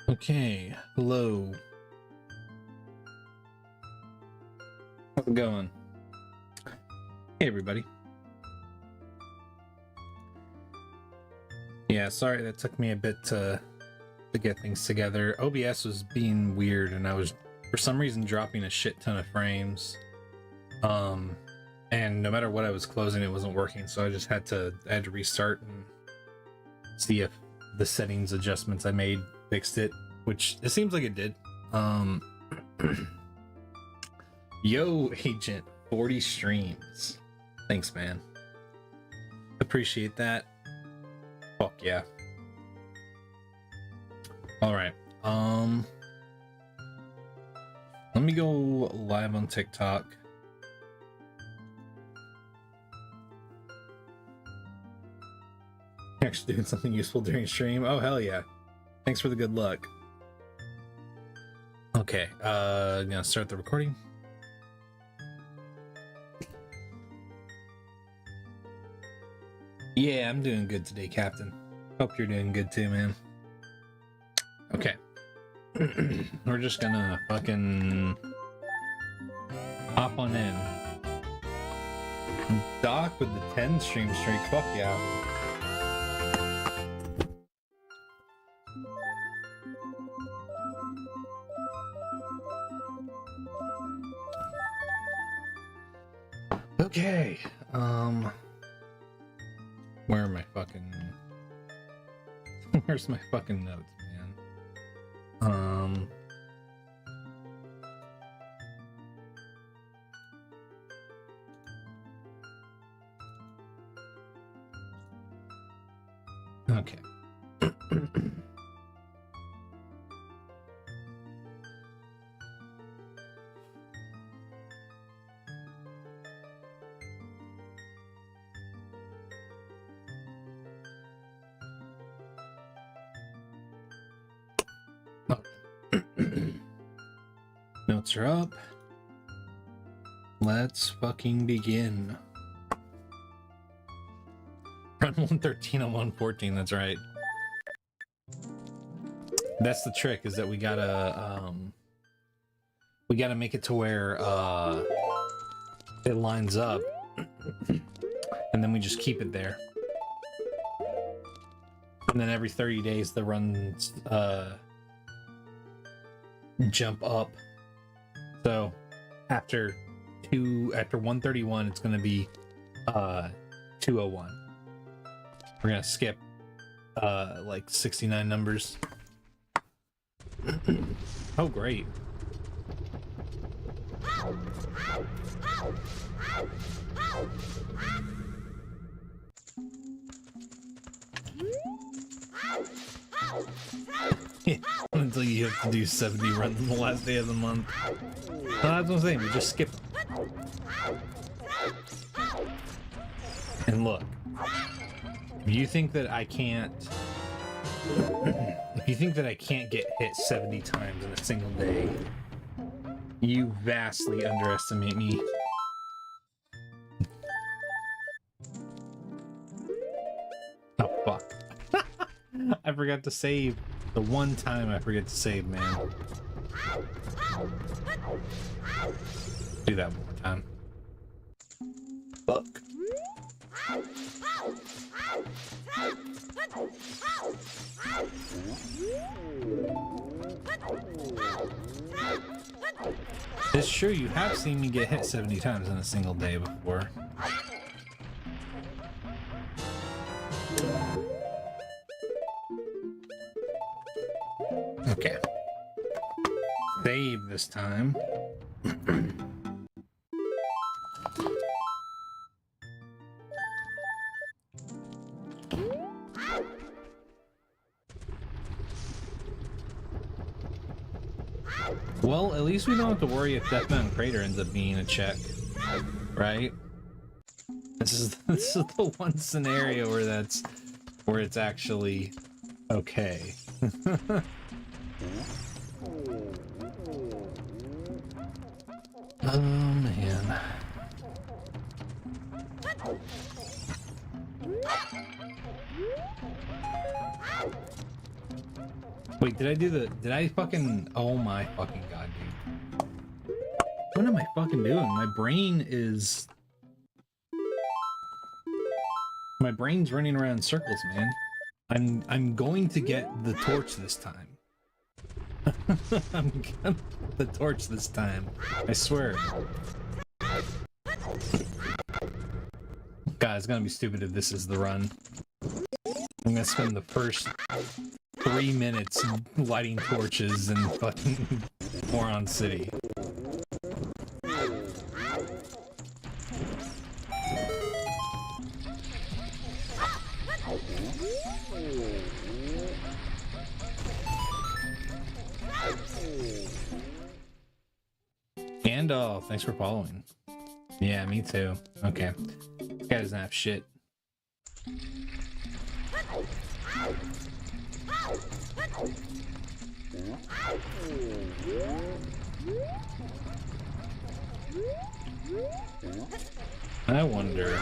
Okay, hello. How's it going? Hey, everybody. Yeah, sorry that took me a bit to get things together. OBS was being weird, and I was, for some reason, dropping a shit ton of frames. And no matter what I was closing, it wasn't working, so I just had to restart and see if the settings adjustments I made fixed it, which it seems like it did. Yo, Agent, 40 streams. Thanks, man. Appreciate that. Fuck yeah. Alright. Let me go live on TikTok. Actually doing something useful during stream. Oh, hell yeah. Thanks for the good luck. Okay, I'm gonna start the recording. Yeah, I'm doing good today, Captain. Hope you're doing good too, man. Okay. We're just gonna fucking hop on in. Doc with the 10 stream streak, fuck yeah. Okay, where are my fucking... Where's my fucking notes, man? Okay. Notes are up. Let's fucking begin. Run 113 on 114, that's right. That's the trick, is that we gotta make it to where it lines up, and then we just keep it there. And then every 30 days the runs jump up. So after 131 it's gonna be 201. We're gonna skip like 69 numbers. Oh great. Until you have to do 70 runs on the last day of the month. That's what I'm saying, we just skip them. And look, if you think that I can't get hit 70 times in a single day, you vastly underestimate me. Oh fuck. I forgot to save. The one time I forget to save, man. Do that one more time. Fuck. It's true, you have seen me get hit 70 times in a single day before. Okay. Save this time. Well, at least we don't have to worry if Death Mountain Crater ends up being a check, right? This is the one scenario where it's actually okay. Oh man. Wait, did I fucking, oh my fucking god, dude. What am I fucking doing? My brain's running around in circles, man. I'm going to get the torch this time. I'm gonna get the torch this time. I swear. God, it's gonna be stupid if this is the run. I'm gonna spend the first 3 minutes lighting torches in fucking Moron City. Gandalf, thanks for following. Yeah, me too. Okay. This guy doesn't have shit. I wonder.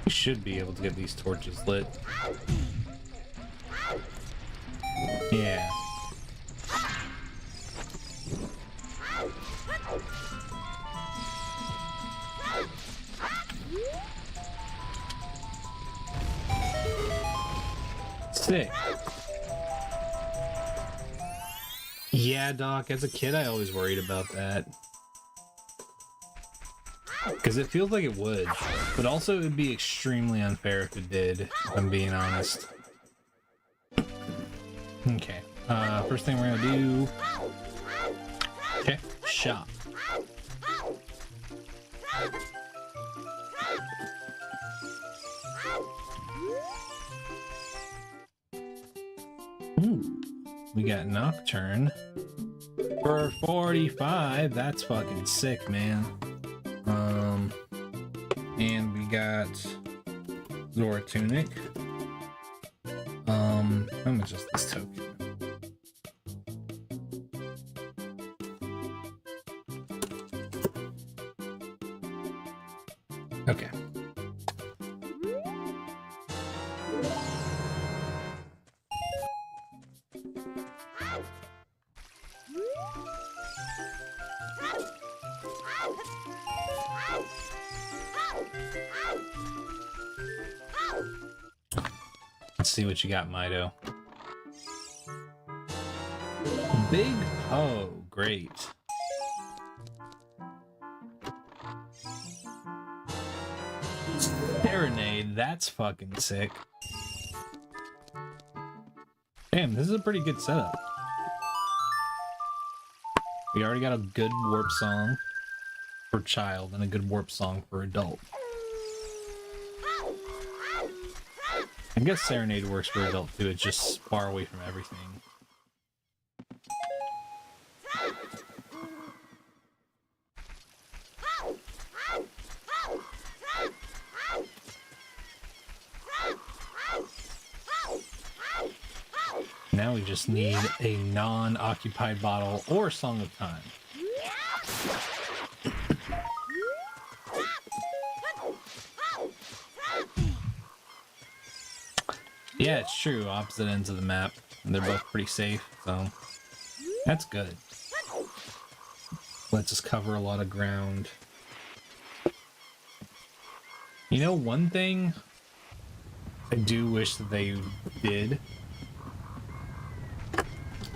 We should be able to get these torches lit. Yeah. Sick. Yeah, Doc, as a kid I always worried about that. Because it feels like it would, but also it would be extremely unfair if it did, if I'm being honest. Okay, first thing we're gonna do... Okay, shop. Ooh, we got Nocturne for 45. That's fucking sick, man. And we got Zora Tunic. How much is this token? Okay. Let's see what you got, Mido. Big O, great. Serenade, that's fucking sick. Damn, this is a pretty good setup. We already got a good warp song for child and a good warp song for adult. I guess Serenade works for adult too, it's just far away from everything. Now we just need a non-occupied bottle or Song of Time. Yeah, it's true. Opposite ends of the map. And they're both pretty safe, so that's good. Lets us cover a lot of ground. You know, one thing I do wish that they did.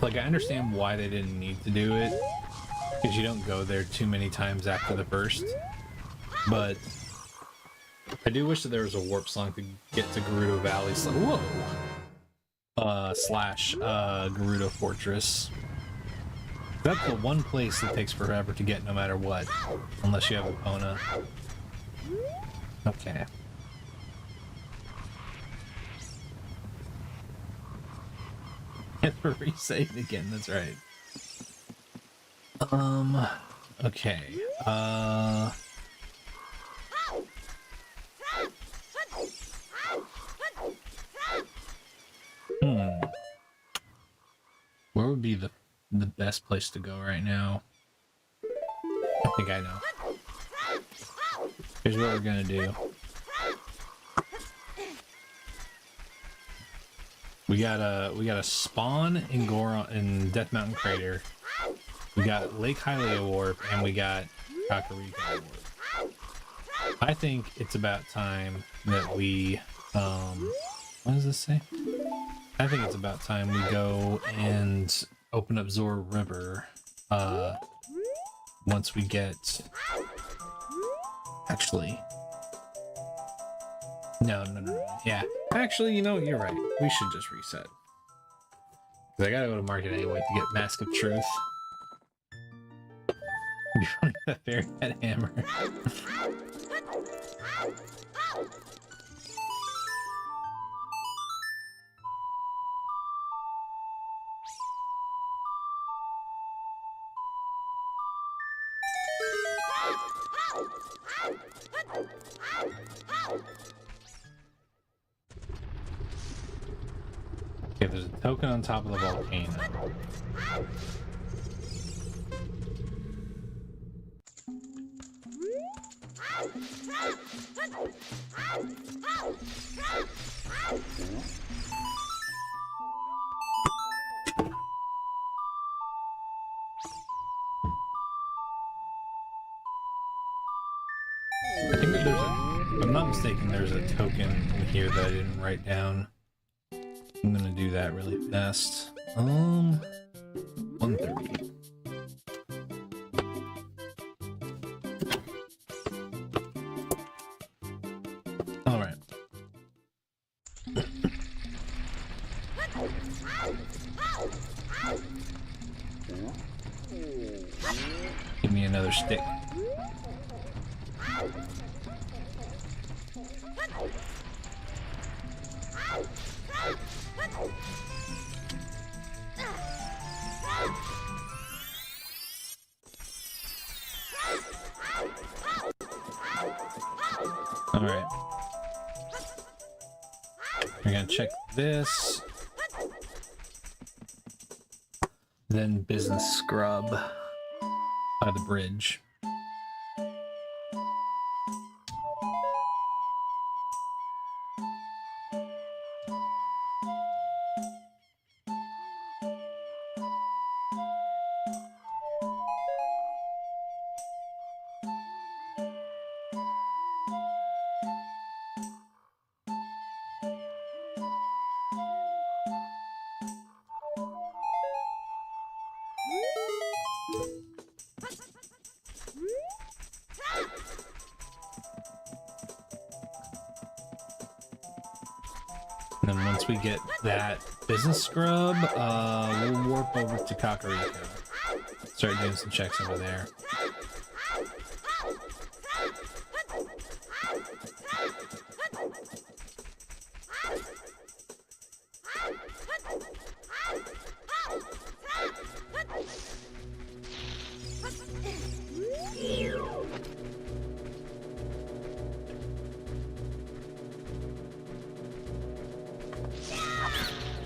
Like, I understand why they didn't need to do it, because you don't go there too many times after the first. But I do wish that there was a warp song to get to Gerudo Valley. Whoa! Slash Gerudo Fortress. That's the one place that takes forever to get no matter what, unless you have Epona. Okay. Never resave again, that's right. Okay. Where would be the best place to go right now? I think I know. Here's what we're gonna do. We got a spawn in Goron in Death Mountain Crater. We got Lake Hylia Warp, and we got Kakariko Warp. I think it's about time that we what does this say? I think it's about time we go and open up Zora River once we get actually no. Yeah. Actually, you know, you're right. We should just reset. Because I gotta go to market anyway to get Mask of Truth. Be funny if that fairy had hammer. Okay, there's a token on top of the volcano. I think that there's a, if I'm not mistaken, there's a token in here that I didn't write down. I'm gonna do that really fast. 130. All right. Give me another stick. All right. We're gonna check this. Then business scrub by the bridge. And then once we get that business scrub, we'll warp over to Kakariko. Start doing some checks over there.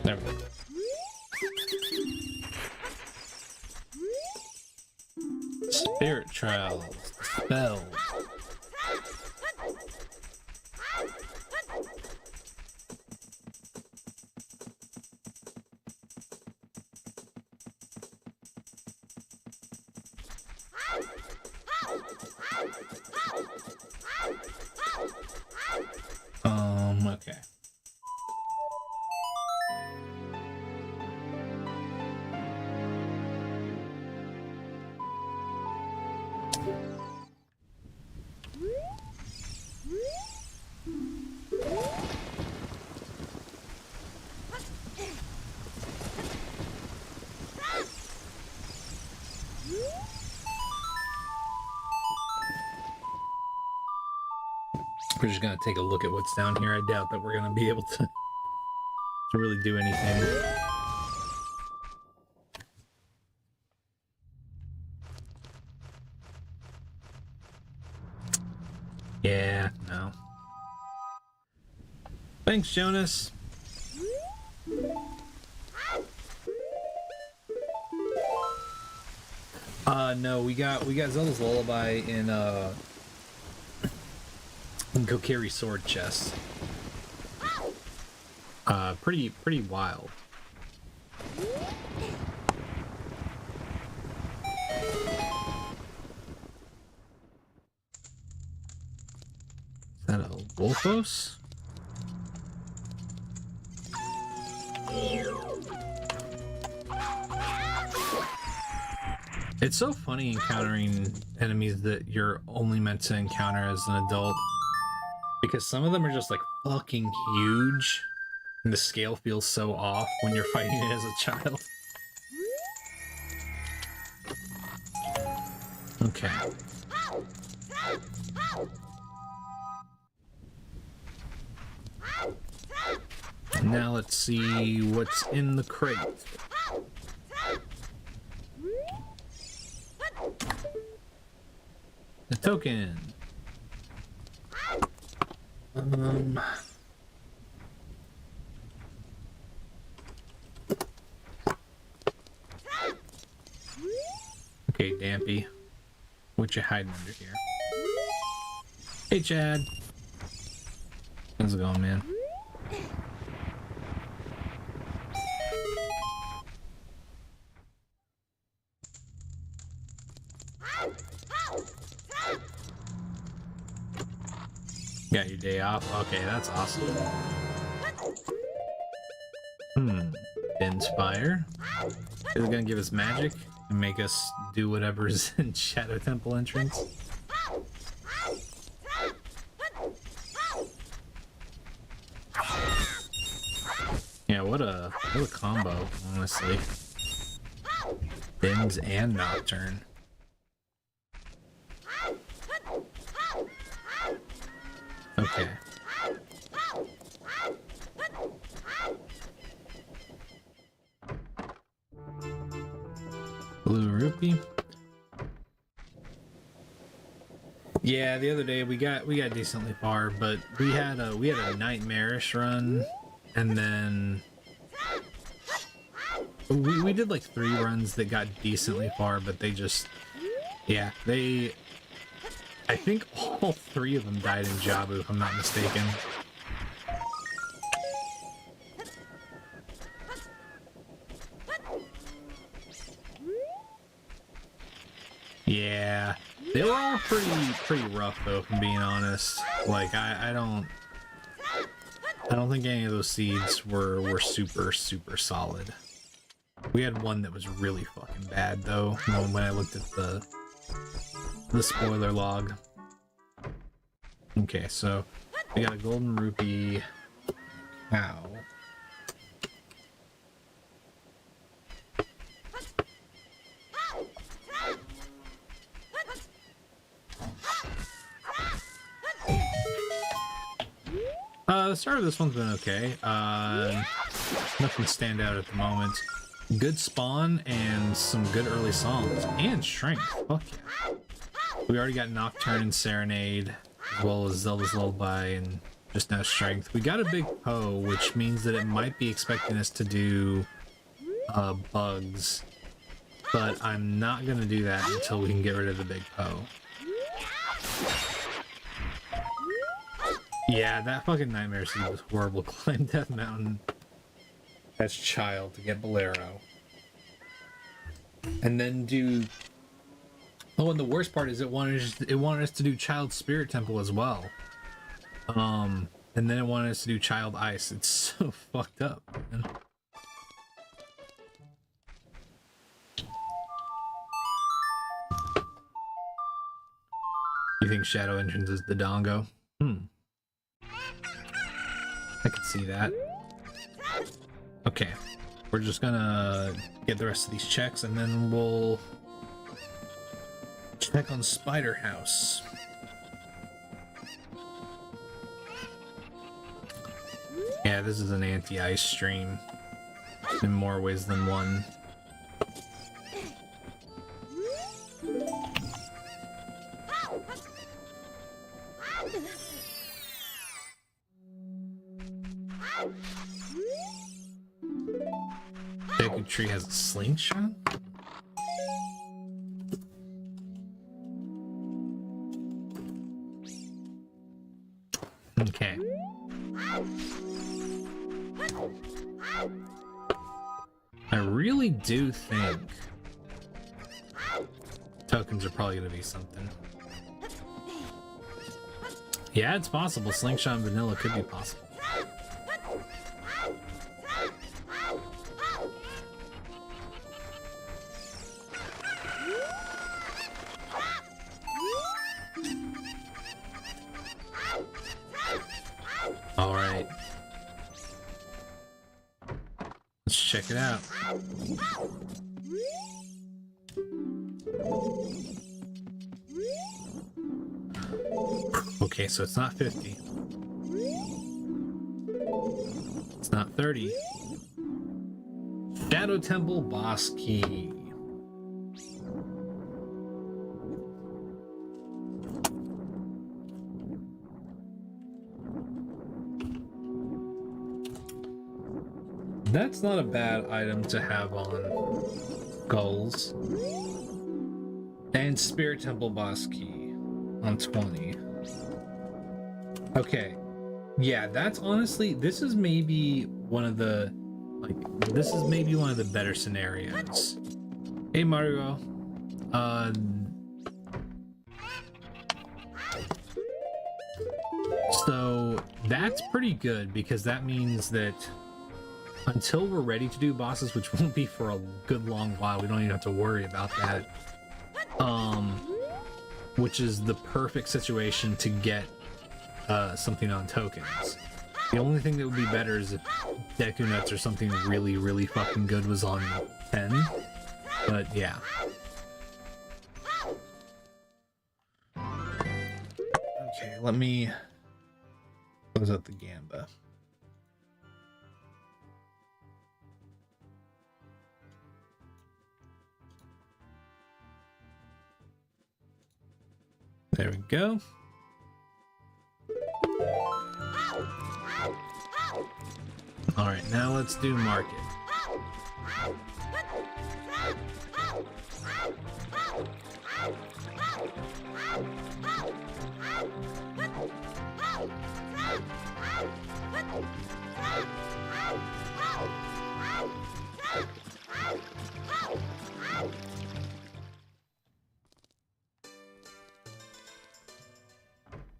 There we go. Spirit trials, spells. Okay. We're just gonna take a look at what's down here. I doubt that we're gonna be able to really do anything. Yeah, no. Thanks, Jonas. No, we got Zelda's Lullaby in Kokiri sword chest. Pretty wild. Is that a Wolfos? It's so funny encountering enemies that you're only meant to encounter as an adult, because some of them are just like fucking huge and the scale feels so off when you're fighting it as a child. Okay. Now let's see what's in the crate. A token. Okay, Dampy. What you hiding under here? Hey, Chad. How's it going, man? Got your day off? Okay, that's awesome. Inspire. Is it gonna give us magic and make us do whatever's in Shadow Temple entrance? Yeah, what a combo, honestly. Bends and Nocturne. Okay. Blue rupee. Yeah, the other day we got decently far, but we had a nightmarish run, and then we did like 3 runs that got decently far, but they just, yeah, I think all 3 of them died in Jabu, if I'm not mistaken. Yeah, they were all pretty rough though, if I'm being honest. Like I don't think any of those seeds were super solid. We had one that was really fucking bad though, when I looked at the spoiler log. Okay, so we got a golden rupee. Cow. The start of this one's been okay. Nothing stand out at the moment. Good spawn and some good early songs and strength. Fuck yeah. We already got Nocturne and Serenade, as well as Zelda's Lullaby and just now strength. We got a big Poe, which means that it might be expecting us to do bugs, but I'm not gonna do that until we can get rid of the big Poe. Yeah, that fucking nightmare scene was horrible. Climb Death Mountain as child to get Bolero. And then do... Oh, and the worst part is it wanted us to do Child Spirit Temple as well. And then it wanted us to do Child Ice. It's so fucked up, man. You think Shadow Entrance is the Dongo? I can see that. Okay, we're just gonna get the rest of these checks and then we'll check on Spider House. Yeah, this is an anti-ice stream in more ways than one. Deku Tree has a slingshot? Okay. I really do think tokens are probably going to be something. Yeah, it's possible. Slingshot and vanilla could be possible. All right. Let's check it out. Okay, so it's not 50. It's not 30. Shadow Temple boss key. That's not a bad item to have on goals. And Spirit Temple boss key on 20. Okay. Yeah, that's honestly, this is maybe one of the better scenarios. Hey Mario. So that's pretty good because that means that until we're ready to do bosses, which won't be for a good long while, we don't even have to worry about that. Which is the perfect situation to get something on tokens. The only thing that would be better is if Deku Nuts or something really, really fucking good was on 10. But yeah. Okay, let me close out the Gamba. There we go. All right, now let's do market.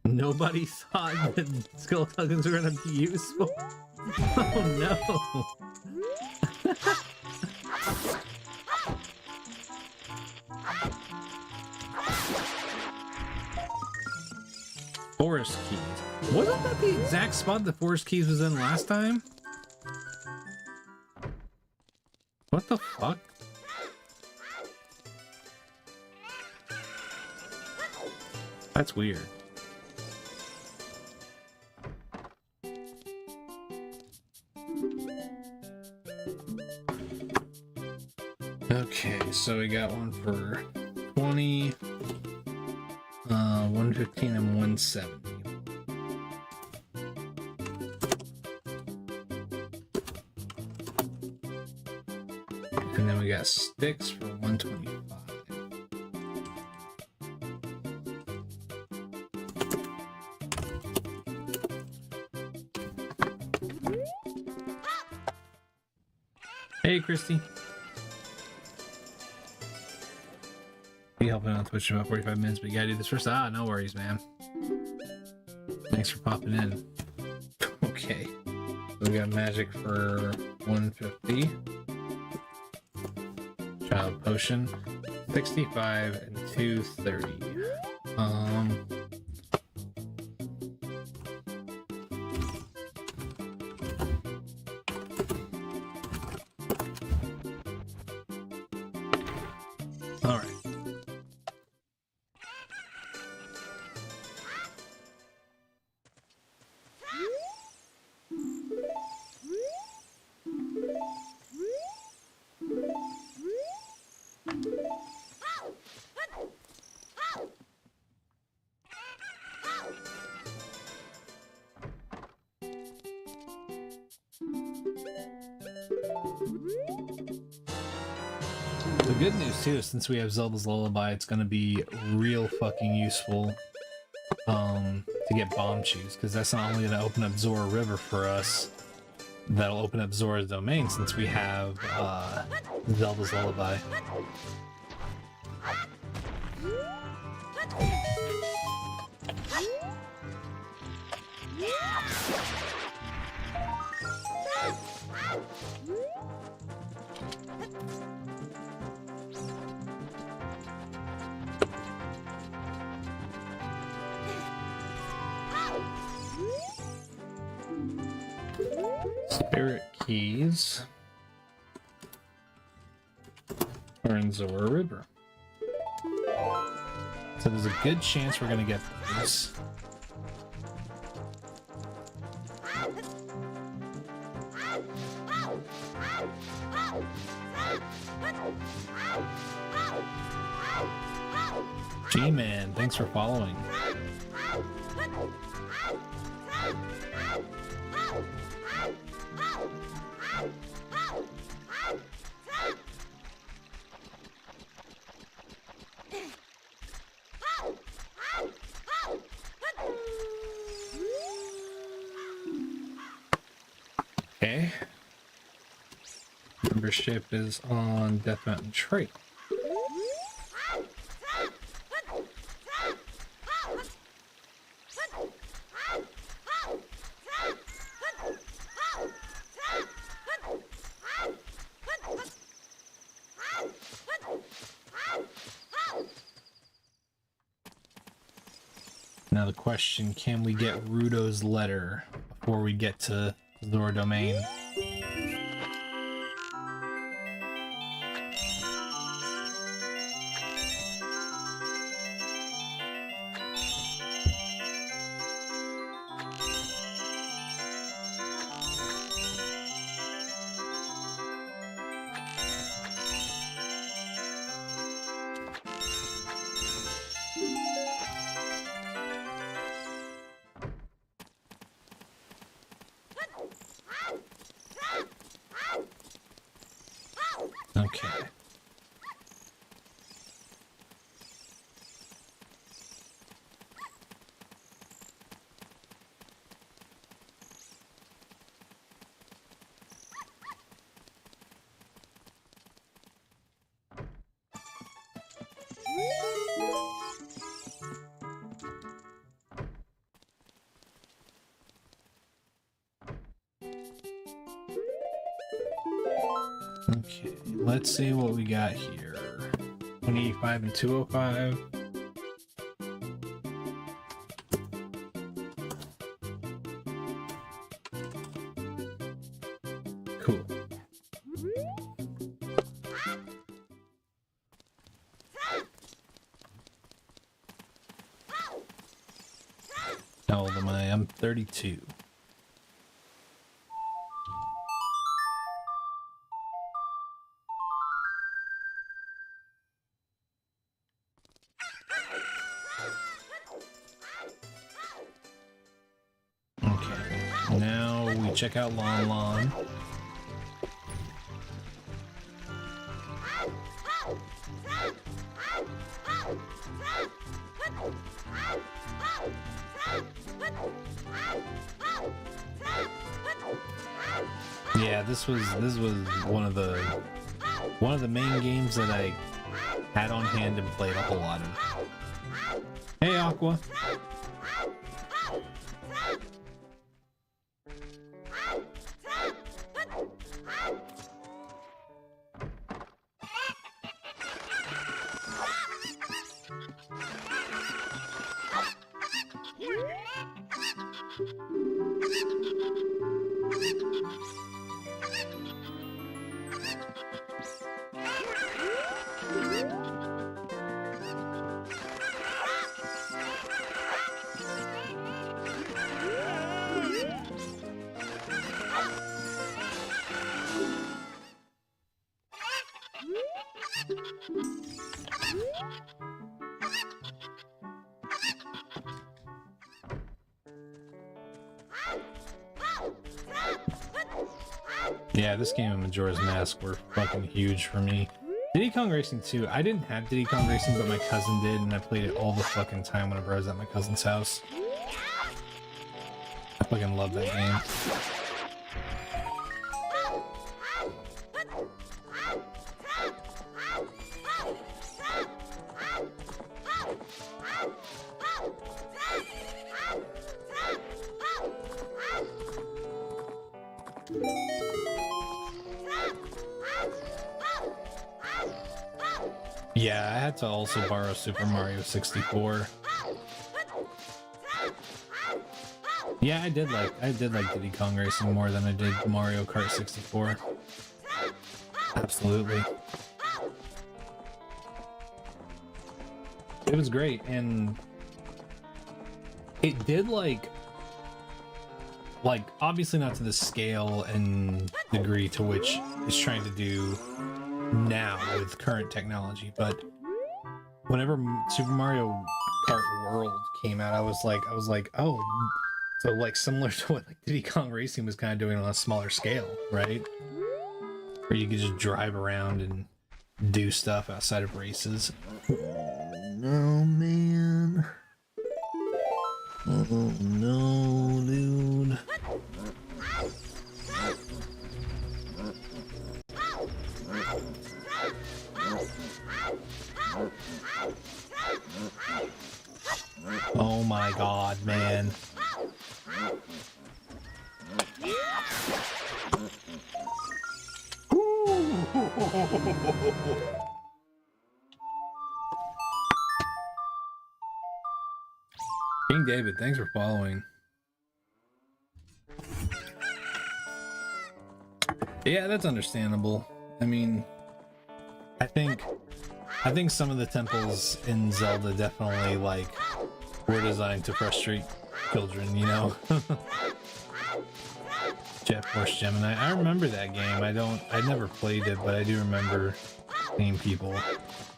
Nobody thought that skill tokens were going to be useful. Oh no. Forest keys. Wasn't that the exact spot the forest keys was in last time? What the fuck? That's weird. Okay, so we got one for 20, 115 and 170. And then we got sticks for 125. Hey, Christy. Be helping on Twitch in about 45 minutes, but you gotta do this first. Ah, no worries, man. Thanks for popping in. Okay. So we got magic for 150. Child potion. 65 and 230. All right. The good news too is since we have Zelda's Lullaby, it's gonna be real fucking useful to get bomb shoes, because that's not only gonna open up Zora River for us, that'll open up Zora's domain since we have Zelda's Lullaby. Spirit keys are in Zora River. So there's a good chance we're gonna get those. G-Man, thanks for following. Okay. Membership is on Death Mountain Trail. Now the question, can we get Rudo's letter before we get to Zora Domain? Okay. Okay, let's see what we got here. 185 and 205. Cool. How old am I? I'm 32. Now we check out Lon Lon. Yeah, this was one of the main games that I had on hand and played a whole lot of. Hey, Aqua. Yeah, this game and Majora's Mask were fucking huge for me. Diddy Kong Racing 2, I didn't have Diddy Kong Racing, but my cousin did, and I played it all the fucking time whenever I was at my cousin's house. I fucking love that game. Yeah, I had to also borrow Super Mario 64. Yeah, I did like Diddy Kong Racing more than I did Mario Kart 64. Absolutely. It was great, and it did like obviously not to the scale and degree to which it's trying to do now with current technology, but whenever Super Mario Kart World came out, I was like, oh, so like similar to what like Diddy Kong Racing was kind of doing on a smaller scale, right? Where you could just drive around and do stuff outside of races. No, man. Oh no, dude. Oh my god, man. King David, thanks for following. Yeah, that's understandable. I mean, I think some of the temples in Zelda definitely like were designed to frustrate children, you know. Jet Force Gemini. I remember that game. I never played it, but I do remember seeing people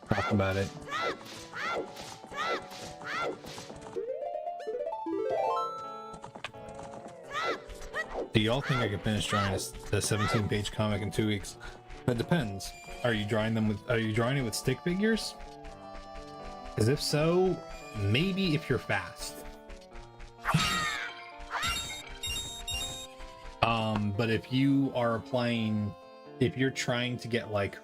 talk about it. Do y'all think I could finish drawing a 17-page comic in 2 weeks? That depends. Are you drawing it with stick figures? Because if so, maybe if you're fast. But if you are if you're trying to get like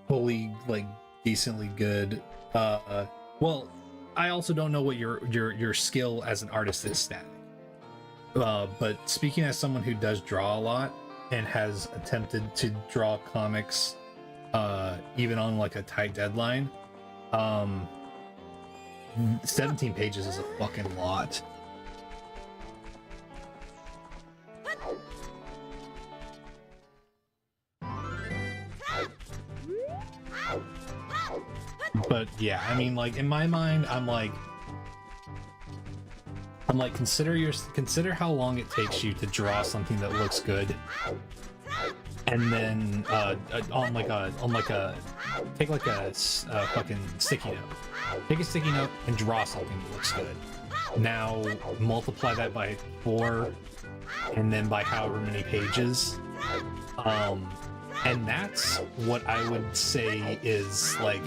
fully like decently good, well, I also don't know what your skill as an artist is static. But speaking as someone who does draw a lot and has attempted to draw comics, even on like a tight deadline, 17 pages is a fucking lot. But yeah, I mean, like in my mind, I'm like consider how long it takes you to draw something that looks good, and then take like a fucking sticky note. Take a sticky note and draw something that looks good. Now multiply that by 4, and then by however many pages. And that's what I would say is like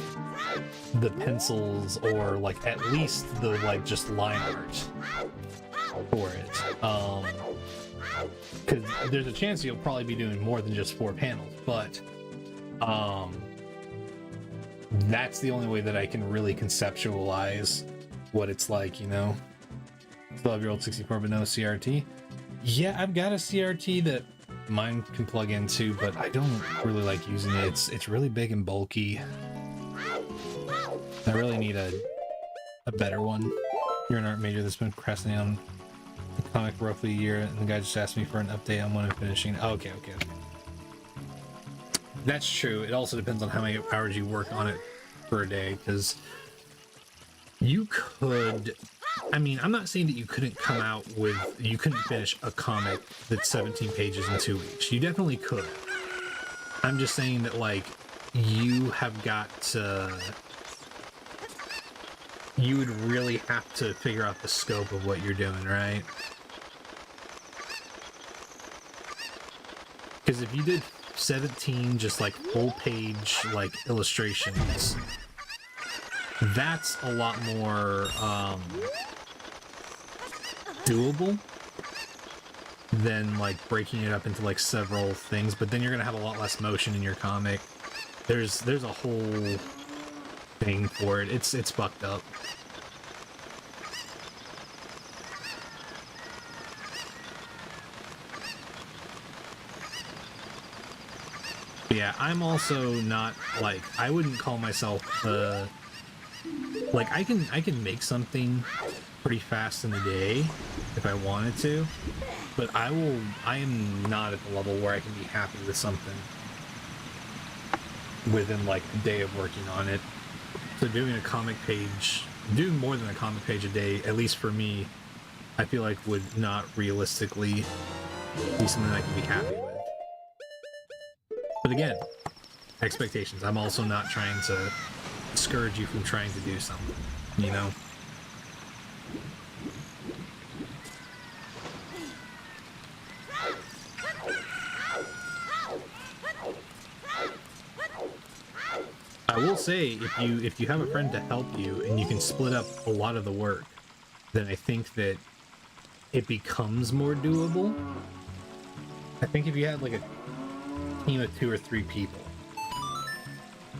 the pencils, or like at least the like just line art for it. Because there's a chance you'll probably be doing more than just 4 panels, but that's the only way that I can really conceptualize what it's like, you know. Still have your old 64 but no CRT? Yeah, I've got a CRT that mine can plug into, but I don't really like using it. It's really big and bulky. I really need a better one. You're an art major that's been procrastinating on the comic for roughly a year, and the guy just asked me for an update on when I'm finishing. Oh, okay. That's true. It also depends on how many hours you work on it per day, because you could... I mean, I'm not saying that you couldn't finish a comic that's 17 pages in 2 weeks. You definitely could. I'm just saying that, like, you would really have to figure out the scope of what you're doing, right? Because if you did 17 just like full page like illustrations, that's a lot more doable than like breaking it up into like several things. But then you're gonna have a lot less motion in your comic. There's a whole thing for it. It's fucked up. Yeah, I'm also not, like, I wouldn't call myself, like, I can make something pretty fast in a day if I wanted to, but I am not at the level where I can be happy with something within, like, a day of working on it. So doing a comic page, doing more than a comic page a day, at least for me, I feel like would not realistically be something I can be happy with. But again, expectations. I'm also not trying to discourage you from trying to do something, you know? I will say, if you have a friend to help you and you can split up a lot of the work, then I think that it becomes more doable. I think if you had like a team of 2 or 3 people,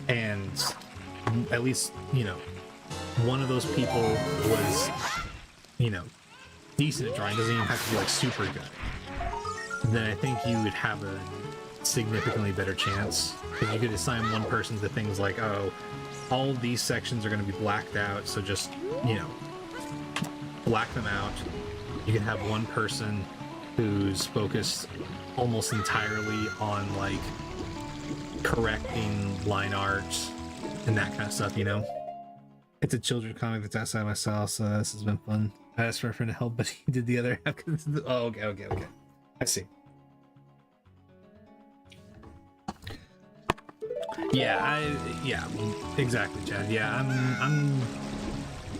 and at least, you know, one of those people was, you know, decent at drawing, doesn't even have to be like super good, then I think you would have a significantly better chance, because you could assign one person to things like, oh, all these sections are going to be blacked out, so just, you know, black them out. You can have one person who's focused almost entirely on like correcting line art and that kind of stuff, you know? It's a children's comic that's outside my style, so this has been fun. I asked for a friend to help, but he did the other half. Oh, okay. I see. Yeah, exactly, Chad. Yeah,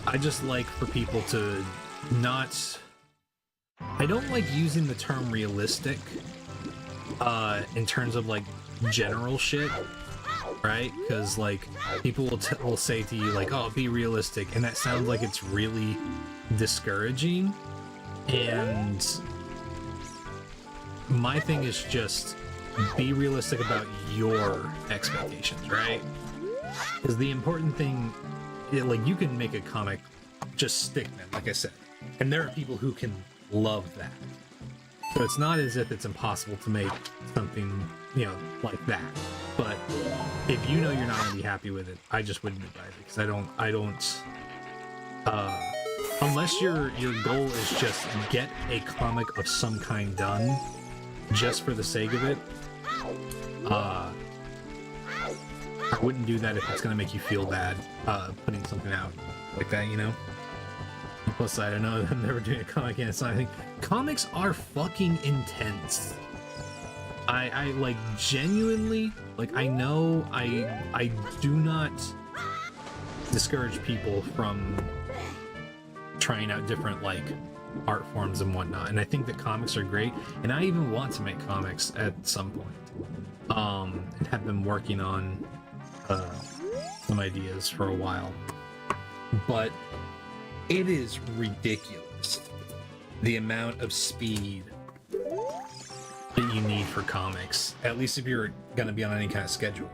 I just like for people to not... I don't like using the term realistic in terms of like general shit, right? Because like people will say to you like, oh, be realistic, and that sounds like it's really discouraging. And my thing is just be realistic about your expectations, right? Because the important thing, like, you can make a comic just stickman, like I said, and there are people who can love that. So it's not as if it's impossible to make something, you know, like that. But if you know you're not gonna be happy with it, I just wouldn't advise it, because I don't unless your goal is just get a comic of some kind done just for the sake of it, I wouldn't do that if it's gonna make you feel bad putting something out like that, you know? Plus, I don't know, I'm never doing a comic and it's not, I think comics are fucking intense. I like genuinely, like, I know I do not discourage people from trying out different like art forms and whatnot, and I think that comics are great, and I even want to make comics at some point, and have been working on some ideas for a while, but it is ridiculous the amount of speed that you need for comics, at least if you're going to be on any kind of schedule.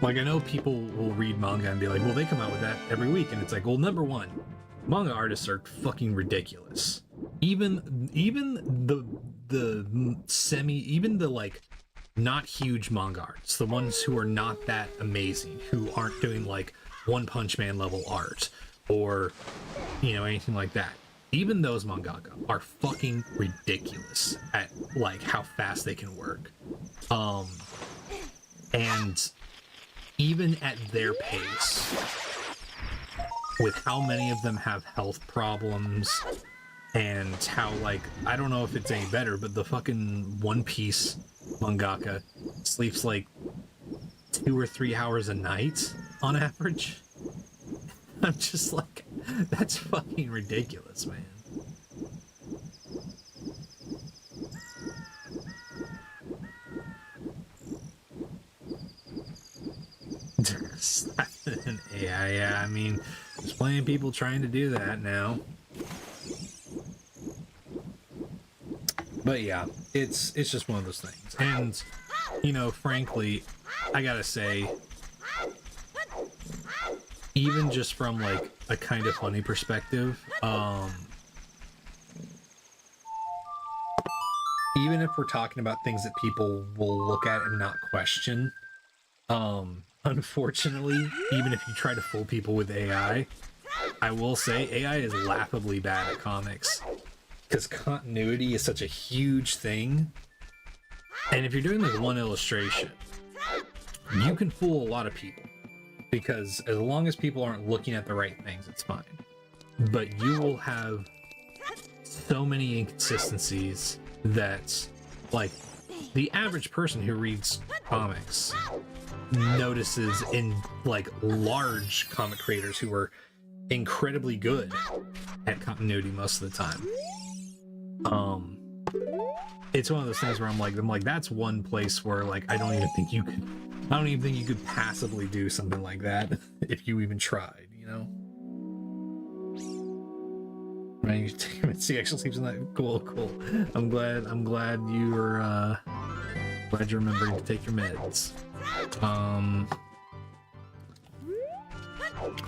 Like, I know people will read manga and be like, well, they come out with that every week, and it's like, well, number one, manga artists are fucking ridiculous. Even the like not huge manga artists, the ones who are not that amazing, who aren't doing like One Punch Man level art or, you know, anything like that, even those mangaka are fucking ridiculous at like how fast they can work. And even at their pace, with how many of them have health problems, and how, like, I don't know if it's any better, but the fucking One Piece mangaka sleeps like 2 or 3 hours a night on average. I'm just like, that's fucking ridiculous, man. Yeah, I mean, there's plenty of people trying to do that now. But yeah, it's just one of those things. And, you know, frankly, I gotta say, even just from like a kind of funny perspective, even if we're talking about things that people will look at and not question, unfortunately, even if you try to fool people with AI, I will say AI is laughably bad at comics because continuity is such a huge thing. And if you're doing like one illustration, you can fool a lot of people because as long as people aren't looking at the right things, it's fine. But you will have so many inconsistencies that, like, the average person who reads comics notices in, like, large comic creators who are incredibly good at continuity most of the time. It's one of those things where I'm like, that's one place where, like, I don't even think you could passably do something like that if you even tried, you know? Right, she actually sleeps in that. Cool. I'm glad you were glad you're remembering to take your meds.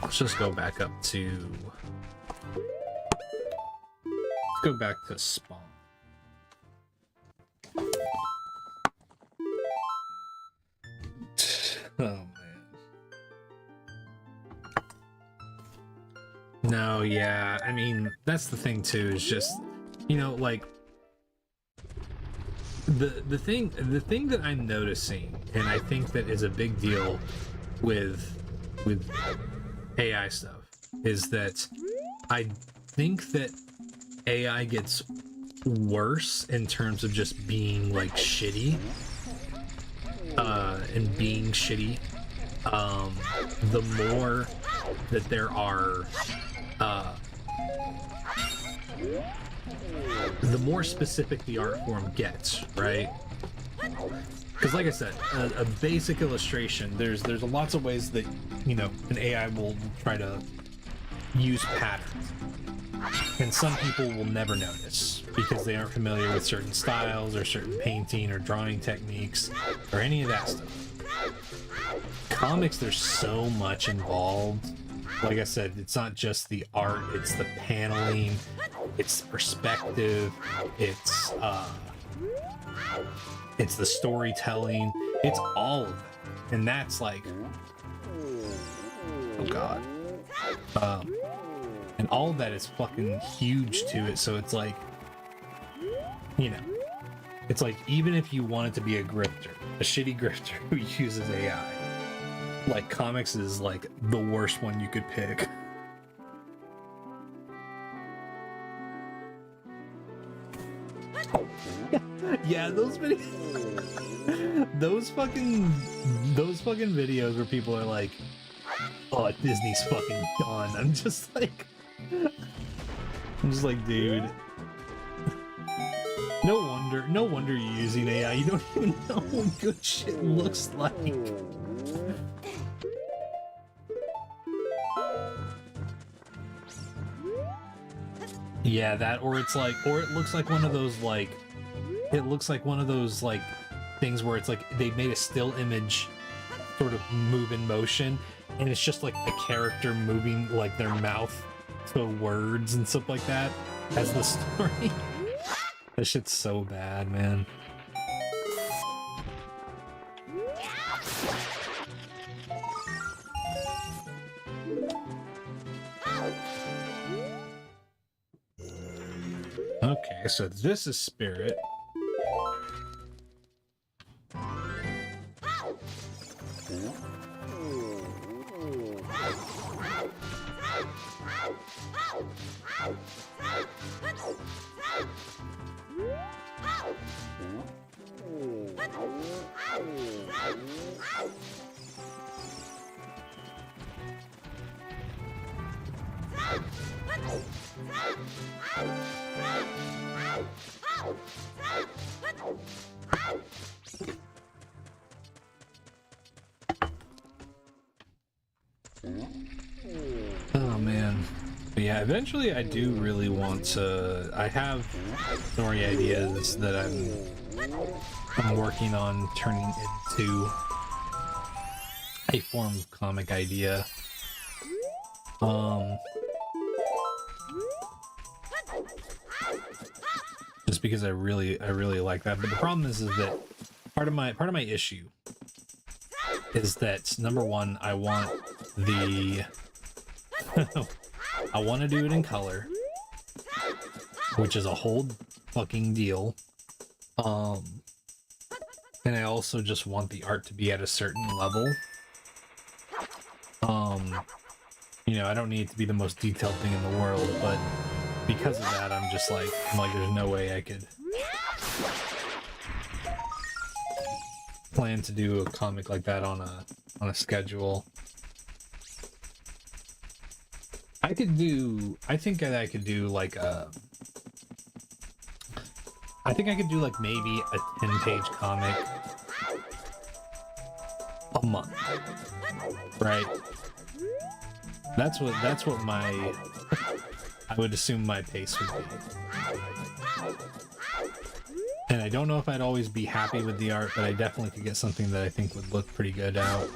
Let's just go back up to spawn. Oh man. No, yeah, I mean, that's the thing too, is just, you know, like, the thing that I'm noticing, and I think that is a big deal with AI stuff, is that I think that AI gets worse in terms of just being, like, shitty, and being shitty, the more that there are, the more specific the art form gets, right? Because, like I said, a basic illustration, there's lots of ways that, you know, an AI will try to use patterns, and some people will never notice because they aren't familiar with certain styles or certain painting or drawing techniques or any of that stuff. Comics, there's so much involved. Like I said, it's not just the art, it's the paneling, it's the perspective, it's the storytelling, it's all of it. And that's like, oh god. And all of that is fucking huge to it, so it's like, you know, it's like, even if you wanted to be a grifter, a shitty grifter who uses AI, like, comics is like the worst one you could pick. Yeah, those videos, those fucking videos where people are like, oh, Disney's fucking done. I'm just like, dude, no wonder you're using AI. You don't even know what good shit looks like. Yeah, that, or it's like, or it looks like one of those, like, things where it's like they made a still image sort of move in motion, and it's just like a character moving, like, their mouth to words and stuff like that as the story. That shit's so bad, man. Okay, so this is Spirit. Oh man. But yeah, eventually I do really want to, I have story ideas that I'm working on turning into a form of comic idea. Just because I really like that. But the problem is that part of my issue is that, number one, I want the I want to do it in color, which is a whole fucking deal. And I also just want the art to be at a certain level. You know, I don't need it to be the most detailed thing in the world, but because of that, I'm like, there's no way I could plan to do a comic like that on a schedule. I think that I could do like maybe a 10-page comic a month, right? That's what my I would assume my pace would be. And I don't know if I'd always be happy with the art, but I definitely could get something that I think would look pretty good out.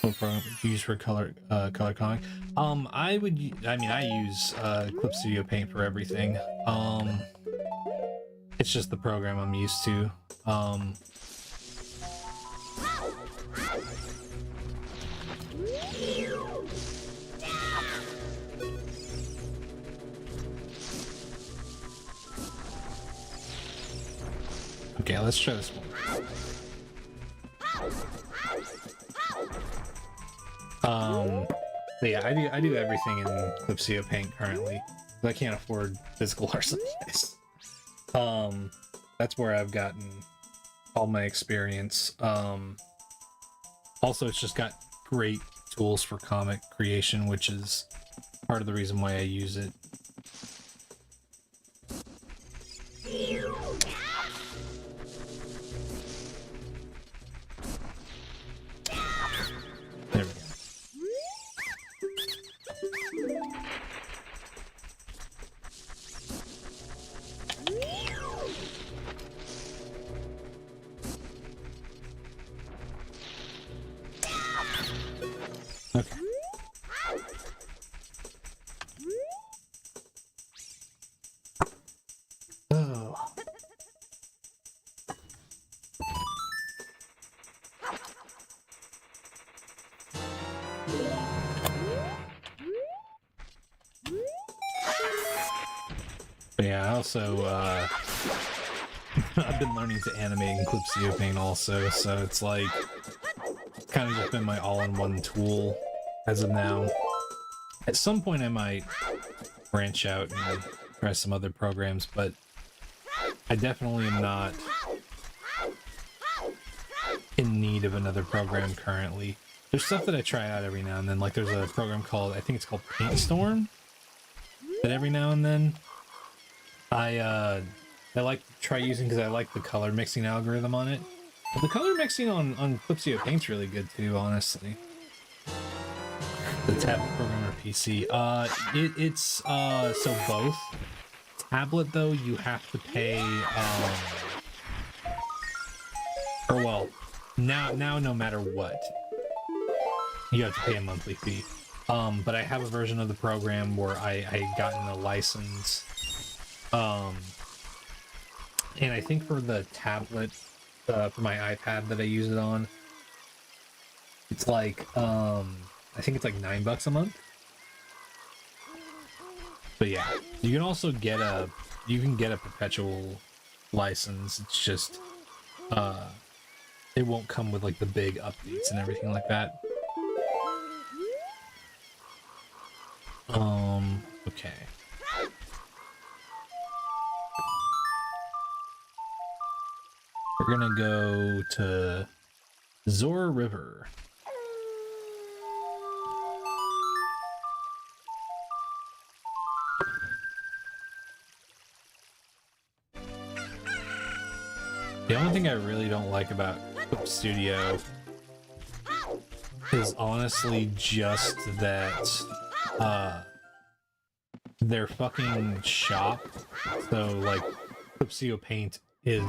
What program would you use for color comic? I use Clip Studio Paint for everything. It's just the program I'm used to. Okay, let's try this one. But yeah, I do everything in Clip Studio Paint currently. I can't afford physical art supplies. That's where I've gotten all my experience. Also, it's just got great tools for comic creation, which is part of the reason why I use it. There we go. Okay. Oh. But yeah, I also I've been learning to animate in Clip Studio Paint also, so it's like kind of just been my all-in-one tool as of now. At some point I might branch out and try some other programs, but I definitely am not in need of another program currently. There's stuff that I try out every now and then, like there's a program called, I think it's called Paintstorm, that every now and then I like to try using because I like the color mixing algorithm on it. But the color mixing on Clip Studio Paint's really good too, honestly. The tablet program or PC? It's so both. Tablet though, you have to pay or well, now no matter what, you have to pay a monthly fee. But I have a version of the program where I gotten a license. And I think for the tablet, for my iPad that I use it on, it's like I think it's like $9 a month. But yeah, you can also get a perpetual license. It's just it won't come with like the big updates and everything like that. Okay. We're gonna go to Zor River. The only thing I really don't like about Clip Studio is honestly just that their fucking shop. So like Clip Studio Paint is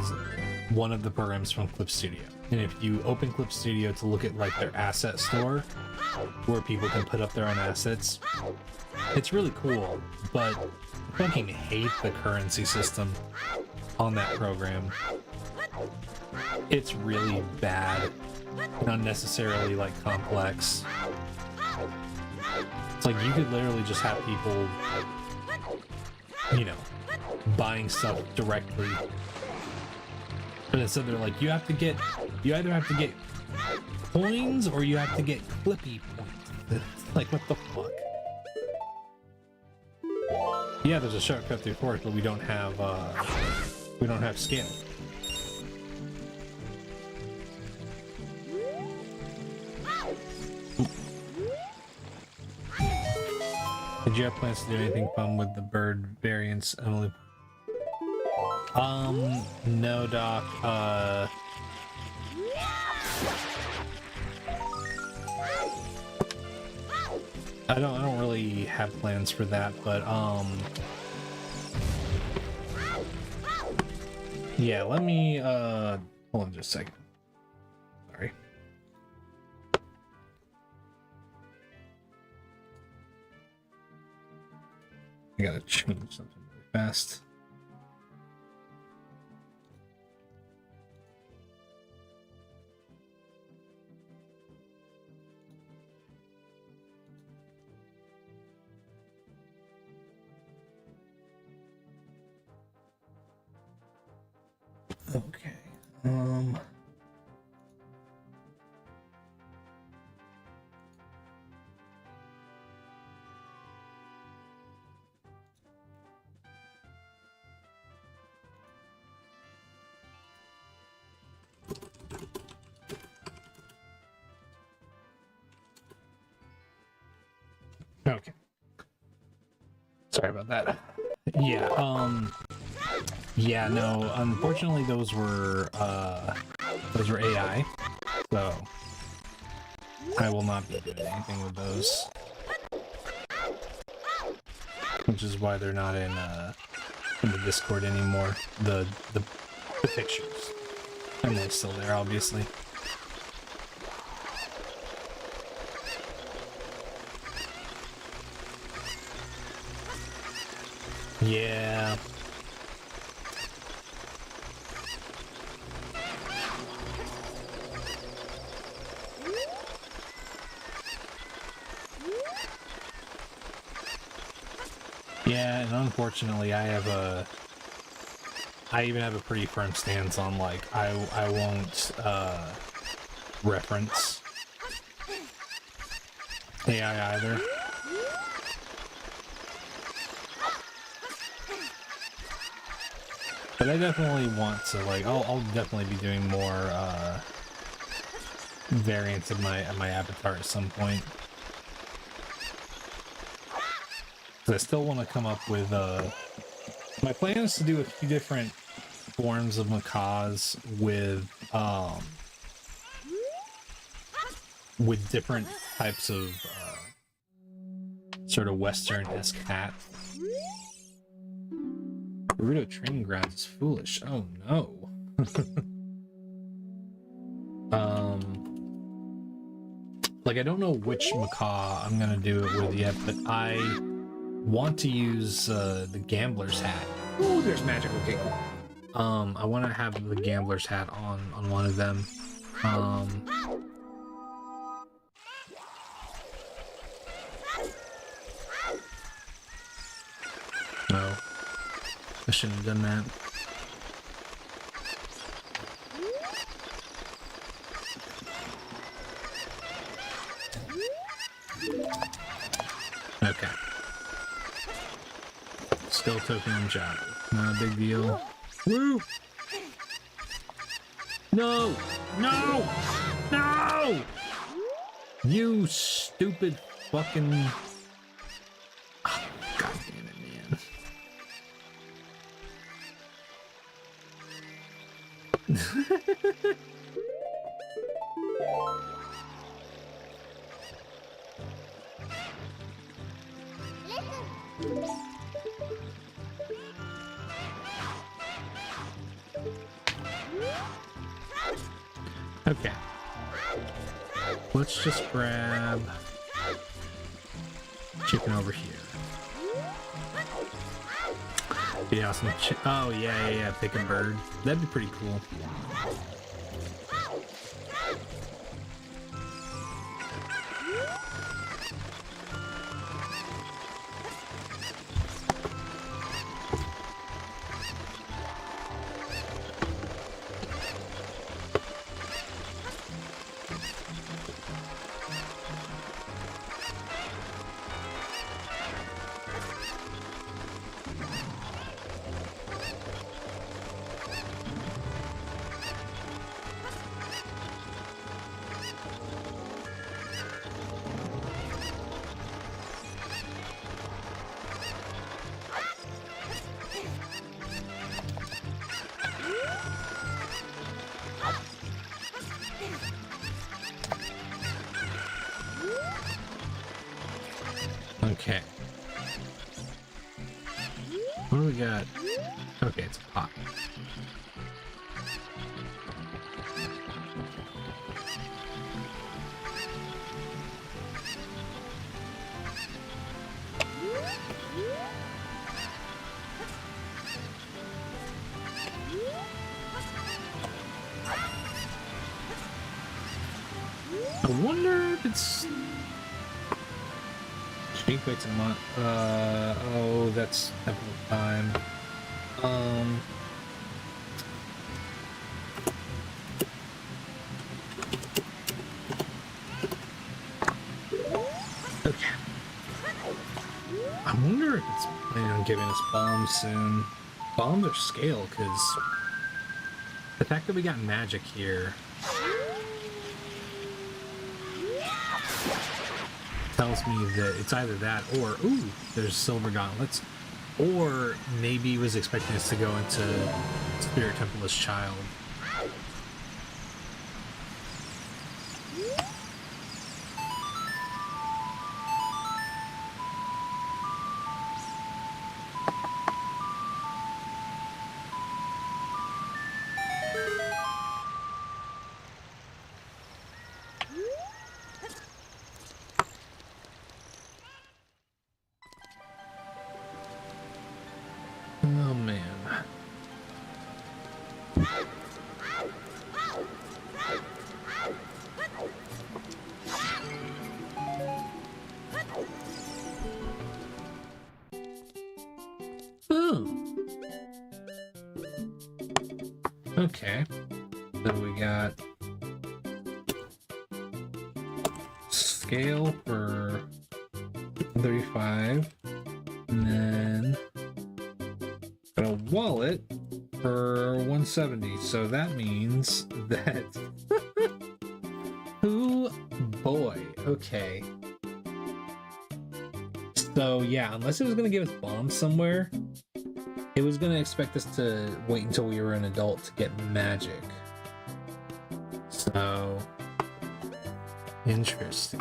one of the programs from Clip Studio, and if you open Clip Studio to look at like their asset store, where people can put up their own assets. It's really cool, but I fucking hate the currency system on that program. It's really bad and unnecessarily like complex. It's like you could literally just have people, you know, buying stuff directly. But instead they're like, you either have to get coins or you have to get Clippy points. It's like, what the fuck? Yeah, there's a shortcut through forest, but we don't have scale. Did you have plans to do anything fun with the bird variants, Emily? No, Doc. I don't really have plans for that, but yeah, let me hold on just a second. Sorry. I gotta change something really fast. Okay. Okay. Sorry about that. Yeah, yeah, no, unfortunately those were AI, so I will not be doing anything with those. Which is why they're not in the Discord anymore. The pictures. And they're still there, obviously. Yeah. Yeah, and unfortunately I even have a pretty firm stance on like I won't reference AI either. But I definitely want to like I'll definitely be doing more variants of my avatar at some point. I still want to come up with my plan is to do a few different forms of macaws with different types of sort of Western-esque hat. Naruto training grounds is foolish. Oh no. Like I don't know which macaw I'm gonna do it with yet, but I want to use the gambler's hat. Ooh, there's magic. Okay, cool. I want to have the gambler's hat on one of them. No, I shouldn't have done that. Okay. Still token on job. Not a big deal. Woo! No! No! No! You stupid fucking... Oh, God damn it, man. Okay. Let's just grab chicken over here. Yeah, some oh yeah, pick a bird. That'd be pretty cool. Okay. What do we got? Okay, it's a pot. I wonder if it's... She waits a month. Oh, that's time. Okay. I wonder if it's planning on giving us bombs soon. Bombs are scale, because the fact that we got magic here tells me that it's either that or, ooh, there's silver gauntlets, or maybe he was expecting us to go into Spirit Temple as child. Oh man. Oh. Okay. Then we got scale for 35, and then got a wallet for 170. So that means that oh boy. Okay. So yeah, unless it was gonna give us bombs somewhere, it was gonna expect us to wait until we were an adult to get magic. So interesting.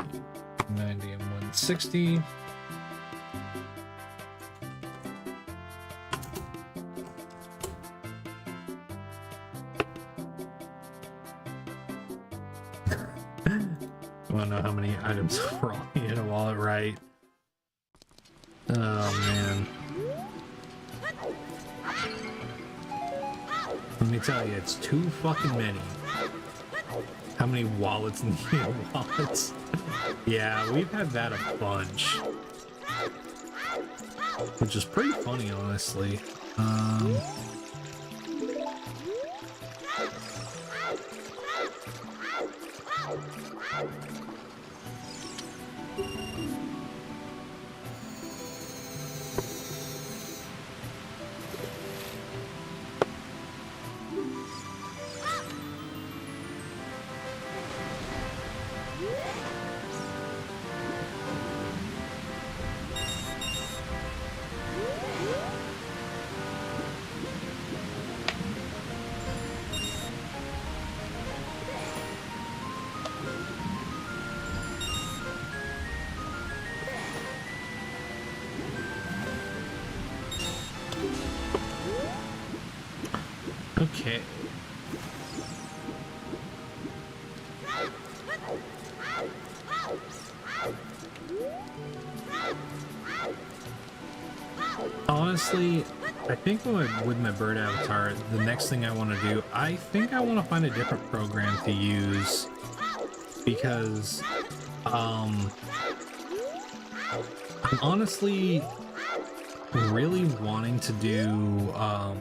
90 and 160. I want to know how many items are all in a wallet, right? Oh man. Let me tell you, it's too fucking many. How many wallets in the wallets? Yeah, we've had that a bunch. Which is pretty funny, honestly. Okay. honestly, I think with my bird avatar, the next thing I want to do, I think I want to find a different program to use, because I'm honestly really wanting to do I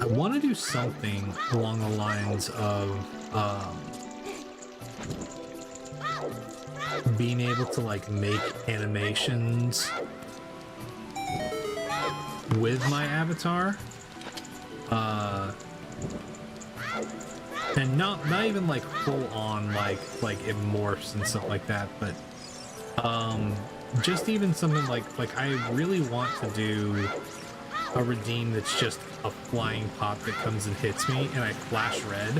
want to do something along the lines of being able to like make animations with my avatar, and not even like full on like it morphs and stuff like that, but just even something like I really want to do a redeem that's just a flying pop that comes and hits me, and I flash red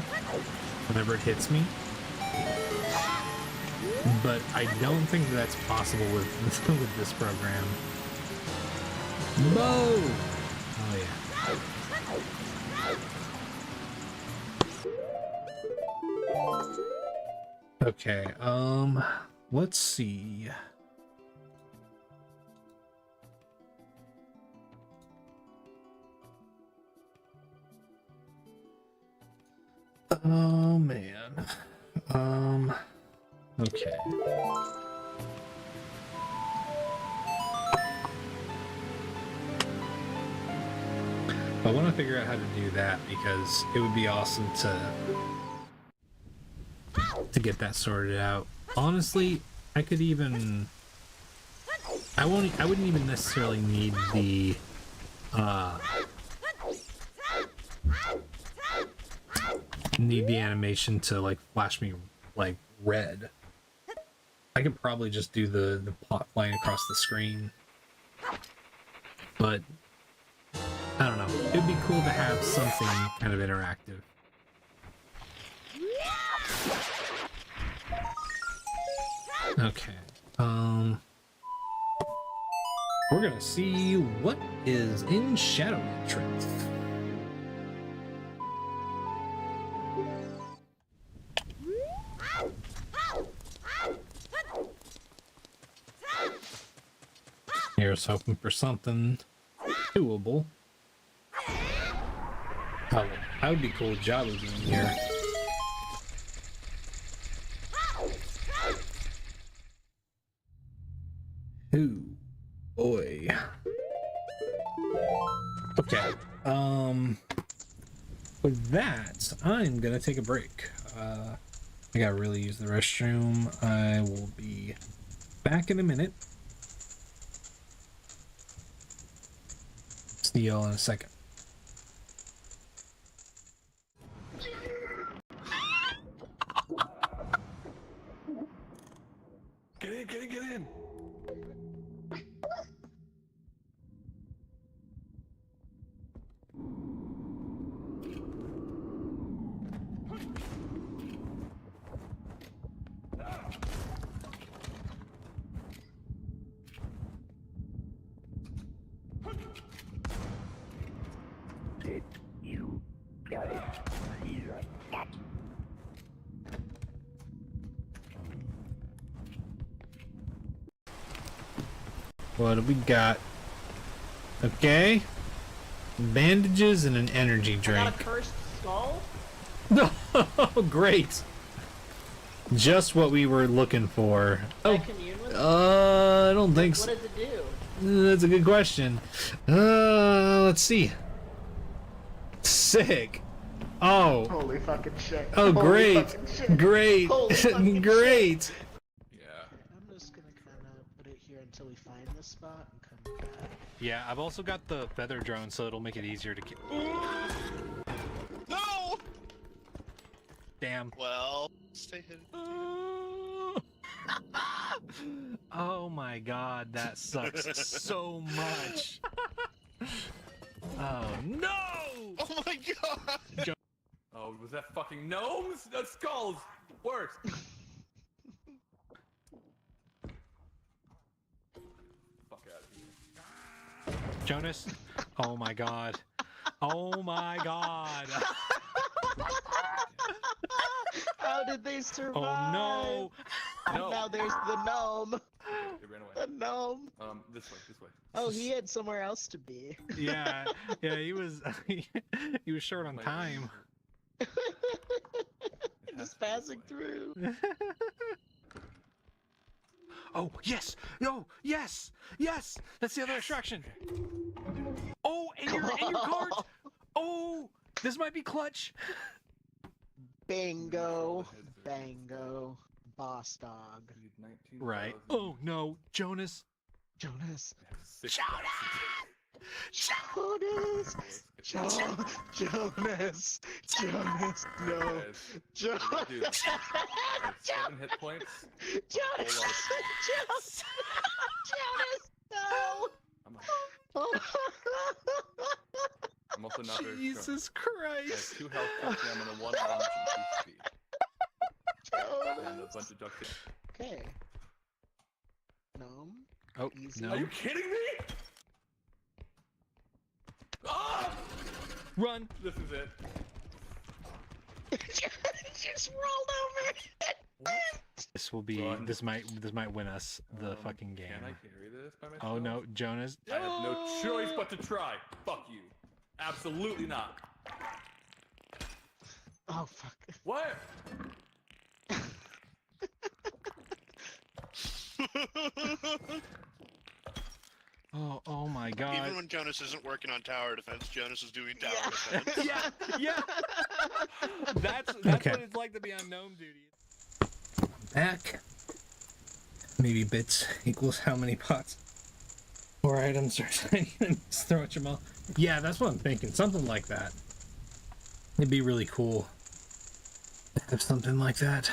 whenever it hits me. But I don't think that's possible with with this program. Whoa! Oh yeah. Okay, let's see. Oh man. Okay. I want to figure out how to do that, because it would be awesome to get that sorted out. Honestly, I could even I wouldn't even necessarily need the animation to like flash me like red. I could probably just do the pot flying across the screen, but I don't know. It'd be cool to have something kind of interactive. Okay. We're gonna see what is in Shadow Entrance. Here's hoping for something doable. Oh, that would be cool. Jabba being here. Ooh, boy. Okay. With that, I'm gonna take a break. I gotta really use the restroom. I will be back in a minute. See y'all in a second. Get in, get in, get in! Did you guys see that? What do we got? Okay. Bandages and an energy drink. I got a cursed skull? No, great. Just what we were looking for. Can I commune with it? I don't think so. What does it do? That's a good question. Let's see. Sick. Oh. Holy fucking shit. Oh, Holy great. fucking shit. Great. Holy fucking Great. shit. Yeah. I'm just gonna kinda put it here until we find this spot and come back. Yeah, I've also got the feather drone, so it'll make it easier to keep. No! Damn. Well, stay hidden. Oh my god, that sucks so much. Oh no! Oh my god! Oh, was that fucking gnomes? The skulls! Worse! Fuck out of here. Jonas? Oh my god. Oh my god. How did they survive? Oh no. No. Now there's the gnome. It ran away. The gnome. This way, this way. Oh, he had somewhere else to be. Yeah, yeah, he was he was short on My- time. It has Just to be this passing way. through. Oh, yes! No, yes! Yes! That's the other extraction. Oh, and your cart! Oh, this might be clutch. Bingo. Bango. Boss dog. We need 19,000. Right. Oh no, Jonas. Jonas. Six Jonas. Jonas. Jonas. Jonas. No. Guys, Jonas. dude, with 7 hit points. Jonas. Jonas. Jonas. No. I'm also not very strong. Jesus I have Christ. 2 health, 2 stamina, 1 launch, and 2 speed. And a Jonas. bunch of duct tape. Okay. Gnome. Oh, Easy. no. Are you kidding me? Ah! Run. This is it. Just rolled over. This will be Run. this might win us the fucking game. Can I carry this by myself? Oh no, Jonas. I have no choice but to try. Fuck you. Absolutely not. Oh fuck. What? Oh my god. Even when Jonas isn't working on tower defense, Jonas is doing tower Yeah. defense. Yeah. That's Okay. what it's like to be on gnome duty. Back. Maybe bits equals how many pots or items are tiny and just throw at your mouth. Yeah, that's what I'm thinking. Something like that. It'd be really cool to have something like that.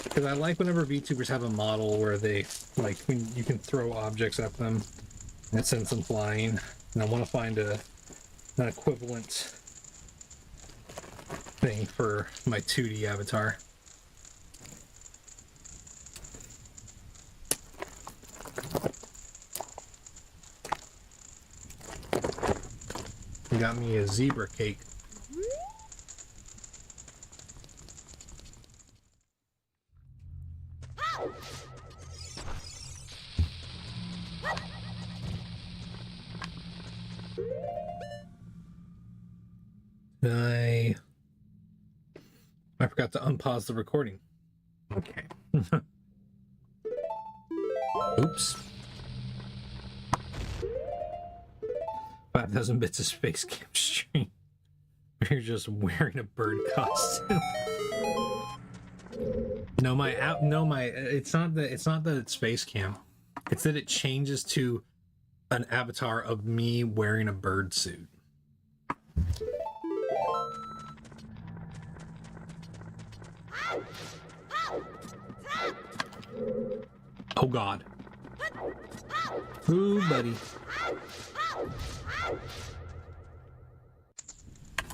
Because I like whenever VTubers have a model where they, like, when you can throw objects at them and it sends them flying. And I want to find an equivalent thing for my 2D avatar. You got me a zebra cake. I forgot to unpause the recording. Okay. Oops. 5,000 bits of space camp stream. You're just wearing a bird costume. It's not that it's space cam. It's that it changes to an avatar of me wearing a bird suit. Oh god. Ooh, buddy.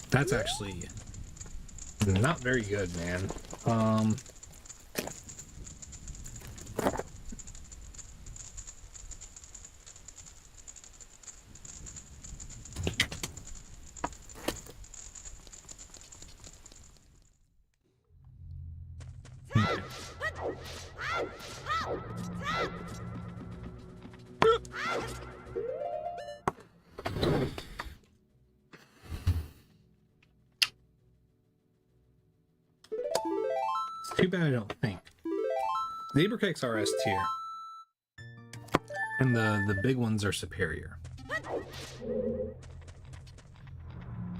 That's actually not very good, man. It's too bad I don't think. Zebra cakes are S tier. And the big ones are superior.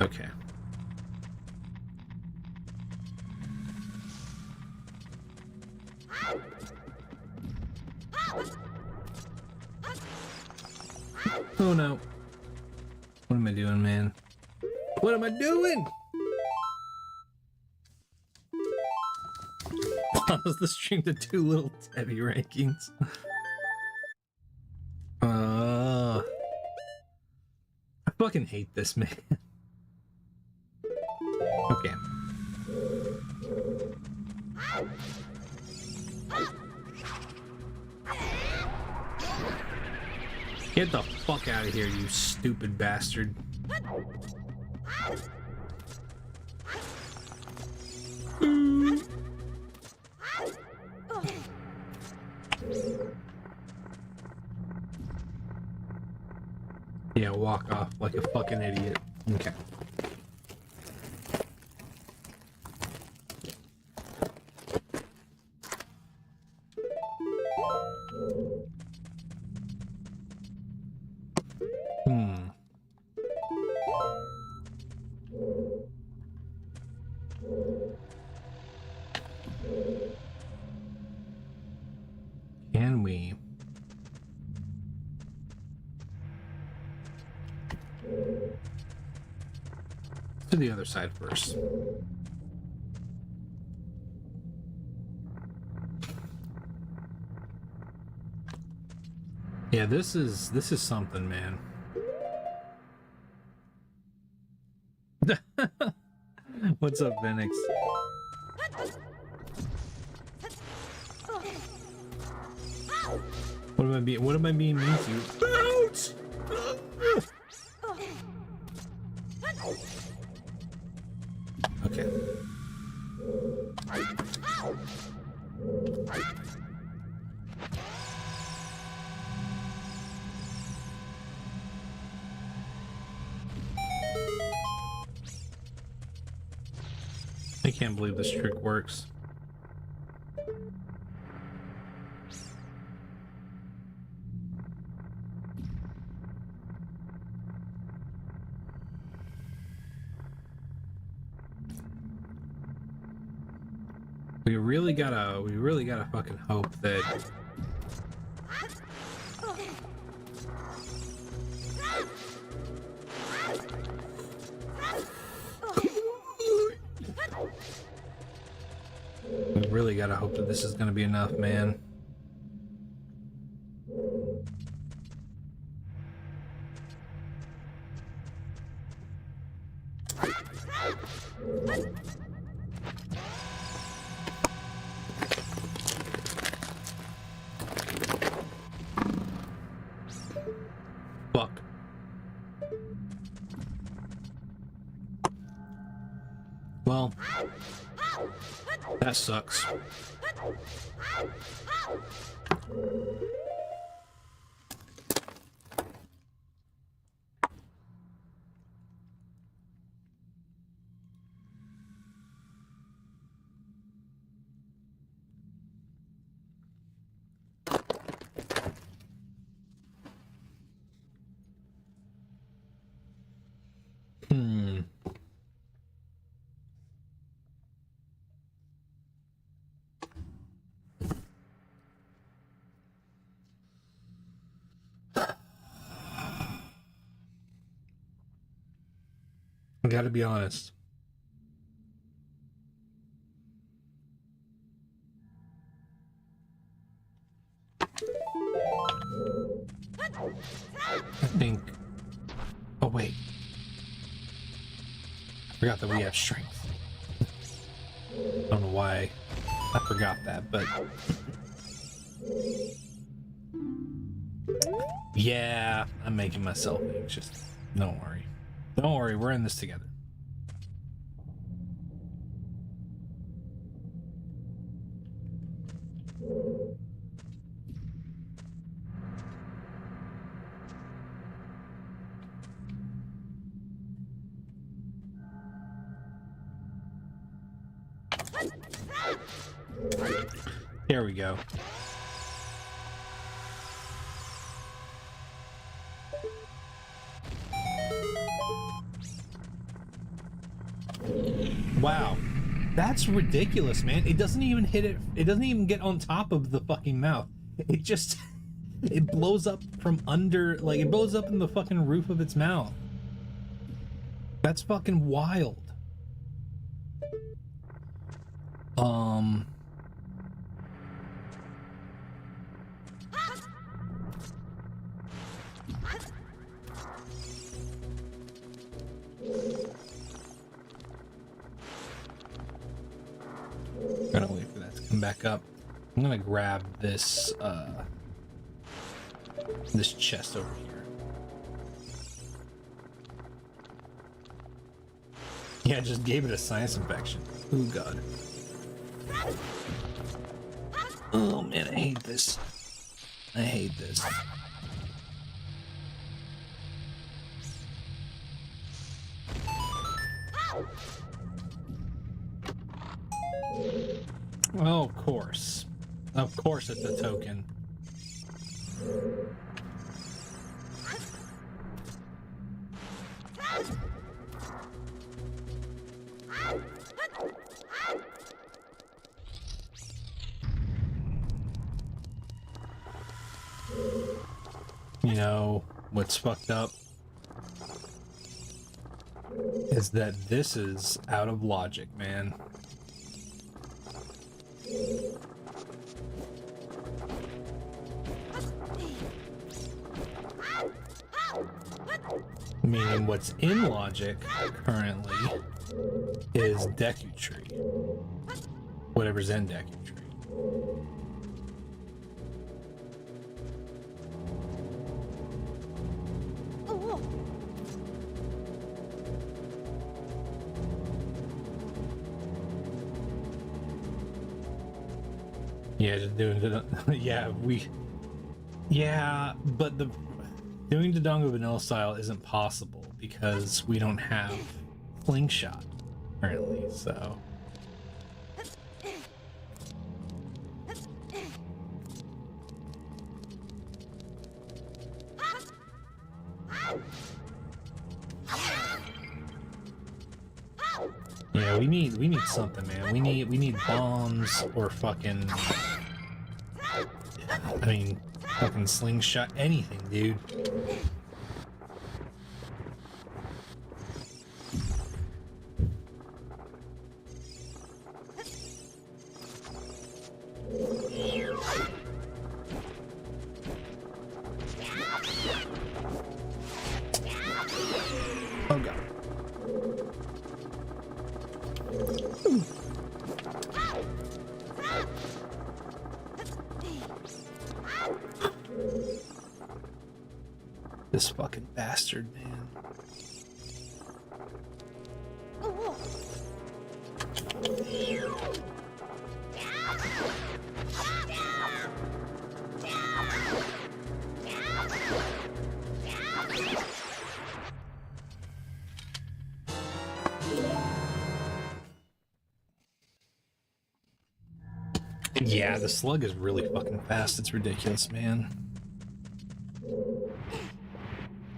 Okay. Oh no. What am I doing, man? What am I doing? Pause the stream to do little heavy rankings. I fucking hate this, man. Okay. Get the fuck out of here, you stupid bastard. Yeah, walk off like a fucking idiot. Okay. Can we? To the other side first. Yeah, this is something, man. What's up, Venix? What am I being mean to you? Ouch! Okay. I can't believe this trick works. We really gotta fucking hope that this is gonna be enough, man. Fuck. Well, that sucks. I gotta be honest. I think... Oh, wait. I forgot that we have strength. I don't know why I forgot that, but... Yeah, I'm making myself anxious. Don't worry. Don't worry, we're in this together. Here we go. Wow, that's ridiculous, man. It doesn't even hit it. It doesn't even get on top of the fucking mouth. It just, it blows up from under, like it blows up in the fucking roof of its mouth. That's fucking wild. Gotta wait for that to come back up. I'm gonna grab this this chest over here. Yeah, just gave it a sinus infection. Oh god. Oh man, I hate this. I hate this. Oh, of course. Of course it's a token. You know, what's fucked up is that this is out of logic, man. Meaning what's in logic currently is Deku Tree. Whatever's in Deku Tree. Yeah, just doing it. Yeah, but doing Dodongo vanilla style isn't possible because we don't have slingshot currently, so. Yeah, we need something, man. We need bombs or fucking, I mean, fucking slingshot, anything, dude. Oh god. This fucking bastard, man. Yeah, the slug is really fucking fast. It's ridiculous, man.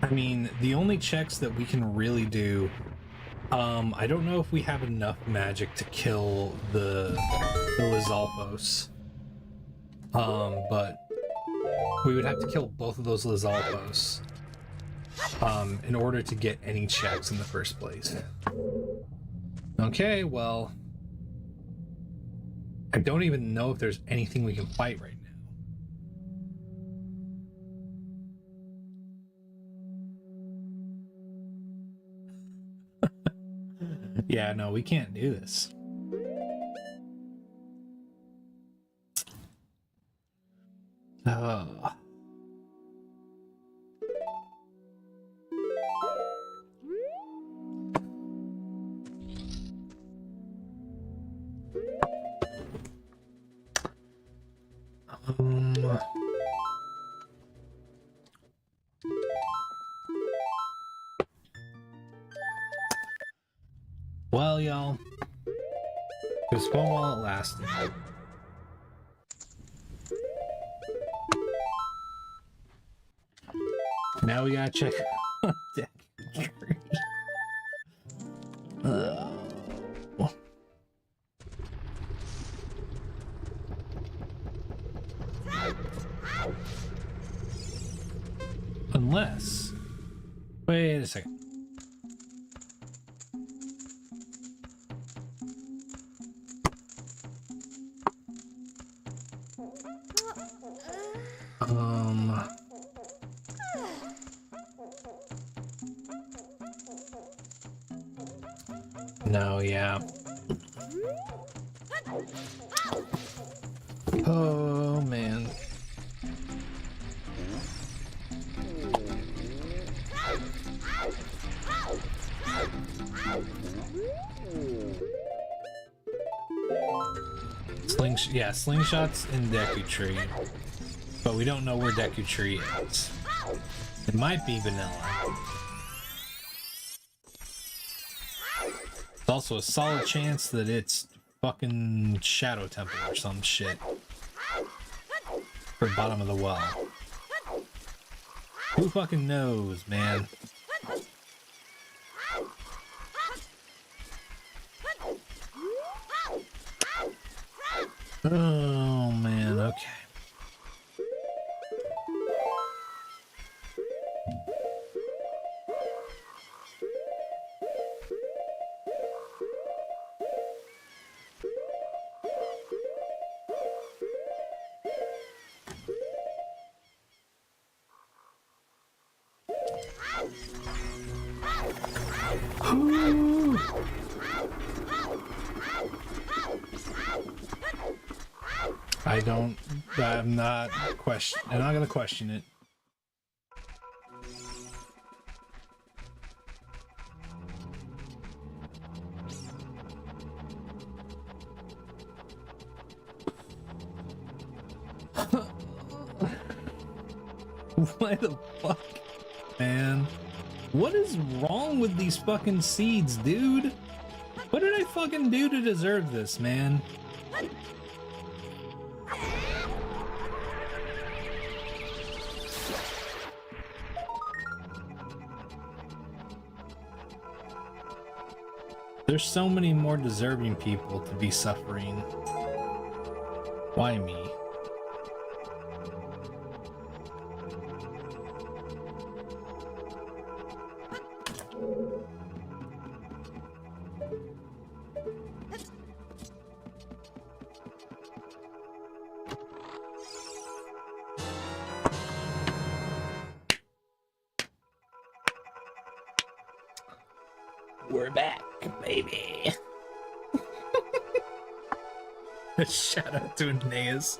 I mean, the only checks that we can really do, I don't know if we have enough magic to kill the Lizalfos. But we would have to kill both of those Lizalfos in order to get any checks in the first place. Okay, well, I don't even know if there's anything we can fight right now. Yeah, no, we can't do this. Well, y'all, it was fun while it lasted. Now we gotta check deck tree. Unless, wait a second. No, yeah. Oh, man. Slingshots in Deku Tree, but we don't know where Deku Tree is. It might be vanilla. There's also a solid chance that it's fucking shadow temple or some shit. For bottom of the well. Who fucking knows, man? Oh man, okay. I'm not gonna question it. Why the fuck, man? What is wrong with these fucking seeds, dude? What did I fucking do to deserve this, man? There's so many more deserving people to be suffering. Why me? We're back, baby. Shout out to Aeneas.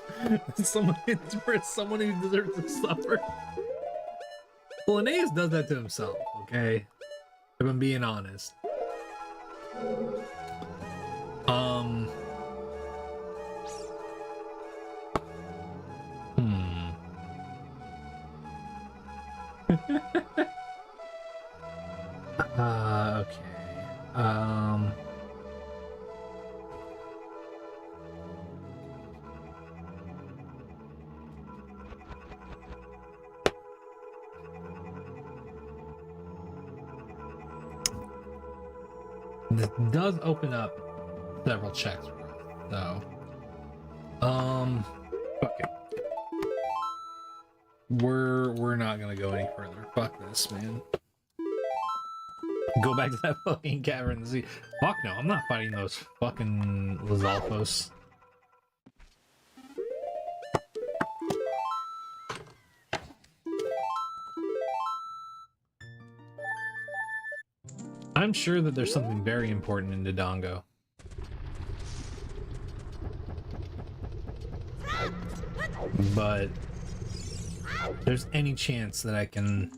Someone who deserves to suffer. Well, Aeneas does that to himself, okay? If I'm being honest. Okay. This does open up several checks, though. Fuck it. We're not gonna go any further. Fuck this, man. Go back to that fucking cavern and see. Fuck no, I'm not fighting those fucking Lizalfos. I'm sure that there's something very important in Dodongo. But if there's any chance that I can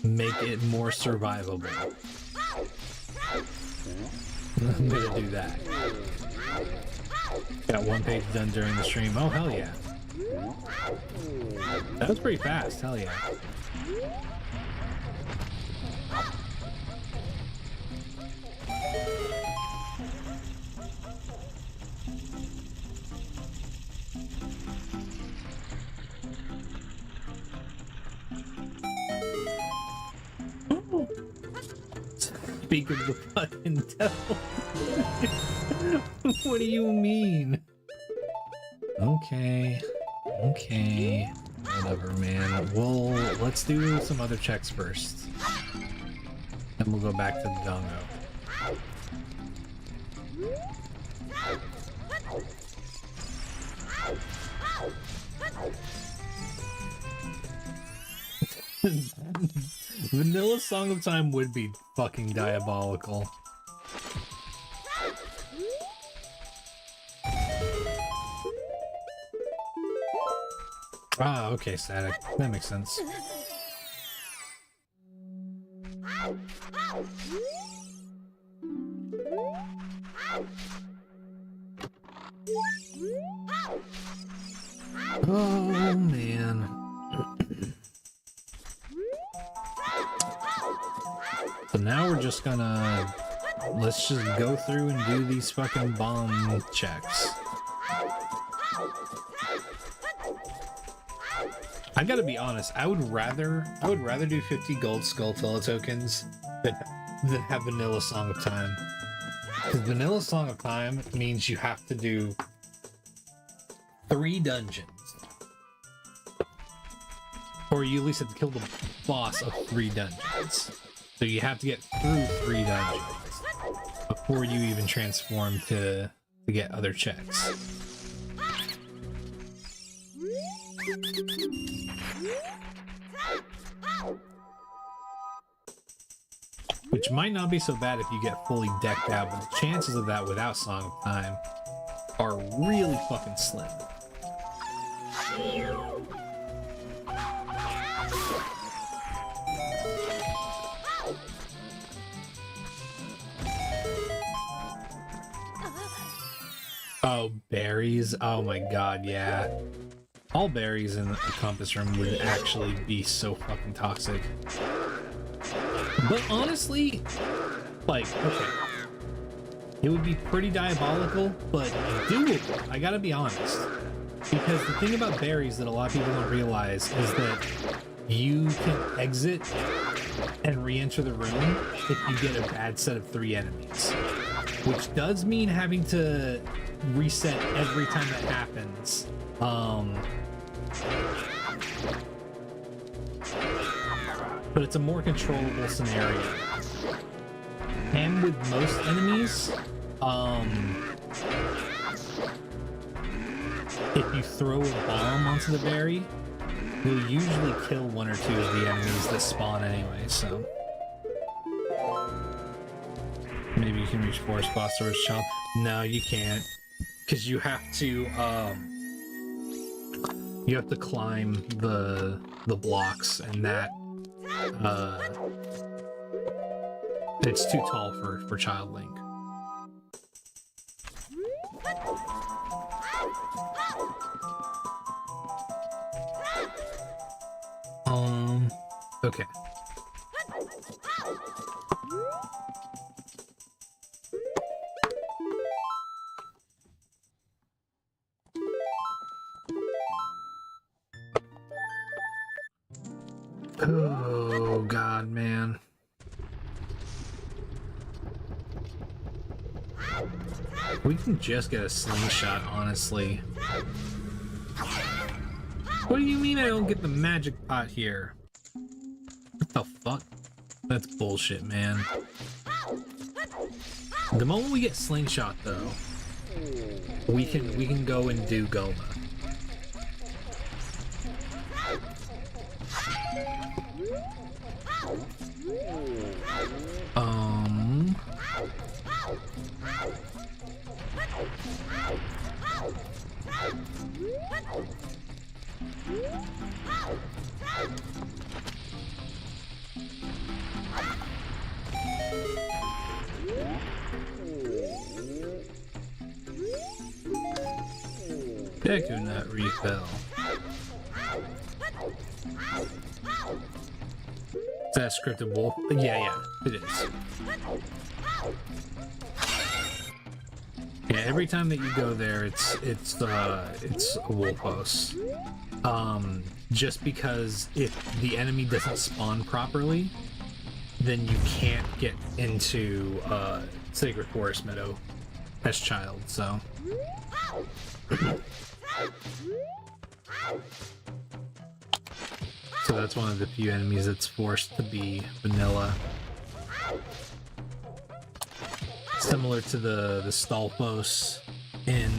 make it more survivable, I'm gonna do that. Got one page done during the stream. Oh, hell yeah. That was pretty fast. Hell yeah. Speak of the fucking devil. What do you mean? Okay. Okay. Whatever, man. Let's do some other checks first. Then we'll go back to the Dongo. Vanilla Song of Time would be fucking diabolical. Ah, okay, static. That makes sense. Oh, man. So now we're just gonna let's just go through and do these fucking bomb checks. I gotta be honest, I would rather do 50 gold Skulltula tokens than have Vanilla Song of Time. Because Vanilla Song of Time means you have to do 3 dungeons. Or you at least have to kill the boss of 3 dungeons. So you have to get through 3 dungeons before you even transform to get other checks. Which might not be so bad if you get fully decked out, but the chances of that without Song of Time are really fucking slim. Oh, berries. Oh my god, yeah. All berries in the compass room would actually be so fucking toxic. But honestly, like, okay. It would be pretty diabolical, but doable. I gotta be honest. Because the thing about berries that a lot of people don't realize is that you can exit and re-enter the room if you get a bad set of 3 enemies. Which does mean having to reset every time that happens. But it's a more controllable scenario. And with most enemies, if you throw a bomb onto the berry, you'll usually kill 1 or 2 of the enemies that spawn anyway, so. Maybe you can reach Forest Boss or Chomp. No, you can't. Because you have to climb the blocks, and that it's too tall for Child Link. Okay. Oh god, man. We can just get a slingshot, honestly. What do you mean I don't get the magic pot here? What the fuck? That's bullshit, man. The moment we get slingshot, though, we can go and do Goma. Deku Nut Refill. Is that scripted wolf? Yeah, it is. Yeah, every time that you go there, it's a wolf boss. Just because if the enemy doesn't spawn properly, then you can't get into Sacred Forest Meadow as Child, so. So that's one of the few enemies that's forced to be vanilla. Similar to the Stalfos in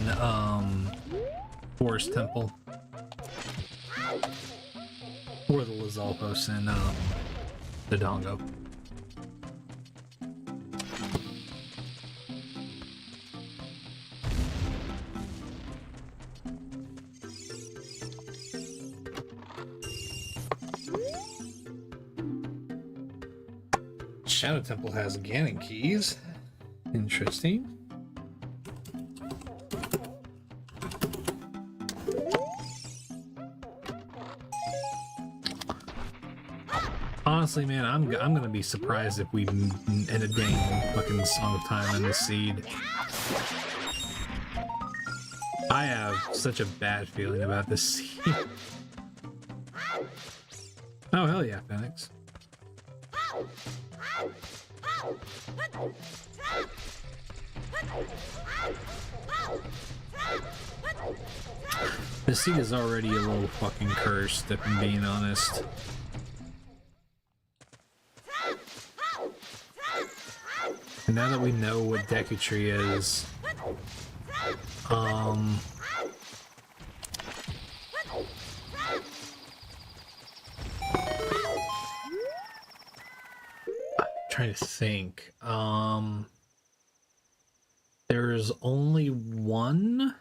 Forest Temple. Or the Lizalfos in the Dongo. Shadow Temple has Ganon keys. Interesting. Honestly, man, I'm gonna be surprised if we end up getting fucking Song of Time and the Seed. I have such a bad feeling about this seed. Oh, hell yeah, Phoenix. The seed is already a little fucking cursed, if I'm being honest. And now that we know what Deku Tree is, trying to think. There's only one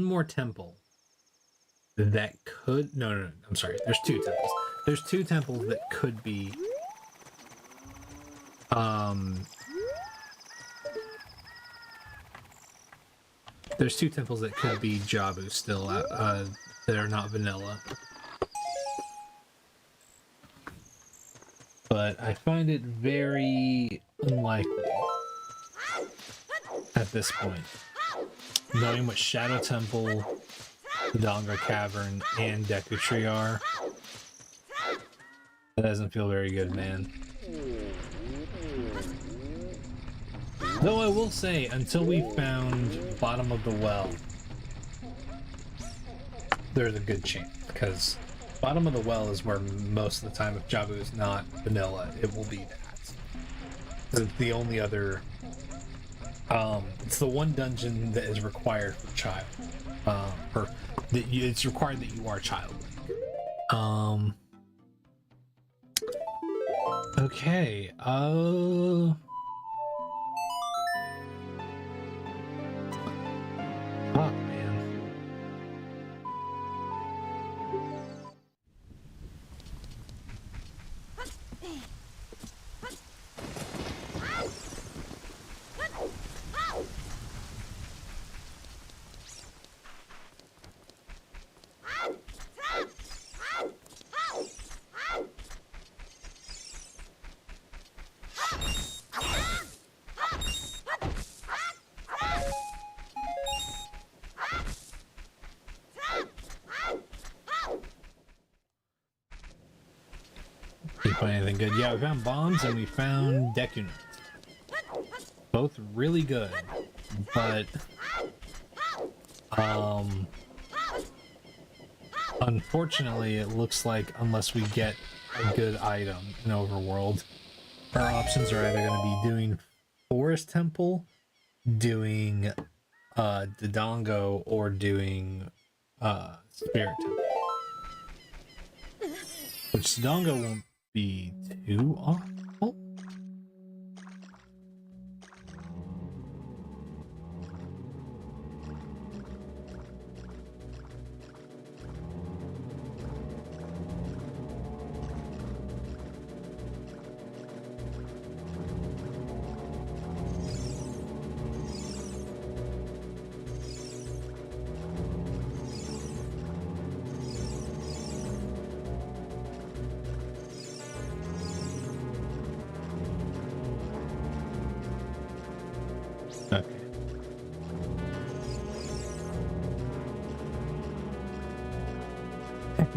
more temple that could no, I'm sorry, there's two temples. There's two temples that could be there's two temples that could be Jabu still that are not vanilla. But I find it very unlikely at this point. Knowing what Shadow Temple, the Donga Cavern, and Deku Tree are, that doesn't feel very good, man. Though I will say, until we found Bottom of the Well, there's a good chance, because Bottom of the Well is where most of the time, if Jabu is not vanilla, it will be that. It's the only other... it's the one dungeon that is required for child. It's required that you are childlike. Okay, fuck, man. Didn't find anything good. Yeah, we found bombs and we found Deku Nuts. Both really good, but unfortunately it looks like unless we get a good item in Overworld, our options are either going to be doing Forest Temple, doing Dodongo, or doing Spirit Temple. Which Dodongo won't be too awful. Okay.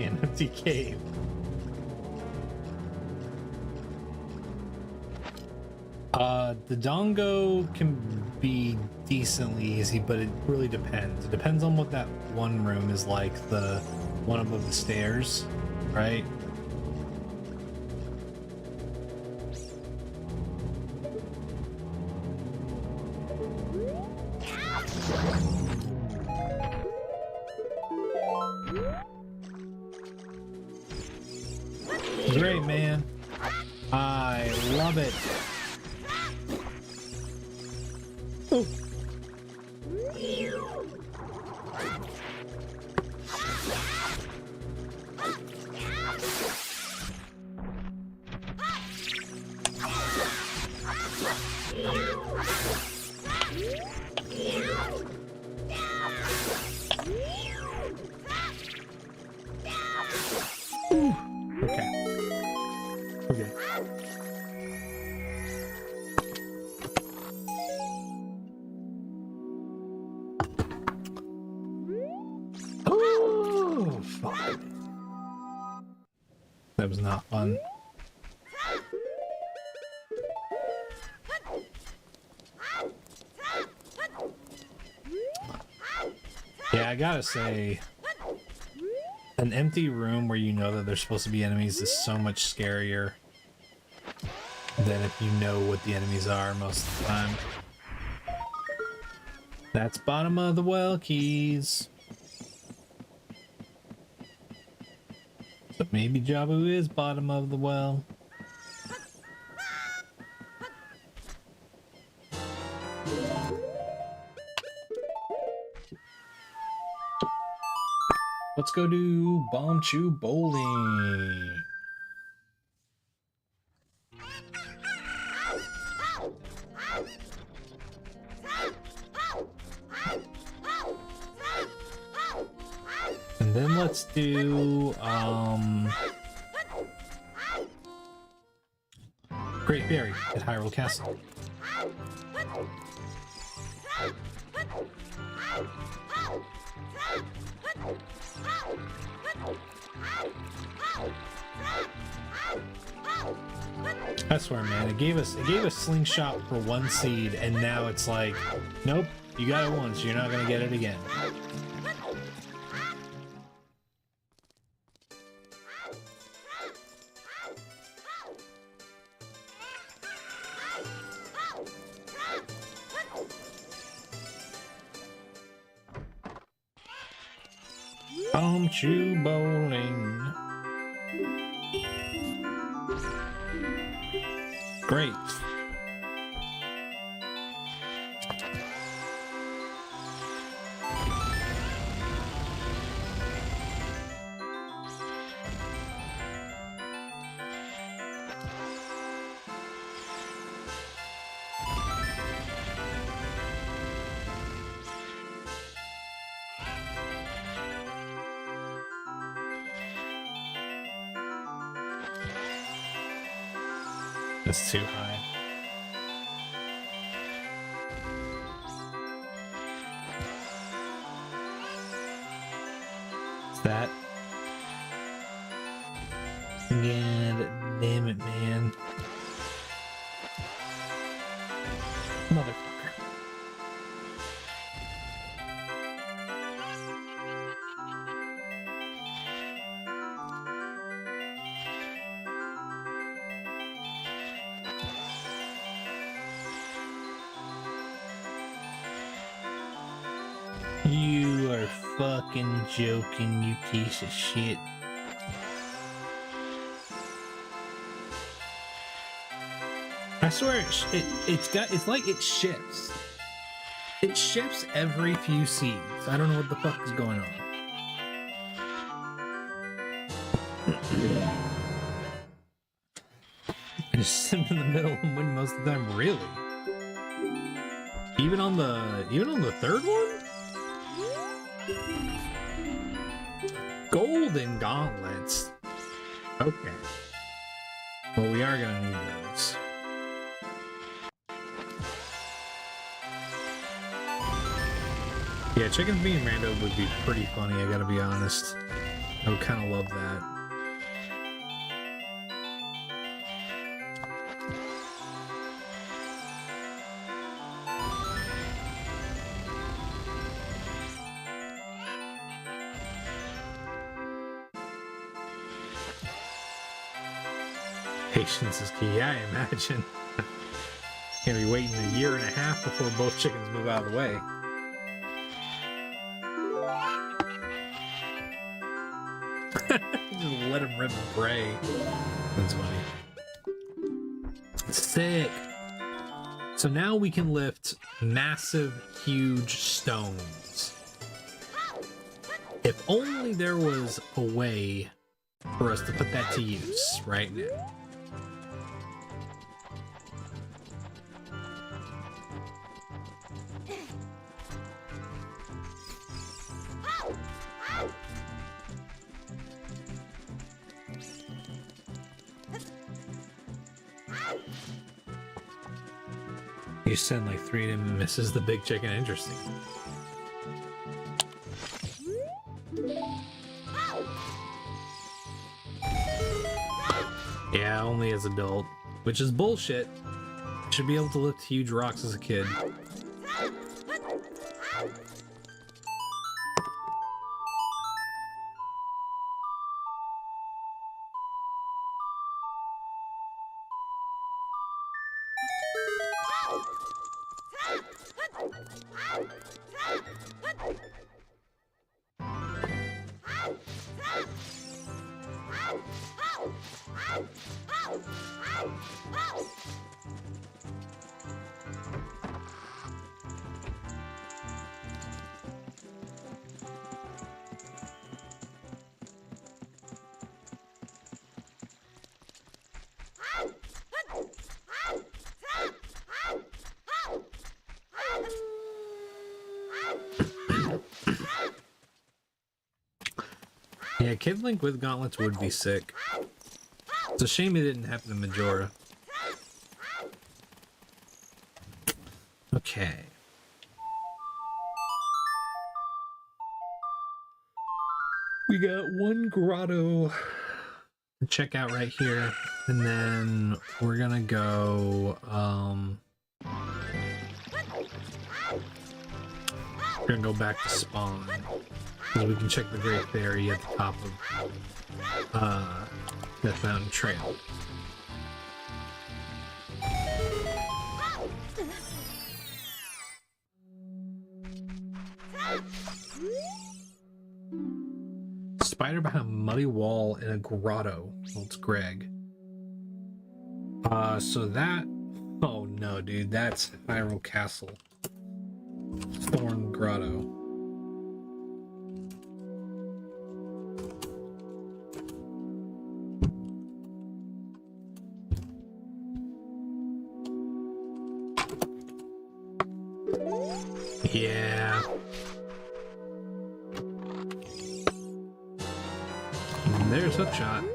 An empty cave. The Dongo can be decently easy, but it really depends. It depends on what that one room is like, the one above the stairs, right? Great, man. I love it. Oh. Ooh. That was not fun. Yeah, I gotta say, an empty room where you know that there's supposed to be enemies is so much scarier than if you know what the enemies are most of the time. That's bottom of the well keys. So maybe Jabu is bottom of the well. Let's go do Bomb Chew Bowling. And then let's do Great Fairy at Hyrule Castle. I swear, man, it gave us slingshot for 1 seed, and now it's like, nope, you got it once, you're not gonna get it again. Bomb Chew Bowling. Great. It's too high. Is that? God damn it, man. Motherfucker. You are fucking joking, you piece of shit. I swear it's like it shifts. It shifts every few seeds. I don't know what the fuck is going on. I just sit in the middle and win most of the time, really. Even on the third one? Golden gauntlets. Okay. Well, we are gonna need those. Yeah, chicken being rando would be pretty funny, I gotta be honest. I would kind of love that. Patience is key, I imagine. Gonna be waiting 1.5 years before both chickens move out of the way. Just let him rip and pray. That's funny. Sick. So now we can lift massive, huge stones. If only there was a way for us to put that to use right now. You send like 3 of them and misses the big chicken. Interesting. Yeah, only as adult, which is bullshit. Should be able to lift huge rocks as a kid. Yeah, Kid Link with gauntlets would be sick. It's a shame it didn't happen in Majora. Okay. We got one grotto to check out right here, and then we're gonna go, we're gonna go back to spawn. So we can check the Great Fairy at the top of Death Mountain Trail. Spider behind a muddy wall in a grotto. Well, it's Greg. So that... Oh no, dude, that's Hyrule Castle. Thorn Grotto. Yeah. And there's Hookshot.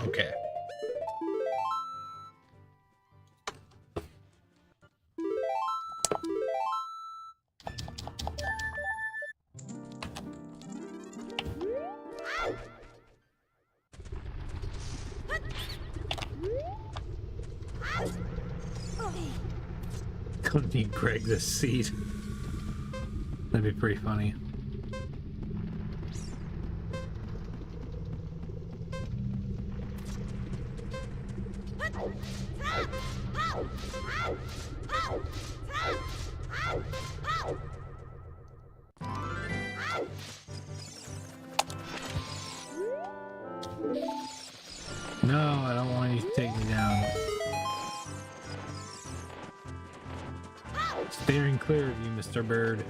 Okay. Gonna need Greg this seed. That'd be pretty funny. No, I don't want you to take me down. Steering clear of you, Mr. Bird.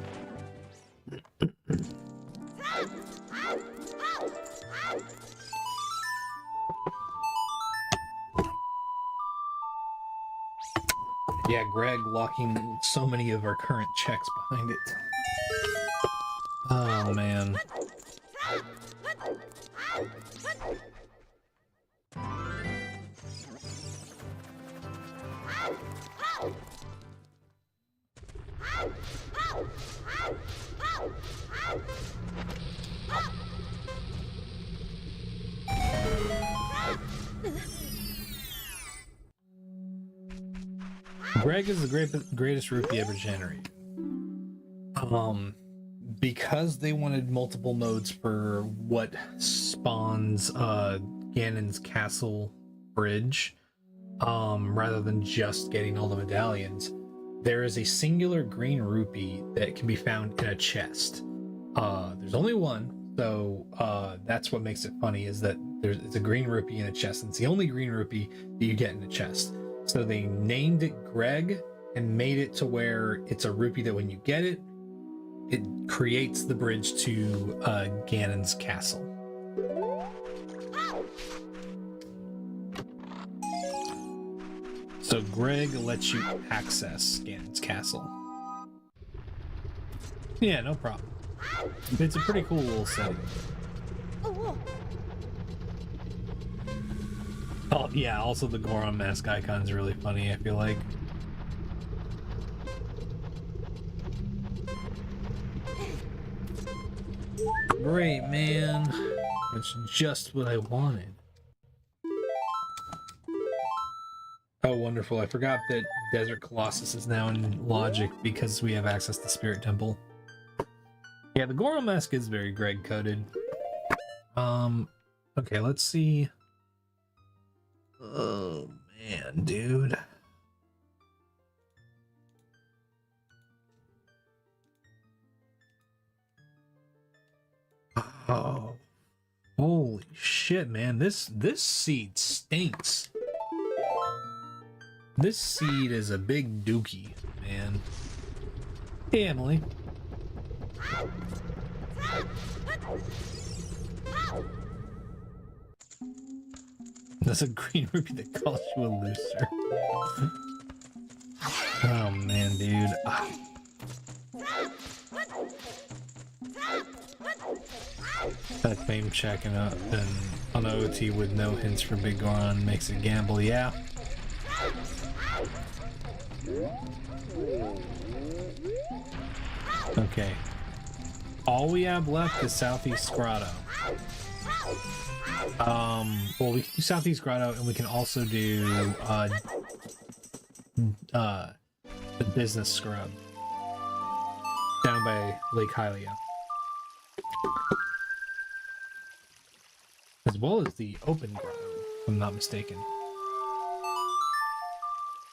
Yeah, Greg locking so many of our current checks behind it. Oh, man. Greg is the greatest rupee ever generated. Because they wanted multiple modes for what spawns Ganon's castle bridge, rather than just getting all the medallions, there is a singular green rupee that can be found in a chest. There's only one, so that's what makes it funny, is that it's a green rupee in a chest, and it's the only green rupee that you get in a chest. So they named it Greg and made it to where it's a rupee that when you get it, it creates the bridge to Ganon's castle. So Greg lets you access Ganon's castle. Yeah, no problem. It's a pretty cool little setting. Oh yeah, also the Goron mask icon's really funny, I feel like. Great, man. That's just what I wanted. Oh, wonderful. I forgot that Desert Colossus is now in Logic because we have access to Spirit Temple. Yeah, the Goro mask is very Greg coded. Okay, let's see. Oh, man, dude. Oh, holy shit, man. This seed stinks. This seed is a big dookie, man. Hey, Emily. That's a green ruby that calls you a loser. Oh, man, dude. That fame checking up and on OOT with no hints for Big Goron makes it gamble, yeah. Okay. All we have left is Southeast Grotto. Well, we can do Southeast Grotto, and we can also do the Business Scrub down by Lake Hylia, as well as the Open Grotto, if I'm not mistaken.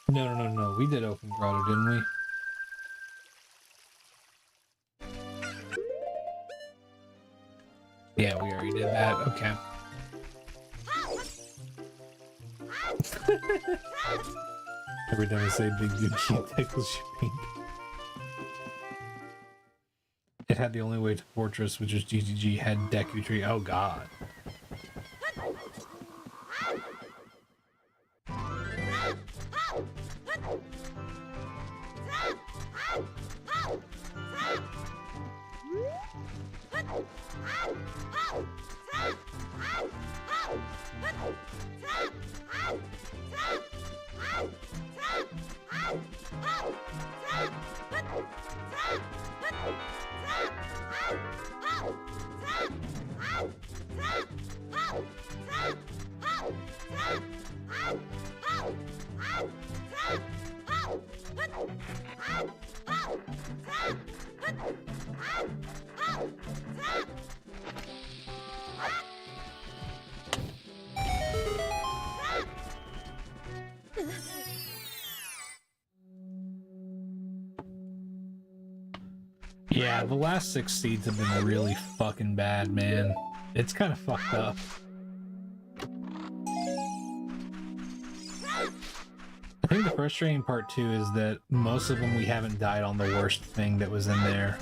No. We did Open Grotto, didn't we? Yeah, we already did that. Okay. Every time I say Big Dookie, it tickles you pink. It had the only way to Fortress, which is GGG, had Deku Tree. Oh god. Yeah, the last 6 seeds have been really fucking bad, man. It's kind of fucked up. I think the frustrating part too is that most of them we haven't died on the worst thing that was in there.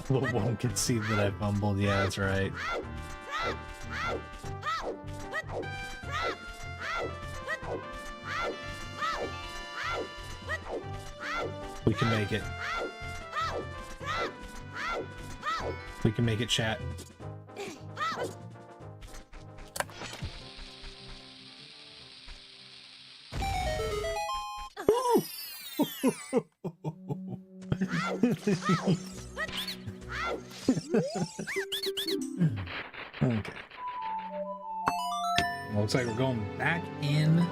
The one could see that I fumbled, yeah, that's right. We can make it. We can make it, chat. Okay. Well, looks like we're going back in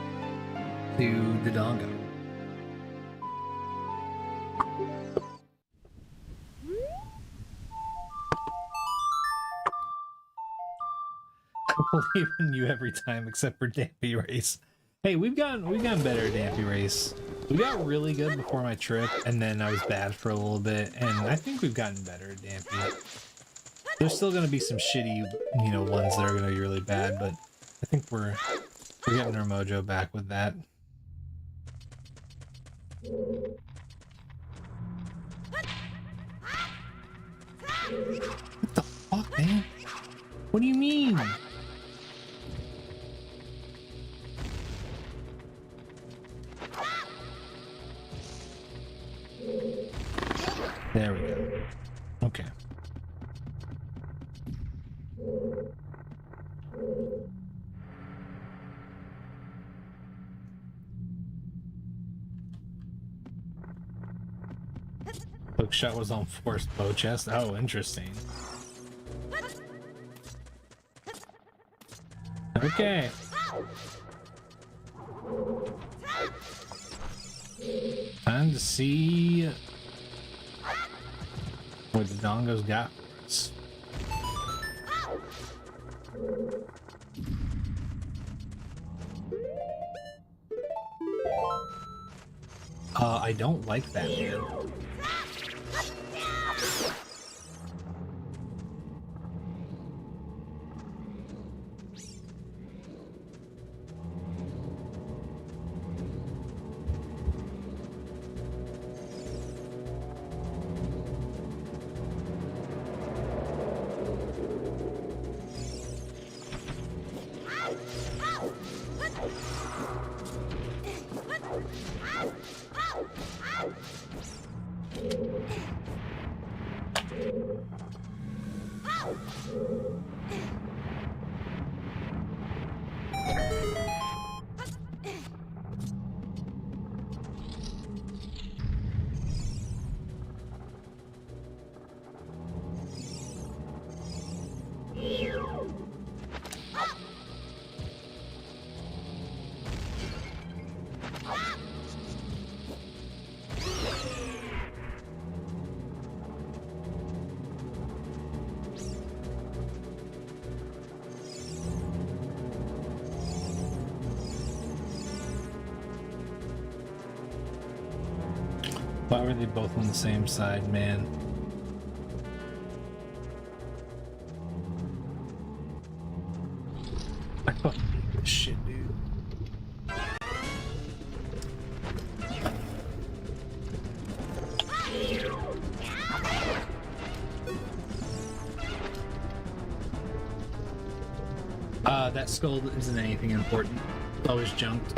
to Dodongo. I believe in you every time except for Dampy Race. Hey, we've gotten better at Dampy Race. We got really good before my trip, and then I was bad for a little bit, and I think we've gotten better at Dampy. There's still gonna be some shitty, ones that are gonna be really bad, but I think we're getting our mojo back with that. What the fuck, man? What do you mean? There we go. Okay. Hookshot was on forced bow chest. Oh, interesting. Okay. Time to see what the dongos got for us. I don't like that, man. Why were they both on the same side, man? I fucking hate this shit, dude. That skull isn't anything important. It's always junked.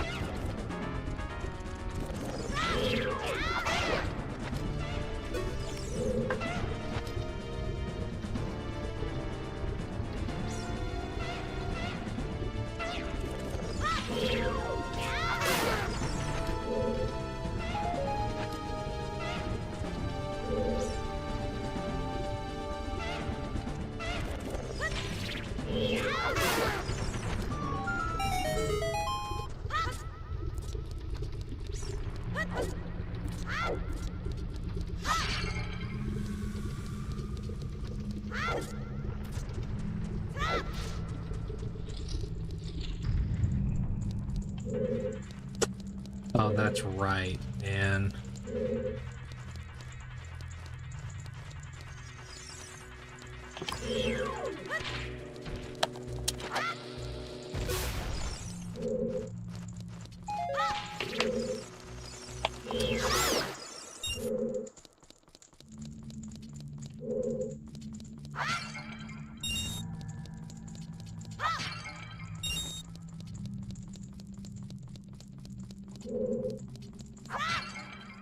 Oh, that's right, man.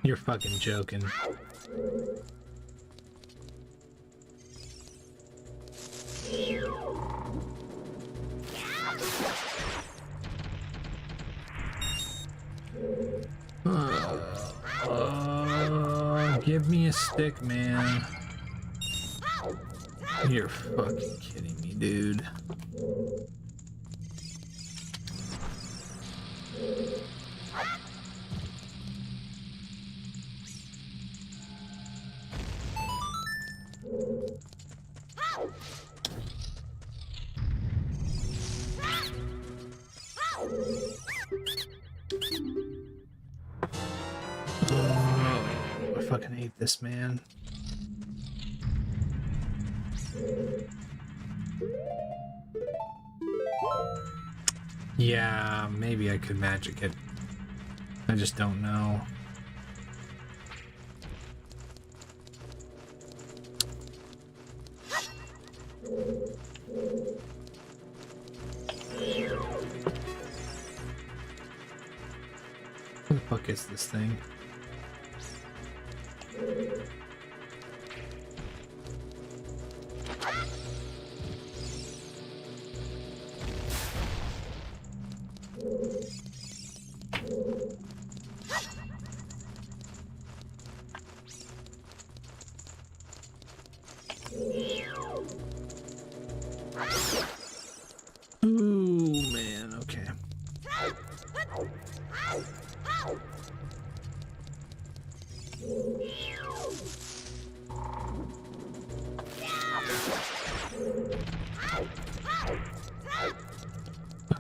You're fucking joking. Give me a stick, man. You're fucking kidding me, dude. I fucking hate this, man. Yeah, maybe I could magic it. I just don't know. Who the fuck is this thing? Ooh, man, okay.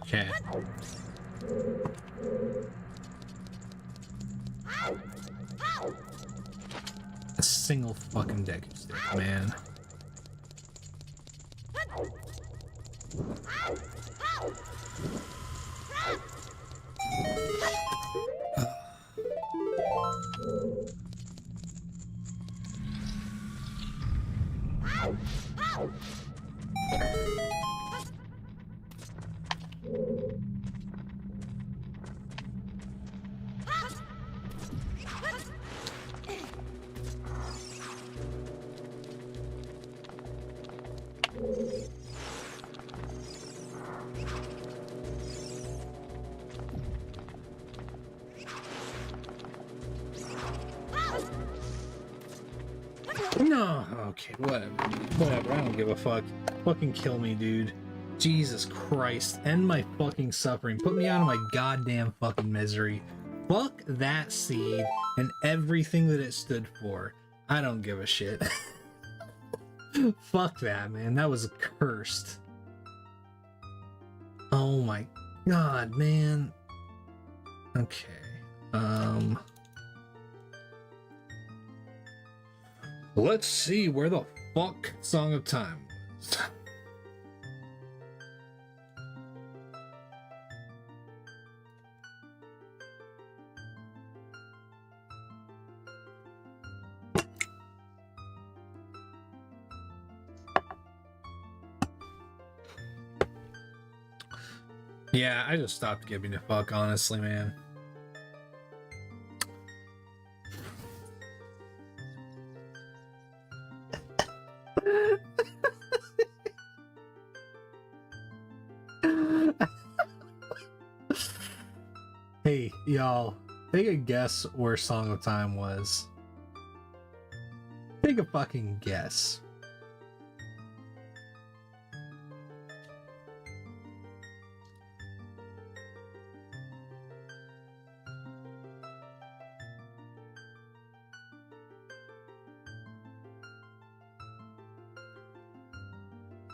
Okay. A single fucking deck stick, man. No, okay, whatever. Whatever, I don't give a fuck. Fucking kill me, dude. Jesus Christ. End my fucking suffering. Put me out of my goddamn fucking misery. Fuck that seed and everything that it stood for. I don't give a shit. Fuck that, man. That was cursed. Oh my god, man. Okay. Let's see where the fuck Song of Time was. Yeah, I just stopped giving a fuck, honestly, man. Hey, y'all, take a guess where Song of Time was. Take a fucking guess.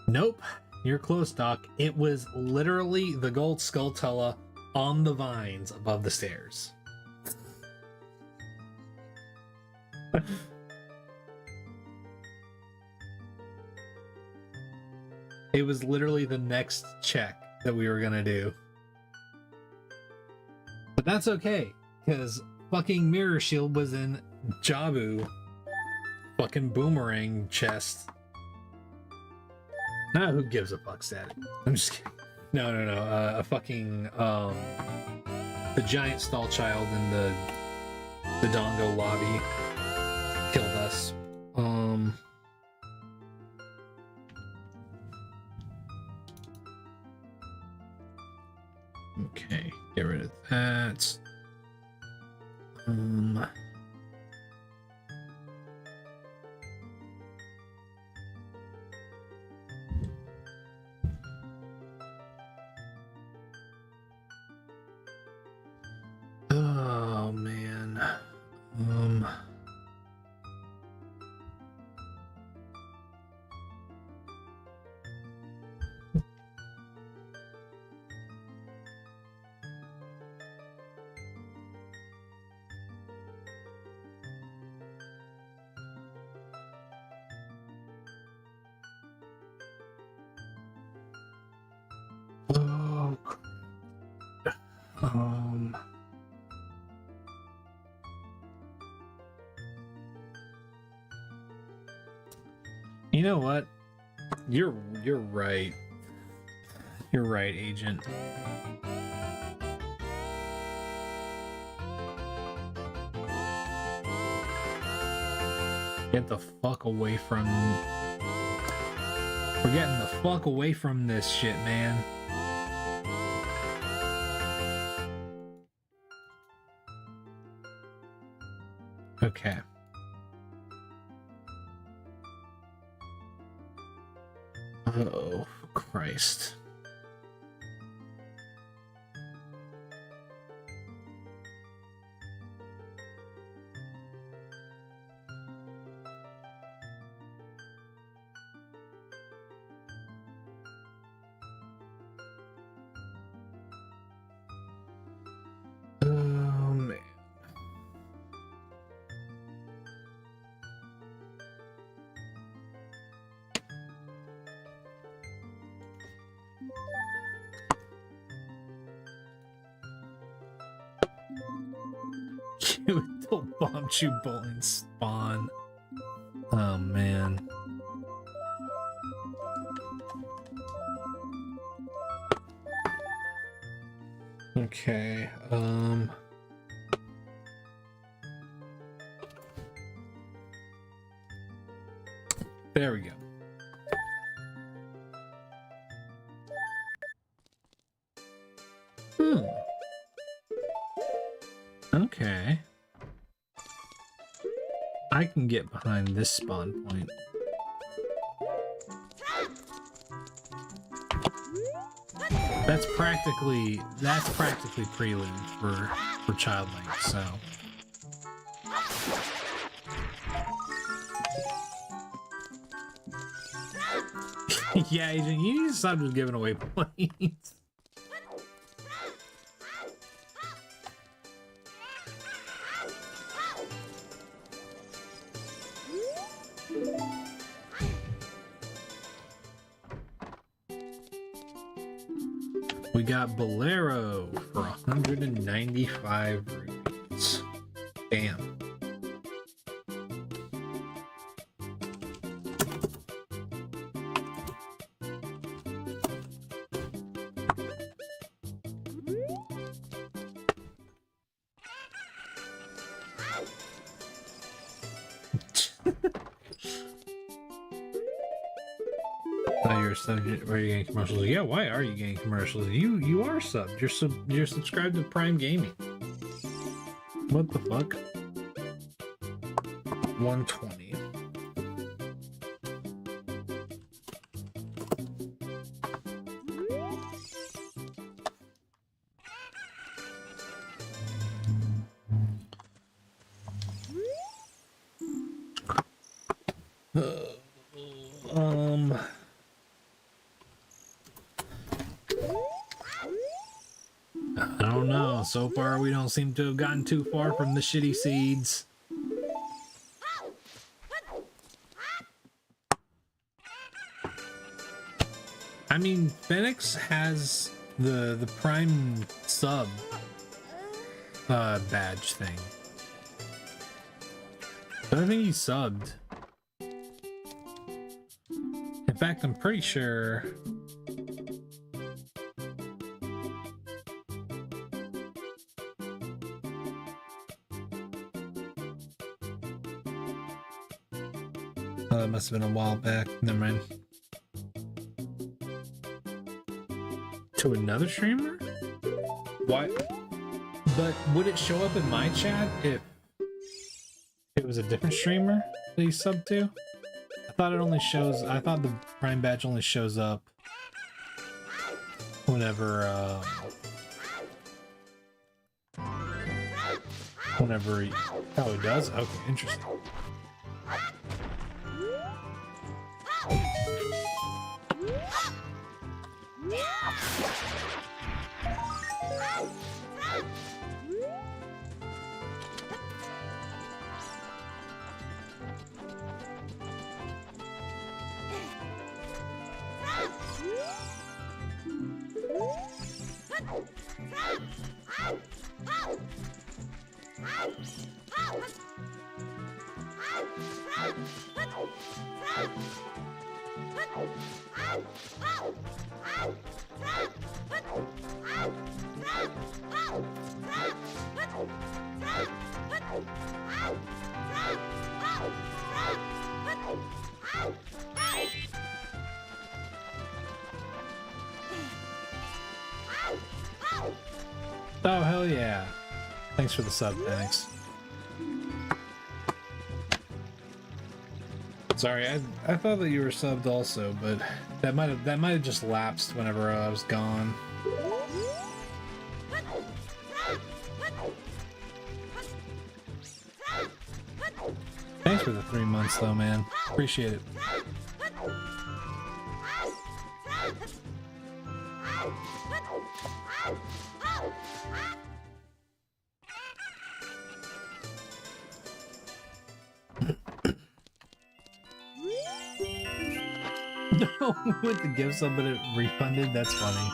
Nope, you're close, Doc. It was literally the gold Skulltula on the vines above the stairs. It was literally the next check that we were gonna do. But that's okay, because fucking Mirror Shield was in Jabu fucking boomerang chest. Nah, who gives a fuck, Static? I'm just kidding. No. A fucking, the giant stall child in the Dongo lobby killed us. Okay, get rid of that. Oh man. Oh, you know what? You're right. You're right, Agent. Get the fuck away from... We're getting the fuck away from this shit, man. Okay. Uh-oh. Christ. Oh man. Don't bomb chew bowling spawn. Oh man. Okay, there we go. Okay. I can get behind this spawn point. That's practically prelude for Child Link, so. Yeah, Agent, you need to stop just giving away points. We got Bolero for 195 rupees. Damn. You're subbed. Why are you getting commercials? Yeah, why are you getting commercials? You are subbed. You're subscribed to Prime Gaming. What the fuck? 120. I don't know. So far, we don't seem to have gotten too far from the shitty seeds. I mean, Phoenix has the Prime sub badge thing. I don't think he's subbed. In fact, I'm pretty sure. Oh, that must have been a while back. Never mind. To another streamer? Why? But would it show up in my chat if it was a different streamer that you subbed to? I thought it only shows. I thought the Prime badge only shows up whenever. Whenever. Oh, it does? Okay, interesting. Oh, hell yeah. Thanks for the sub, thanks. Sorry, I thought that you were subbed also, but that might have just lapsed whenever I was gone. Thanks for the 3 months though, man. Appreciate it. No, we went to give somebody refunded. That's funny.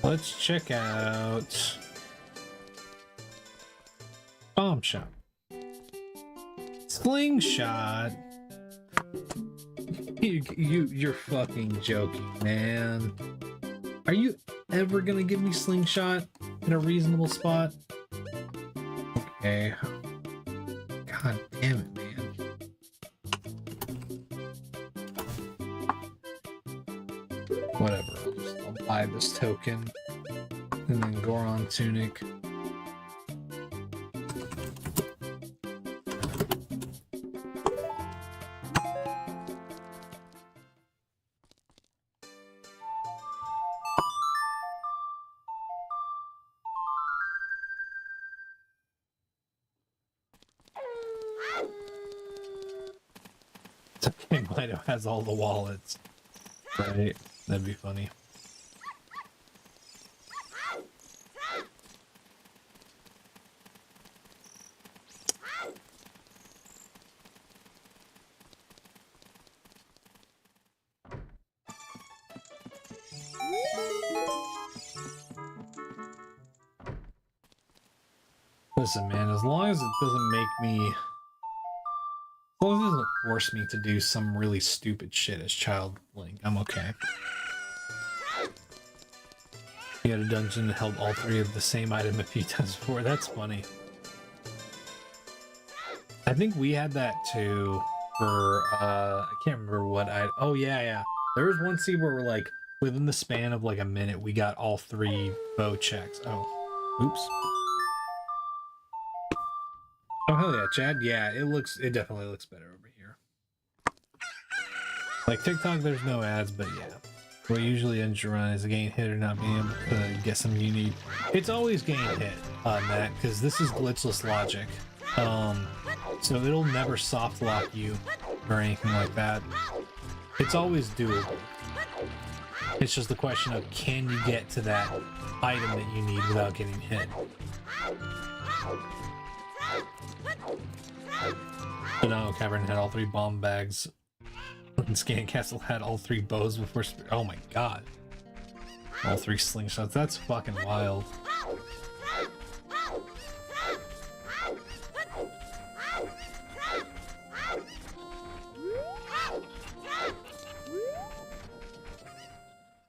Let's check out Bomb Shot. Slingshot. You're fucking joking, man. Are you ever gonna give me Slingshot in a reasonable spot? Okay. God damn it, man. Whatever. I'll buy this token. And then Goron Tunic. It's okay, Mido has all the wallets. Right? That'd be funny. Listen, man, as long as it doesn't make me... As long as it doesn't force me to do some really stupid shit as Child Link, I'm okay. You had a dungeon that held all three of the same item a few times before. That's funny. I think we had that too for, I can't remember what I... Oh, yeah. There was one scene where we're like, within the span of like a minute, we got all three bow checks. Oh, oops. Oh, hell yeah, Chad. Yeah, it definitely looks better over here. Like TikTok, there's no ads, but yeah. What usually ends your run is a gain hit or not being able to get something you need. It's always gain hit on that, because this is glitchless logic. So it'll never soft lock you or anything like that. It's always doable. It's just the question of, can you get to that item that you need without getting hit? So now Cavern had all three bomb bags. And Scan Castle had all three bows before. Oh my god. All three slingshots. That's fucking wild.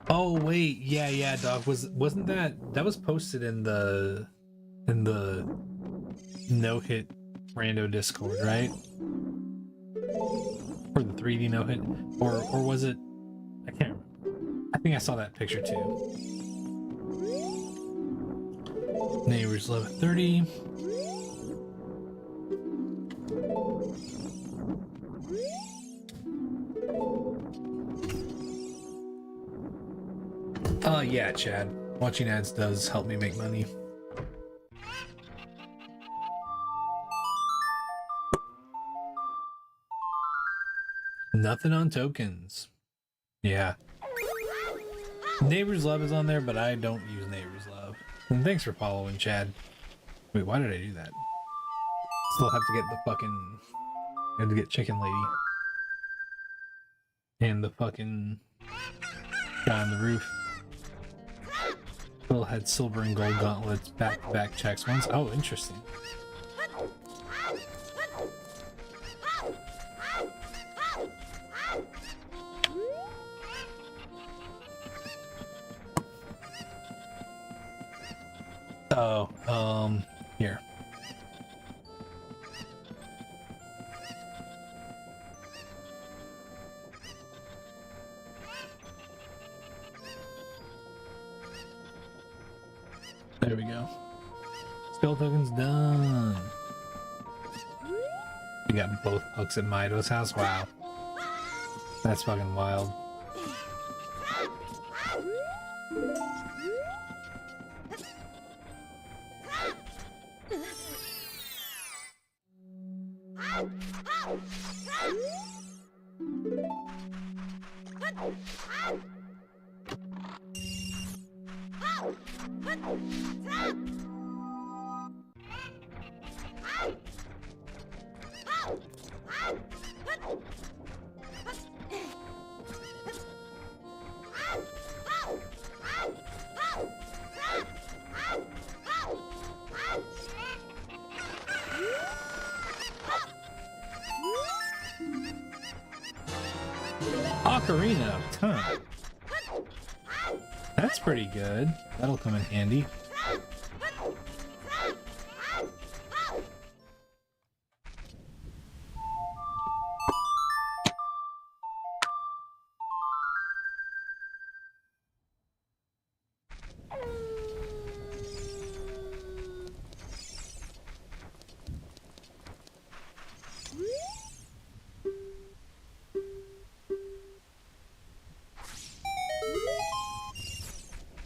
Oh wait, yeah, dog. Wasn't that was posted in the no hit rando Discord, right? Or the 3D no hit, or was it? I can't remember. I think I saw that picture too. Neighbors level 30. Yeah, Chad. Watching ads does help me make money. Nothing on tokens. Yeah. Neighbors Love is on there, but I don't use Neighbors Love. And thanks for following, Chad. Wait, why did I do that? Still have to get the fucking... I have to get Chicken Lady. And the fucking guy on the roof. Still had silver and gold gauntlets, back-to-back checks once. Oh, interesting. Oh, here. There we go. Skill token's done. We got both hooks at Mido's house. Wow. That's fucking wild. Ocarina of Time. That's pretty good. That'll come in handy.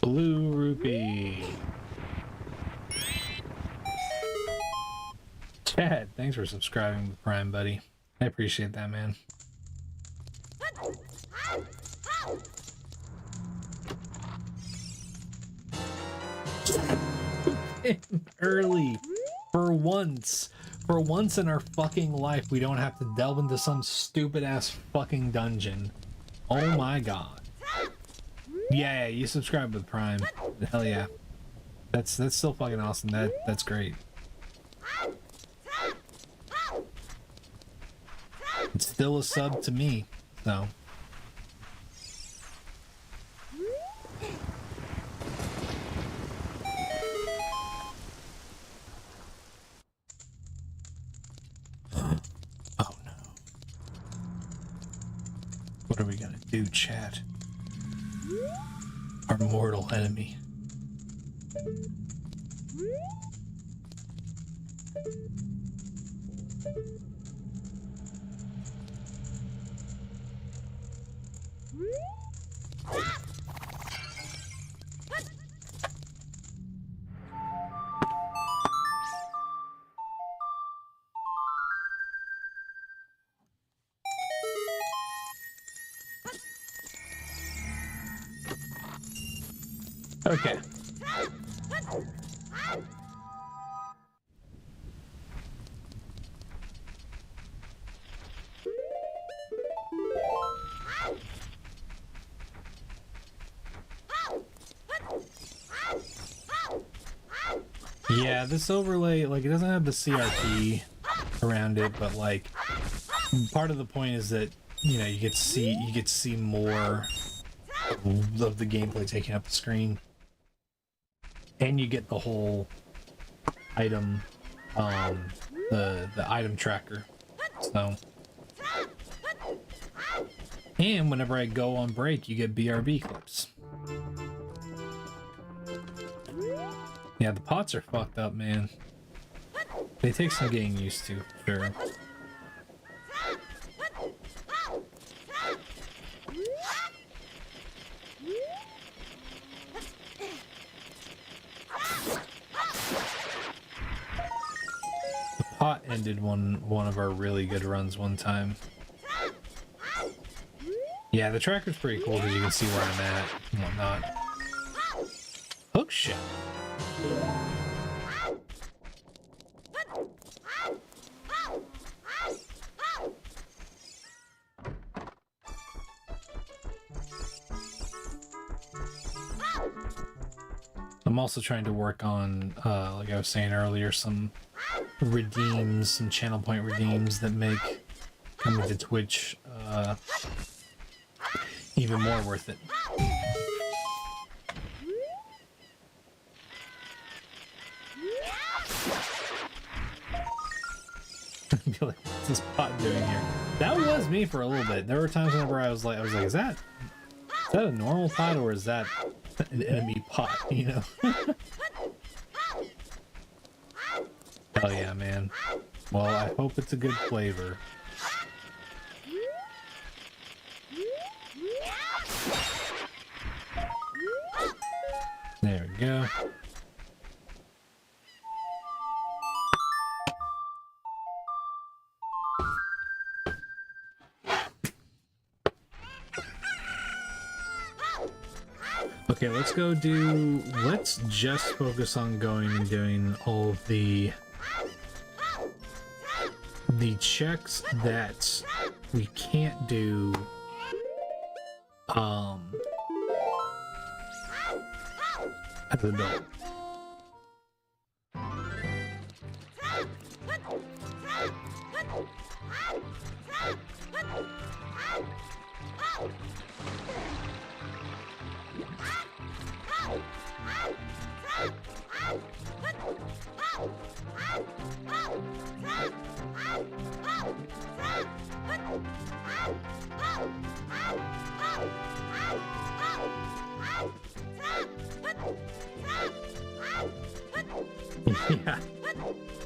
Blue rupee. Chad, thanks for subscribing with Prime, buddy. I appreciate that, man. Early. For once in our fucking life, we don't have to delve into some stupid ass fucking dungeon. Oh my god. Yeah, you subscribe with Prime. Hell yeah. That's still fucking awesome. That's great. It's still a sub to me, so. Oh no. What are we gonna do, chat? Our mortal enemy. Okay. Yeah, this overlay, like, it doesn't have the CRT around it, but like, part of the point is that, you know, you get to see more of the gameplay taking up the screen, and you get the whole item, the item tracker. So, and whenever I go on break, you get BRB clips. Yeah, the pots are fucked up, man. They take some getting used to, for sure. The pot ended one of our really good runs one time. Yeah, the tracker's pretty cool because you can see where I'm at and whatnot. Hook shot. I'm also trying to work on, like I was saying earlier, some redeems, some channel point redeems that make coming to Twitch even more worth it. Be like, what's this pot doing here? That was me for a little bit. There were times whenever I was like, is that a normal pot or is that an enemy pot? You know? Hell yeah, man. Well, I hope it's a good flavor. There we go. Okay, let's just focus on going and doing all of the checks that we can't do as an adult.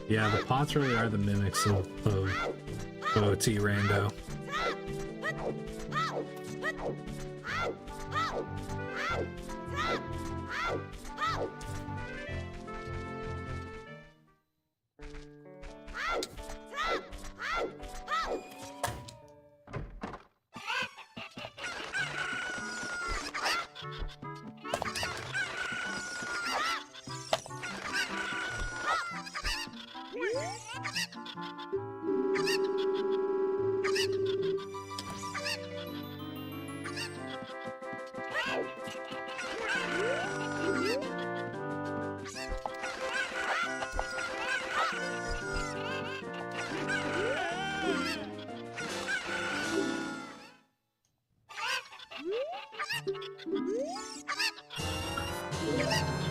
Yeah, the pots really are the mimics of OOT Rando.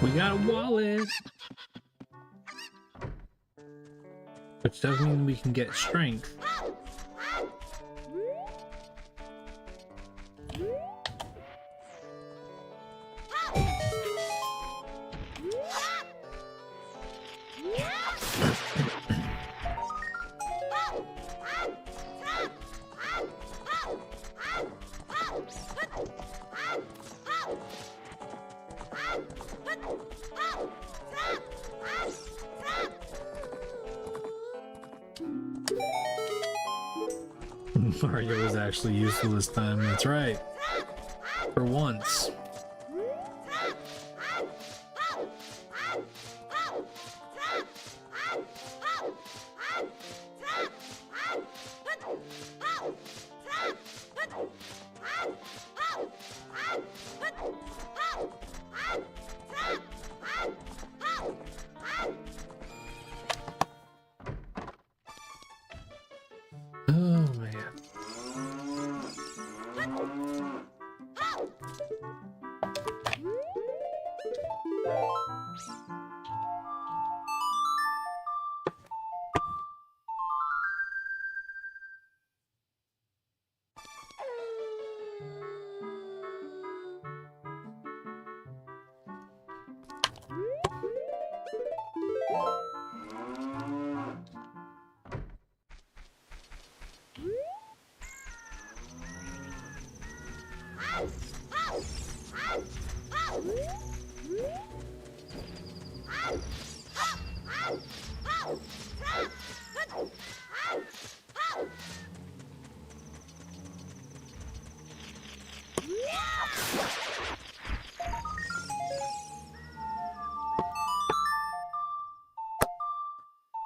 We got a wallet! Which does mean we can get strength. Mario was actually useful this time, that's right. For once.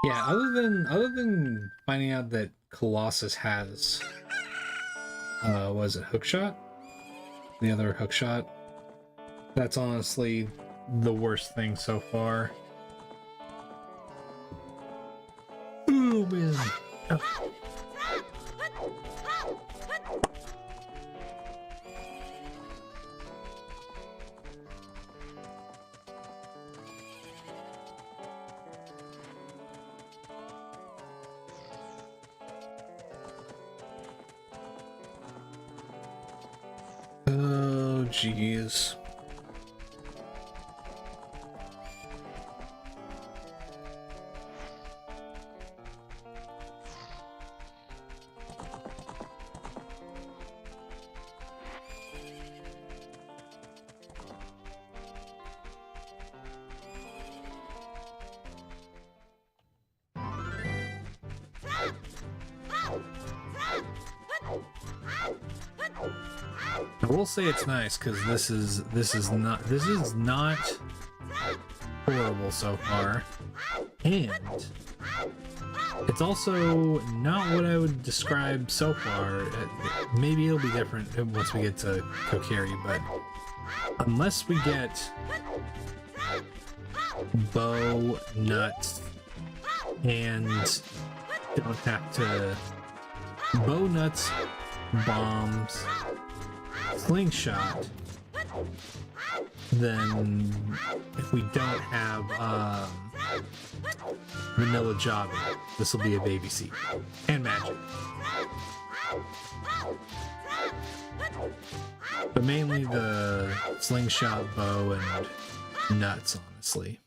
Yeah, other than finding out that Colossus has was it hookshot? The other hookshot? That's honestly the worst thing so far. Oh man. Oh. jeez. I will say it's nice because this is not horrible so far, and it's also not what I would describe so far. Maybe it'll be different once we get to Kokiri, but unless we get bow, nuts, and don't have to bow, nuts, bombs, slingshot, then if we don't have vanilla jobbing, this will be a baby seat and magic, but mainly the slingshot, bow, and nuts, honestly.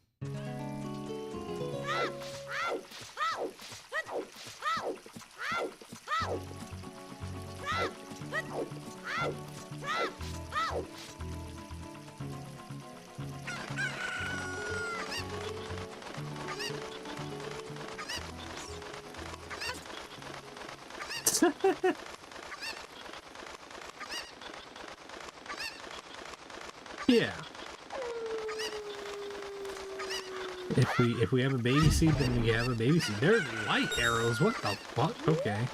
Yeah. If we have a baby seed, then we have a baby seed. They're light arrows. What the fuck? Okay.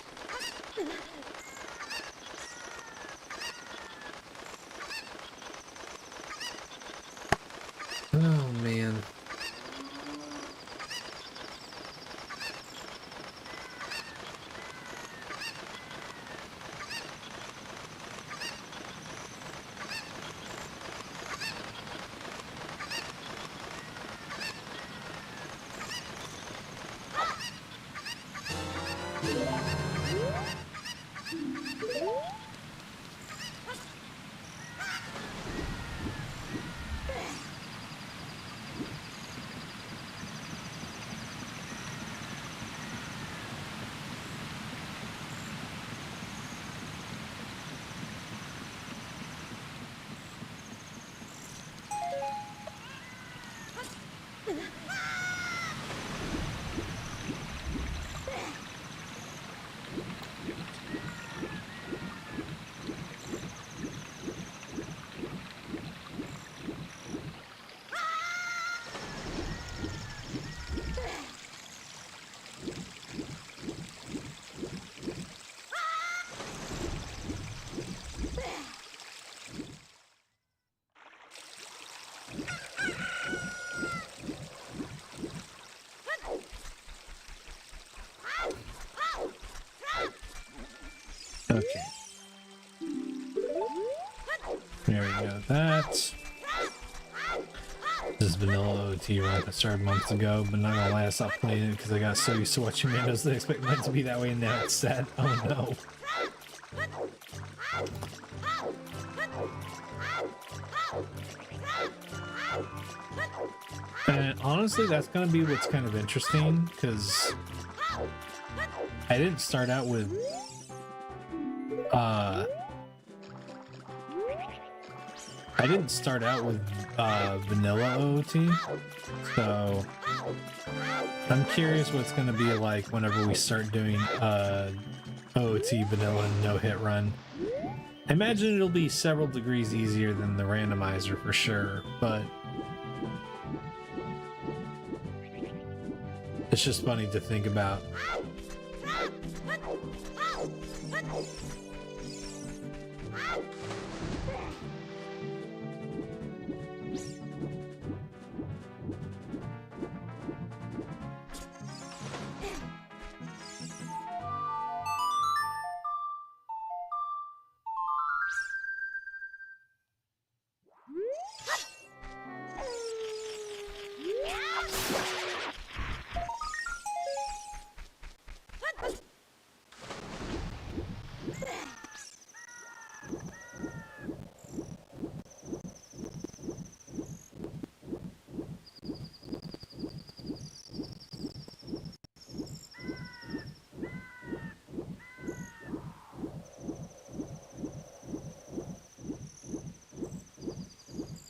Oh man. Okay. There we go. That. This is vanilla OT run that started months ago, but not gonna lie, I stopped playing it because I got so used to watching Randos that I expect mine to be that way, and now it's sad. Oh no. And honestly, that's gonna be what's kind of interesting, because I didn't start out with vanilla OOT, so I'm curious what's going to be like whenever we start doing OOT vanilla no-hit run. I imagine it'll be several degrees easier than the randomizer for sure, but it's just funny to think about.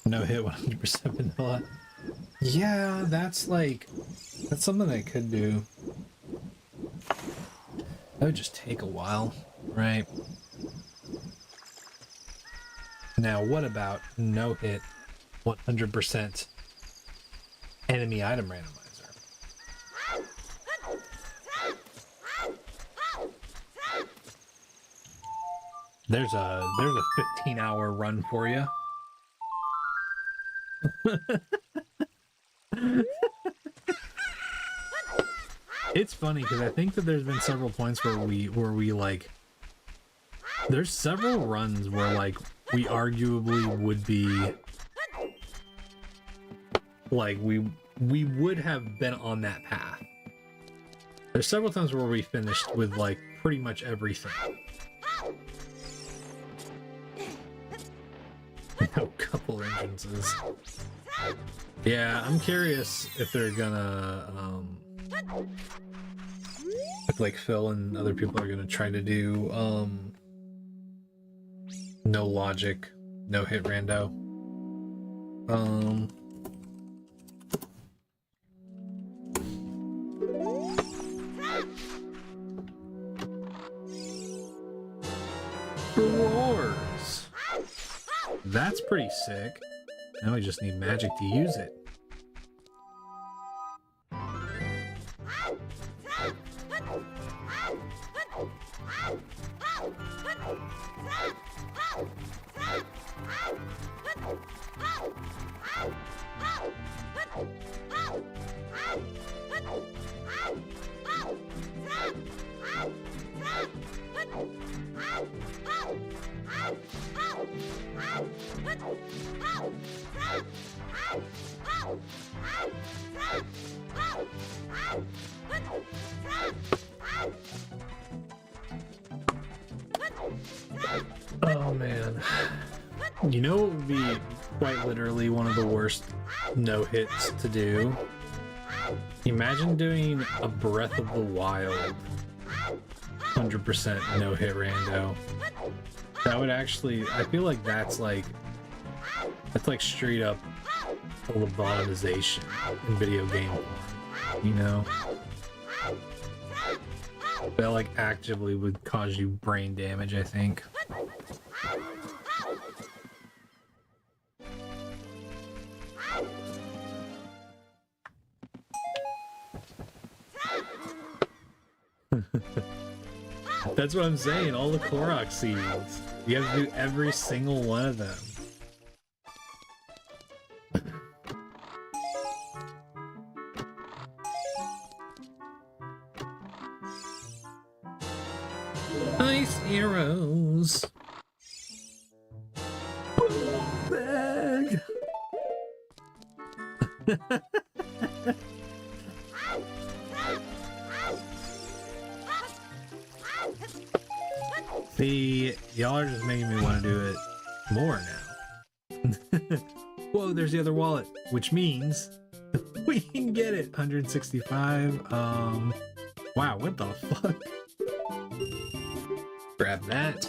No hit 100% vanilla. Yeah, that's something I could do. That would just take a while, right? Now, what about no hit 100% enemy item randomizer? There's a 15-hour run for you. It's funny because I think that there's been several points where we like there's several runs where like we arguably would be like we would have been on that path. There's several times where we finished with like pretty much everything. No couple entrances. Yeah, I'm curious if they're gonna if like Phil and other people are gonna try to do no logic, no hit rando. Roars. That's pretty sick. Now we just need magic to use it. Oh man. You know what would be quite literally one of the worst no hits to do? Imagine doing a Breath of the Wild 100% no hit rando. That would actually, I feel like that's like straight up a lobotomization in video game form, you know? That like actively would cause you brain damage, I think. That's what I'm saying, all the Korok seeds. You have to do every single one of them. Nice arrows. Bag. See, y'all are just making me want to do it more now. Whoa, there's the other wallet, which means we can get it. 165. Wow, what the fuck? Grab that.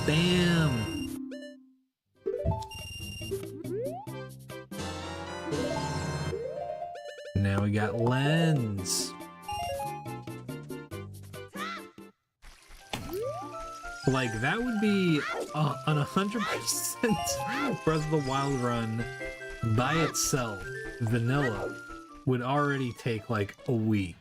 Bam. Now we got lens. Like, that would be an 100% Breath of the Wild run by itself. Vanilla would already take like a week.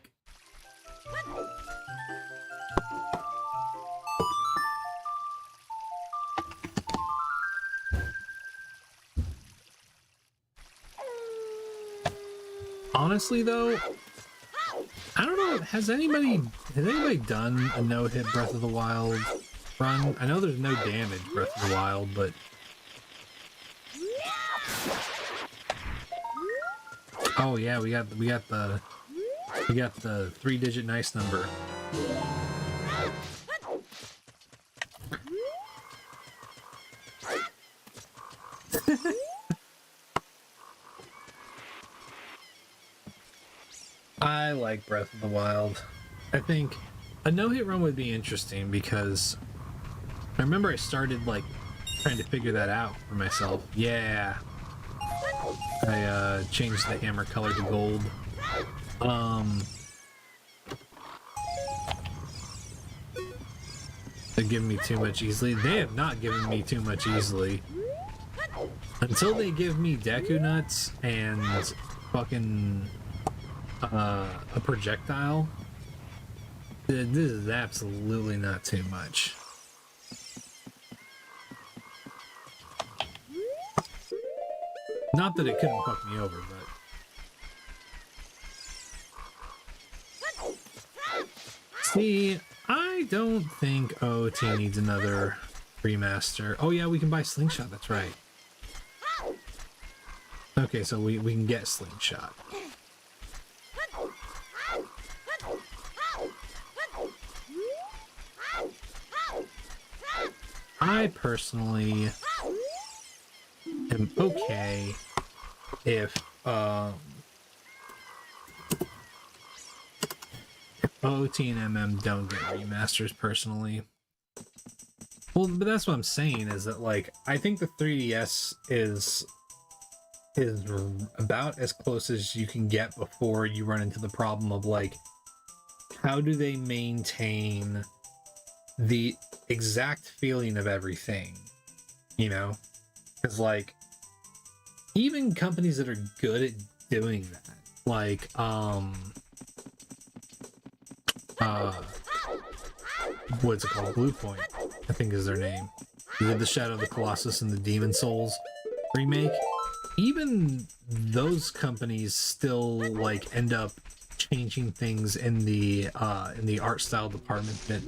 Honestly though, I don't know, has anybody done a no-hit Breath of the Wild run? I know there's no damage Breath of the Wild, but oh yeah, we got the 3-digit nice number. I like Breath of the Wild. I think a no-hit run would be interesting because I remember I started like trying to figure that out for myself. Yeah. I changed the hammer color to gold. They're giving me too much easily. They have not given me too much easily. Until they give me Deku Nuts and fucking a projectile, this is absolutely not too much. Not that it couldn't fuck me over, but... See, I don't think OOT needs another remaster. Oh yeah, we can buy Slingshot, that's right. Okay, so we can get Slingshot. I personally am okay if OOT and MM don't get remasters personally. Well, but that's what I'm saying, is that, like, I think the 3DS is about as close as you can get before you run into the problem of, like, how do they maintain the exact feeling of everything, you know? Because, like, even companies that are good at doing that, like, what's it called? Bluepoint, I think is their name. They did the Shadow of the Colossus and the Demon Souls remake. Even those companies still, like, end up changing things in the art style department that,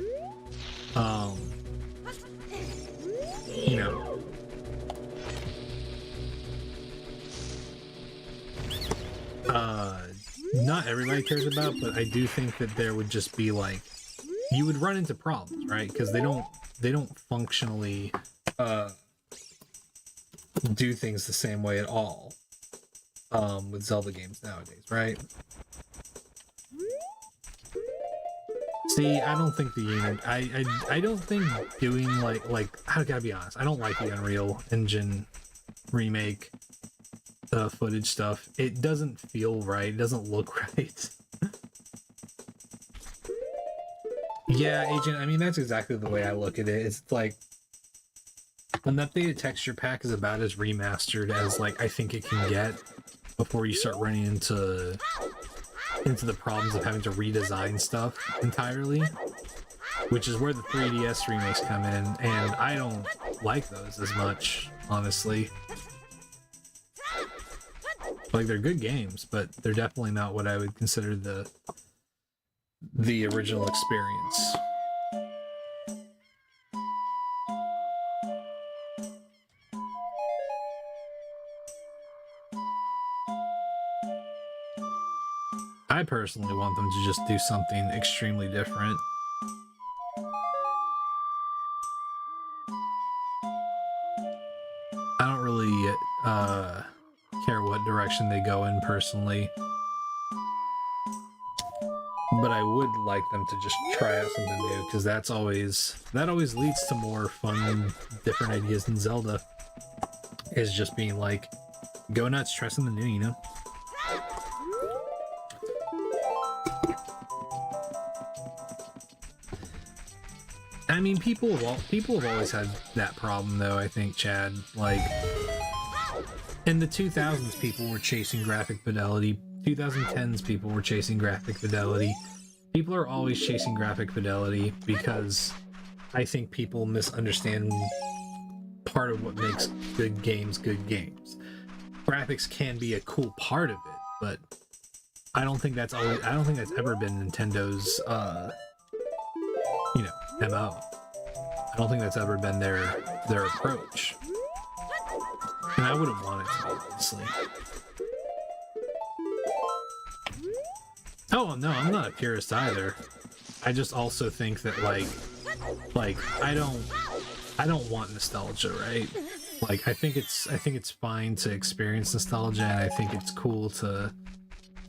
you know, not everybody cares about, but I do think that there would just be, like, you would run into problems, right? Because they don't functionally do things the same way at all with Zelda games nowadays, right? See, I don't think the unit, I don't think doing like I gotta be honest, I don't like the Unreal Engine remake footage stuff. It doesn't feel right. It doesn't look right. Yeah, Agent, I mean, that's exactly the way I look at it. It's like, an updated texture pack is about as remastered as, like, I think it can get before you start running into the problems of having to redesign stuff entirely, which is where the 3DS remakes come in, and I don't like those as much, honestly. Like, they're good games, but they're definitely not what I would consider the original experience. I personally want them to just do something extremely different. I don't really care what direction they go in personally, but I would like them to just try out something new, because that always leads to more fun, different ideas in Zelda. Is just being like, go nuts, try something new, you know? I mean, people have always had that problem, though, I think, Chad. Like, in the 2000s, people were chasing graphic fidelity. 2010s, people were chasing graphic fidelity. People are always chasing graphic fidelity because I think people misunderstand part of what makes good games good games. Graphics can be a cool part of it, but I don't think that's ever been Nintendo's, you know, MO. I don't think that's ever been their approach. And I wouldn't want it to be, honestly. Oh, no, I'm not a purist either. I just also think that, like I don't want nostalgia, right? Like, I think it's fine to experience nostalgia, and I think it's cool to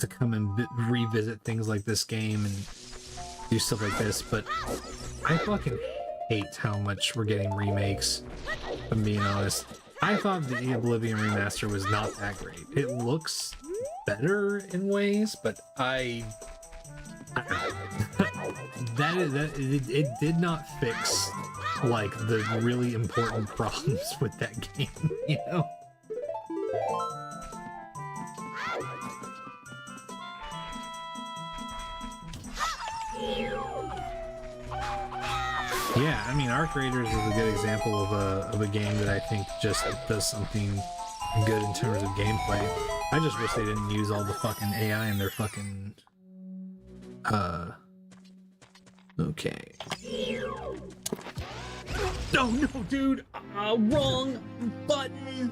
come and revisit things like this game and do stuff like this, but I fucking hate how much we're getting remakes I'm being honest. I thought the Oblivion remaster was not that great. It looks better in ways, but I it did not fix like the really important problems with that game, you know? Yeah, I mean, Arc Raiders is a good example of a game that I think just does something good in terms of gameplay. I just wish they didn't use all the fucking AI in their fucking okay. No, no, dude! Wrong button!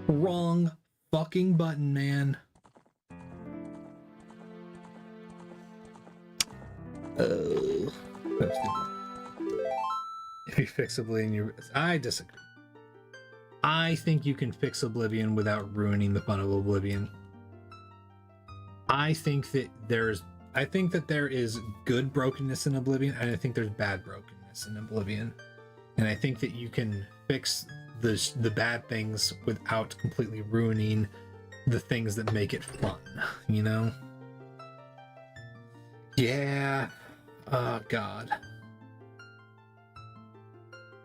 Wrong fucking button, man. Oh. If you fix Oblivion, I disagree. I think you can fix Oblivion without ruining the fun of Oblivion. I think that there is good brokenness in Oblivion, and I think there's bad brokenness in Oblivion. And I think that you can fix the bad things without completely ruining the things that make it fun, you know? Yeah. Oh, God.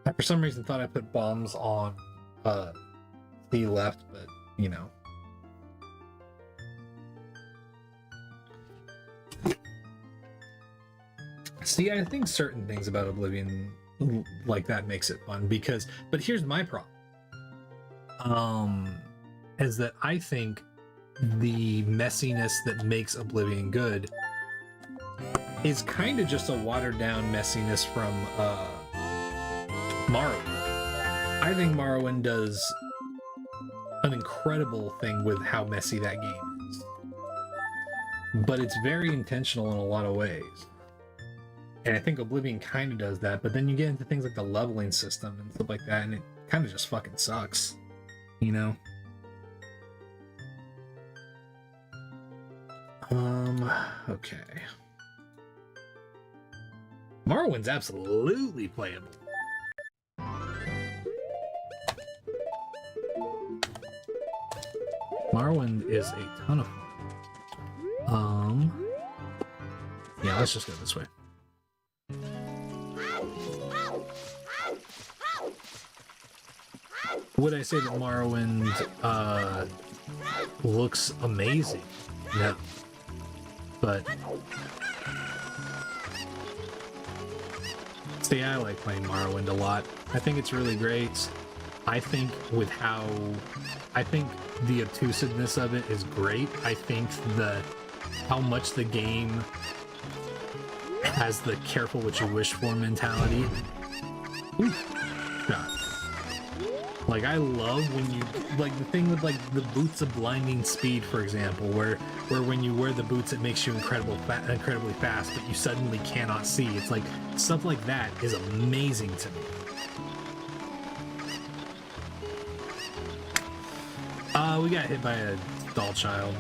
I, for some reason, thought I put bombs on C left, but, you know. See, I think certain things about Oblivion like that makes it fun because, but here's my problem. Is that I think the messiness that makes Oblivion good is kind of just a watered down messiness from Morrowind. I think Morrowind does an incredible thing with how messy that game is. But it's very intentional in a lot of ways. And I think Oblivion kind of does that, but then you get into things like the leveling system and stuff like that, and it kind of just fucking sucks, you know? Okay. Morrowind's absolutely playable. Morrowind is a ton of fun. Yeah, let's just go this way. Would I say that Morrowind looks amazing? No. But see, I like playing Morrowind a lot. I think it's really great. I think with how the obtusiveness of it is great. I think how much the game has the careful what you wish for mentality. Ooh, shot. Like, I love when you, like, the thing with, like, the boots of blinding speed, for example, where when you wear the boots, it makes you incredibly fast, but you suddenly cannot see. It's like, stuff like that is amazing to me. We got hit by a doll child.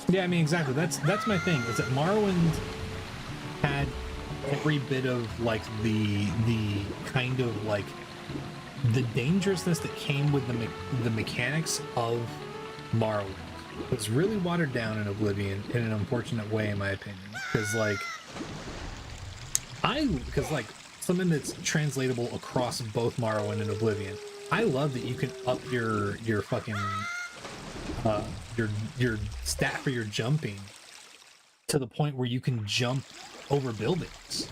Yeah, I mean, exactly. That's my thing. Is that Morrowind had every bit of like the kind of like the dangerousness that came with the mechanics of Morrowind. It's really watered down in Oblivion in an unfortunate way, in my opinion. Because like something that's translatable across both Morrowind and Oblivion. I love that you can up your fucking your stat for your jumping to the point where you can jump over buildings.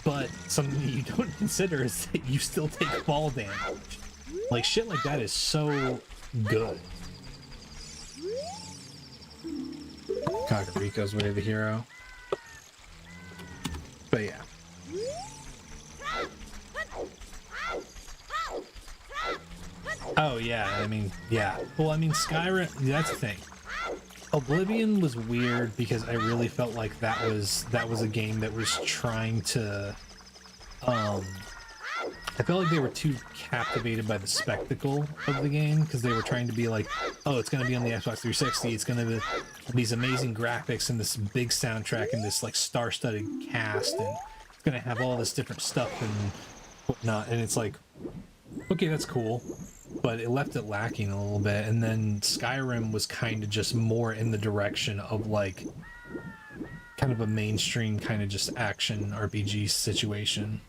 But something that you don't consider is that you still take fall damage. Like, shit like that is so good. Kakariko's way the hero. But yeah. Oh yeah, I mean, yeah. Well, I mean, Skyrim. That's the thing. Oblivion was weird because I really felt like that was a game that was trying to. I felt like they were too captivated by the spectacle of the game because they were trying to be like, oh, it's going to be on the Xbox 360. It's going to be these amazing graphics and this big soundtrack and this like star-studded cast, and it's going to have all this different stuff and whatnot. And it's like, okay, that's cool, but it left it lacking a little bit. And then Skyrim was kind of just more in the direction of like kind of a mainstream kind of just action RPG situation.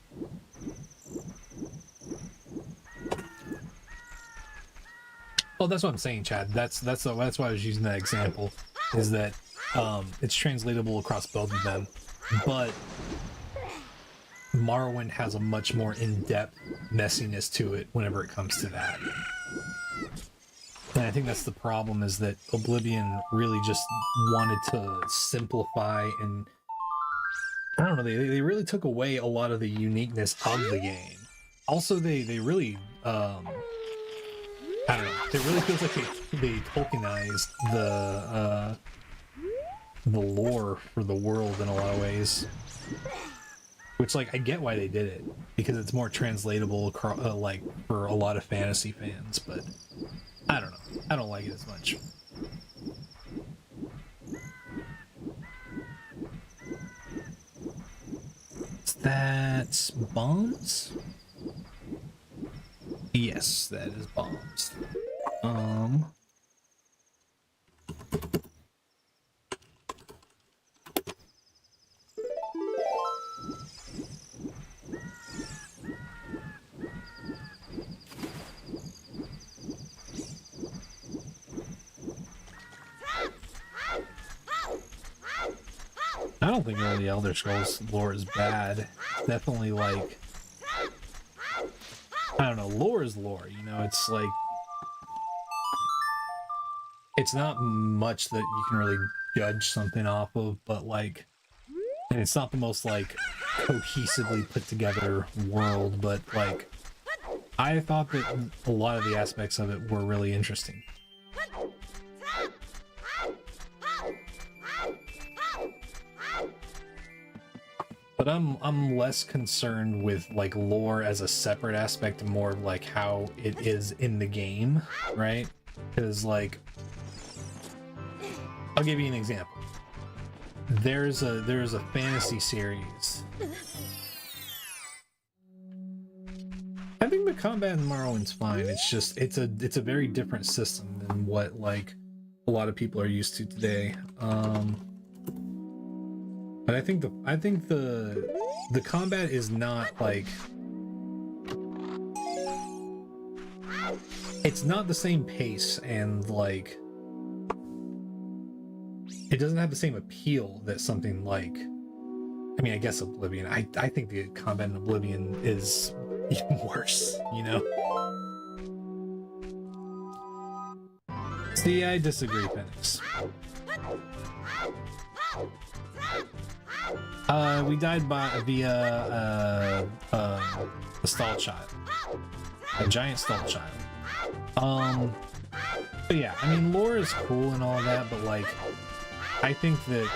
Well, that's what I'm saying, Chad. That's why I was using that example, is that it's translatable across both of them, but Morrowind has a much more in-depth messiness to it whenever it comes to that. And I think that's the problem, is that Oblivion really just wanted to simplify, and I don't know, they really took away a lot of the uniqueness of the game. Also, they really I don't know. It really feels like they Tolkienized the lore for the world in a lot of ways. Which, like, I get why they did it, because it's more translatable across, like, for a lot of fantasy fans. But I don't know. I don't like it as much. Is that bombs? Yes, that is bombs. I don't think really Elder Scrolls lore is bad. It's definitely like, I don't know, lore is lore, you know, it's like, it's not much that you can really judge something off of, but like, and it's not the most like cohesively put together world, but like, I thought that a lot of the aspects of it were really interesting. But I'm less concerned with like lore as a separate aspect and more of like how it is in the game, right? Because like, I'll give you an example. There's a fantasy series. I think the combat in Morrowind's fine. It's just it's a very different system than what like a lot of people are used to today. But I think the combat is not like, it's not the same pace, and like it doesn't have the same appeal that something like, I mean, I guess Oblivion. I think the combat in Oblivion is even worse, you know? See, I disagree, Phoenix. We died via a stall child. A giant stall child. But yeah, I mean, lore is cool and all that, but like, I think that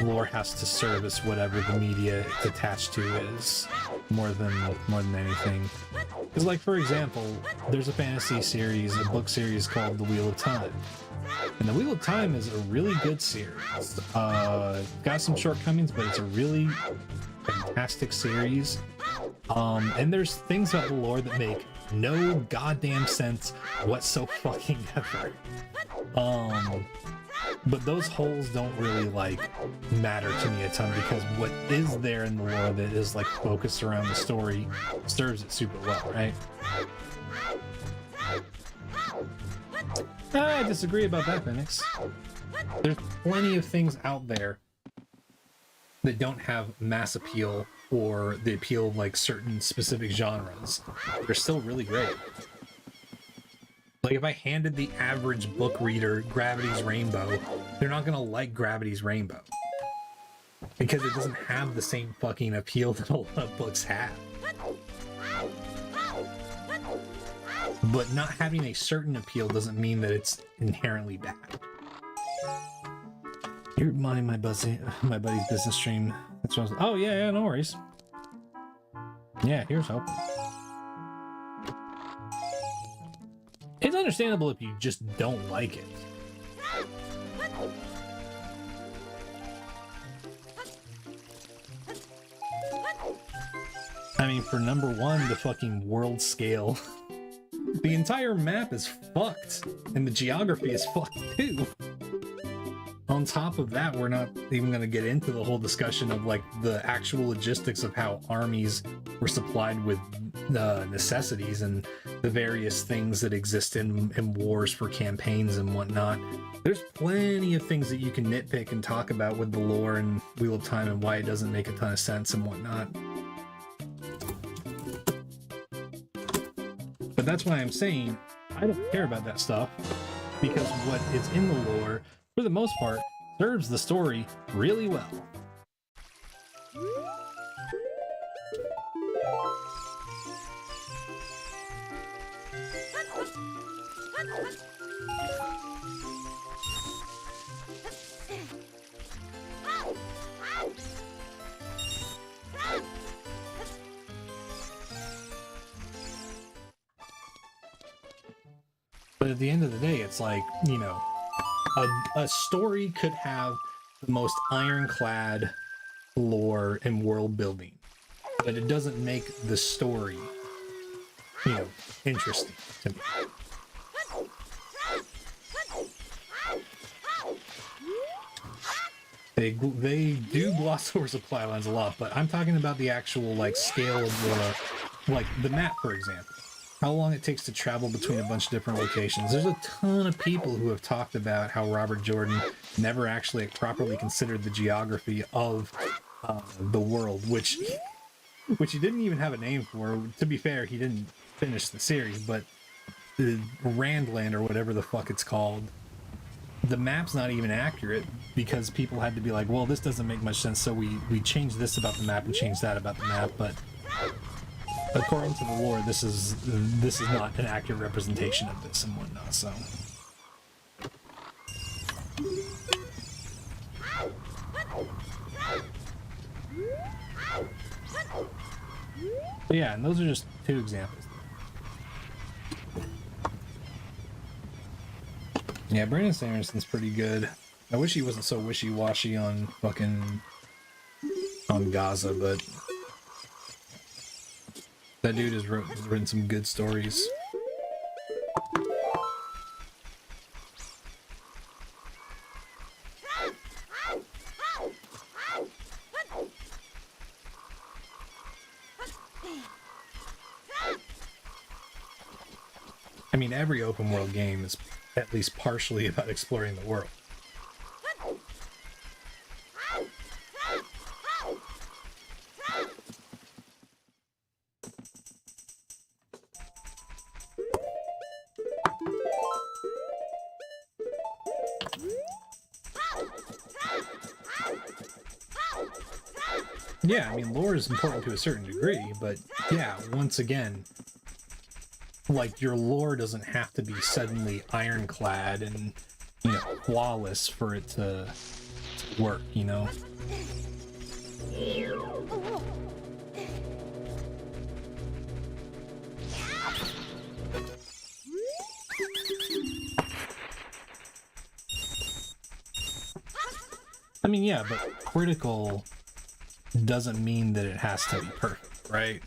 lore has to service whatever the media it's attached to is more than anything. Because like, for example, there's a fantasy series, a book series called The Wheel of Time. And The Wheel of Time is a really good series. Got some shortcomings, but it's a really fantastic series. And there's things about the lore that make no goddamn sense whatsoever. But those holes don't really like matter to me a ton, because what is there in the lore that is like focused around the story serves it super well, right? I disagree about that, Phoenix. There's plenty of things out there that don't have mass appeal or the appeal of like certain specific genres. They're still really great. Like, if I handed the average book reader Gravity's Rainbow, they're not gonna like Gravity's Rainbow, because it doesn't have the same fucking appeal that a lot of books have. but not having a certain appeal doesn't mean that it's inherently bad. You're minding my buddy's business stream. That's what I was, oh yeah, no worries. Yeah, here's hoping. It's understandable if you just don't like it. I mean, for number one, the fucking world scale. The entire map is fucked, and the geography is fucked too. On top of that, we're not even going to get into the whole discussion of like the actual logistics of how armies were supplied with necessities and the various things that exist in wars for campaigns and whatnot. There's plenty of things that you can nitpick and talk about with the lore and Wheel of Time and why it doesn't make a ton of sense and whatnot. But that's why I'm saying I don't care about that stuff, because what is in the lore, for the most part, serves the story really well. But at the end of the day, it's like, you know, a story could have the most ironclad lore and world building, but it doesn't make the story, you know, interesting to me. They do gloss over supply lines a lot, but I'm talking about the actual like scale of the, like the map, for example. How long it takes to travel between a bunch of different locations. There's a ton of people who have talked about how Robert Jordan never actually properly considered the geography of the world, which he didn't even have a name for. To be fair, he didn't finish the series, but the Randland or whatever the fuck it's called, the map's not even accurate because people had to be like, well, this doesn't make much sense, so we changed this about the map and changed that about the map, but according to the lore, this is not an accurate representation of this and whatnot, so. But yeah, and those are just two examples. Yeah, Brandon Sanderson's pretty good. I wish he wasn't so wishy-washy on Gaza, but that dude has written some good stories. I mean, every open world game is at least partially about exploring the world. Yeah, I mean, lore is important to a certain degree, but yeah, once again, like, your lore doesn't have to be suddenly ironclad and, you know, flawless for it to work, you know? I mean, yeah, but critical doesn't mean that it has to be perfect, right?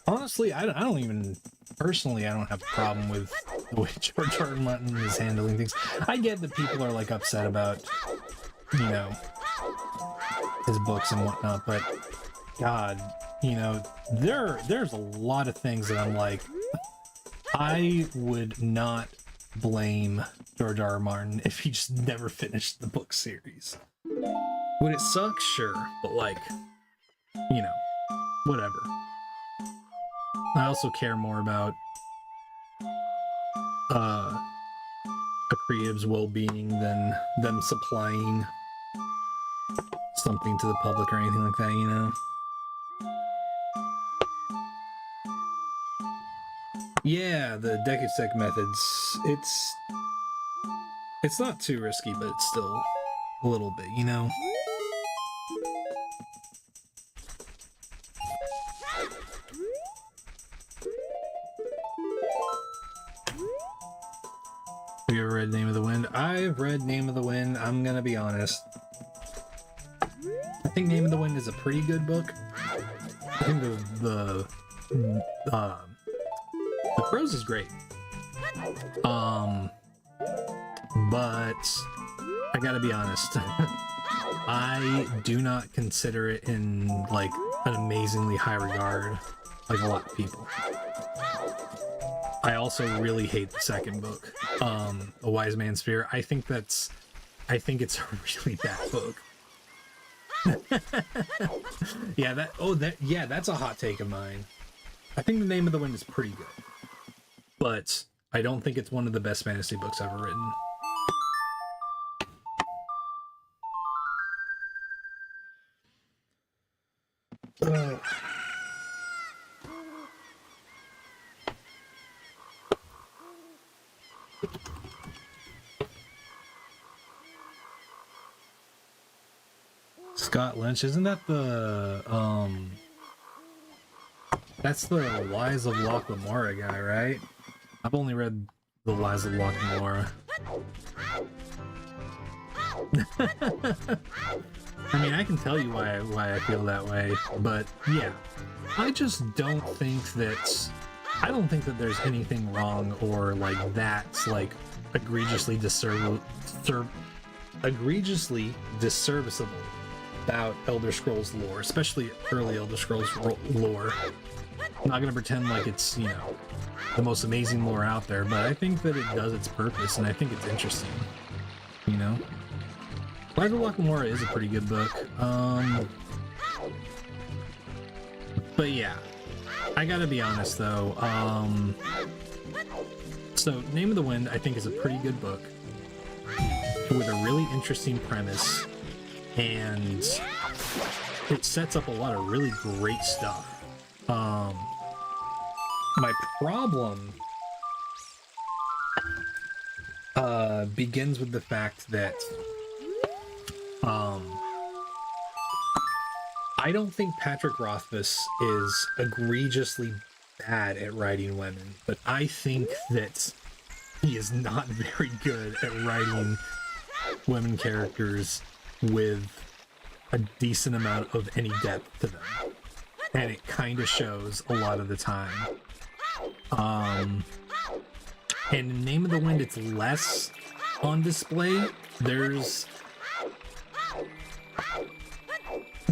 Honestly, I don't even, personally, I don't have a problem with the way George R. R. Martin is handling things. I get that people are, like, upset about, you know, his books and whatnot, but God, you know, there's a lot of things that I'm like, I would not blame George R. R. Martin if he just never finished the book series. Would it suck? Sure, but like, you know, whatever. I also care more about a creative's well-being than them supplying something to the public or anything like that, you know? Yeah, the Decusec methods. It's not too risky, but it's still a little bit, you know? Have you ever read Name of the Wind? I've read Name of the Wind, I'm gonna be honest. I think Name of the Wind is a pretty good book. I think the prose is great. But I gotta be honest. I do not consider it in like an amazingly high regard, like a lot of people. I also really hate the second book, A Wise Man's Fear. I think it's a really bad book. Yeah, that's a hot take of mine. I think The Name of the Wind is pretty good, but I don't think it's one of the best fantasy books ever written. Scott Lynch, isn't that the that's the Lies of Locke Lamora guy, right? I've only read the Lies of Locke Lamora. I mean, I can tell you why I feel that way, but yeah, I just don't think that there's anything wrong or like that's like egregiously disserviceable about Elder Scrolls lore, especially early Elder Scrolls lore. I'm not gonna pretend like it's, you know, the most amazing lore out there, but I think that it does its purpose, and I think it's interesting, you know? Lies of Locke Lamora is a pretty good book. But yeah, I gotta be honest though. So Name of the Wind, I think, is a pretty good book with a really interesting premise, and it sets up a lot of really great stuff. My problem begins with the fact that I don't think Patrick Rothfuss is egregiously bad at writing women, but I think that he is not very good at writing women characters with a decent amount of any depth to them, and it kind of shows a lot of the time. And in Name of the Wind, it's less on display.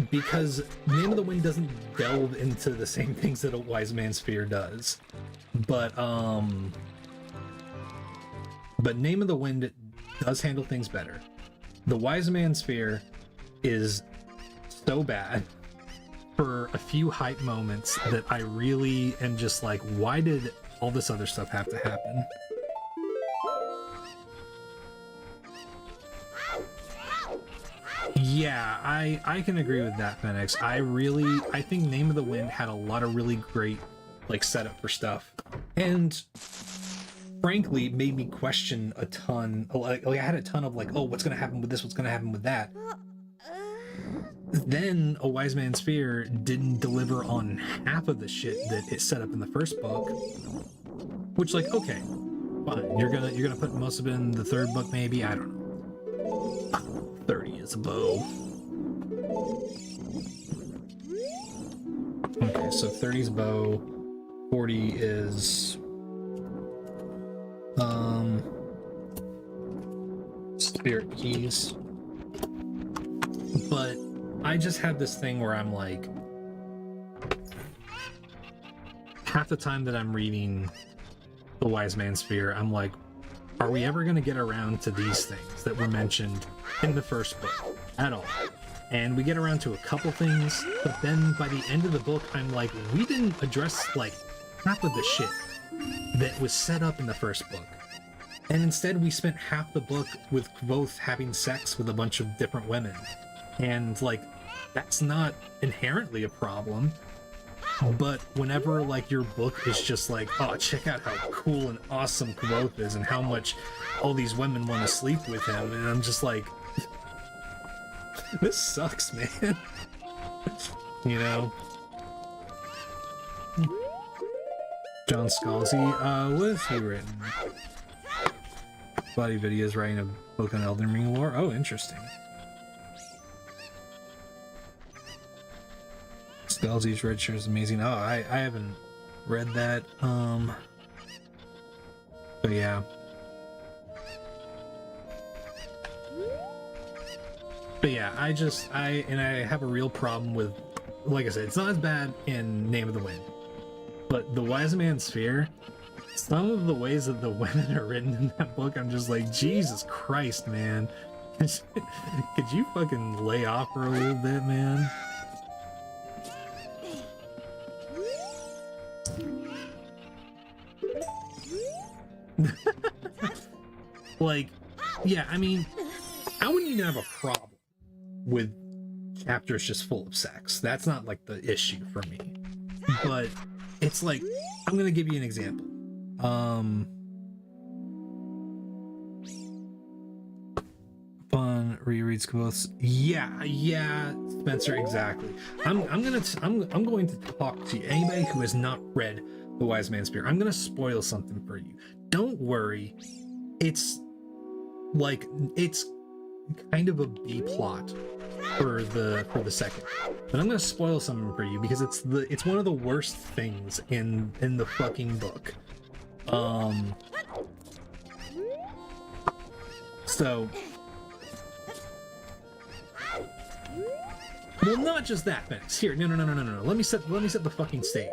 Because Name of the Wind doesn't delve into the same things that A Wise Man's Fear does, but Name of the Wind does handle things better. The Wise Man's Fear is so bad for a few hype moments that I really am just like, why did all this other stuff have to happen? Yeah, I can agree with that, Phoenix. I think Name of the Wind had a lot of really great like setup for stuff, and frankly made me question a ton. Like I had a ton of like, oh, what's gonna happen with this? What's gonna happen with that? Then A Wise Man's Fear didn't deliver on half of the shit that it set up in the first book, which, like, okay, fine. You're gonna put most of it in the third book, maybe. I don't know. 30 is a bow. Okay, so 30 is a bow. 40 is spirit keys. But I just had this thing where I'm like, half the time that I'm reading The Wise Man's Fear, I'm like, are we ever going to get around to these things that were mentioned in the first book at all? And we get around to a couple things, but then by the end of the book, I'm like, we didn't address like half of the shit that was set up in the first book. And instead we spent half the book with both having sex with a bunch of different women. And like, that's not inherently a problem. But whenever like your book is just like, oh, check out how cool and awesome Kvothe is and how much all these women want to sleep with him, and I'm just like, this sucks, man. You know? John Scalzi, what has he written? Body Videos writing a book on Elden Ring lore. Oh, interesting. Scalzi's Red Shirt is amazing. Oh, I haven't read that. But yeah. But yeah, I have a real problem with, like I said, it's not as bad in Name of the Wind. But the Wise Man's Sphere, some of the ways that the women are written in that book, I'm just like, Jesus Christ, man. Could you fucking lay off for a little bit, man? Like, yeah, I mean, I wouldn't even have a problem with chapters just full of sex. That's not like the issue for me. But it's like, I'm gonna give you an example. Fun rereads quotes. Yeah, Spencer, exactly. I'm going to talk to anybody who has not read The Wise Man's Sphere. I'm gonna spoil something for you. Don't worry. It's like, it's kind of a B plot for the second, but I'm gonna spoil something for you because it's one of the worst things in the fucking book. So, well, not just that, Phoenix. Here, no. Let me set the fucking stage.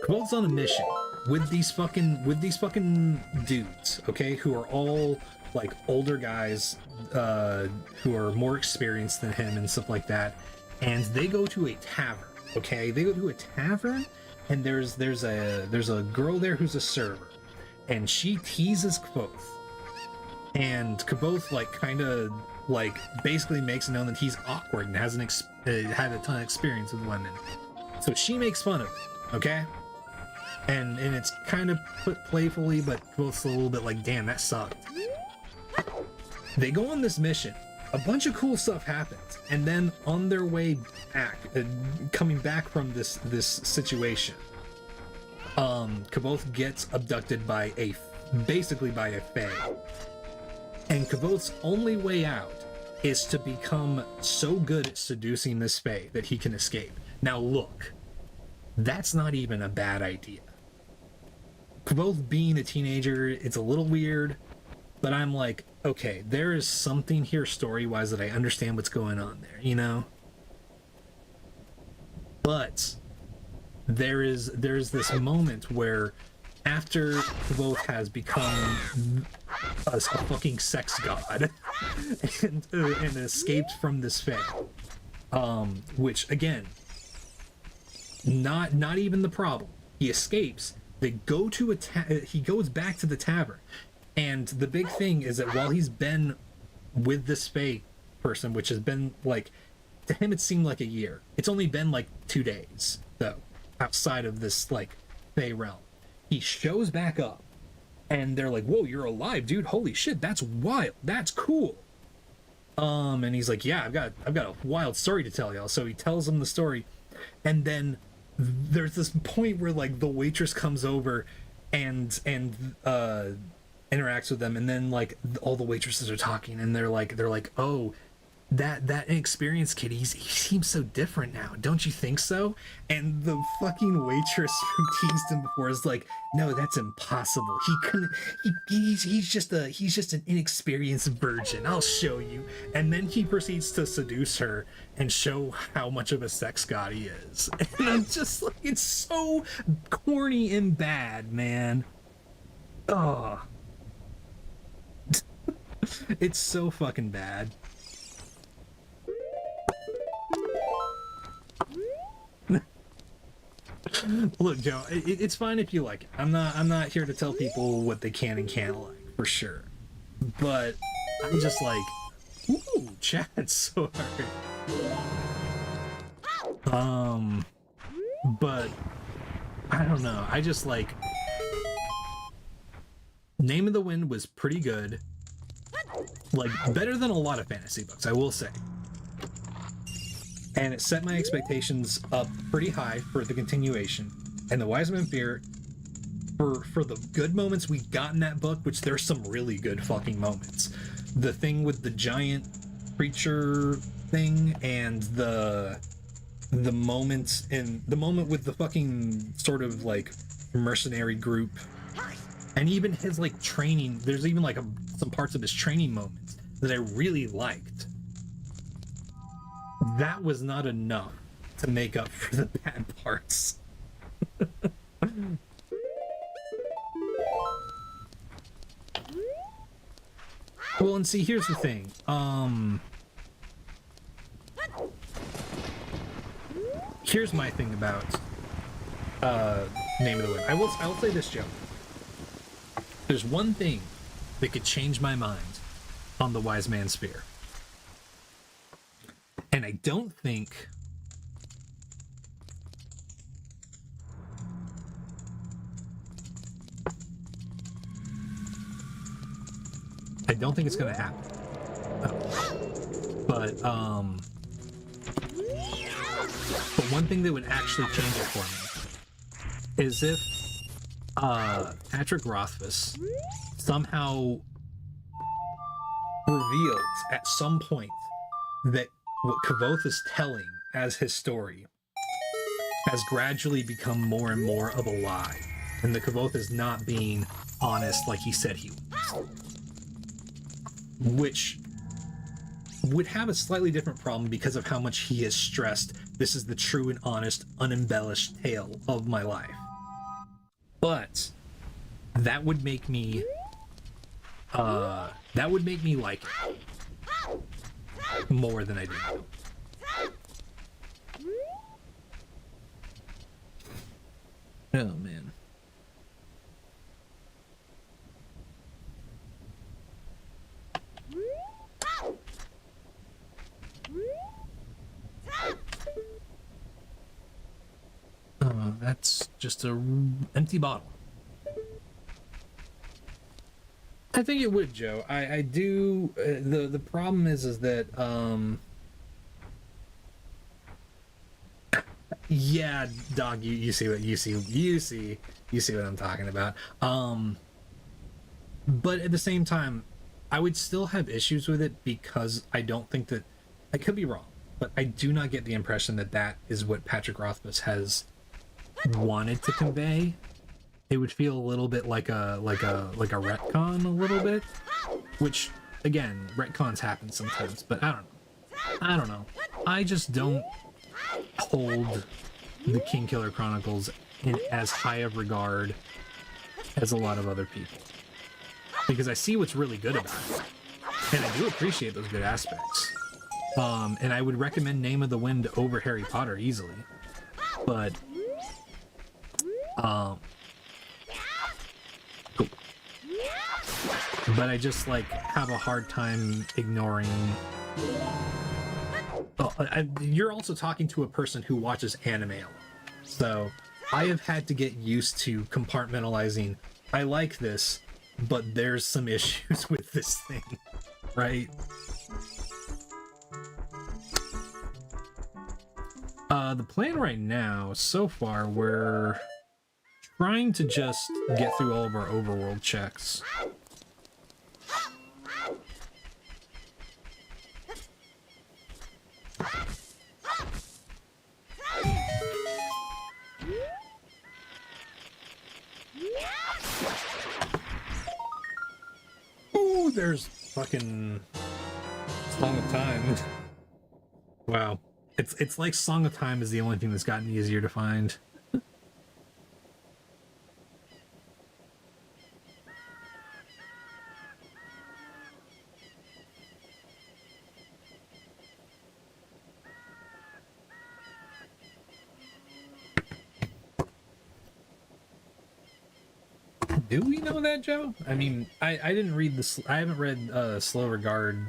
Kvothe's on a mission with these fucking dudes, okay, who are all like older guys, who are more experienced than him and stuff like that, and they go to a tavern. Okay, they go to a tavern, and there's a girl there who's a server, and she teases Kvothe, and Kvothe like kind of like basically makes it known that he's awkward and hasn't had a ton of experience with women, so she makes fun of it. Okay. And it's kind of put playfully, but Kvothe's a little bit like, damn, that sucked. They go on this mission. A bunch of cool stuff happens, and then on their way back, coming back from this situation, Kvothe gets abducted by basically by a fae. And Kvothe's only way out is to become so good at seducing this fae that he can escape. Now look, that's not even a bad idea. Kvothe being a teenager, it's a little weird, but I'm like, okay, there is something here story-wise that I understand what's going on there, you know? But there's this moment where after Kvothe has become a fucking sex god and escaped from this fae, which again, not even the problem. He escapes. They go to he goes back to the tavern, and the big thing is that while he's been with this fae person, which has been like, to him it seemed like a year. It's only been like 2 days though, outside of this like fae realm. He shows back up, and they're like, "Whoa, you're alive, dude! Holy shit, that's wild! That's cool." And he's like, "Yeah, I've got a wild story to tell y'all." So he tells them the story, and then there's this point where like the waitress comes over and interacts with them, and then like all the waitresses are talking, and they're like, "Oh, that inexperienced kid, he seems so different now, don't you think so?" And the fucking waitress who teased him before is like, "No, that's impossible. He couldn't. He's just an inexperienced virgin. I'll show you." And then he proceeds to seduce her and show how much of a sex god he is. And I'm just like, it's so corny and bad, man. Oh, it's so fucking bad. Look, Joe, it's fine if you like it. I'm not here to tell people what they can and can't like, for sure. But I'm just like, ooh, Chad, so hard. But I don't know. I just like Name of the Wind was pretty good. Like better than a lot of fantasy books, I will say. And it set my expectations up pretty high for the continuation. And the Wise Man Fear, for the good moments we got in that book, which there's some really good fucking moments. The thing with the giant creature thing and the moment with the fucking sort of like mercenary group, and even his like training, there's even like some parts of his training moments that I really liked. That was not enough to make up for the bad parts. Well, and see, here's the thing. Here's my thing about Name of the Wind. I will say this, Joe. There's one thing that could change my mind on the Wise Man's Sphere. And I don't think it's gonna happen. But one thing that would actually change it for me is if Patrick Rothfuss somehow reveals at some point that what Kavoth is telling as his story has gradually become more and more of a lie, and the Kavoth is not being honest like he said he was. Which would have a slightly different problem because of how much he has stressed this is the true and honest, unembellished tale of my life. But that would make me like it more than I do. Oh man. That's just a empty bottle. I think it would, Joe. I do. The problem is that yeah, dog. You see what I'm talking about. But at the same time, I would still have issues with it because I don't think that, I could be wrong, but I do not get the impression that that is what Patrick Rothfuss has wanted to convey. It would feel a little bit like a retcon a little bit, which again, retcons happen sometimes, but I don't know. I just don't hold the Kingkiller Chronicles in as high of regard as a lot of other people, because I see what's really good about it, and I do appreciate those good aspects. And I would recommend Name of the Wind over Harry Potter easily, but I just like have a hard time ignoring. You're also talking to a person who watches anime a lot, so I have had to get used to compartmentalizing. I like this, but there's some issues with this thing, right? The plan right now, so far, we're trying to just get through all of our overworld checks. Ooh, there's fucking Song of Time. Wow. It's like Song of Time is the only thing that's gotten easier to find. Do we know that, Joe? I mean, I didn't read I haven't read Slow Regard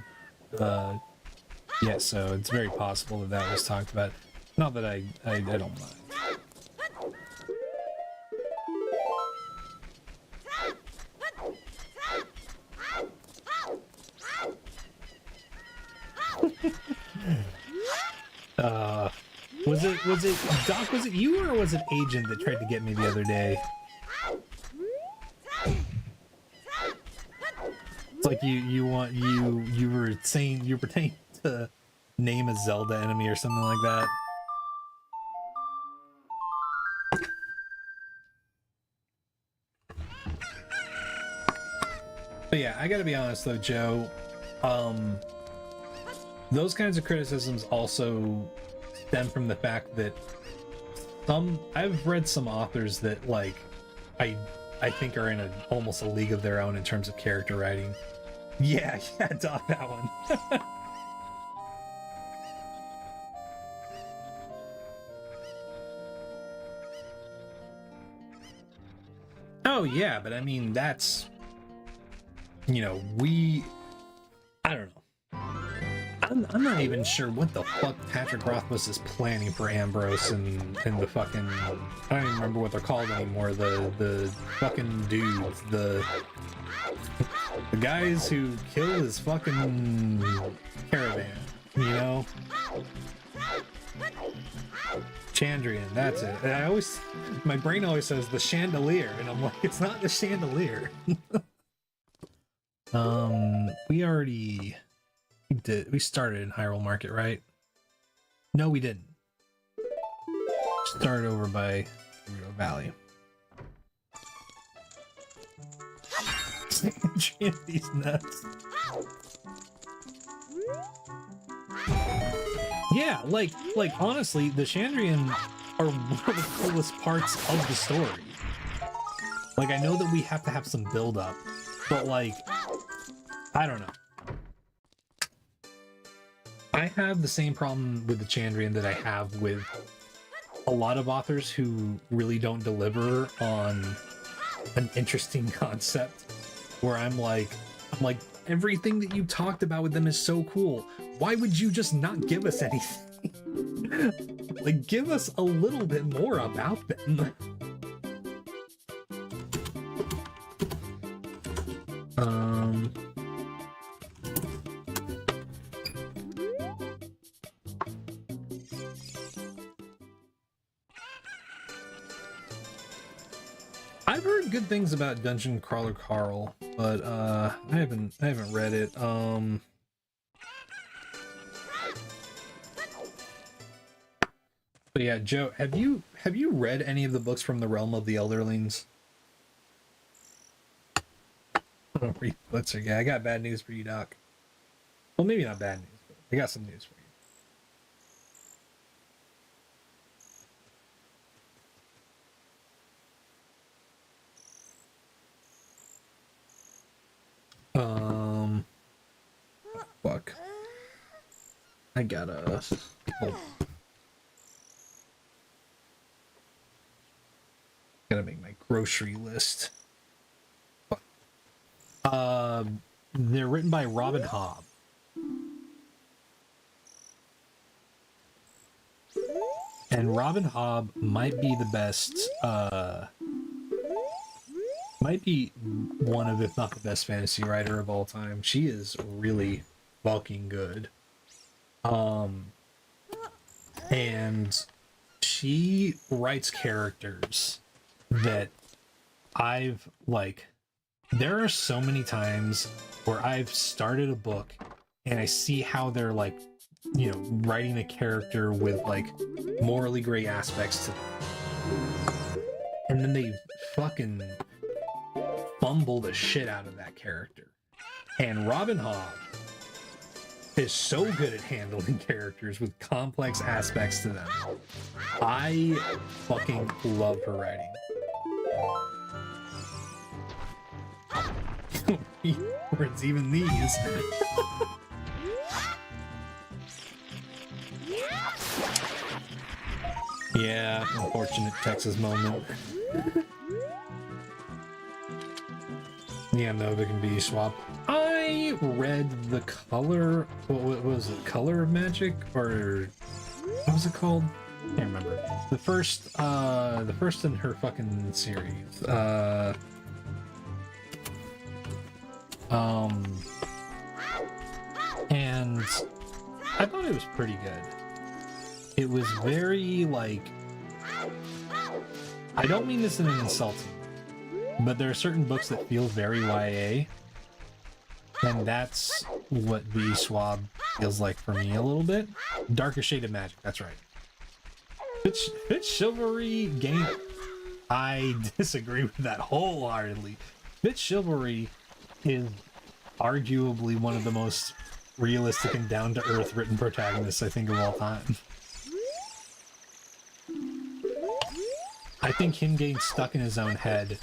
Yeah, so it's very possible that that was talked about. Not that I don't mind. Was it Doc? Was it you or was it Agent that tried to get me the other day? It's like you were saying you were pretending to name a Zelda enemy or something like that. But yeah, I gotta be honest though, Joe. Those kinds of criticisms also stem from the fact that I've read some authors that like I think are in almost a league of their own in terms of character writing. Yeah, Doc, that one. Oh yeah, but I mean that's, you know, I don't know. I'm not even sure what the fuck Patrick Rothfuss is planning for Ambrose and the fucking, I don't even remember what they're called anymore. The fucking dudes, the guys who kill his fucking caravan, you know? Chandrian, that's it. And my brain always says the chandelier, and I'm like, it's not the chandelier. We started in Hyrule Market, right? No, we didn't. Started over by Gerudo Valley. These nuts. Yeah, like honestly, the Chandrian are one of the coolest parts of the story. Like, I know that we have to have some build up, but like, I don't know. I have the same problem with the Chandrian that I have with a lot of authors who really don't deliver on an interesting concept, where I'm like, everything that you talked about with them is so cool. Why would you just not give us anything? Like, give us a little bit more about them. I've heard good things about Dungeon Crawler Carl, but I haven't read it. But yeah, Joe, have you read any of the books from the Realm of the Elderlings? Yeah, I got bad news for you, Doc. Well, maybe not bad news, but I got some news for you. Fuck. I gotta... Oh. Gotta make my grocery list. They're written by Robin Hobb. And Robin Hobb might be the best, might be one of, if not the best, fantasy writer of all time. She is really fucking good. And she writes characters that I've, like, there are so many times where I've started a book and I see how they're, like, you know, writing a character with, like, morally gray aspects to them. And then they fucking fumble the shit out of that character. And Robin Hobb is so good at handling characters with complex aspects to them. I fucking love her writing. Words, even these. Yeah, unfortunate Texas moment. Yeah, Nova can be swapped. I I read the color, what was it, Color of Magic, or what was it called? I can't remember. The first in her fucking series. And I thought it was pretty good. It was very, like, I don't mean this in an insulting way, but there are certain books that feel very YA, and that's what the Swab feels like for me a little bit. Darker Shade of Magic, that's right. Fitch Chivalry game, I disagree with that wholeheartedly. Fitch Chivalry is arguably one of the most realistic and down-to-earth written protagonists I think of all time. I think him getting stuck in his own head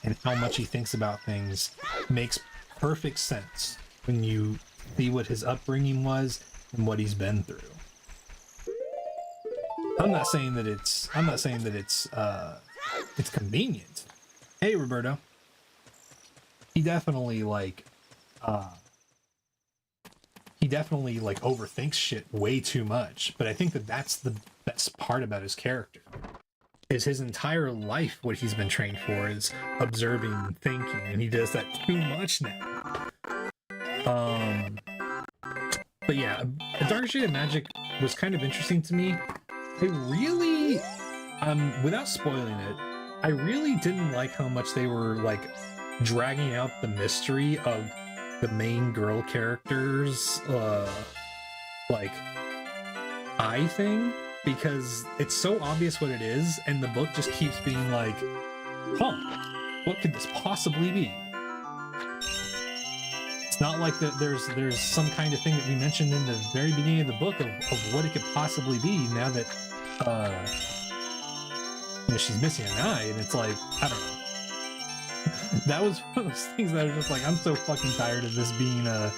and how much he thinks about things makes perfect sense when you see what his upbringing was and what he's been through. I'm not saying that it's convenient. Hey, Roberto. He definitely overthinks shit way too much, but I think that that's the best part about his character. Is his entire life what he's been trained for is observing and thinking, and he does that too much now. But yeah, Dark Shade of Magic was kind of interesting to me. I really, without spoiling it, I really didn't like how much they were like dragging out the mystery of the main girl character's like eye thing, because it's so obvious what it is, and the book just keeps being like, huh, what could this possibly be? It's not like that there's some kind of thing that we mentioned in the very beginning of the book of what it could possibly be, now that you know, she's missing an eye, and it's like, I don't know. That was one of those things that I was just like, I'm so fucking tired of this being a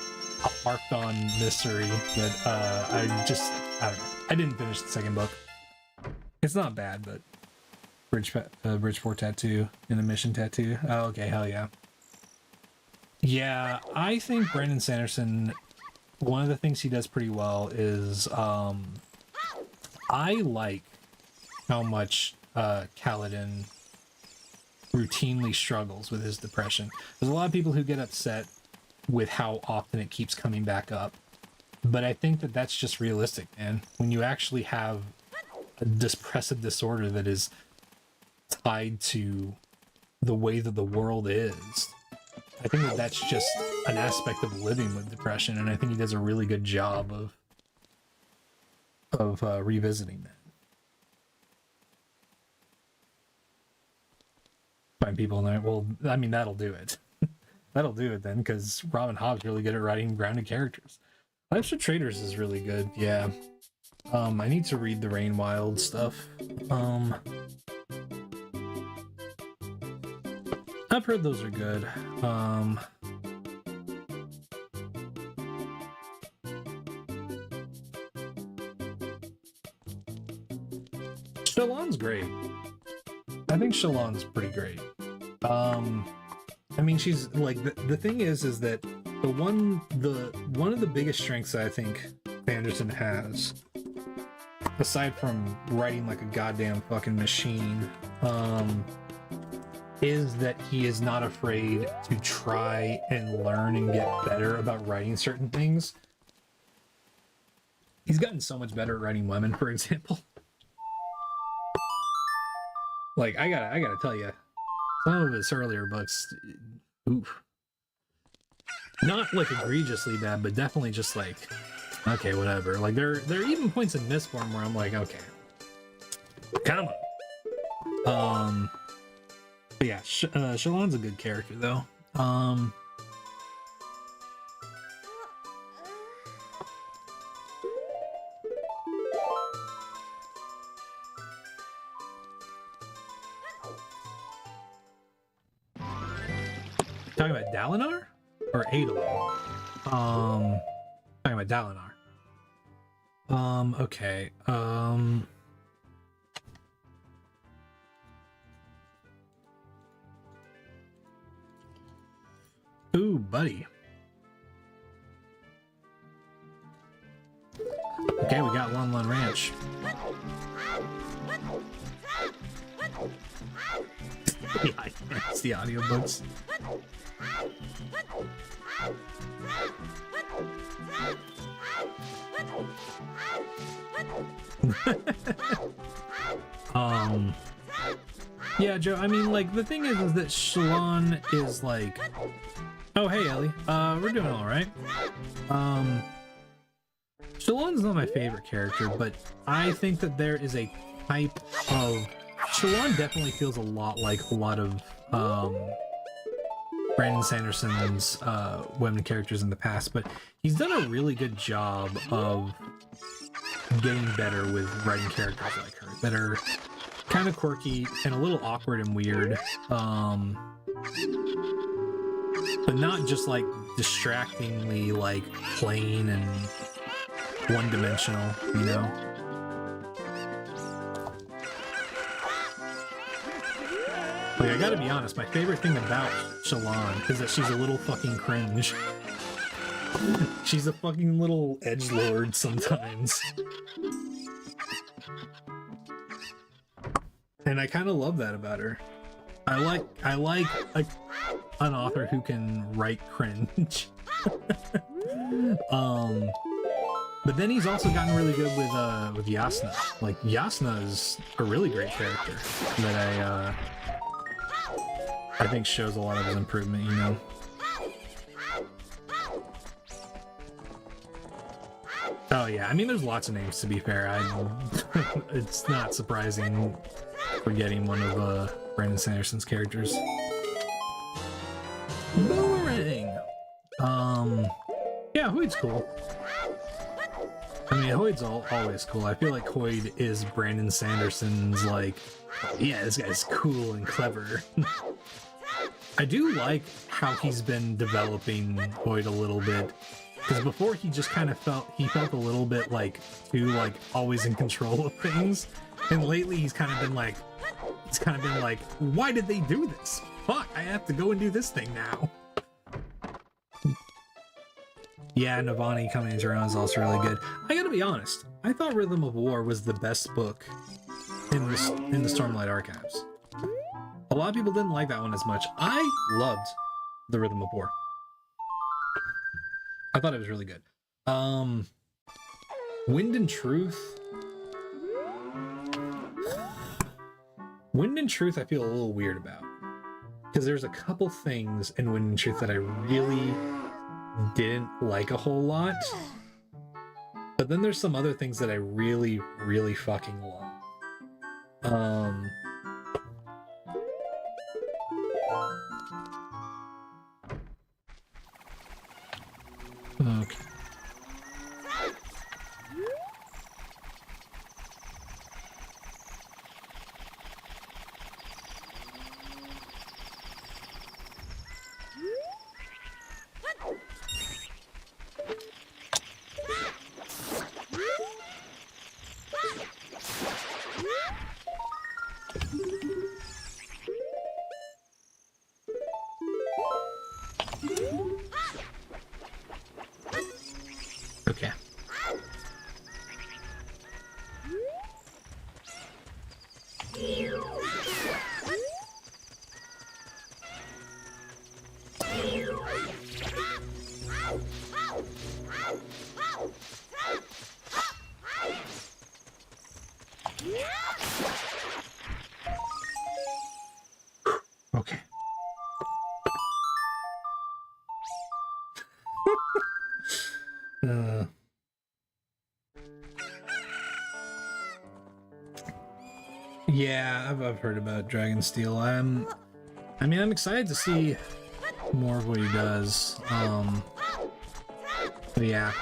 harped on mystery that I don't know. I didn't finish the second book. It's not bad, but Bridgeport tattoo and a mission tattoo. Oh, okay, hell yeah. Yeah, I think Brandon Sanderson, one of the things he does pretty well is I like how much Kaladin routinely struggles with his depression. There's a lot of people who get upset with how often it keeps coming back up, but I think that that's just realistic, man. When you actually have a depressive disorder that is tied to the way that the world is, I think that that's just an aspect of living with depression, and I think he does a really good job of revisiting that. Find people in there. Well, I mean, that'll do it. That'll do it then, because Robin Hobb's really good at writing grounded characters. Life's of Traders is really good, yeah. I need to read the Rain Wild stuff. I've heard those are good. Shalon's great. I think Shalon's pretty great. I mean, she's like, the thing is that one of the biggest strengths that I think Sanderson has, aside from writing like a goddamn fucking machine, is that he is not afraid to try and learn and get better about writing certain things. He's gotten so much better at writing women, for example. Like, I gotta tell you, some of his earlier books, oof. Not like egregiously bad, but definitely just like, okay, whatever. Like, there are even points in Mistborn where I'm like, okay, come on. But yeah, Shalon's a good character though. Talking about Dalinar or Adolin? Talking about Dalinar. Okay. Ooh, buddy. Okay, we got Lon Lon Ranch. Yeah, it's the audiobooks. Yeah, Joe, I mean, like, the thing is that Shalon is like, oh, hey, Ellie, we're doing all right. Shalon's not my favorite character, but I think that there is a type of... Shalon definitely feels a lot like a lot of Brandon Sanderson's women characters in the past, but he's done a really good job of getting better with writing characters like her that are kind of quirky and a little awkward and weird, but not just like distractingly like plain and one-dimensional, you know? Like, I gotta be honest, my favorite thing about Shalon is that she's a little fucking cringe. She's a fucking little edgelord sometimes. And I kind of love that about her. I like an author who can write cringe. But then he's also gotten really good with Yasna. Like, Yasna is a really great character that I think shows a lot of his improvement, you know. Oh yeah, I mean, there's lots of names, to be fair. It's not surprising forgetting one of Brandon Sanderson's characters. Boomerang! Yeah, Hoyd's cool. I mean, Hoyd's always cool. I feel like Hoyd is Brandon Sanderson's, like, yeah, this guy's cool and clever. I do like how he's been developing Hoyd a little bit, because before he just kind of felt a little bit like too like always in control of things, and lately he's kind of been like, why did they do this? Fuck, I have to go and do this thing now. Yeah, Navani coming around is also really good. I gotta be honest, I thought Rhythm of War was the best book in the Stormlight Archives. A lot of people didn't like that one as much. I loved the Rhythm of War. I thought it was really good. Wind and Truth. Wind and Truth I feel a little weird about, because there's a couple things in Wind and Truth that I really didn't like a whole lot, but then there's some other things that I really, really fucking love. Okay. Okay. Okay. Yeah, I've heard about Dragonsteel. I mean, I'm excited to see more of what he does. But yeah.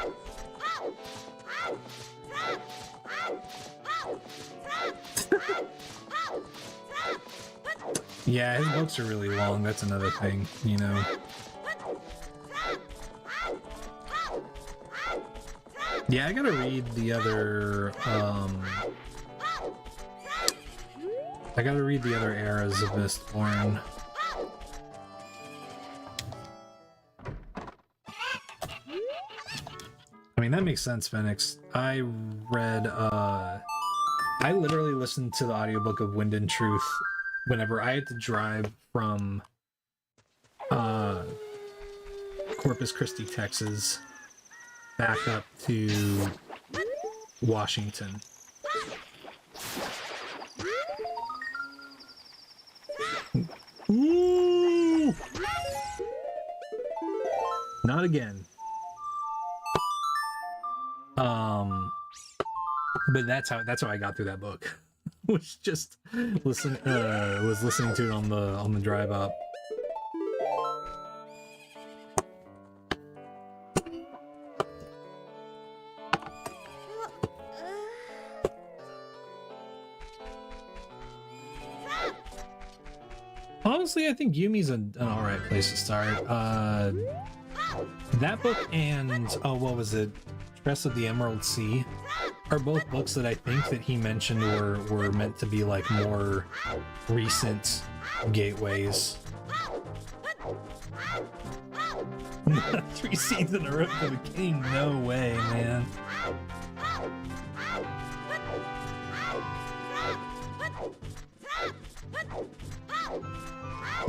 Yeah, his books are really long. That's another thing, you know. Yeah, I gotta read the other, eras of Mistborn. I mean, that makes sense, Phoenix. I read, I literally listened to the audiobook of Wind and Truth whenever I had to drive from, Corpus Christi, Texas, back up to Washington. Ooh! Not again. But that's how I got through that book. Was just listening to it on the drive up. Honestly, I think Yumi's an alright place to start. That book and what was it? Tress of the Emerald Sea are both books that I think that he mentioned were meant to be like more recent gateways. 3 seeds in a row for the king? No way, man.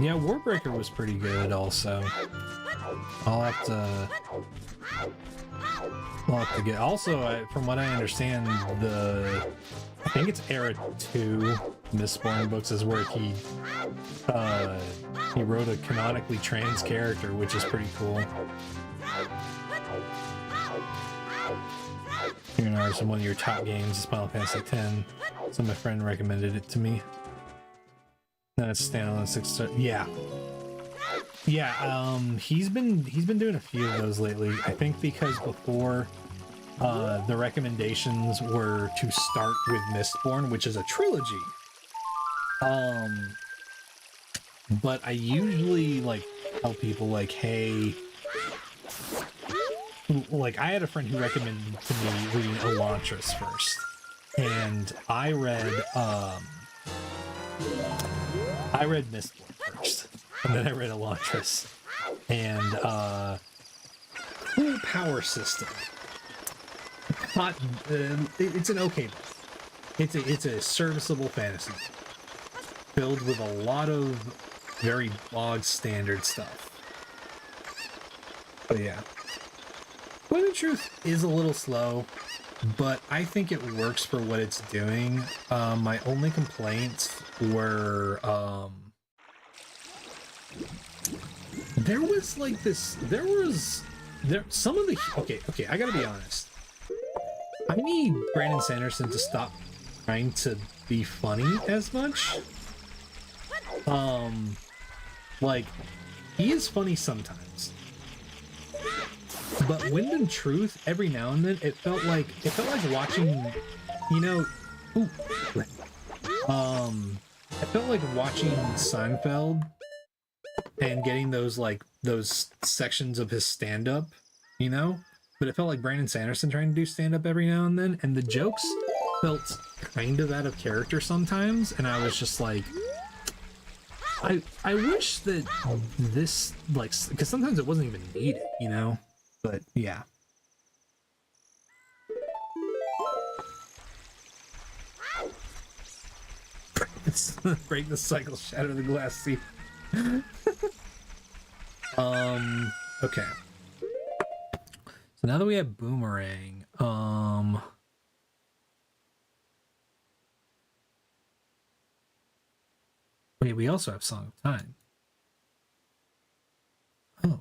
Yeah, Warbreaker was pretty good also. I'll have to get. Also, from what I understand, I think it's Era 2 Mistborn books is where he wrote a canonically trans character, which is pretty cool. Here are some of your top games is Final Fantasy X. So my friend recommended it to me. No, it's standalone 6-star. Yeah. Yeah, he's been doing a few of those lately. I think because before the recommendations were to start with Mistborn, which is a trilogy. But I usually like tell people like, hey, like I had a friend who recommended to me reading Elantris first, and I read Mistborn first, and then I read Elantris, and cool power system. Not, it's an okay book. It's a serviceable fantasy filled with a lot of very bog standard stuff. But yeah, Wind and Truth is a little slow, but I think it works for what it's doing. My only complaints were there was like this. Some of the okay. I gotta be honest. I need Brandon Sanderson to stop trying to be funny as much. Like, he is funny sometimes. But Wind and Truth, every now and then, it felt like watching, you know, it felt like watching Seinfeld and getting those sections of his stand-up, you know? But it felt like Brandon Sanderson trying to do stand-up every now and then, and the jokes felt kind of out of character sometimes, and I was just like, I wish that this, like, because sometimes it wasn't even needed, you know? But, yeah. Break the cycle, shatter the glass sea. Okay. So now that we have Boomerang, wait, we also have Song of Time. Oh.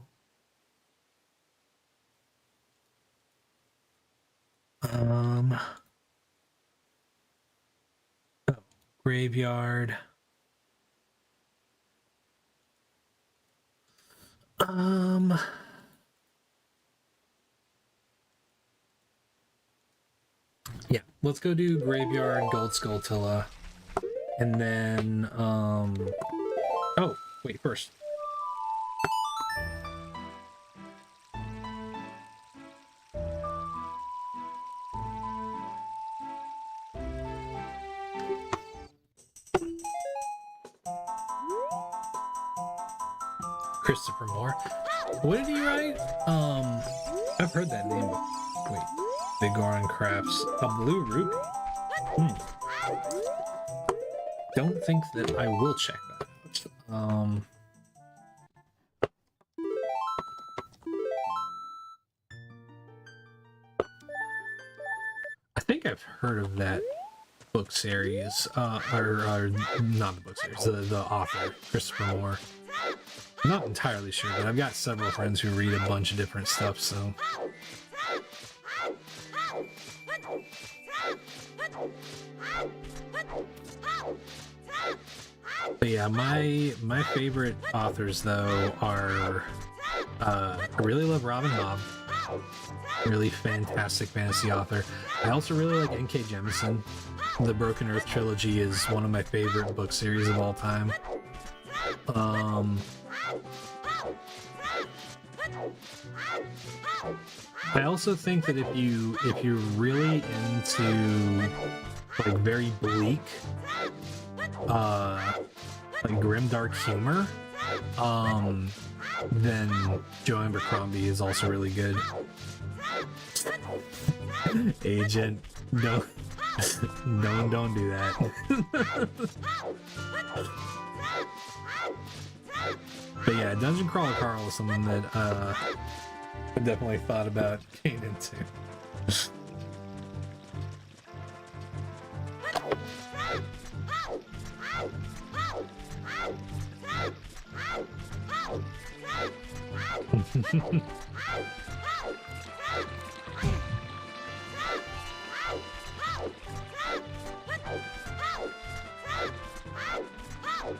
Oh, Graveyard. Yeah, let's go do Graveyard, Gold Skulltula, and then, oh, wait, first. Christopher Moore. What did he write? I've heard that name before. Wait, Big Oran Crafts. A blue ruby. Don't think that I will check that out. I think I've heard of that book series, or not the book series, the author, Christopher Moore. I'm not entirely sure, but I've got several friends who read a bunch of different stuff, so... But yeah, my favorite authors, though, are... I really love Robin Hobb. Really fantastic fantasy author. I also really like N.K. Jemisin. The Broken Earth trilogy is one of my favorite book series of all time. I also think that if you're really into like very bleak, like grimdark humor, then Joe Abercrombie is also really good. Agent, no, don't do that. But yeah, Dungeon Crawler Carl is something that I definitely thought about getting into.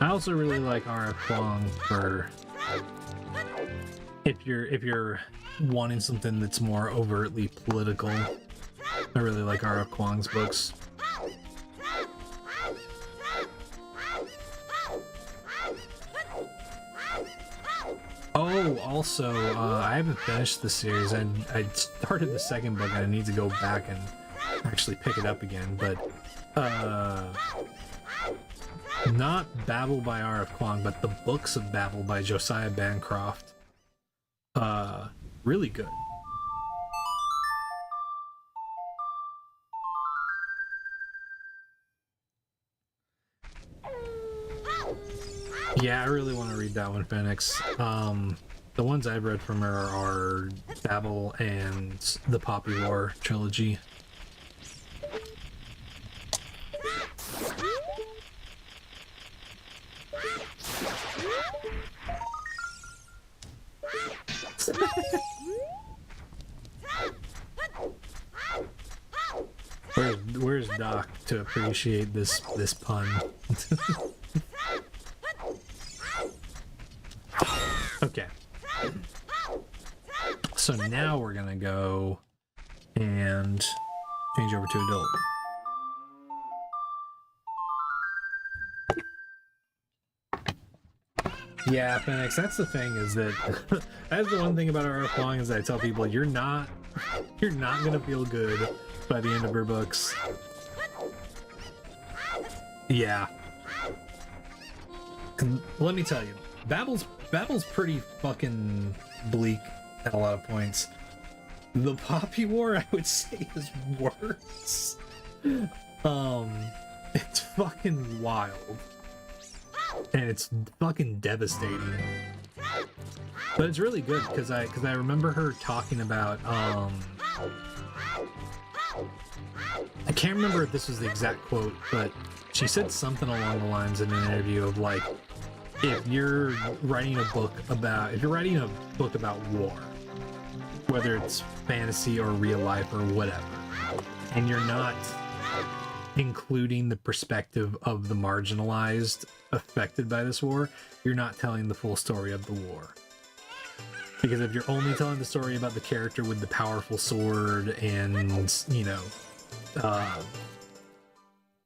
I also really like R.F. Kuang for if you're wanting something that's more overtly political. I really like R.F. Kuang's books. Oh, also, I haven't finished the series. I started the second book and I need to go back and actually pick it up again, but not Babel by R.F. Kuang, but the Books of Babel by Josiah Bancroft. Really good. Yeah, I really want to read that one, Phoenix. The ones I've read from her are Babel and the Poppy War trilogy. Where's Doc to appreciate this pun? Okay. So now we're gonna go and change over to adult. Yeah, Phoenix, that's the thing, is that that's the one thing about R.F. Kuang, is that I tell people you're not gonna feel good by the end of her books. Yeah. Let me tell you, Babel's pretty fucking bleak at a lot of points. The Poppy War, I would say, is worse. It's fucking wild. And it's fucking devastating. But it's really good because I remember her talking about I can't remember if this was the exact quote, but she said something along the lines in an interview of like, if you're writing a book about war, whether it's fantasy or real life or whatever, and you're not including the perspective of the marginalized affected by this war, you're not telling the full story of the war. Because if you're only telling the story about the character with the powerful sword and, you know,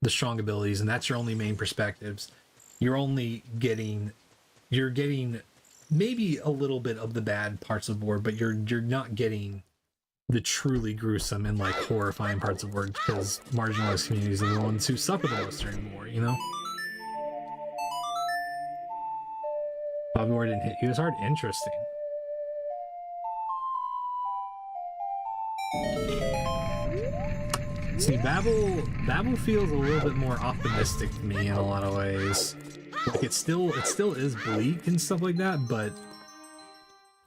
the strong abilities, and that's your only main perspectives, you're getting maybe a little bit of the bad parts of war, but you're not getting the truly gruesome and like horrifying parts of war, because marginalized communities are the ones who suffer the most during war, you know? Bobby Moore didn't hit you as hard? Interesting. See, Babel feels a little bit more optimistic to me in a lot of ways. Like it still is bleak and stuff like that, but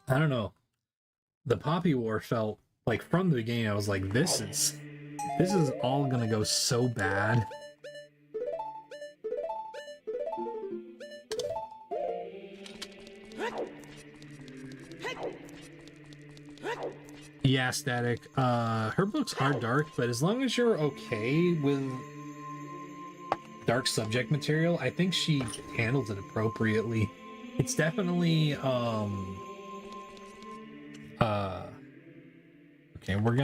I don't know. The Poppy War felt like from the beginning I was like, this is all gonna go so bad. Yeah, Static. Her books are dark, but as long as you're okay with dark subject material, I think she handles it appropriately. It's definitely okay, we're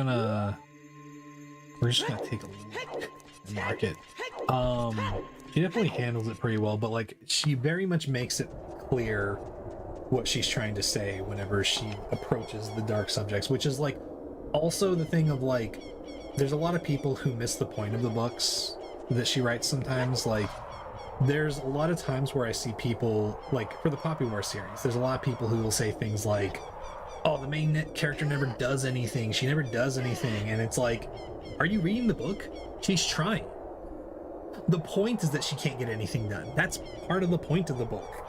just gonna take a look and mark it. She definitely handles it pretty well, but like she very much makes it clear what she's trying to say whenever she approaches the dark subjects, which is like also the thing of like there's a lot of people who miss the point of the books that she writes sometimes. Like there's a lot of times where I see people, like for the Poppy War series, there's a lot of people who will say things like, oh, the main character never does anything, she never does anything, and it's like, are you reading the book? She's trying. The point is that she can't get anything done. That's part of the point of the book.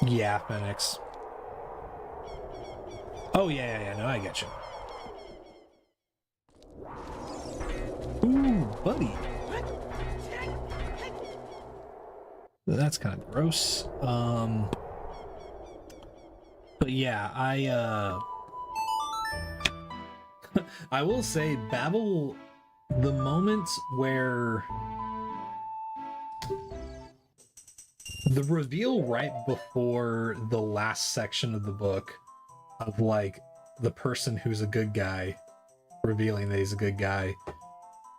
Yeah, Phoenix. Oh, yeah, no, I get you. Ooh, buddy. That's kind of gross. But yeah, I will say, Babel, the moments where the reveal right before the last section of the book of like the person who's a good guy revealing that he's a good guy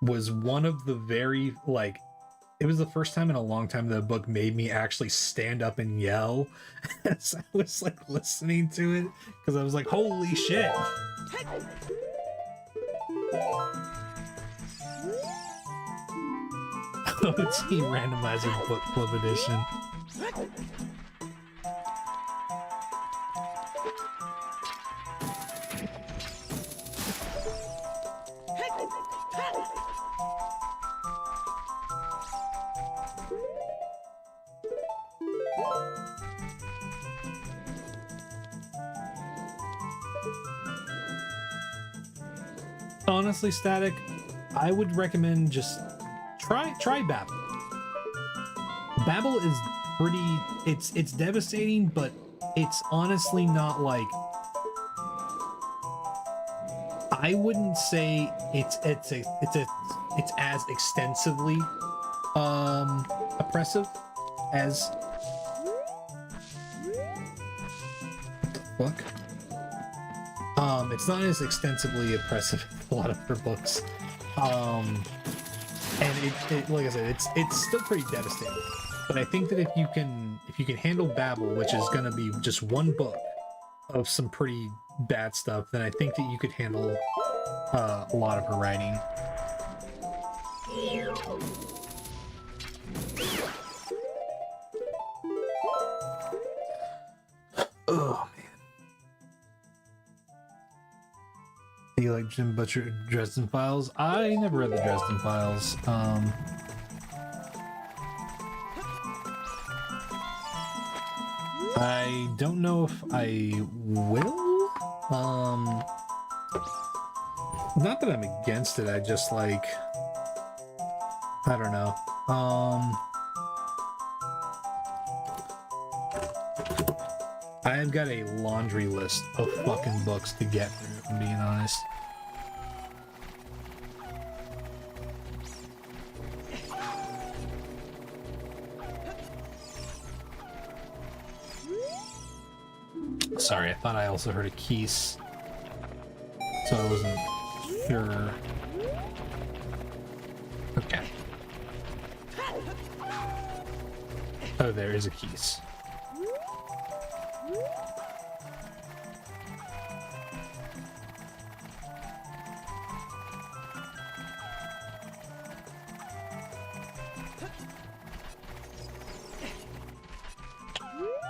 was one of the very, like, it was the first time in a long time that a book made me actually stand up and yell as I was like listening to it, because I was like, holy shit. OOT Randomizer Book Club Edition. Honestly, Static, I would recommend just try Babel. Babel is pretty, it's devastating, but it's honestly not like, I wouldn't say it's as extensively oppressive as what the fuck? It's not as extensively oppressive as a lot of her books. And it like I said, it's still pretty devastating. But I think that if you can handle Babel, which is gonna be just one book of some pretty bad stuff, then I think that you could handle a lot of her writing. Oh man. Do you like Jim Butcher Dresden Files? I never read the Dresden Files. I don't know if I will. Not that I'm against it, I just like, I don't know. I've got a laundry list of fucking books to get through, if I'm being honest. Sorry, I thought I also heard a keys, so I wasn't sure. Okay. Oh, there is a keys.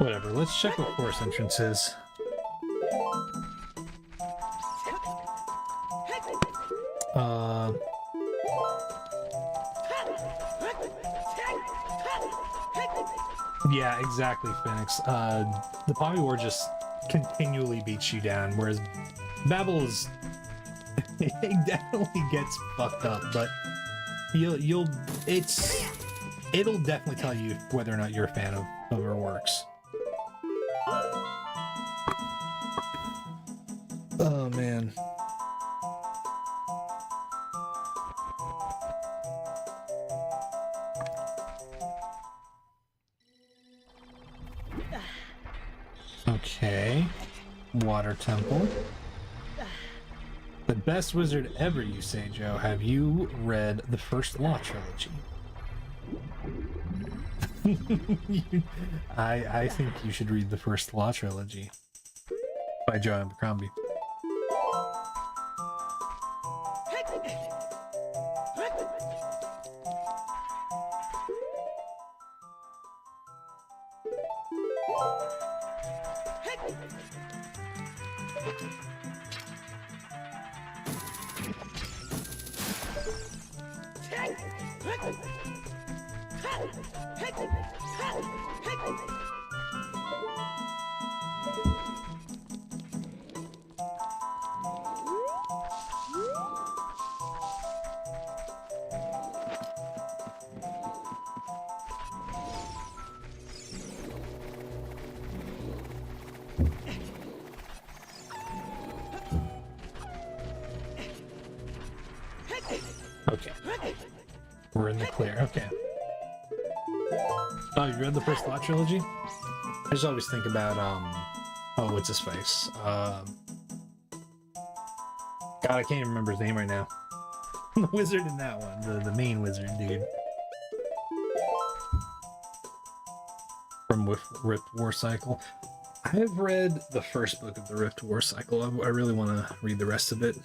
Whatever, let's check what forest entrance is. Yeah, exactly, Phoenix. The Poppy War just continually beats you down, whereas Babel is... it definitely gets fucked up, but it'll definitely tell you whether or not you're a fan of her works. Oh, man. Okay. Water Temple. The best wizard ever, you say, Joe. Have you read the first Law trilogy? I think you should read the first Law trilogy by Joe Abercrombie. Okay. We're in the clear. Okay. Oh, you read the first Law trilogy? I just always think about, oh, what's his face? God, I can't even remember his name right now. The wizard in that one. The main wizard, dude. From Rift War Cycle. I have read the first book of the Rift War Cycle. I really want to read the rest of it.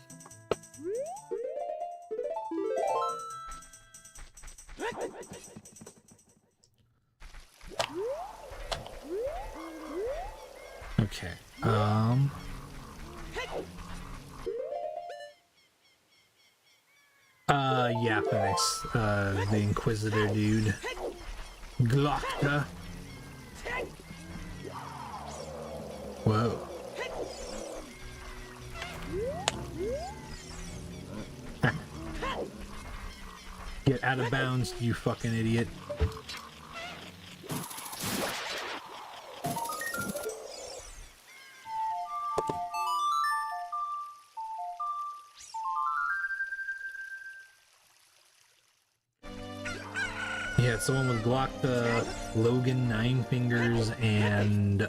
Okay. Yeah, Phoenix. The Inquisitor dude. Glockta. Whoa. Get out of bounds, you fucking idiot. Yeah, it's the one with Glockta, Logan, Nine Fingers, and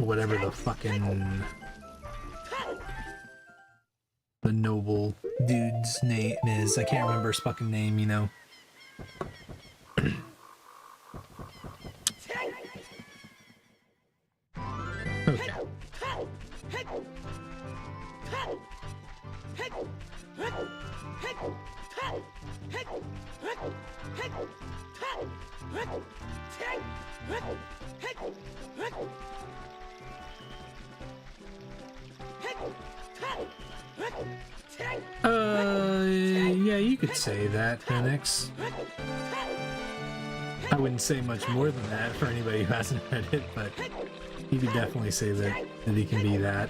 whatever the fucking the noble dude's name is. I can't remember his fucking name, you know. Okay. Yeah, you could say that, Phoenix. I wouldn't say much more than that for anybody who hasn't read it, but you could definitely say that he can be that.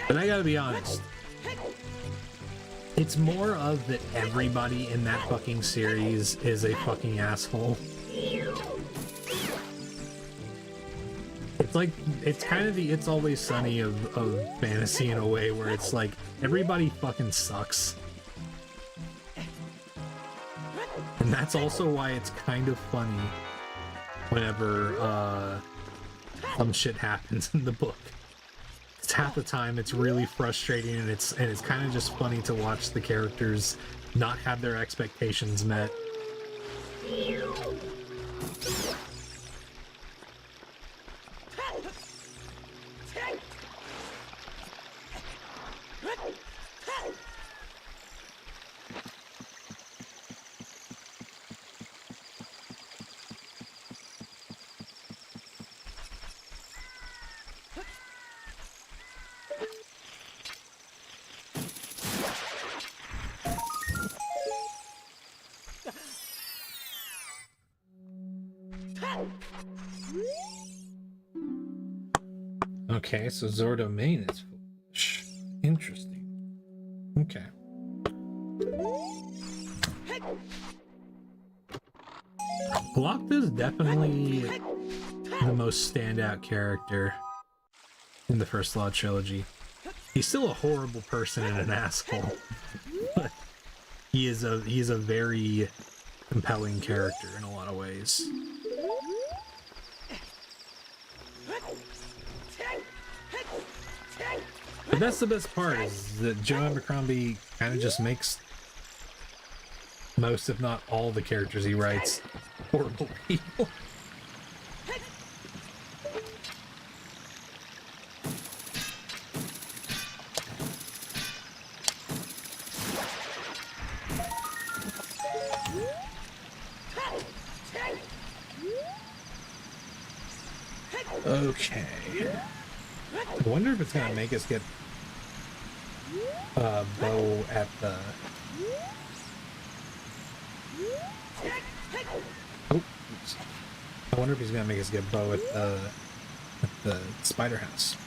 But I gotta be honest, it's more of that everybody in that fucking series is a fucking asshole. It's like, it's kind of the It's Always Sunny of fantasy in a way, where it's like, everybody fucking sucks. And that's also why it's kind of funny whenever some shit happens in the book. It's half the time it's really frustrating, and it's kind of just funny to watch the characters not have their expectations met. Okay, so Zordo main is foolish. Interesting. Okay. Glock is definitely the most standout character in the First Law trilogy. He's still a horrible person and an asshole, but he is a very compelling character in a lot of ways. But that's the best part, is that Joe Abercrombie kind of just makes most, if not all, the characters he writes horrible people. Okay. I wonder if it's gonna make us get Bo at the... Oh, oops. I wonder if he's gonna make us get Bo at the spider house.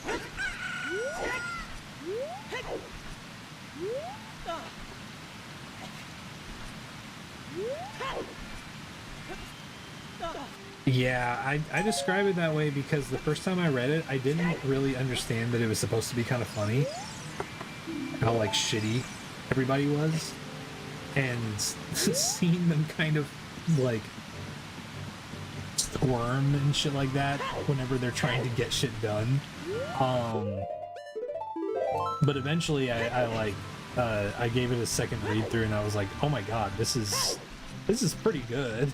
Yeah, I describe it that way because the first time I read it, I didn't really understand that it was supposed to be kind of funny. How, like, shitty everybody was. And seeing them kind of, like, squirm and shit like that whenever they're trying to get shit done. But eventually I gave it a second read through and I was like, oh my god, this is pretty good.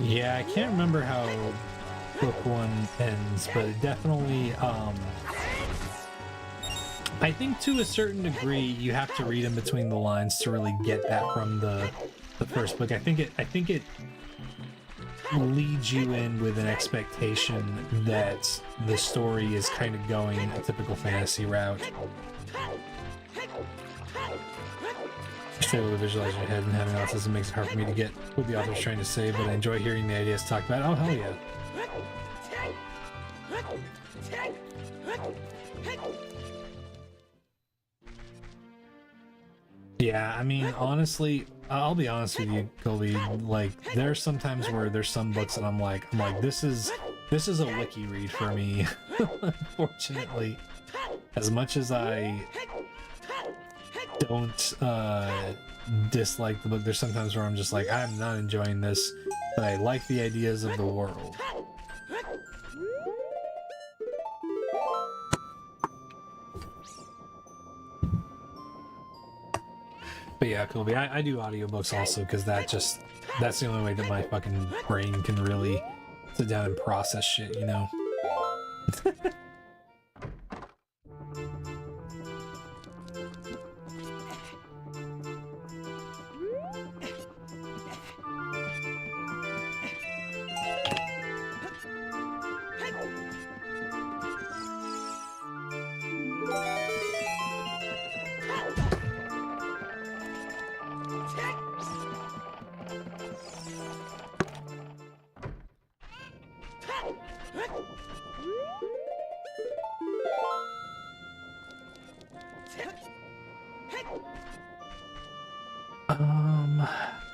Yeah, I can't remember how book one ends, but it definitely, I think to a certain degree you have to read in between the lines to really get that from the first book. I think it leads you in with an expectation that the story is kind of going a typical fantasy route. Stay able to visualize in your head, and having autism makes it hard for me to get what the author's trying to say, but I enjoy hearing the ideas talked about. Oh, hell yeah. Yeah, I mean, honestly, I'll be honest with you, Colby, like, there's some times where there's some books that I'm like, this is a wiki read for me, unfortunately. As much as I don't dislike the book, there's sometimes where I'm just like, I'm not enjoying this, but I like the ideas of the world. But yeah, Colby, I do audiobooks also because that's the only way that my fucking brain can really sit down and process shit, you know?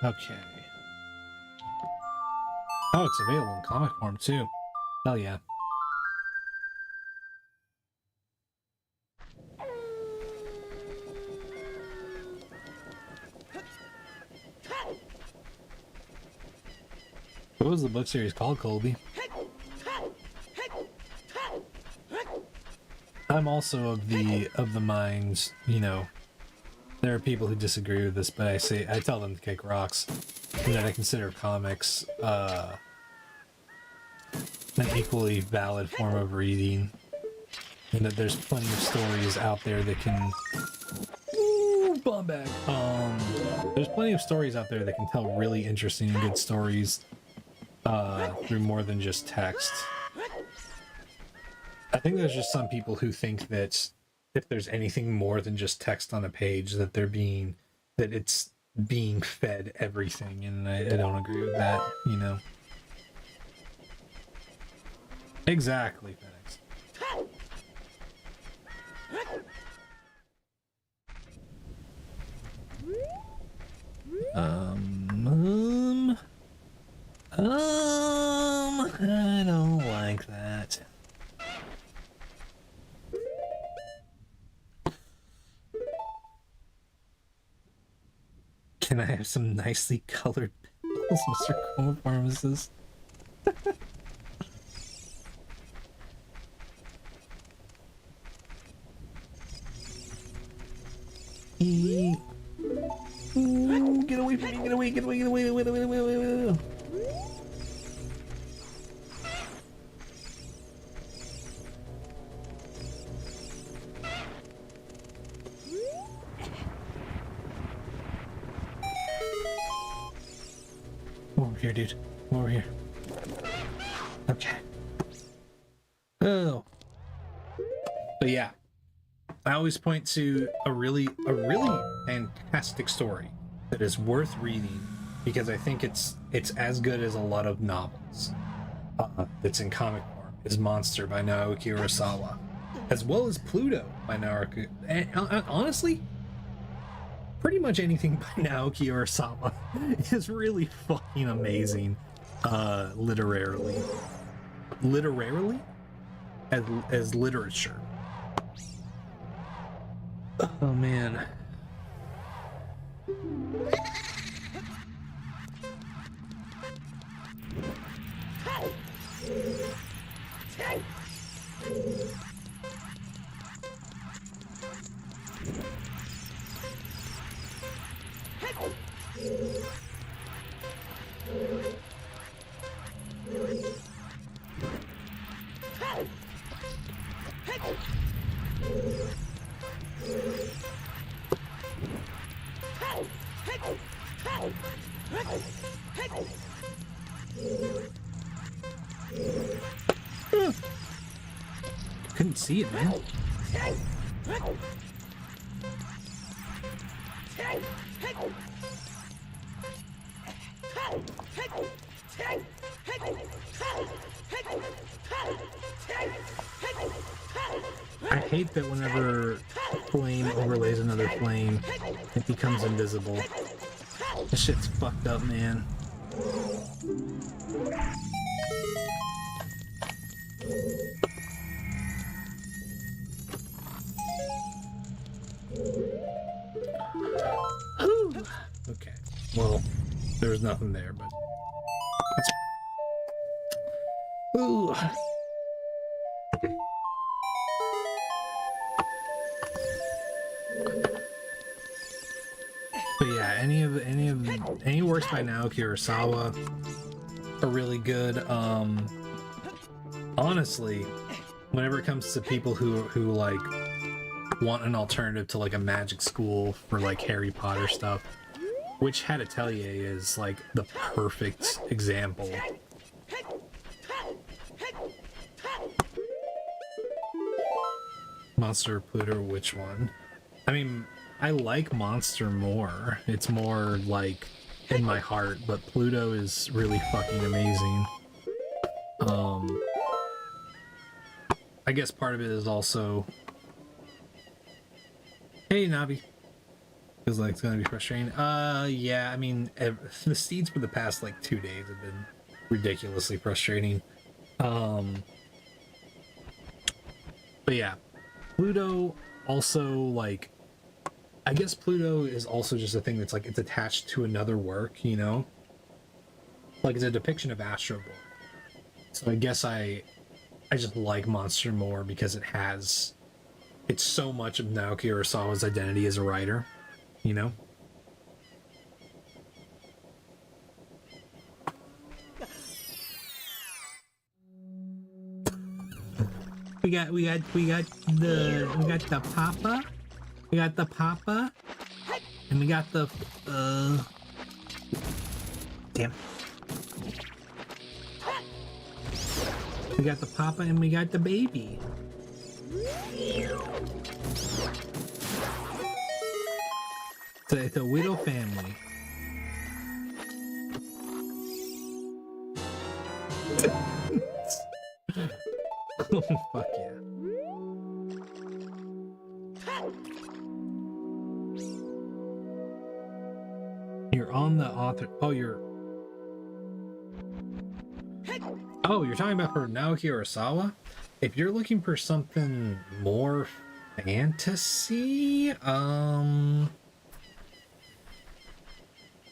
Okay. Oh, it's available in comic form too. Hell yeah. What was the book series called, Colby? I'm also of the mind, you know, there are people who disagree with this, but I tell them to kick rocks, and that I consider comics an equally valid form of reading. and that there's plenty of stories out there that can. Ooh, bomb bag. There's plenty of stories out there that can tell really interesting and good stories through more than just text. I think there's just some people who think that if there's anything more than just text on a page, that it's being fed everything, and I don't agree with that, you know. Exactly, FedEx. I don't like that. Can I have some nicely colored pills, Mr. Coma Pharmacist? Ooh, get away from me, get away, get away, get away, get away, get away, get away, get away. Come over here, dude. Come over here. Okay. Oh. But yeah. I always point to a really fantastic story that is worth reading, because I think it's as good as a lot of novels that's in comic form, is Monster by Naoki Urasawa, as well as Pluto by Naoki. And honestly, pretty much anything by Naoki Urasawa is really fucking amazing, literarily as literature. Oh man. Couldn't see it, man. I hate that whenever flame overlays another flame, it becomes invisible. This shit's fucked up, man. Okay, well, there was nothing there, but that's... Ooh. But yeah, any works by Naoki Urasawa are really good. Honestly, whenever it comes to people who like want an alternative to like a magic school for like Harry Potter stuff, Witch Hat Atelier is like the perfect example. Monster, Pluto, which one? I mean, I like Monster more. It's more like in my heart, but Pluto is really fucking amazing. I guess part of it is also... Hey, Navi. Feels like it's gonna be frustrating. Yeah, I mean, the seeds for the past, like, 2 days have been ridiculously frustrating. But yeah, Pluto also, like... I guess Pluto is also just a thing that's, like, it's attached to another work, you know? Like, it's a depiction of Astro Boy. So I guess I just like Monster more because it's so much of Naoki Urasawa's identity as a writer, you know? got the papa. We got the papa. And we got the damn. We got the papa and we got the baby. So it's a widow family. Oh, fuck yeah. You're on the author. Oh, you're talking about for Naoki Urasawa? If you're looking for something more fantasy,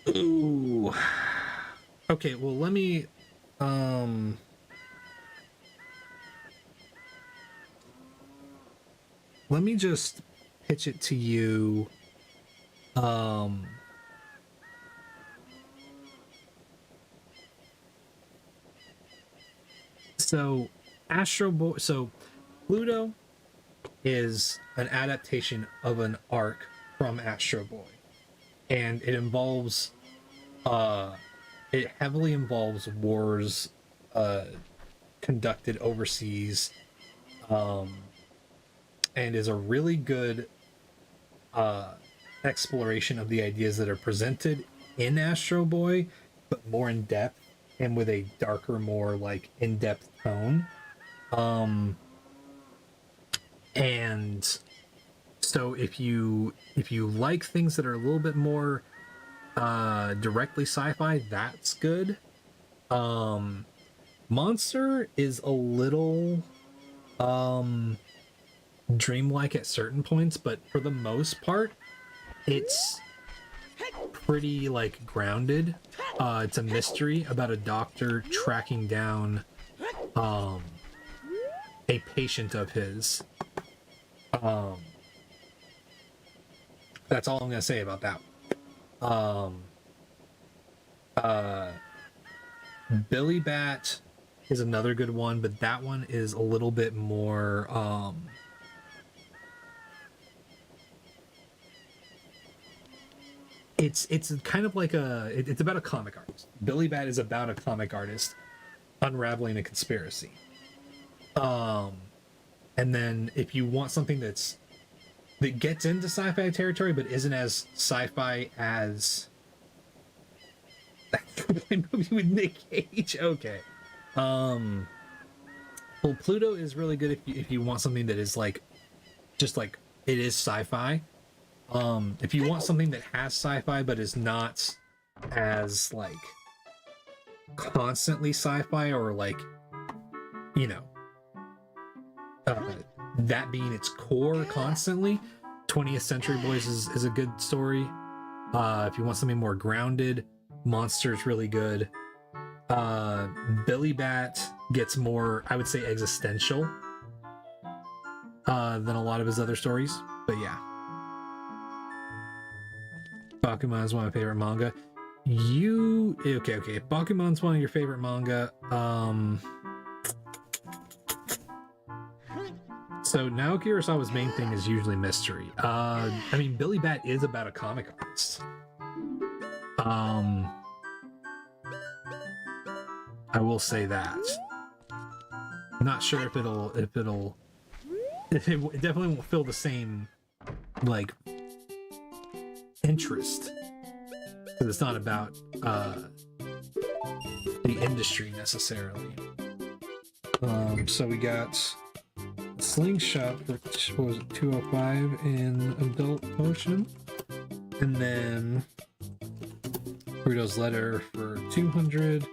ooh. Okay, well, let me just pitch it to you. So Astro Boy, so Pluto is an adaptation of an arc from Astro Boy, and it involves it heavily involves wars conducted overseas, and is a really good exploration of the ideas that are presented in Astro Boy, but more in depth and with a darker, more like in-depth tone. And so if you like things that are a little bit more directly sci-fi, that's good. Monster is a little dreamlike at certain points, but for the most part it's pretty like grounded. It's a mystery about a doctor tracking down a patient of his. That's all I'm gonna say about that. Billy Bat is another good one, but that one is a little bit more it's kind of like it's about a comic artist. Billy Bat is about a comic artist unraveling a conspiracy. And then if you want something that gets into sci-fi territory but isn't as sci-fi as that movie with Nick Cage, okay. Well, Pluto is really good if you want something that is like just like it is sci-fi. If you want something that has sci-fi but is not as like constantly sci-fi, or like, you know, that being its core constantly, 20th Century Boys is a good story. If you want something more grounded, Monster's really good. Billy Bat gets more, I would say, existential than a lot of his other stories, but yeah. Bakuman is one of my favorite manga. Okay. If Bakuman's one of your favorite manga, so Naoki Urasawa's main thing is usually mystery. I mean, Billy Bat is about a comic artist. I will say that. I'm not sure if it definitely won't feel the same like interest, because it's not about the industry necessarily. So we got Slingshot for what was it, 205 in adult motion, and then Rudo's Letter for 200.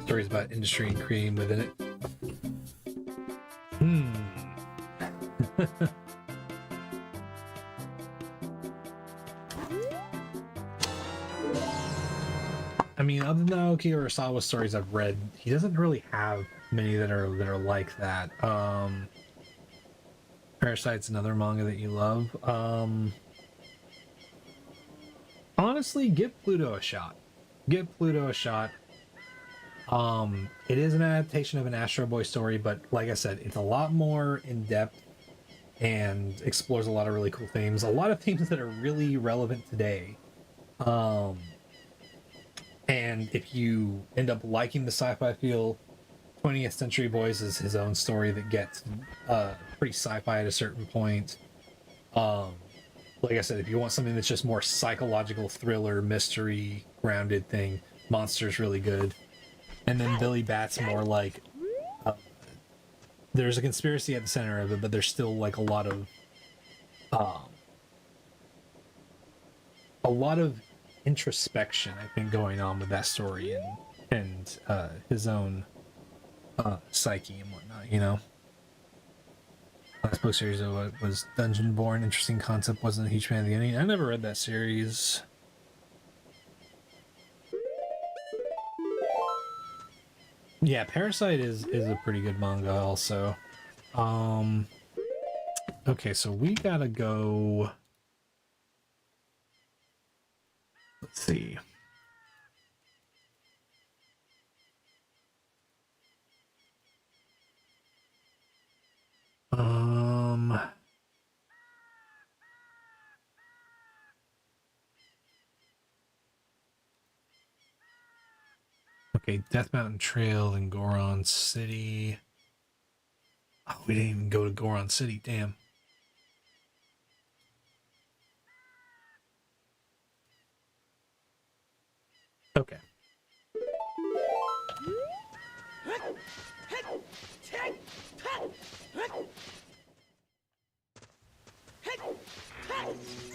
Stories about industry and creating within it. I mean, other than Naoki Urasawa stories I've read, he doesn't really have many that are like that. Parasite's another manga that you love. Honestly, give Pluto a shot. give Pluto a shot. It is an adaptation of an Astro Boy story, but like I said, it's a lot more in depth and explores a lot of really cool themes. A lot of themes that are really relevant today. And if you end up liking the sci-fi feel, 20th Century Boys is his own story that gets pretty sci-fi at a certain point. Like I said, if you want something that's just more psychological thriller, mystery, grounded thing, Monster's really good. And then Billy Bat's more like there's a conspiracy at the center of it, but there's still like a lot of introspection, I think, going on with that story and his own psyche and whatnot, you know. Last book series was Dungeon Born. Interesting concept. Wasn't a huge fan of the ending. I never read that series. Yeah, Parasite is a pretty good manga also. Okay, so we gotta go. Let's see. Okay, Death Mountain Trail and Goron City. Oh, we didn't even go to Goron City, damn. Okay.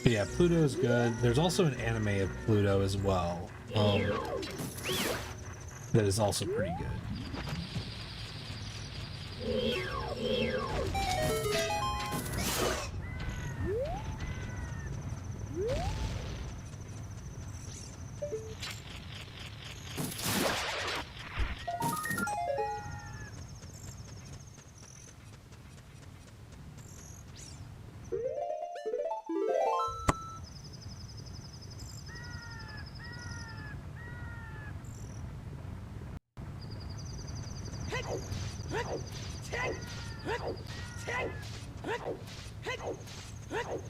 Yeah, Pluto's good. There's also an anime of Pluto as well. That is also pretty good.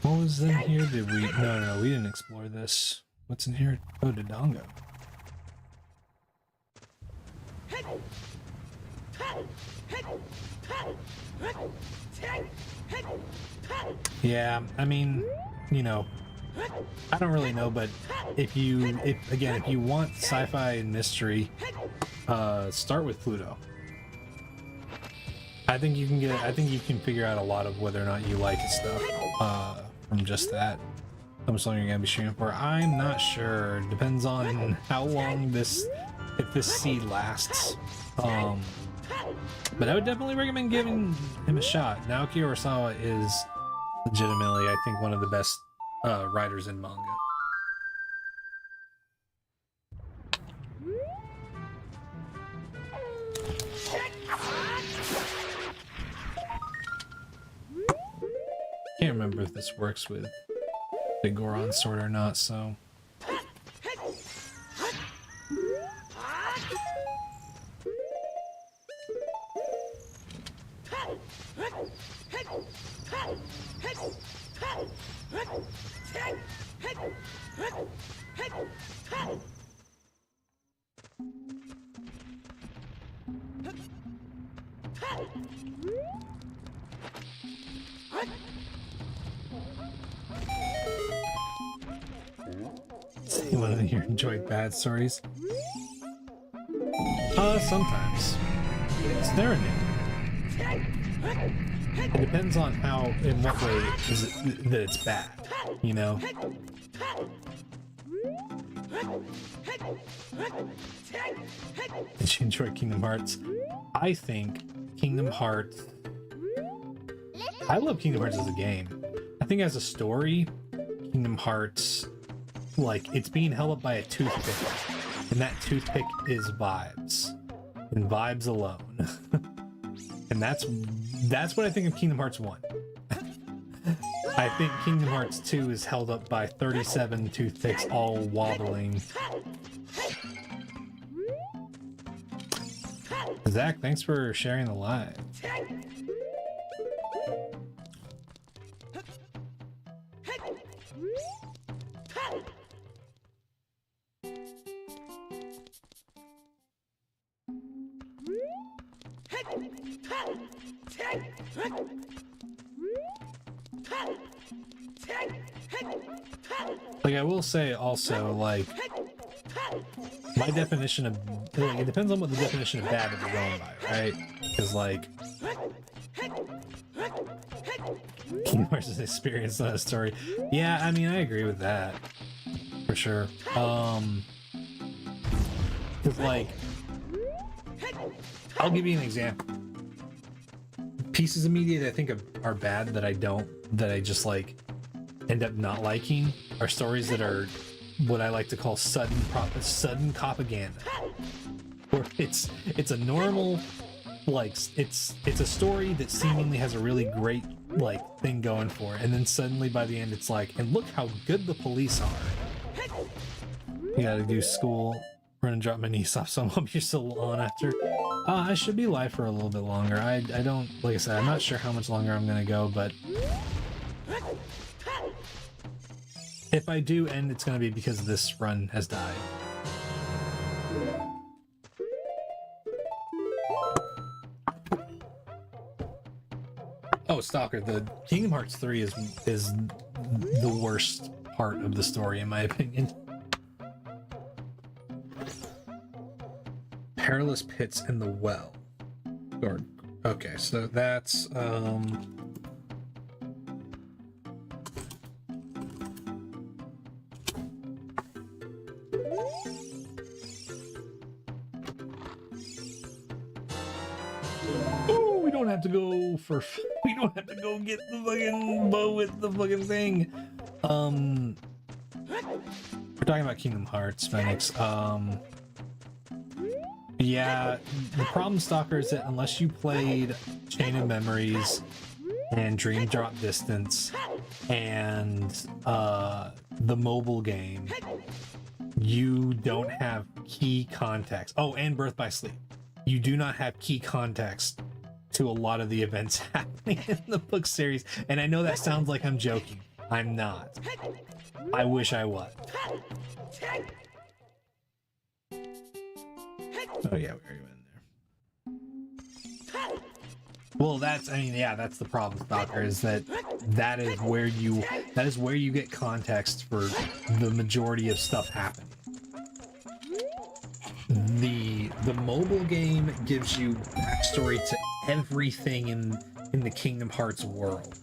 What was in here? Did we? No, we didn't explore this. What's in here? Oh, Dodongo. Yeah, I mean, you know, I don't really know, but if you want sci-fi and mystery, start with Pluto. I think you can figure out a lot of whether or not you like his stuff from just that. How much longer you're gonna be streaming for? I'm not sure. Depends on how long if this seed lasts. But I would definitely recommend giving him a shot. Naoki Urasawa is legitimately, I think, one of the best writers in manga. Can't remember if this works with the Goron sword or not, so. Anyone in here enjoy bad stories? Sometimes. It's narrative. It depends on in what way that it's bad, you know? Did you enjoy Kingdom Hearts? I think Kingdom Hearts... I love Kingdom Hearts as a game. I think as a story, Kingdom Hearts, like, it's being held up by a toothpick. And that toothpick is vibes. And vibes alone. And that's what I think of Kingdom Hearts 1. I think Kingdom Hearts 2 is held up by 37 toothpicks all wobbling. Zach, thanks for sharing the live. Like, I will say also, like, my definition of, like, it depends on what the definition of bad that you're going by, right? Because, like, Kingdom Hearts is an experience, not a story. Yeah, I mean, I agree with that, for sure. Because, like, I'll give you an example. Pieces of media that I think are bad that I just, like, end up not liking are stories that are what I like to call sudden propaganda, where it's a normal, like, it's a story that seemingly has a really great, like, thing going for it, and then suddenly by the end it's like, and look how good the police are. You gotta do school, run and drop my niece off, so I hope you're still on after. I should be live for a little bit longer. I don't, like I said, I'm not sure how much longer I'm gonna go, but if I do end, it's gonna be because this run has died. Oh, Stalker, the Kingdom Hearts 3 is the worst part of the story, in my opinion. Perilous Pits and the Well. Or, okay, so that's, oh, we don't have to go get the fucking bow with the fucking thing. We're talking about Kingdom Hearts, Phoenix. Yeah, the problem, Stalker, is that unless you played Chain of Memories and Dream Drop Distance and the mobile game, you don't have key context. Oh, and Birth by Sleep. You do not have key context to a lot of the events happening in the book series. And I know that sounds like I'm joking. I'm not. I wish I was. Oh yeah, we already went in there. Well, that's the problem, Stalker, is that is where you get context for the majority of stuff happening. The mobile game gives you backstory to everything in the Kingdom Hearts world.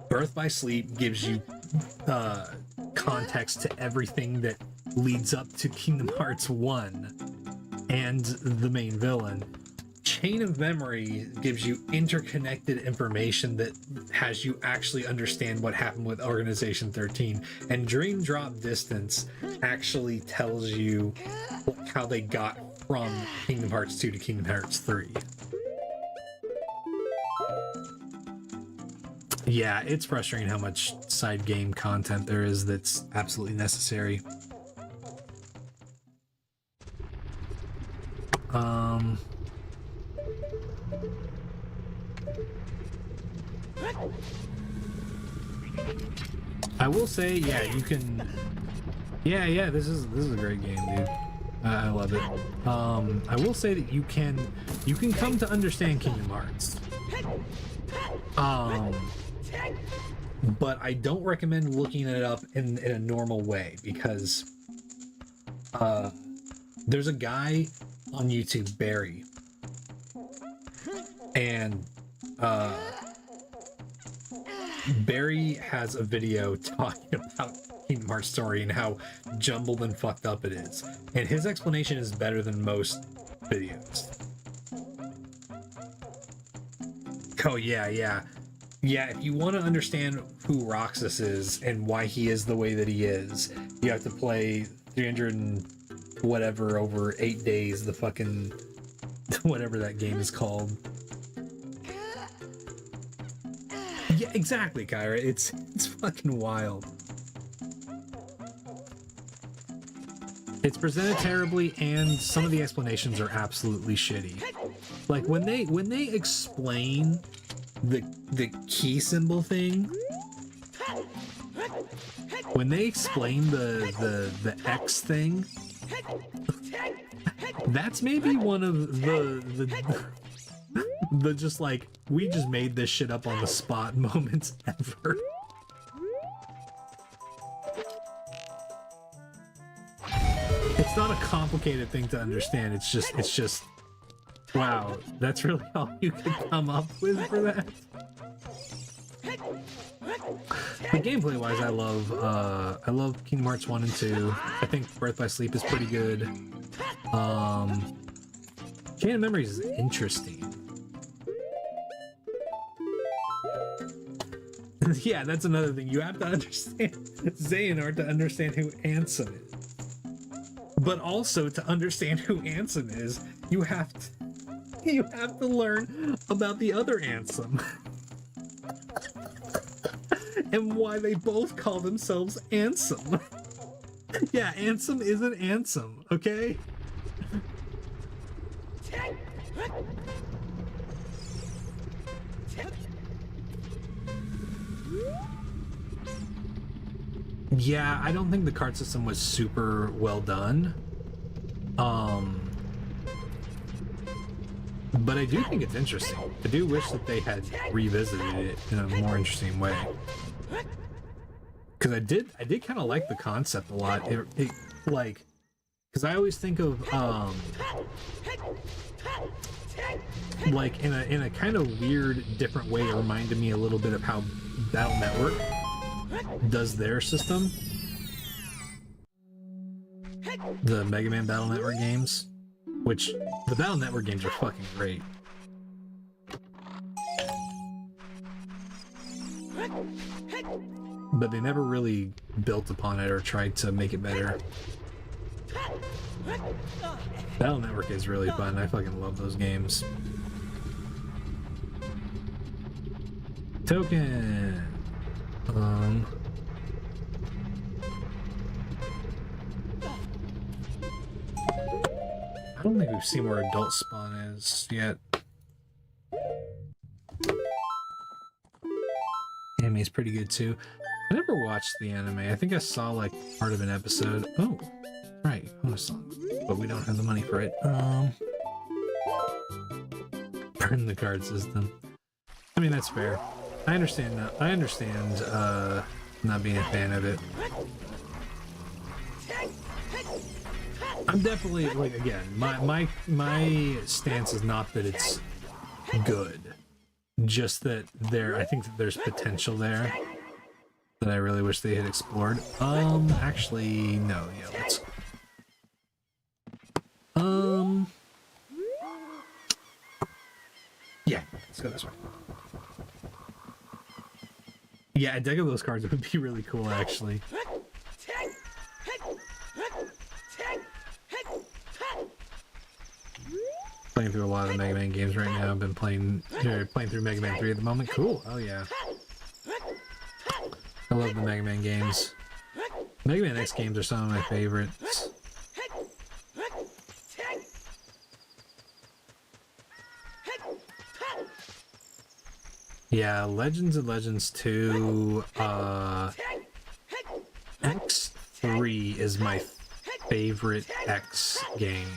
Birth by Sleep gives you context to everything that leads up to Kingdom Hearts 1 and the main villain. Chain of Memory gives you interconnected information that has you actually understand what happened with Organization 13, and Dream Drop Distance actually tells you how they got from Kingdom Hearts 2 to Kingdom Hearts 3. Yeah, it's frustrating how much side game content there is that's absolutely necessary. I will say, yeah, you can. Yeah, this is a great game, dude. I love it. I will say that you can come to understand Kingdom Hearts. But I don't recommend looking it up in a normal way, because there's a guy on YouTube, Barry, and Barry has a video talking about Kingdom Hearts story and how jumbled and fucked up it is, and his explanation is better than most videos. Oh yeah, if you want to understand who Roxas is and why he is the way that he is, you have to play 300 and whatever over 8 days, the fucking whatever that game is called. Yeah, exactly, Kyra. It's fucking wild. It's presented terribly, and some of the explanations are absolutely shitty. Like when they explain the key symbol thing, when they explain the X thing, that's maybe one of the just like, we just made this shit up on the spot moments ever. It's not a complicated thing to understand. It's just wow, that's really all you could come up with for that. But gameplay wise, I love Kingdom Hearts 1 and 2. I think Birth by Sleep is pretty good. Chain of Memories is interesting. Yeah, that's another thing. You have to understand Xehanort to understand who Ansem is. But also to understand who Ansem is, you have to learn about the other Ansem. And why they both call themselves Ansem. Yeah, Ansem isn't Ansem, okay? Yeah, I don't think the card system was super well done. But I do think it's interesting. I do wish that they had revisited it in a more interesting way. Because I did kind of like the concept a lot. It like, because I always think of like in a kind of weird, different way. It reminded me a little bit of how Battle Network does their system. The Mega Man Battle Network games, which the Battle Network games are fucking great. But they never really built upon it or tried to make it better. Battle Network is really fun. I fucking love those games. Token. I don't think we've seen where Adult Spawn is yet. Anime's pretty good too. I never watched the anime. I think I saw like part of an episode. Oh, right. Oh, song. But we don't have the money for it. Burn the card system. I mean, that's fair. I understand that. I understand not being a fan of it. I'm definitely, like, again, my stance is not that it's good, just that I think that there's potential there that I really wish they had explored. Actually, no, yeah, let's yeah, let's go this way. Yeah, a deck of those cards would be really cool, actually. Playing through a lot of the Mega Man games right now. I've been playing through Mega Man 3 at the moment. Cool. Oh yeah. I love the Mega Man games. Mega Man X games are some of my favorites. Yeah, Legends and Legends 2, X3 is my favorite X game.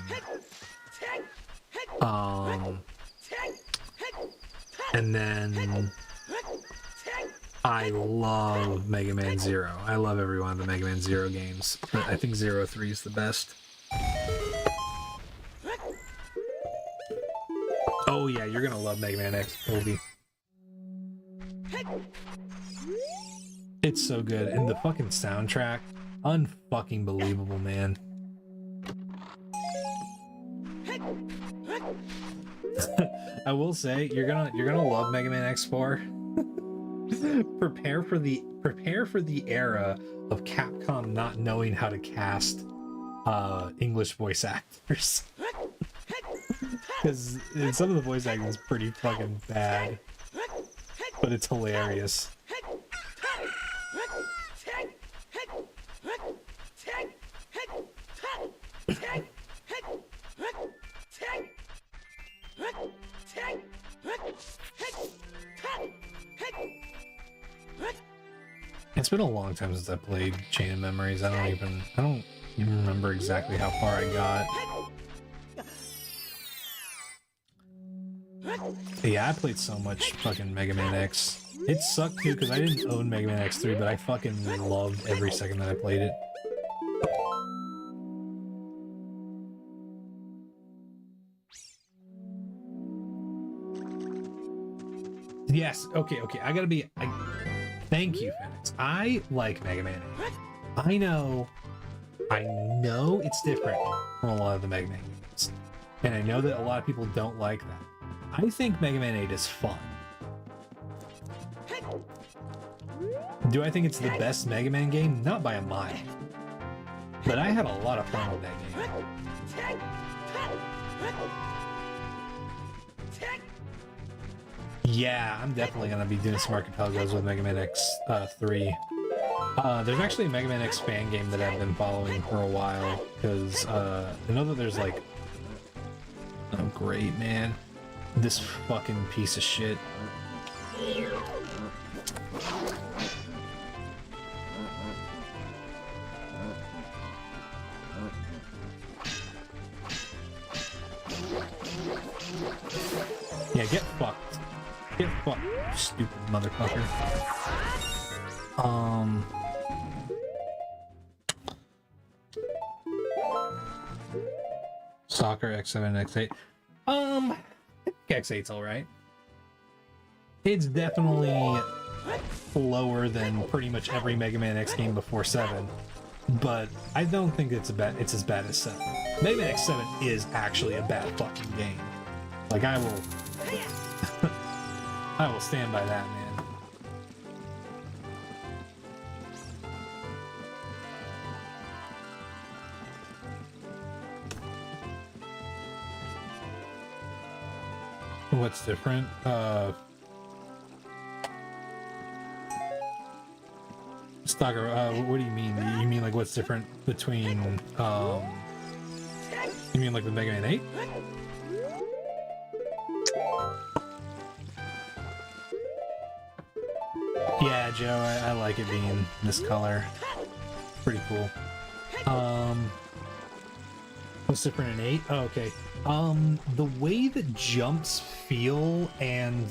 And then I love Mega Man Zero. I love every one of the Mega Man Zero games, but I think 03 is the best. Oh yeah, you're gonna love Mega Man X, Colby. It's so good, and the fucking soundtrack, unfucking believable, man. I will say you're gonna love Mega Man X4. prepare for the era of Capcom not knowing how to cast English voice actors. Because some of the voice acting is pretty fucking bad, but it's hilarious. It's been a long time since I played Chain of Memories. I don't even remember exactly how far I got. But yeah, I played so much fucking Mega Man X. It sucked too because I didn't own Mega Man X3, but I fucking loved every second that I played it. Yes, okay, I gotta be... thank you, Phoenix. I like Mega Man 8. I know it's different from a lot of the Mega Man games. And I know that a lot of people don't like that. I think Mega Man 8 is fun. Do I think it's the best Mega Man game? Not by a mile. But I had a lot of fun with that game. Yeah, I'm definitely gonna be doing some archipelagos with Mega Man X3. There's actually a Mega Man X fan game that I've been following for a while, because I know that there's like... Oh great, man. This fucking piece of shit. Yeah, get fucked. Get fucked, you stupid motherfucker. Soccer X7, X8. I think X8's alright. It's definitely lower than pretty much every Mega Man X game before 7, but I don't think it's as bad as 7. Mega Man X7 is actually a bad fucking game. Like, I will I will stand by that, man. What's different? Stalker, what do you mean? You mean like what's different between, you mean like the Mega Man 8? Yeah, Joe, I like it being this color. Pretty cool. What's different in 8? Oh, okay. The way that jumps feel, and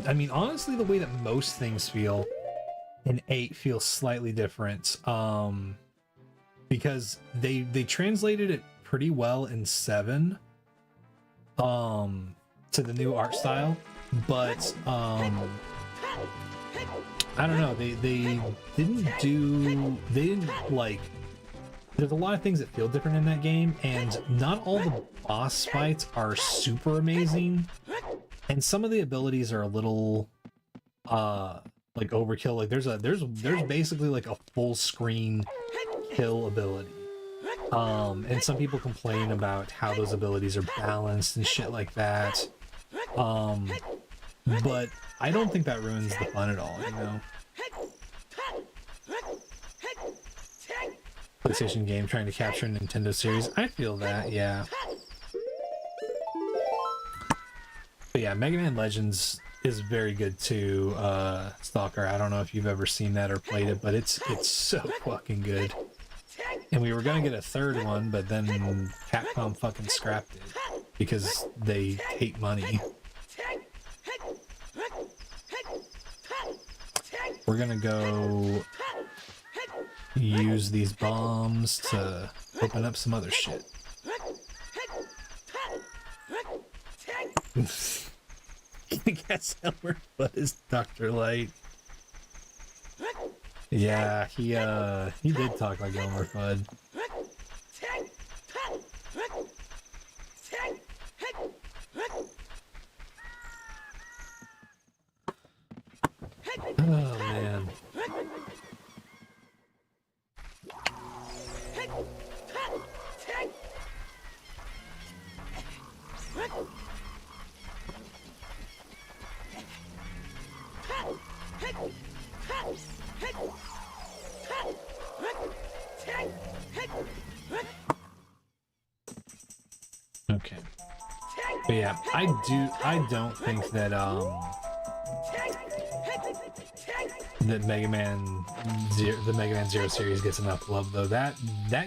I mean, honestly, the way that most things feel in 8 feels slightly different. Because they translated it pretty well in 7, to the new art style, but I don't know, they didn't like, there's a lot of things that feel different in that game, and not all the boss fights are super amazing, and some of the abilities are a little like overkill. Like there's basically like a full screen kill ability, and some people complain about how those abilities are balanced and shit like that, but I don't think that ruins the fun at all, you know? PlayStation game trying to capture a Nintendo series. I feel that, yeah. But yeah, Mega Man Legends is very good too, Stalker. I don't know if you've ever seen that or played it, but it's so fucking good. And we were gonna get a third one, but then Capcom fucking scrapped it because they hate money. We're gonna go use these bombs to open up some other shit. I guess Elmer Fudd is Dr. Light. Yeah, he did talk like Elmer Fudd. Oh man. Okay. But yeah, I don't think that that Mega Man the Mega Man Zero series gets enough love though. That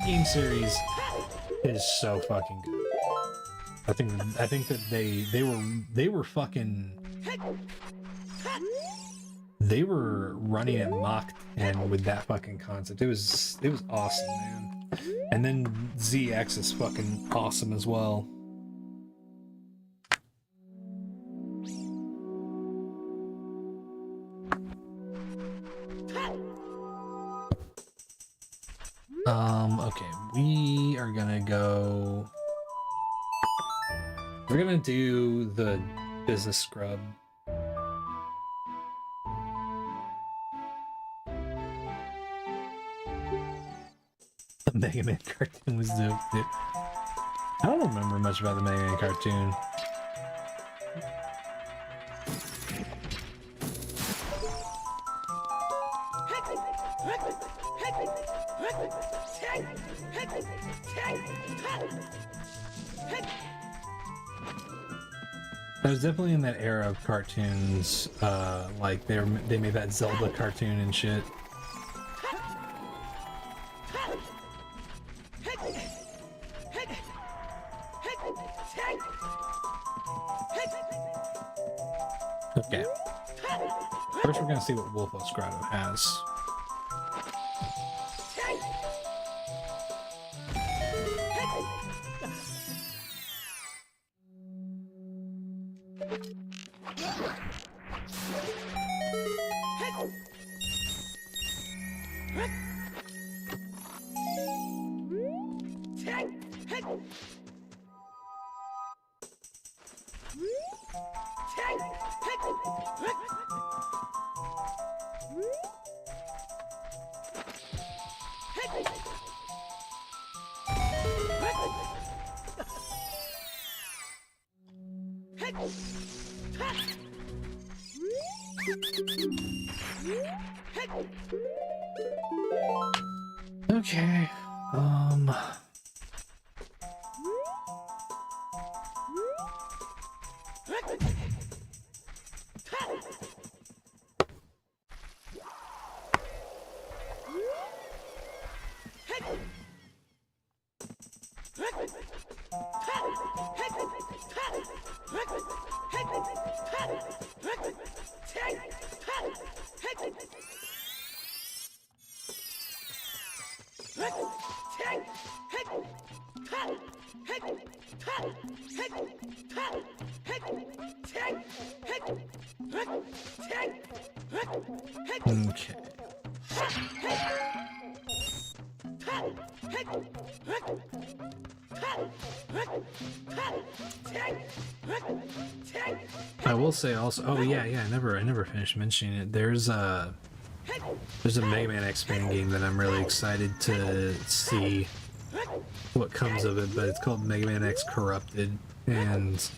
game series is so fucking good. I think that they were fucking they were running at Mach 10 with that fucking concept. It was awesome, man. And then ZX is fucking awesome as well. Okay, we are gonna go. We're gonna do the business scrub. The Mega Man cartoon was dope, dude. I don't remember much about the Mega Man cartoon. I was definitely in that era of cartoons, like they made that Zelda cartoon and shit. Okay. First we're gonna see what Wolfos Grotto has. Okay, okay. I will say also, oh yeah, I never finished mentioning it. There's a Mega Man X fan game that I'm really excited to see what comes of it, but it's called Mega Man X Corrupted, and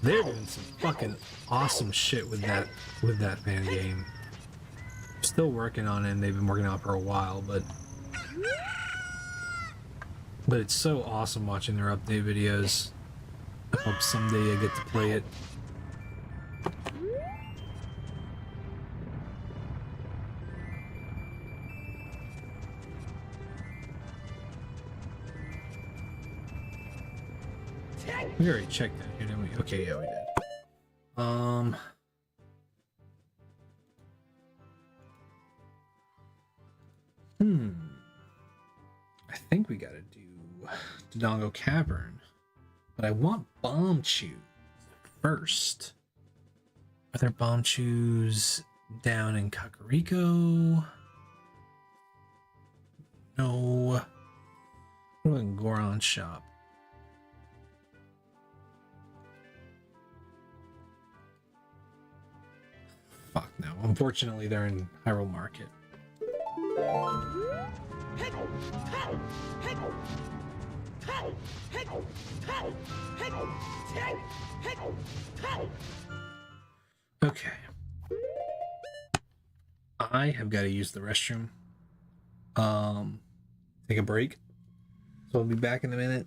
they're doing some fucking awesome shit with that fan game. Still working on it, and they've been working on it for a while, but it's so awesome watching their update videos. I hope someday I get to play it. We already checked that here, didn't we? Okay, yeah, we did. I think we gotta do Dodongo Cavern, but I want Bomb Chews first. Are there Bomb Chews down in Kakariko? No. What about Goron Shop? Fuck no. Unfortunately, they're in Hyrule Market. Okay. I have got to use the restroom. Take a break. So I'll be back in a minute.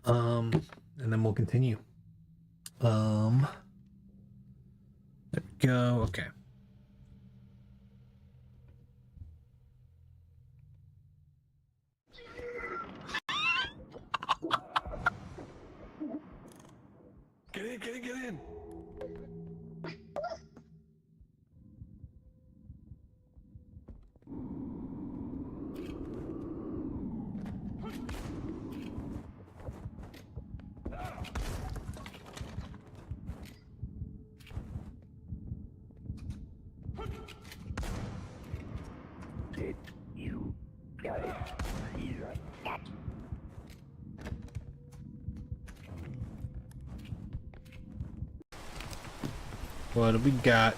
And then we'll continue. There we go. Okay. Get in, get in, get in! What do we got?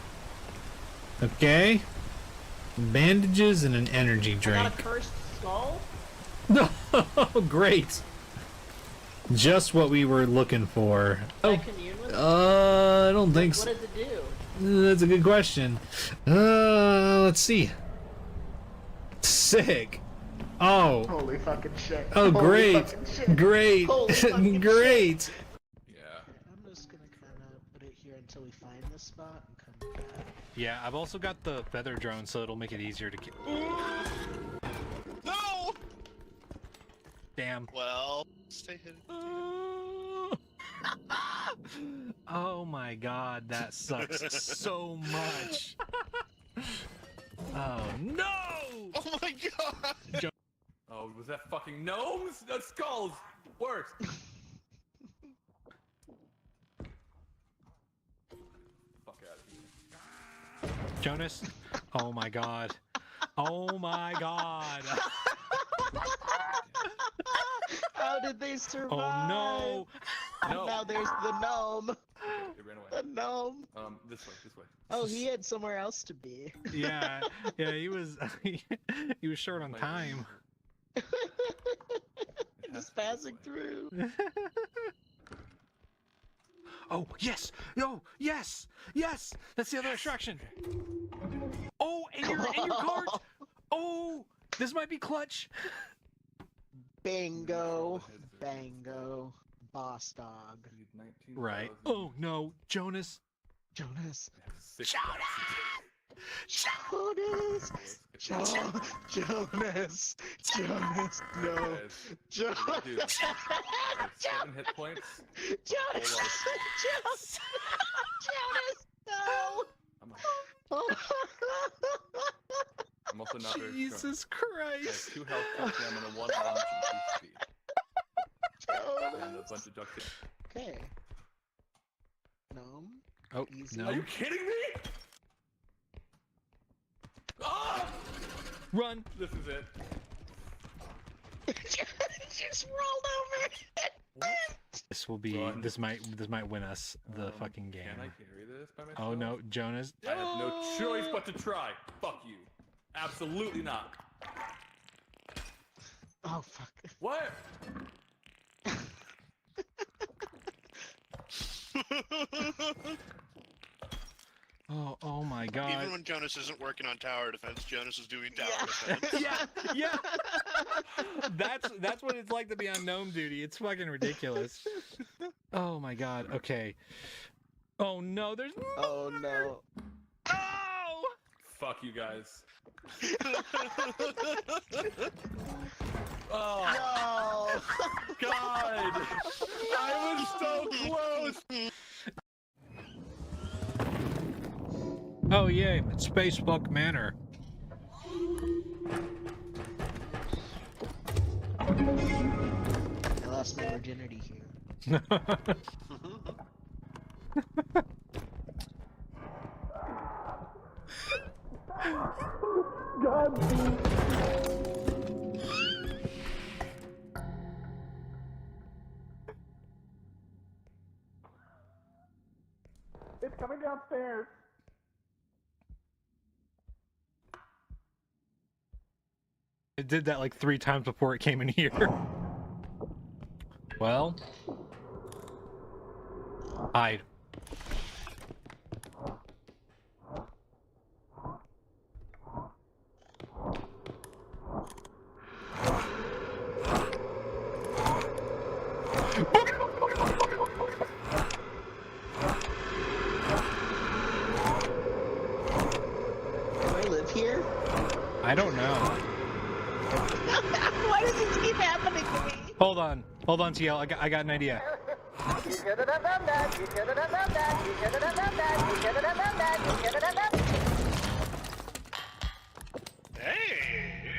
Okay. Bandages and an energy I drink. got a cursed skull? No, great. Just what we were looking for. Can I commune with it? I don't think What so. does it do? That's a good question. Let's see. Sick. Oh. Holy fucking shit. Oh, Holy great. fucking shit. Great. Holy fucking Great. Yeah. I'm just gonna kinda put it here until we find this spot and come back. Yeah, I've also got the feather drone, so it'll make it easier to get. No! Damn. Well, stay hidden. Oh my god, that sucks so much. Oh no! Oh my god! Oh, was that fucking gnomes? No, skulls! Worse! Fuck out of here. Jonas? Oh my god. Oh my god. How did they survive? Oh no. No. Now there's the gnome. It ran away. The gnome. This way, this way. Oh, he had somewhere else to be. Yeah, yeah, he was he was short on time. It has Just to be this passing way. through. Oh, yes! No, yes! Yes! That's the other extraction. Oh, and your card. Oh, this might be clutch. Bingo. Bango. Boss dog. Need 19,000. Right. Oh no, Jonas. Jonas. I have 6 Jonas. Jonas. Jonas. No. Guys, Jonas. what do I do? I have 7 hit points. Jonas. Jonas. Jonas. No. I'm also not very strong. Jesus I Christ. have 2 health, 2 stamina, 1 launch, and 2 speed. And a bunch of duct tape. Okay. Gnome. Oh, Easy. Are no. you kidding me? Ah! Run. This is it. Just rolled over. What? This will be Run. this might win us the fucking game. Can I carry this by myself? Oh no, Jonas. I have no choice but to try. Fuck you. Absolutely not. Oh fuck. What? Oh my god. Even when Jonas isn't working on tower defense, Jonas is doing tower defense. Yeah. That's what it's like to be on gnome duty. It's fucking ridiculous. Oh my god. Okay. Oh no, there's Oh no. oh! Fuck you guys. Oh No. God! I was so close. Oh yay, Spacefuck Manor. I lost my virginity here. It's coming downstairs. It did that like 3 times before it came in here. Well, hide. Hold on, TL. I got an idea. You should have done that. You should have done that. You should have done that. You should have done that. You should have done that. Hey!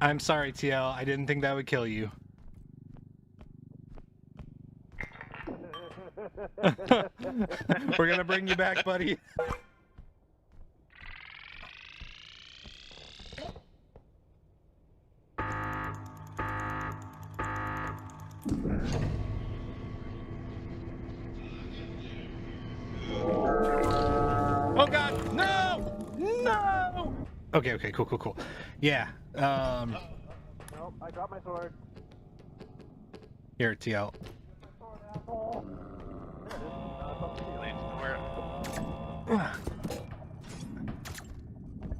I'm sorry, TL. I didn't think that would kill you. We're gonna bring you back, buddy. Oh God, no! No! Okay, okay, cool. Yeah, Nope, I dropped my sword. here, TL.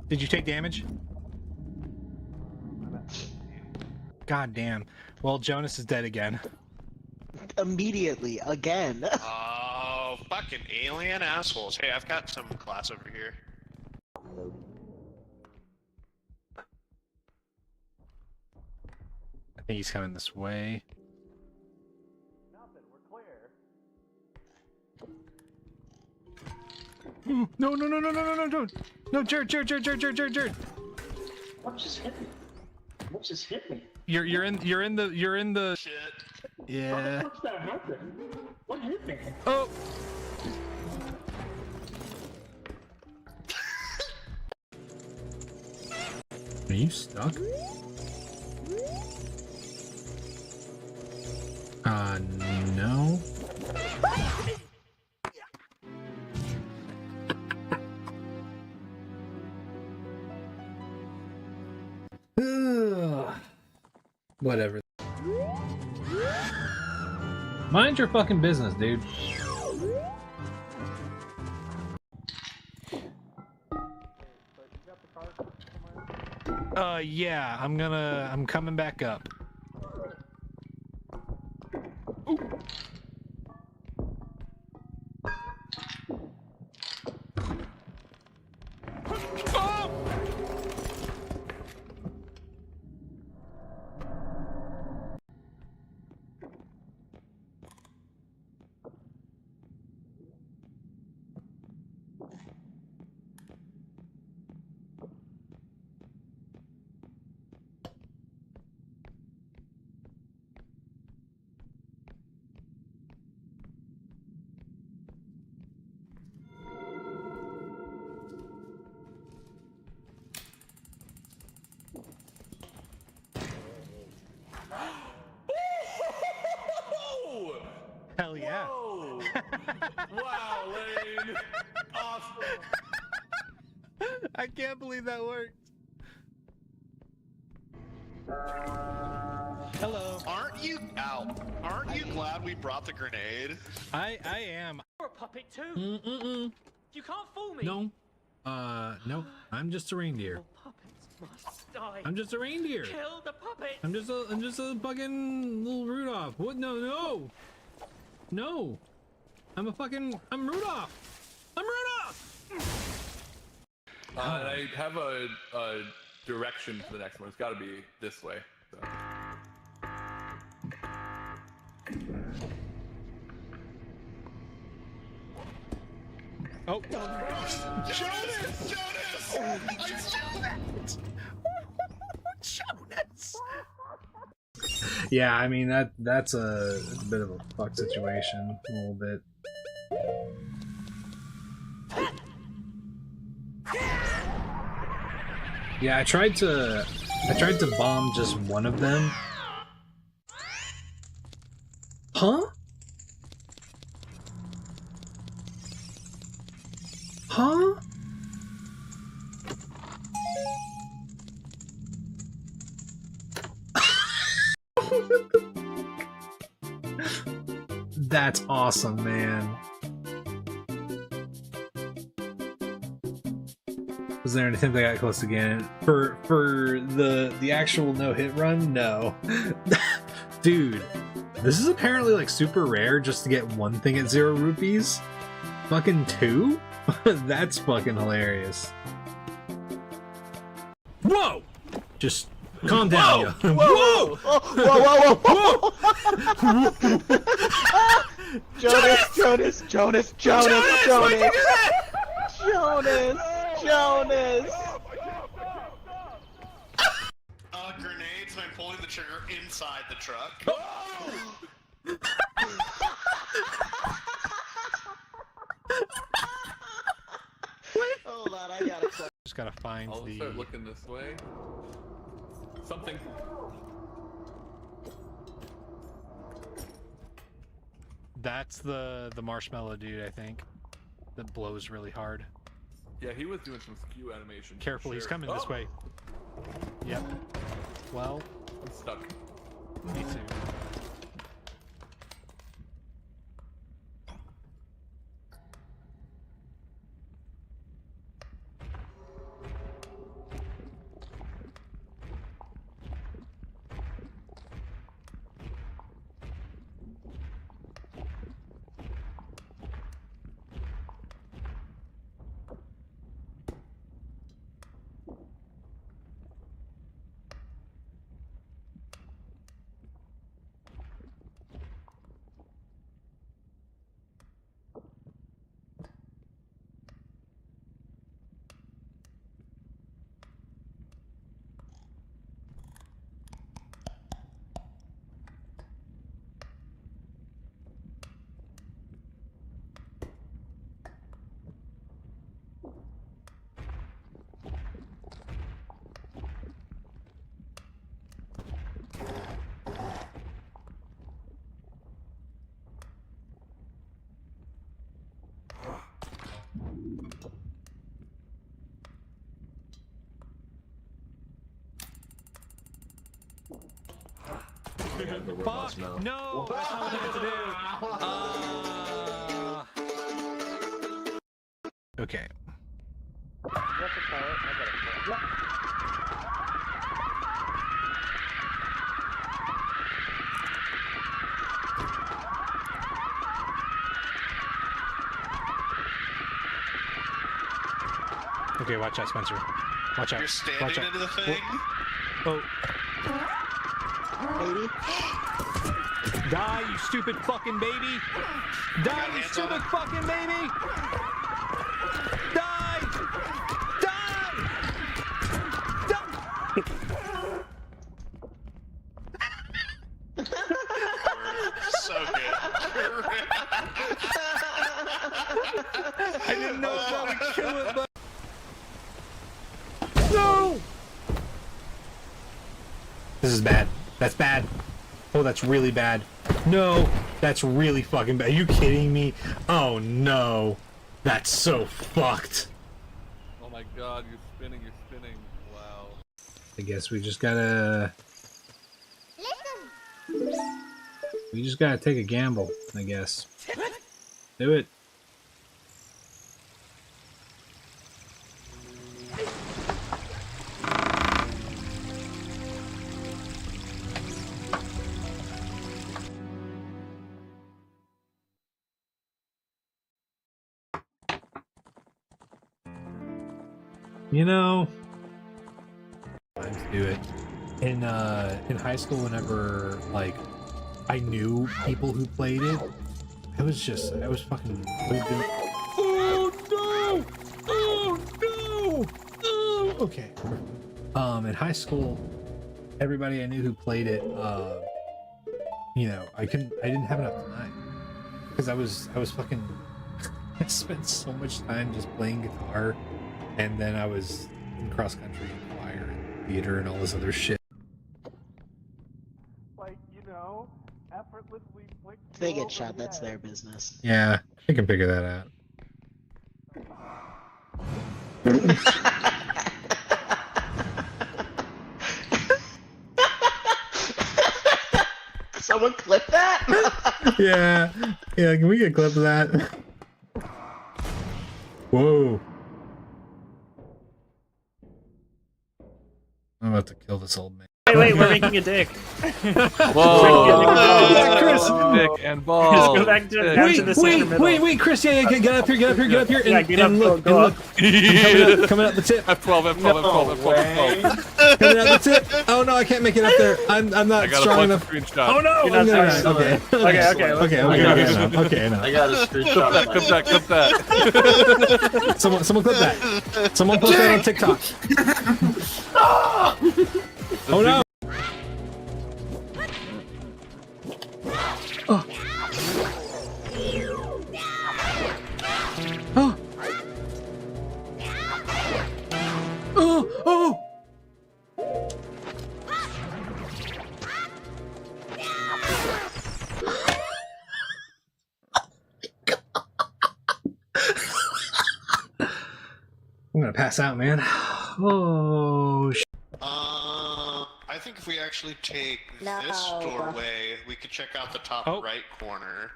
Did you take damage? God damn. Well, Jonas is dead again. Immediately, again. Oh, fucking alien assholes. Hey, I've got some class over here. I think he's coming this way. Nothing, we're clear. No, don't. No, Jared. What just hit me? What just hit me? You're in the Shit. yeah. What's that happen? What hit me? Oh. Are you stuck? No. Whatever. Mind your fucking business, dude. Yeah, I'm coming back up. Hell yeah. Whoa! Wow, Lane! Awesome! I can't believe that worked. Hello. Aren't you glad we brought the grenade? I am. You're a puppet too. Mm-mm-mm. You can't fool me. No. No. I'm just a reindeer. All puppets must die. I'm just a reindeer. Kill the puppet. I'm just a fucking little Rudolph. What? No. I'm Rudolph. I'm Rudolph. And I have a direction for the next one. It's got to be this way. So. Oh. Jonas! Jonas! Yeah, I mean that's a bit of a fuck situation, a little bit. Yeah, I tried to bomb just one of them. Huh? Huh? That's awesome, man. Was there an attempt I got close again? For the actual no-hit run? No. Dude, this is apparently like super rare just to get one thing at 0 rupees. Fucking 2? That's fucking hilarious. Whoa! Just Calm down, yo. Whoa! Jonas! Grenades, and I'm pulling the trigger inside the truck. Hold on, I gotta click. Just gotta find I'll the. start looking this way. Something. That's the marshmallow dude, I think. That blows really hard. Yeah, he was doing some skew animation. for Careful, he's sure. coming this Oh! way. Yep. Well, I'm stuck. me too. Fuck! No! That's not what I meant to do! Okay. Okay, watch out, Spencer. Watch out. You're standing Watch out. into the thing? Oh. Baby. Die, you stupid fucking baby! Die, you hands on stupid it. fucking baby! Die! Die! So good. I didn't know if that would kill it, but... No! This is bad. That's bad. Oh, that's really bad. No, that's really fucking bad. Are you kidding me? Oh no. That's so fucked. Oh my god, you're spinning. Wow. I guess we just gotta... We just gotta take a gamble, I guess. Do it. You know, time to do it. In high school, whenever like I knew people who played it, I was fucking. Oh no! Oh no! Oh, okay. In high school, everybody I knew who played it, you know, I didn't have enough time because I was fucking. I spent so much time just playing guitar. And then I was in cross country and choir and theater and all this other shit. Like, you know, effortlessly flick. If they get shot, that's their business. Yeah, I can figure that out. Someone clip that? Yeah, can we get a clip of that? Whoa. I'm about to kill this old man. wait, we're making a dick. Whoa! Yeah, Chris. Dick and Just balls. go back to down to the center middle. Wait, Chris, yeah, get up here, get up here, Yeah, and, get up, and look, go and up. look. Coming up the tip. F12, F12, F12, F12, F12. Coming up the tip. Oh no, I can't make it up there. I'm not I got strong a enough. screenshot. Oh no! You're not Okay. okay. Okay. I got a screenshot. Clip that. Someone clip that. Someone post that on TikTok. Oh no! Oh. Oh. Oh. I'm gonna pass out, man. Oh. I think if we actually take this doorway, we could check out the top right corner.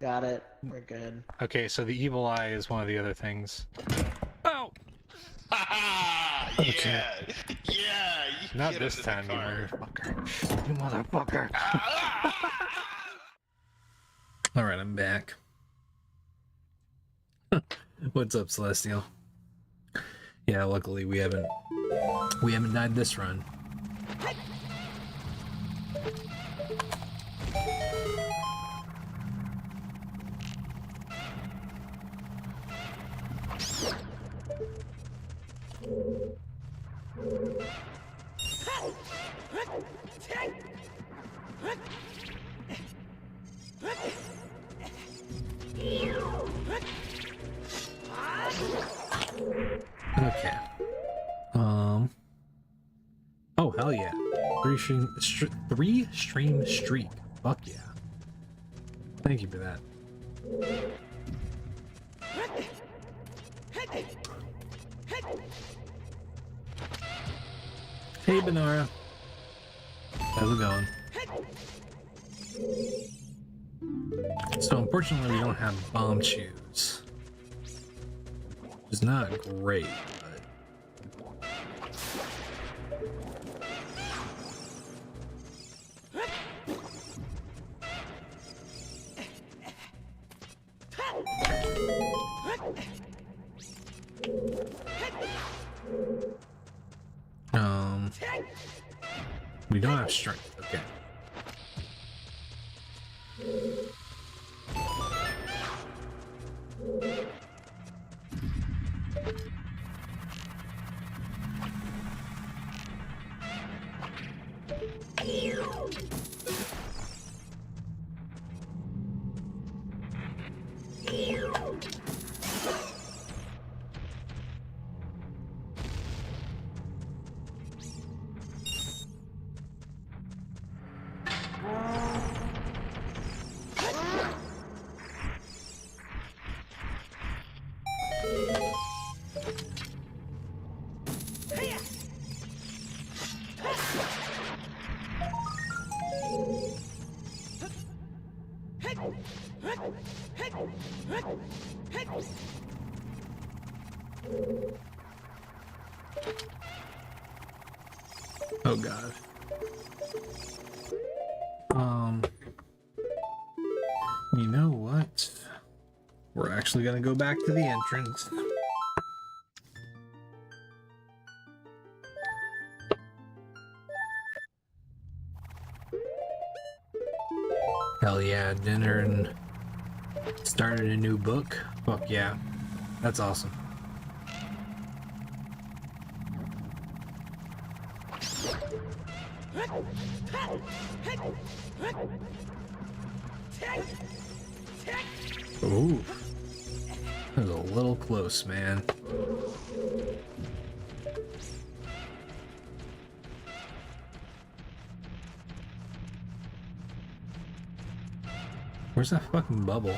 Got it. We're good. Okay, so the evil eye is one of the other things. Oh! Yeah! Yeah! You Not get this into the time, you car. motherfucker. You motherfucker. Alright, I'm back. What's up, Celestial? Yeah, luckily we haven't died this run. Okay. Oh hell yeah! Three stream streak. Fuck yeah! Thank you for that. Hey Banara, how's it going? So unfortunately we don't have bomb shoes. Which is not great, but... we don't have strength, okay. Oh god. You know what? We're actually gonna go back to the entrance. Hell yeah, dinner and started a new book. Fuck yeah. That's awesome. Ooh. That was a little close, man. Where's that fucking bubble?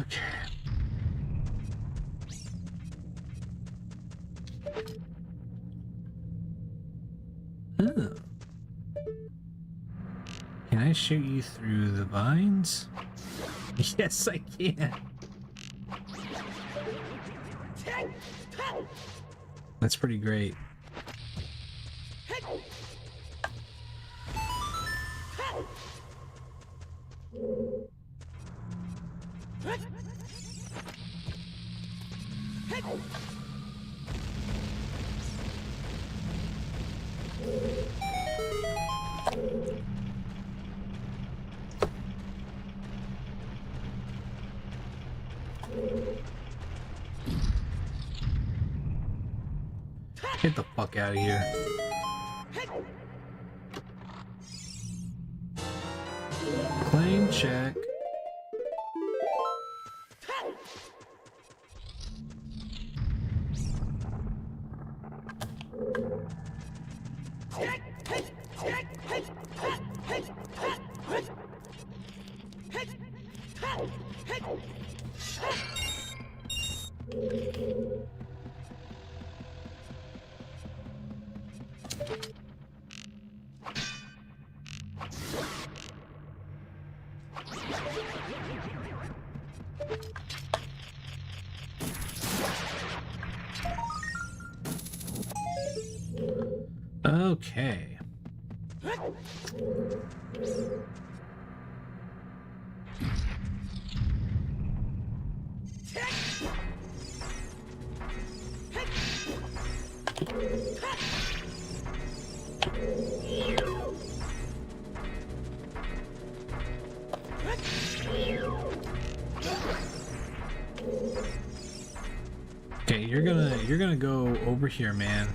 Okay. Oh. Can I shoot you through the vines? Yes, I can. That's pretty great. Get the fuck out of here. Claim check. Okay. Okay, you're gonna go over here, man.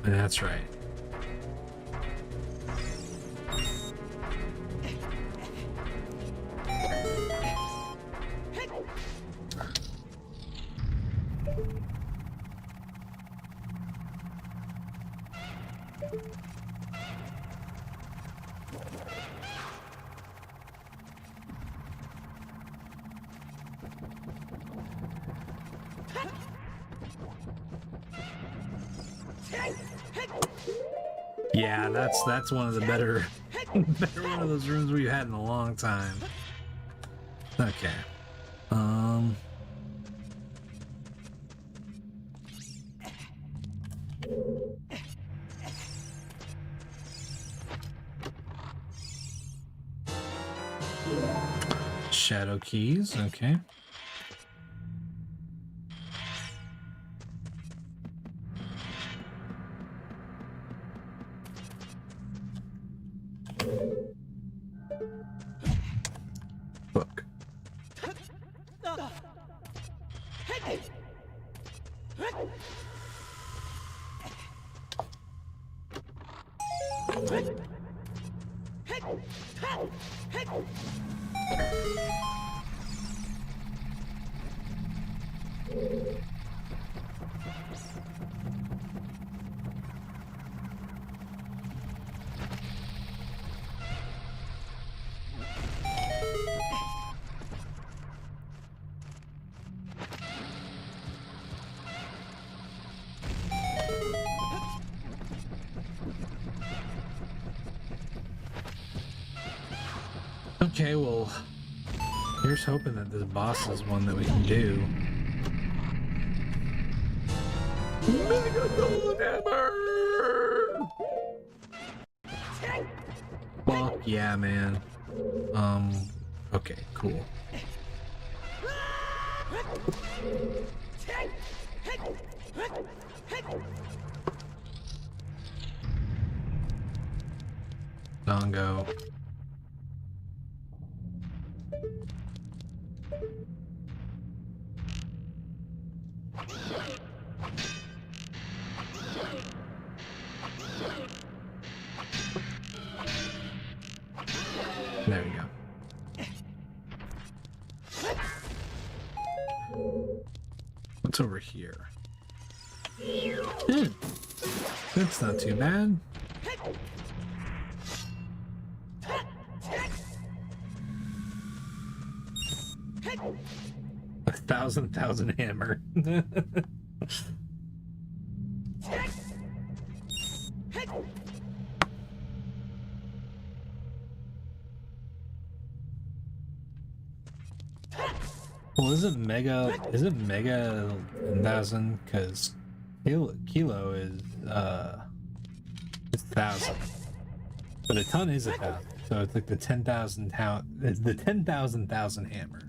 That's right. Yeah, that's one of the better one of those rooms we've had in a long time. Okay. Shadow keys, okay. Book. Okay, well, here's hoping that this boss is one that we can do. Fuck yeah, man. Okay, cool. Dongo. There we go. What's over here? That's not too bad. 1,000 hammer. Well, is it mega 1,000? Because kilo is it's 1,000, but a ton is 1,000. So it's like the 10,000 pound. It's the 10,000 hammer.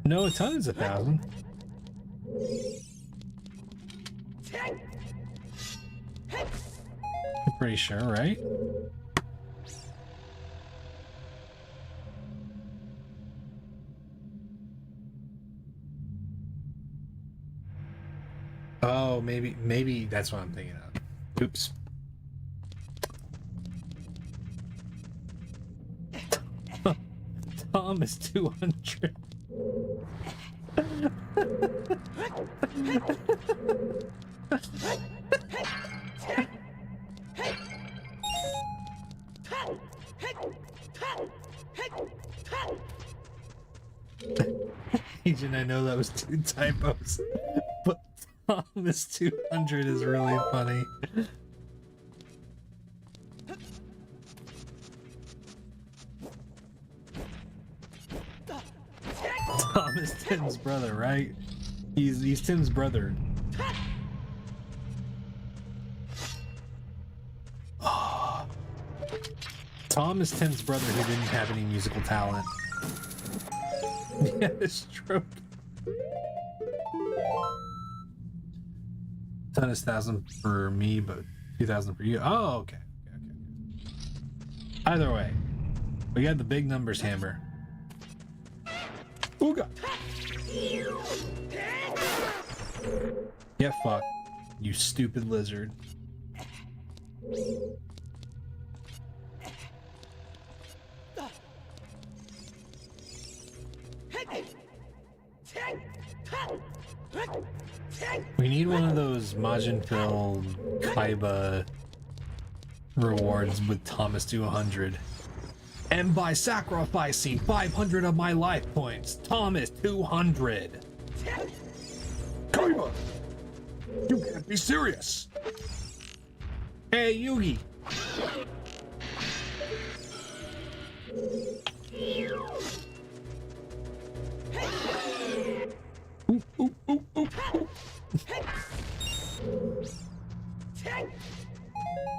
No, a ton is 1,000. I'm pretty sure, right? Oh, maybe that's what I'm thinking of. Oops. Tom is 200. Agent, I know that was 2 typos, but Tom is 200 is really funny. Tom is Tim's brother, right? He's Tim's brother. Tom is Tim's brother who didn't have any musical talent. Yeah, stroke. Ton is 1,000 for me, but 2,000 for you. Oh, okay. Either way, we got the big numbers hammer. Ooga. Yeah, fuck. You stupid lizard. We need one of those Majin Phil Kaiba rewards with Thomas 200. And by sacrificing 500 of my life points, Thomas 200. Kaiba! You can't be serious! Hey, Yugi! Ooh, ooh, ooh, ooh, ooh.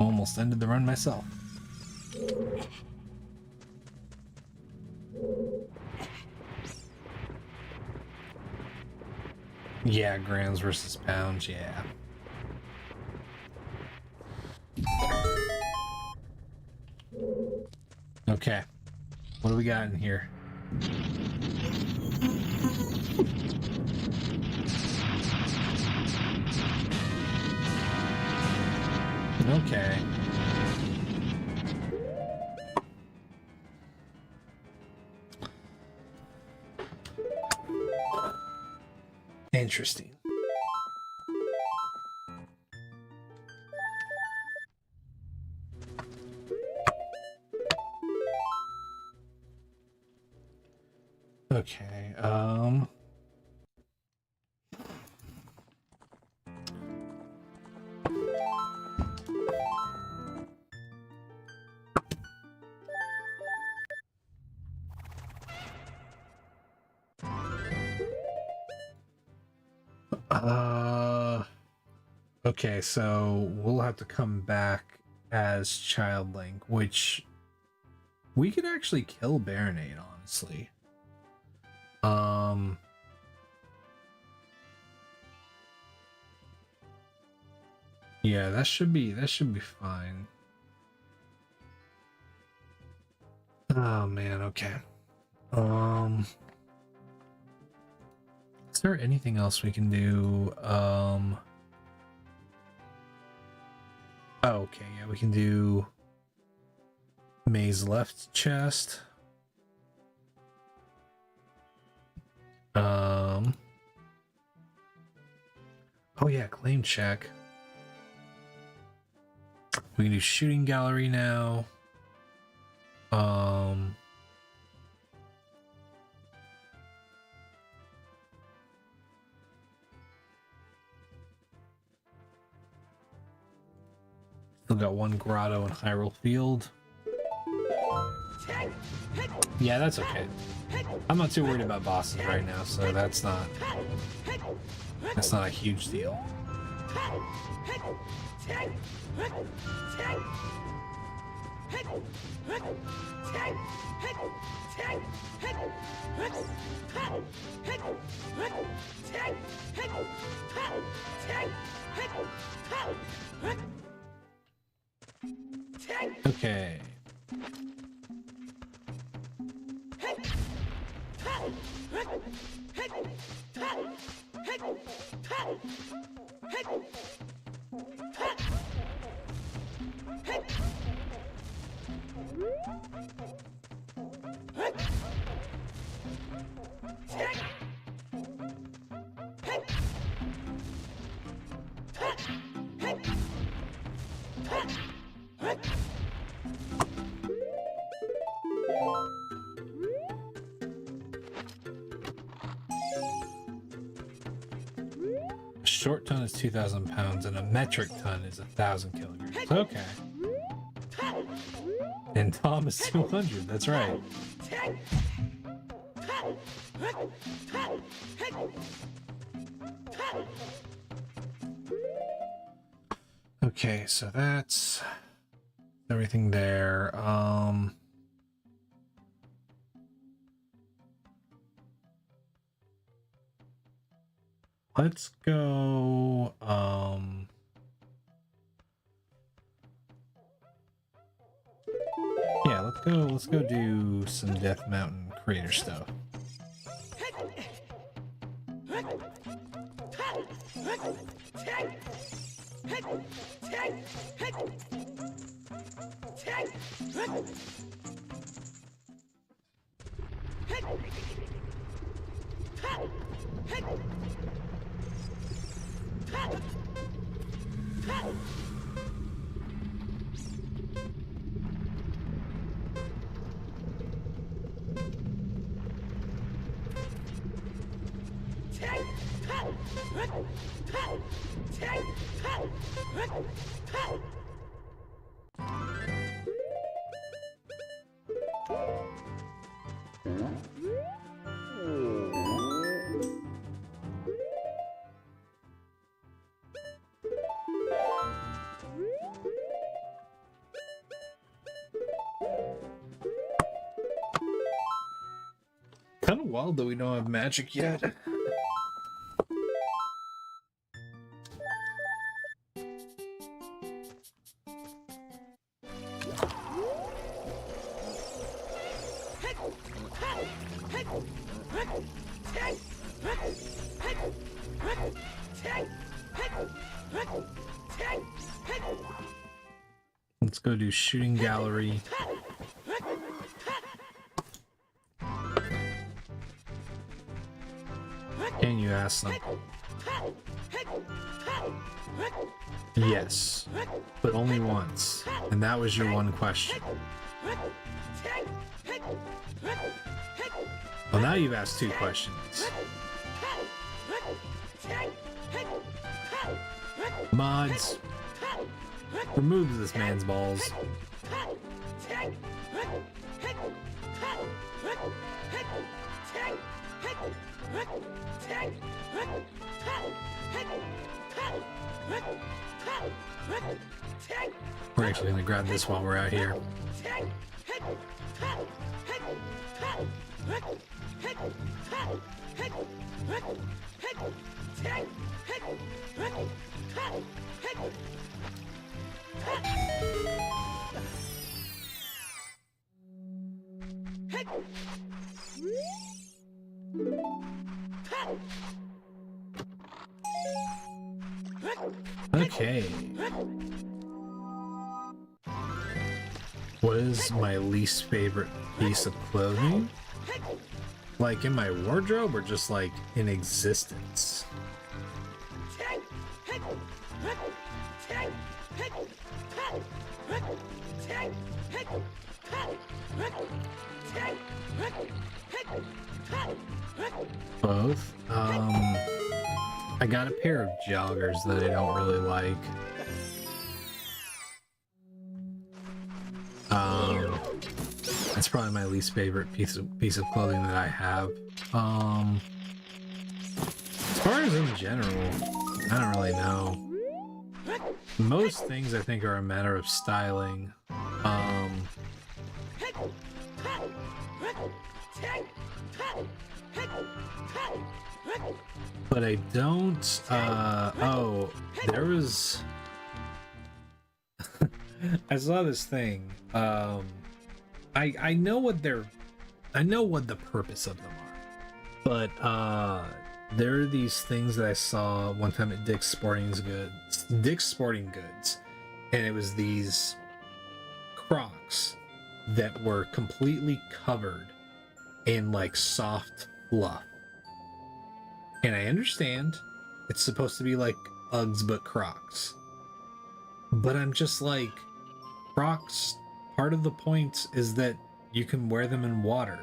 Almost ended the run myself. Yeah, grams versus pounds, yeah. Okay. What do we got in here? Okay. Interesting. Okay, okay, so we'll have to come back as Child Link, which we could actually kill Baronade, honestly. Yeah, that should be fine. Oh man, okay. Is there anything else we can do? Oh, okay, yeah, we can do May's left chest. Oh yeah, claim check. We can do shooting gallery now. Still got one grotto in Hyrule Field. Yeah, that's okay. I'm not too worried about bosses right now, so that's not a huge deal. Okay. A short ton is 2,000 pounds, and a metric ton is 1,000 kilograms. Okay. And Tom is 200. That's right. Okay, so that's everything there. Let's go, yeah, let's go do some Death Mountain crater stuff. Kind of wild that we don't have magic yet. Let's go do shooting gallery. Can you ask something? Yes, but only once, and that was your one question. Well, now you've asked two questions. Mods, remove this man's balls. We're actually going to grab this while we're out here. Okay. What is my least favorite piece of clothing? Like in my wardrobe or just like in existence? Both. I got a pair of joggers that I don't really like. That's probably my least favorite piece of clothing that I have. As far as in general, I don't really know. Most things I think are a matter of styling. But I don't, oh, there was, I saw this thing, I know what I know what the purpose of them are, but, there are these things that I saw one time at Dick's Sporting Goods, and it was these Crocs that were completely covered in, like, soft fluff. And I understand it's supposed to be like Uggs but Crocs. But I'm just like, Crocs, part of the point is that you can wear them in water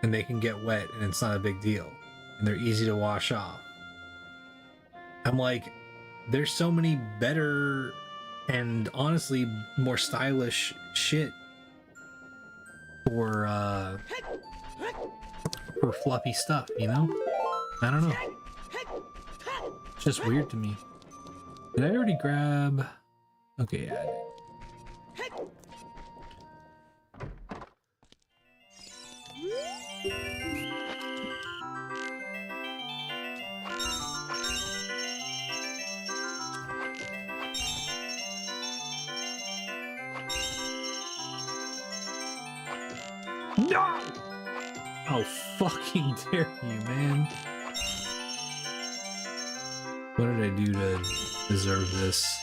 and they can get wet and it's not a big deal. And they're easy to wash off. I'm like, there's so many better and honestly more stylish shit for fluffy stuff, you know? I don't know. It's just weird to me. Did I already grab? Okay, yeah, I did. No! How fucking dare you, man? What did I do to deserve this?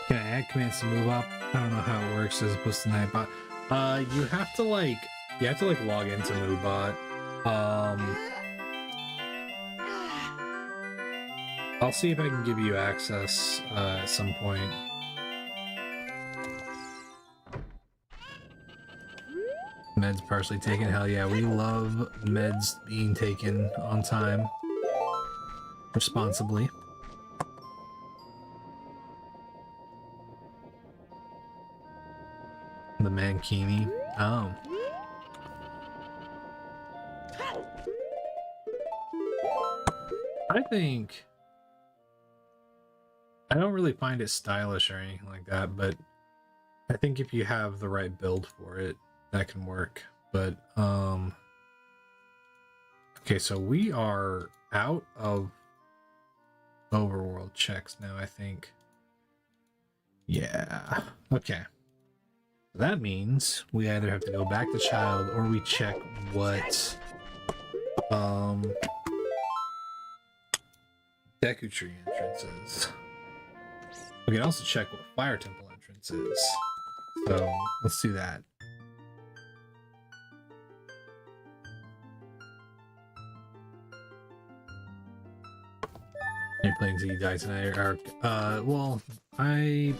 Can I add commands to move up? I don't know how it works as opposed to Nightbot. You have to like log into MoveBot. I'll see if I can give you access at some point. Meds partially taken. Hell yeah, we love meds being taken on time, responsibly. The Mankini. Oh. I think I don't really find it stylish or anything like that, but I think if you have the right build for it, that can work. But okay, so we are out of overworld checks now, I think. Yeah. Okay. That means we either have to go back to child or we check what Deku Tree entrance is. We can also check what Fire Temple entrance is. So let's do that. You're playing till you die tonight, Arc. Well, I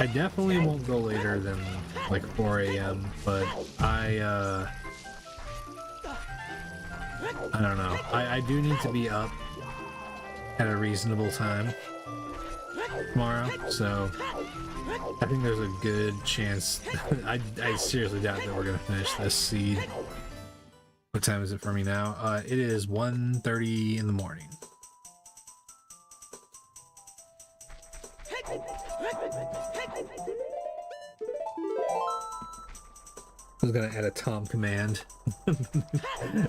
definitely won't go later than like 4 a.m., but I don't know. I do need to be up at a reasonable time tomorrow, so I think there's a good chance. I seriously doubt that we're gonna finish this seed. What time is it for me now? It is 1:30 in the morning. I was gonna add a Tom command.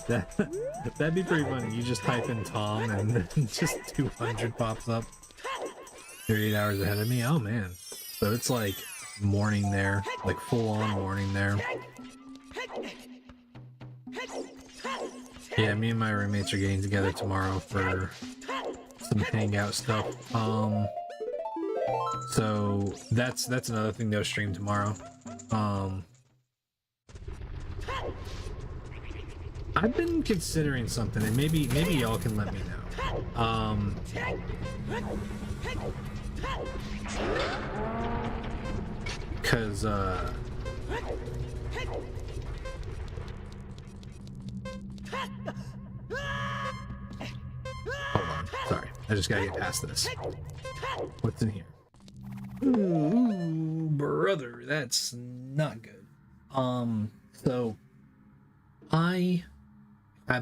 That'd be pretty funny. You just type in Tom and then just 200 pops up. You're 8 hours ahead of me. Oh man, So it's like morning there, like full on morning there. Yeah, me and my roommates are getting together tomorrow for some hangout stuff. So that's another thing they'll stream tomorrow. I've been considering something, and maybe y'all can let me know. Cause hold on, sorry, I just gotta get past this. What's in here? Ooh, brother, that's not good. So I've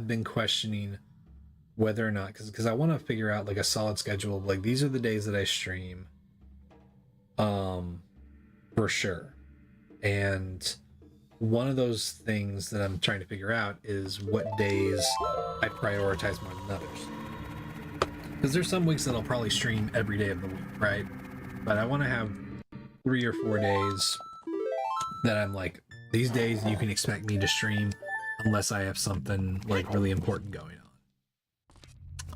been questioning whether or not, because I want to figure out like a solid schedule of like, these are the days that I stream, for sure. And one of those things that I'm trying to figure out is what days I prioritize more than others. Because there's some weeks that I'll probably stream every day of the week, right? But I want to have 3 or 4 days that I'm like, these days you can expect me to stream unless I have something like really important going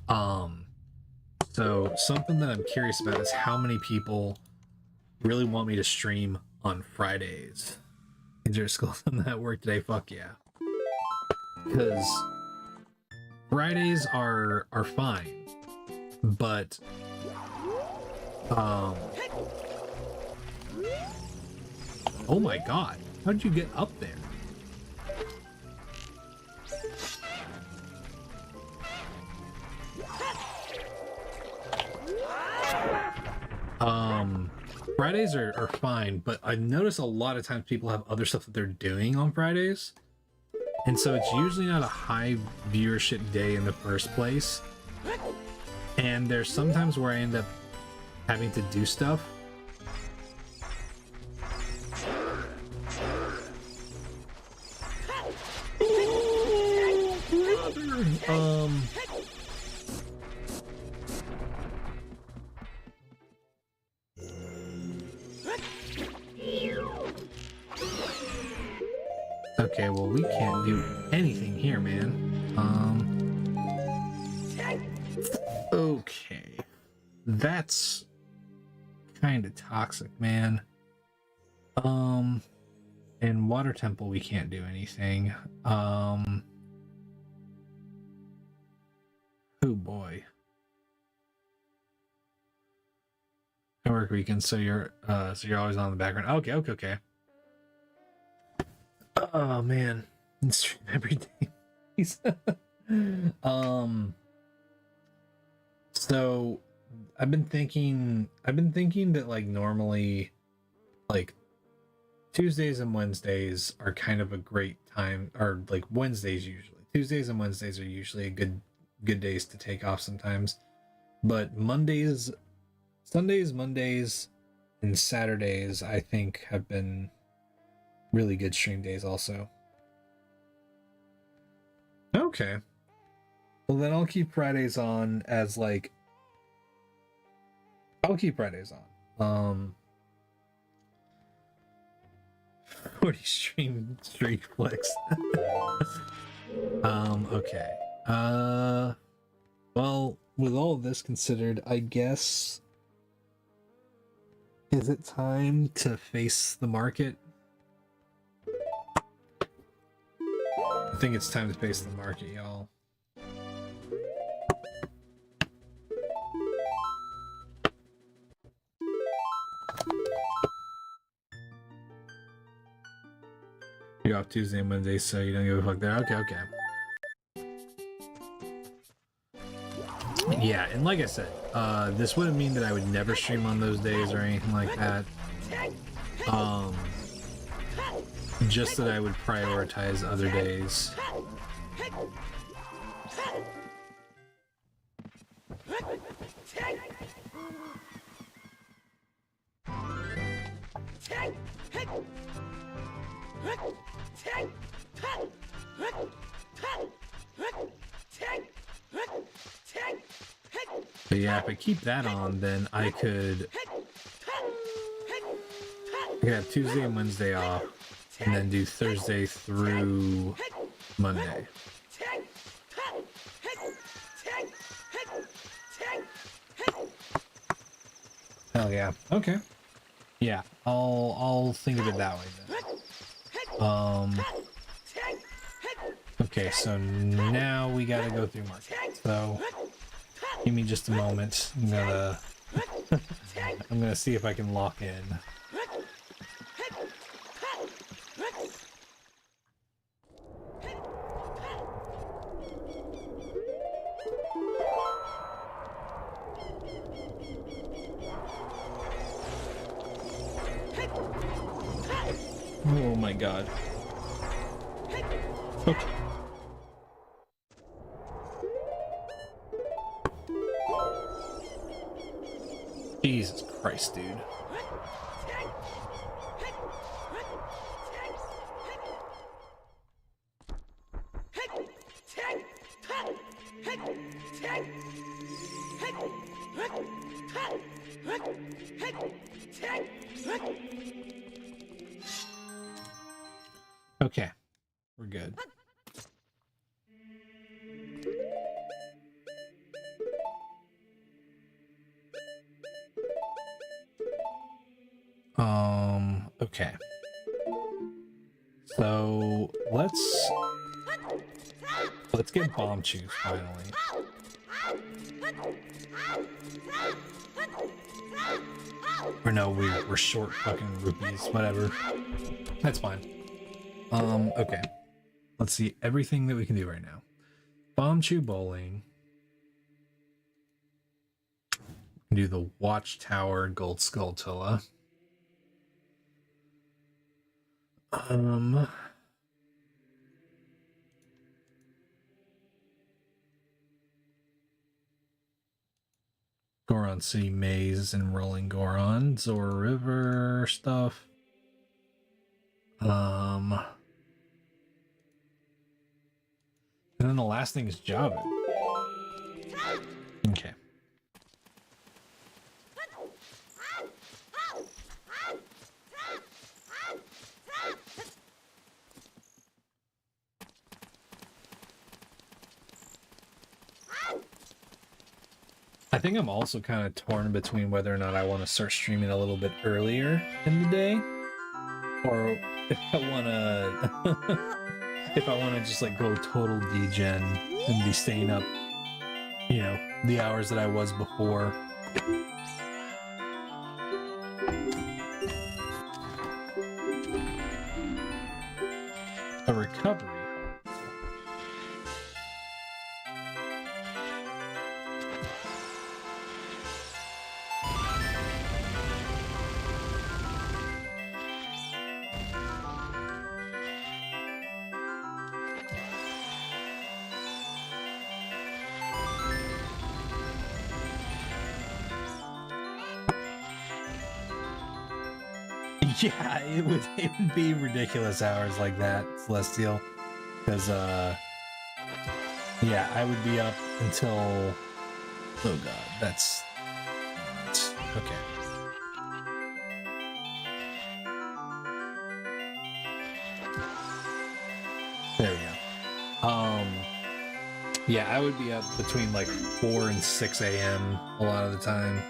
on. So something that I'm curious about is how many people really want me to stream on Fridays. Is there school at work today? Fuck yeah. Because Fridays are fine, but oh my god, how'd you get up there? Fridays are fine, but I notice a lot of times people have other stuff that they're doing on Fridays, and so it's usually not a high viewership day in the first place, and there's sometimes where I end up having to do stuff. Okay, well, we can't do anything here, man. Okay. That's kind of toxic, man. In Water Temple, we can't do anything. Oh boy. Work weekend, so you're always on the background. Okay. Oh man, stream every day. So I've been thinking that like normally, like Tuesdays and Wednesdays are kind of a great time, or like Wednesdays usually. Tuesdays and Wednesdays are usually a good days to take off sometimes, but Mondays, Sundays, Mondays, and Saturdays I think have been really good stream days also. Okay. Well, then I'll keep Fridays on as like... I'll keep Fridays on. 40 stream streak flex. Okay. Well, with all of this considered, I guess... Is it time to face the market? I think it's time to face the market, y'all. You're off Tuesday and Wednesday, so you don't give a fuck there. Okay. Yeah, and like I said, this wouldn't mean that I would never stream on those days or anything like that. Just that I would prioritize other days. But yeah, if I keep that on, then I could We got Tuesday and Wednesday off, and then do Thursday through Monday. Hell yeah. Okay. Yeah, I'll think of it that way then. Okay, so now we gotta go through market. So give me just a moment. I'm gonna see if I can lock in. Oh my god. Okay. Jesus Christ, dude. Okay, we're good. Okay. So let's get bomb chews finally. Or no, we're short fucking rupees, whatever. That's fine. Okay. Let's see everything that we can do right now. Bomb chew bowling. Do the Watchtower Gold Skulltula. Goron City Maze and Rolling Goron, Zora River stuff. And then the last thing is Java. Okay. I think I'm also kind of torn between whether or not I want to start streaming a little bit earlier in the day, or if I want to just like go total degen and be staying up, you know, the hours that I was before. A recovery. Yeah, it would be ridiculous hours like that, Celestial, because yeah, I would be up until, oh god, that's okay. There we go. Yeah, I would be up between like 4 and 6 a.m. a lot of the time.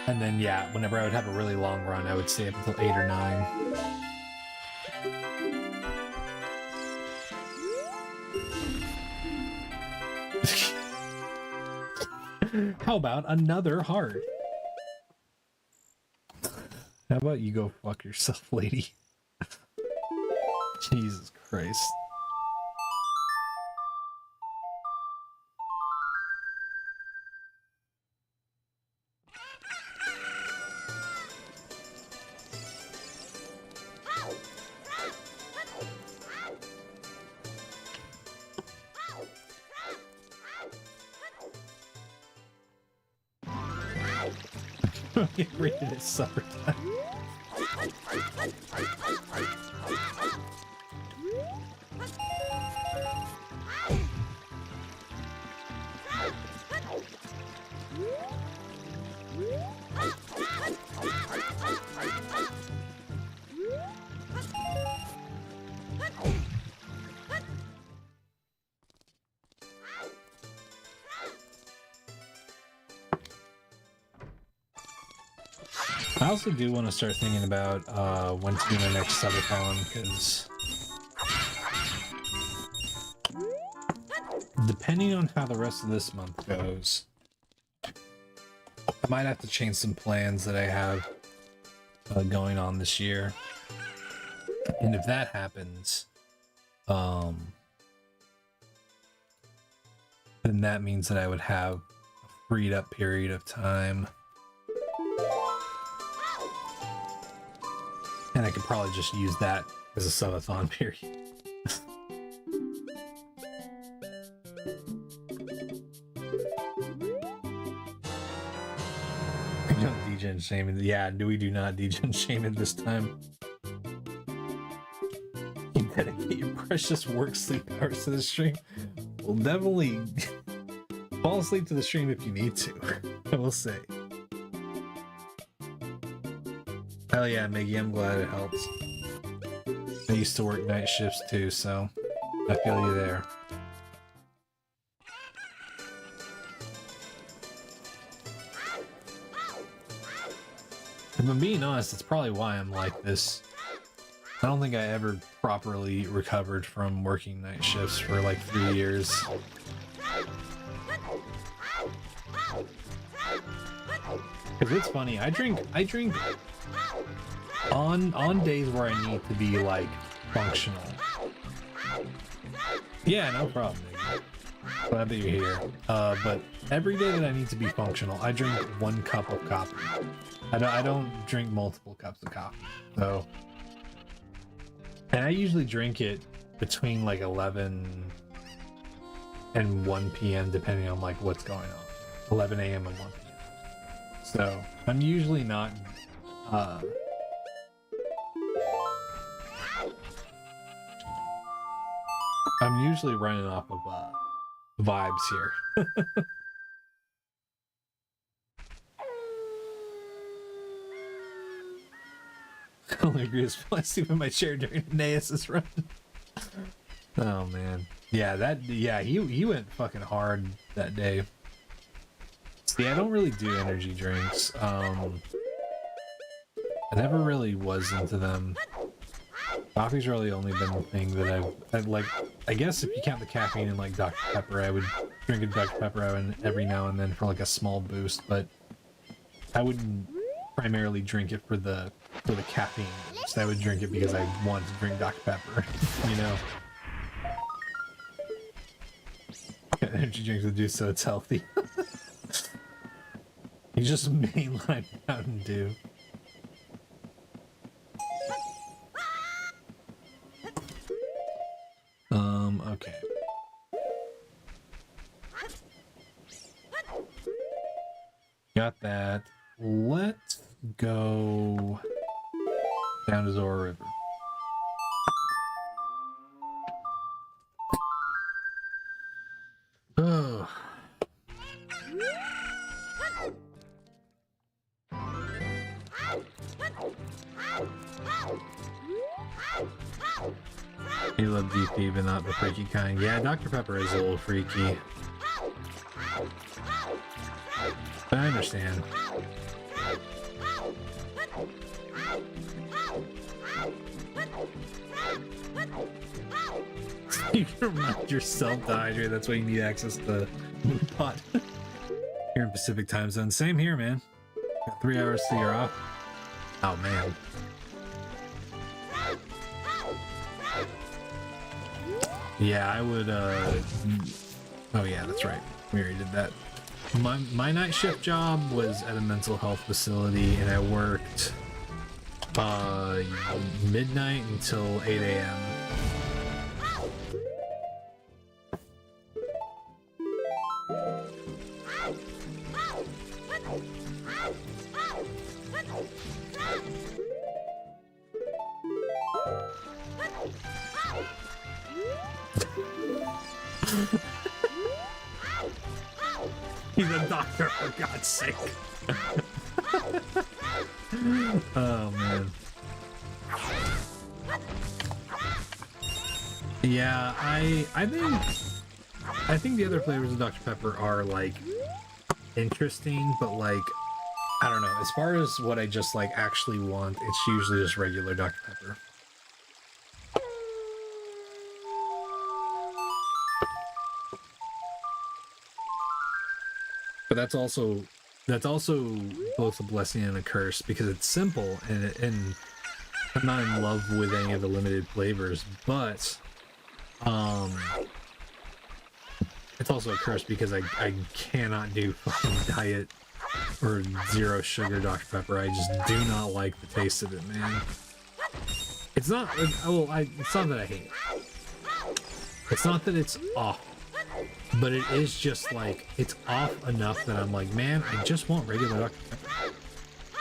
And then, yeah, whenever I would have a really long run, I would stay up until 8 or 9. How about another heart? How about you go fuck yourself, lady? Jesus Christ. Get rid of this supper time. I also do want to start thinking about when to do my next subathon, because depending on how the rest of this month goes, I might have to change some plans that I have going on this year. And if that happens, then that means that I would have a freed up period of time. And I could probably just use that as a subathon period. We don't degen shame it. Yeah, we do not degen shame it this time. You dedicate your precious work sleep hours to the stream. Well, definitely fall asleep to the stream if you need to, I will say. Hell yeah, Miggy, I'm glad it helps. I used to work night shifts too, so I feel you there. If I'm being honest, it's probably why I'm like this. I don't think I ever properly recovered from working night shifts for like 3 years. Cause it's funny, I drink on days where I need to be like functional. Yeah, no problem, Nick. Glad that you're here. But every day that I need to be functional, I drink 1 cup of coffee. I don't drink multiple cups of coffee. So, and I usually drink it between like 11 and 1 p.m. depending on like what's going on. 11 a.m. and 1 p.m. So I'm usually not I'm usually running off of vibes here. I only agree with I sleep in my chair during Naeus' run. Oh man. Yeah, he went fucking hard that day. See, I don't really do energy drinks. I never really was into them. Coffee's really only been the thing that I've like. I guess if you count the caffeine in like Dr. Pepper, I would drink a Dr. Pepper every now and then for like a small boost, but I wouldn't primarily drink it for the caffeine boost. I would drink it because I wanted to drink Dr. Pepper, you know. Got energy drinks to do so it's healthy. You just mainline Mountain Dew. Okay. Got that. Let's go down to Zora River. Oh. You love DP, but not the freaky kind. Yeah, Dr. Pepper is a little freaky. But I understand. You can remind yourself to hydrate, that's why you need access to the moon pot. Here in Pacific time zone. Same here, man. Got 3 hours till you're off. Oh, man. Yeah, I would, oh yeah, that's right. We already did that. My night shift job was at a mental health facility, and I worked, midnight until 8 a.m. He's a doctor, for God's sake. Oh man. Yeah, I think the other flavors of Dr. Pepper are like interesting, but like I don't know. As far as what I just like actually want, it's usually just regular Dr. Pepper. But that's also both a blessing and a curse because it's simple and I'm not in love with any of the limited flavors, but it's also a curse because I cannot do fucking diet or zero sugar Dr. Pepper. I just do not like the taste of it, man. It's not it's not that I hate it. It's not that it's off. But it is just like, it's off enough that I'm like, man, I just want regular Dr. Pepper.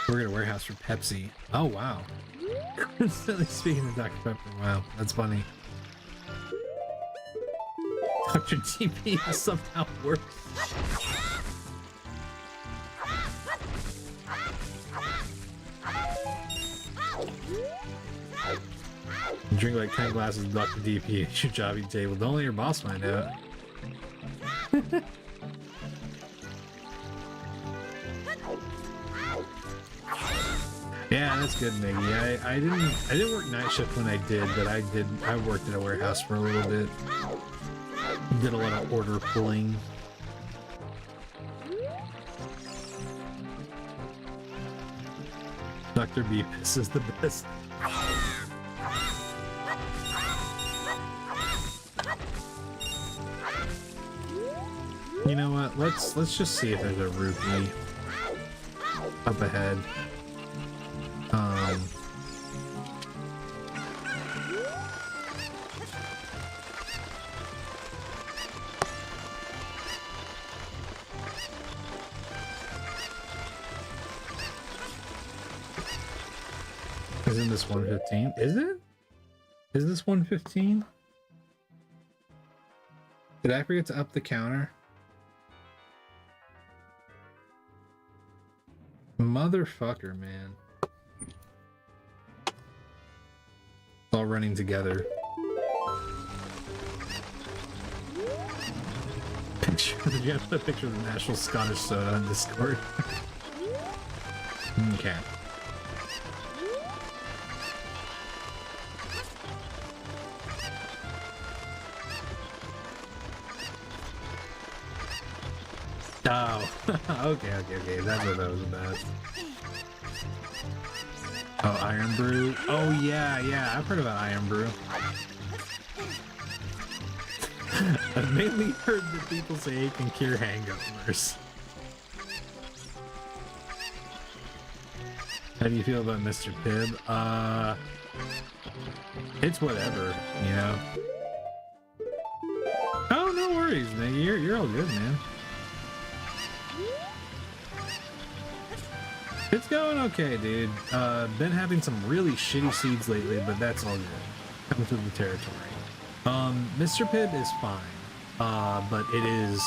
We're at a warehouse for Pepsi. Oh, wow. Speaking of Dr. Pepper, wow, that's funny. Dr. TP somehow works. Drink like 10 glasses of Dr. DP at your job each day. Well, don't let your boss find out. Yeah, that's good, Miggy. I didn't work night shift when I did, but I worked at a warehouse for a little bit. Did a lot of order pulling. Dr. Beepus is the best. You know what? Let's just see if there's a rupee up ahead. Isn't this 115? Is it? Is this 115? Did I forget to up the counter? Motherfucker, man. It's all running together. Did you have to put a picture of the National Scottish Soda on Discord? Okay. Oh, okay. That's what that was about. Oh, Iron Brew. Oh, yeah. I've heard about Iron Brew. I've mainly heard that people say it can cure hangovers. How do you feel about Mr. Pibb? It's whatever, you know. Oh, no worries, man. You're all good, man. It's going okay, dude. Been having some really shitty seeds lately, but that's all good. Comes with the territory. Mr. Pibb is fine, but it is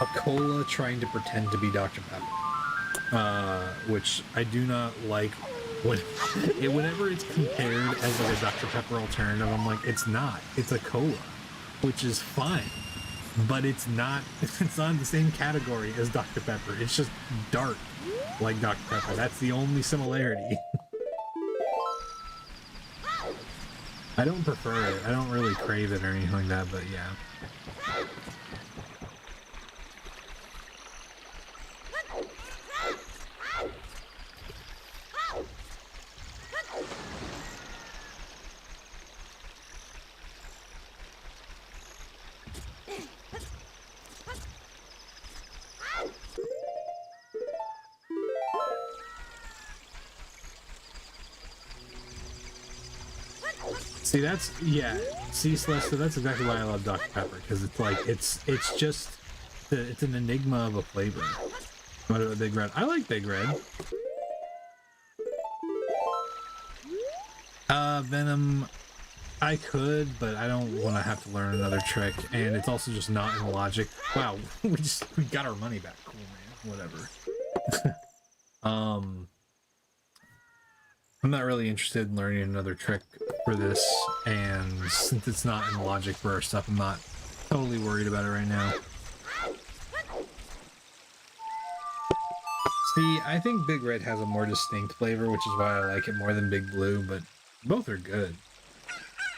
a cola trying to pretend to be Dr. Pepper, which I do not like. Whenever it's compared as like a Dr. Pepper alternative, I'm like, it's not. It's a cola, which is fine, but it's not. It's not in the same category as Dr. Pepper. It's just dark, like Dr. Pepper. That's the only similarity. I don't prefer it. I don't really crave it or anything like that, but yeah. See, that's, yeah, see, Celeste, that's exactly why I love Dr. Pepper, because it's like, it's just, it's an enigma of a flavor. What about Big Red? I like Big Red. Venom, I could, but I don't want to have to learn another trick, and it's also just not in logic. Wow, we got our money back. Cool, man. Whatever. I'm not really interested in learning another trick for this, and since it's not in logic for our stuff, I'm not totally worried about it right now. See, I think Big Red has a more distinct flavor, which is why I like it more than Big Blue, but both are good.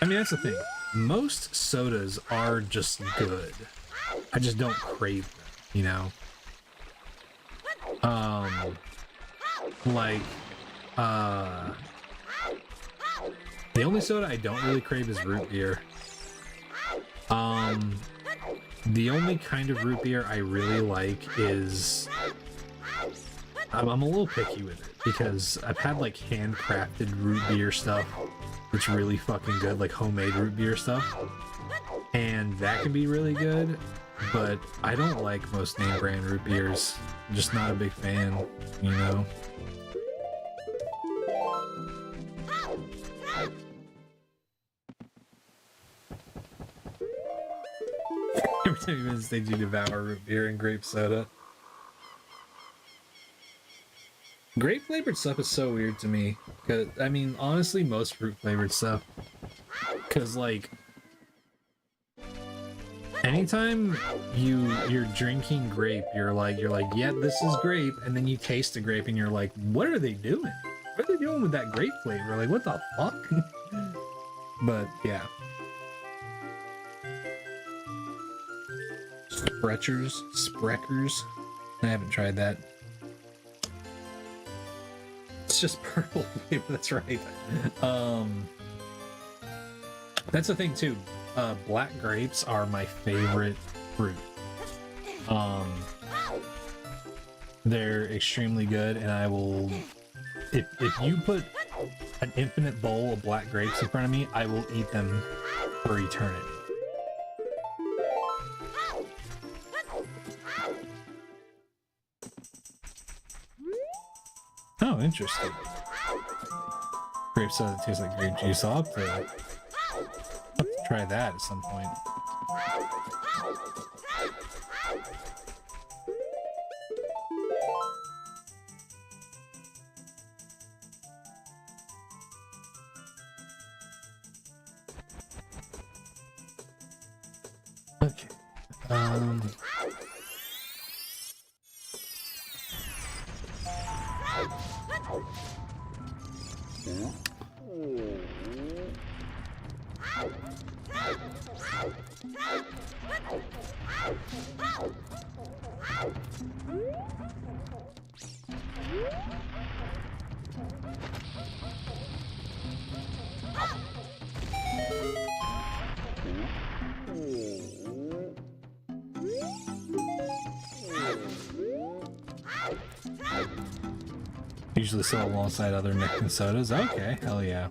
I mean, that's the thing. Most sodas are just good. I just don't crave them, you know? The only soda I don't really crave is root beer. The only kind of root beer I really like is... I'm a little picky with it, because I've had, like, handcrafted root beer stuff that's really fucking good, like homemade root beer stuff. And that can be really good, but I don't like most name brand root beers. I'm just not a big fan, you know? Every time you visit stage, you devour root beer and grape soda. Grape flavored stuff is so weird to me. Cause I mean, honestly, most fruit flavored stuff. Cause like, anytime you're drinking grape, you're like, yeah, this is grape, and then you taste the grape, and you're like, what are they doing? What are they doing with that grape flavor? Like, what the fuck? But yeah. Spreckers. I haven't tried that. It's just purple flavor, that's right. That's the thing too. Black grapes are my favorite fruit. They're extremely good, and I will... If you put an infinite bowl of black grapes in front of me, I will eat them for eternity. Oh, interesting. Grape soda that tastes like grape juice. I'll have to try that at some point. Okay. Usually sell alongside other Mexican sodas. Okay, hell yeah.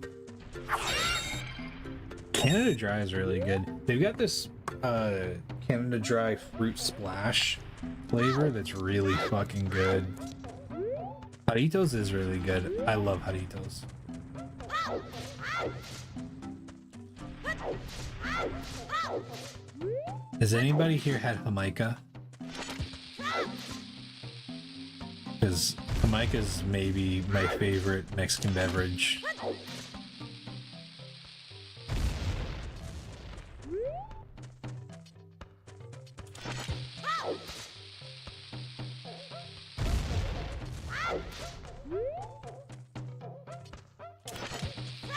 Canada Dry is really good. They've got this Canada Dry fruit splash flavor that's really fucking good. Jarritos is really good. I love Jarritos. Has anybody here had Jamaica? Because Jamaica is maybe my favorite Mexican beverage.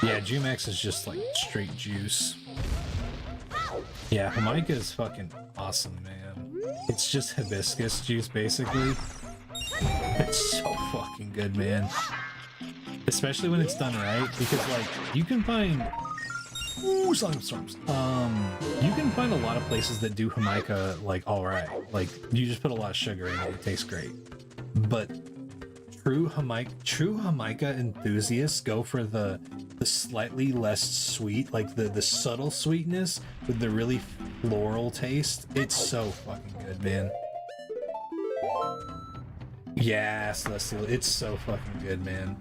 Yeah, Jumex is just like straight juice. Yeah, Jamaica is fucking awesome, man. It's just hibiscus juice, basically. It's so fucking good, man. Especially when it's done right, because like you can find storms. You can find a lot of places that do Jamaica like all right. Like you just put a lot of sugar in it, it tastes great. But true Jamaica enthusiasts go for the slightly less sweet, like the subtle sweetness with the really floral taste. It's so fucking good, man. Yeah, Celestial, it's so fucking good, man.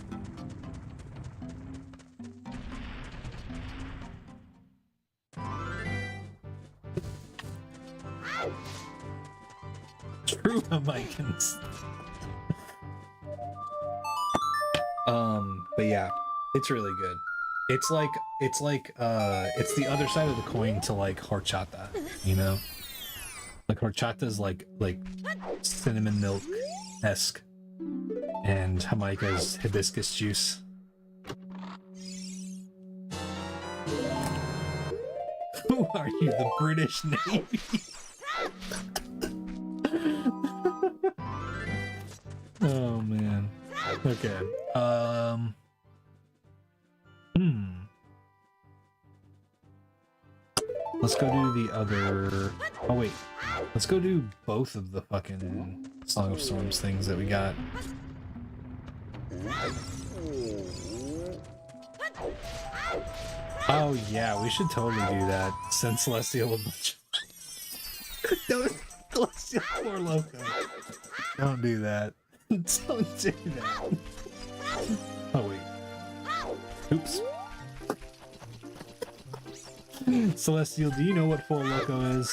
True Jamaicans. But yeah, it's really good. It's the other side of the coin to like horchata, you know? Like horchata is like cinnamon milk-esque. and Jamaica's hibiscus juice. Who are you, the British Navy? Oh man. Okay. Let's go do the other. Oh wait. Let's go do both of the fucking Song of Storms things that we got. Oh yeah, we should totally do that. Send Celestial a bunch. Don't Celestial for Loco. Don't do that. Don't do that. Oh wait. Oops. Celestial, do you know what Four Loco is?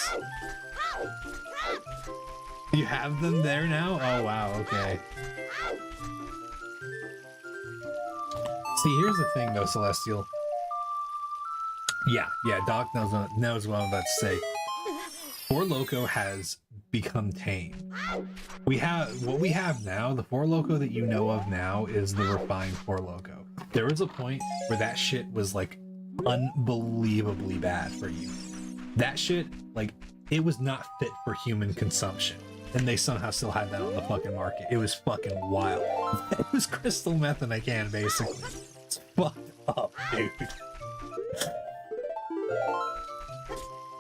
You have them there now? Oh wow, okay. See, here's the thing though, Celestial. Yeah, Doc knows what I'm about to say. Four Loco has become tame. What we have now, the Four Loco that you know of now is the refined Four Loco. There was a point where that shit was like unbelievably bad for you. That shit, like, it was not fit for human consumption. And they somehow still had that on the fucking market. It was fucking wild. It was crystal meth in a can, basically. It's fucked up, dude.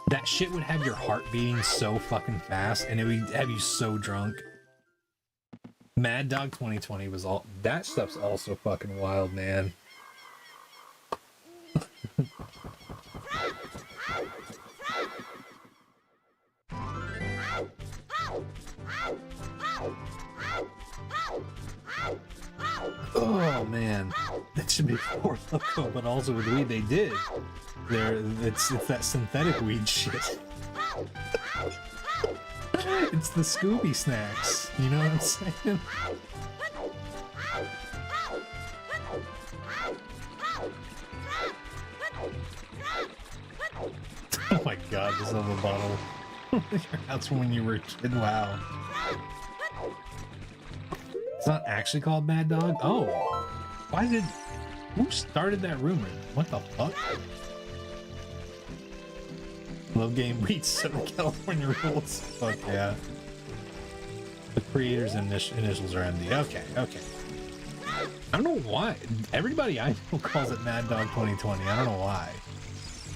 That shit would have your heart beating so fucking fast, and it would have you so drunk. Mad Dog 2020 was all... That stuff's also fucking wild, man. Oh man, that should be Four Loco, but also with weed they did. It's that synthetic weed shit. It's the Scooby snacks. You know what I'm saying? Oh my god, this other bottle. That's when you were a kid. Wow. It's not actually called Mad Dog? Oh. Who started that rumor? What the fuck? Low game weed soda California rules. Fuck yeah. The creator's initials are MD. Okay. I don't know why. Everybody I know calls it Mad Dog 2020. I don't know why.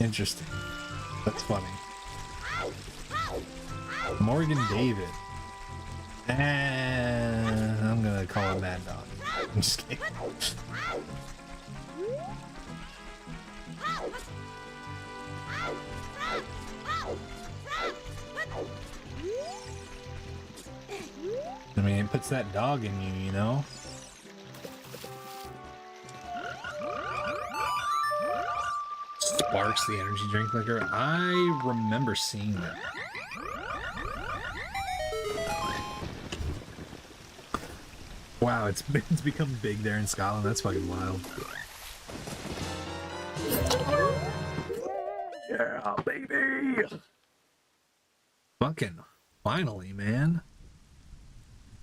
Interesting. That's funny. Morgan David. And I'm gonna call it Mad Dog. I'm just kidding. I mean, it puts that dog in you, you know? Sparks the energy drink liquor. I remember seeing that. Wow, it's become big there in Scotland. That's fucking wild. Yeah, baby. Fucking finally, man.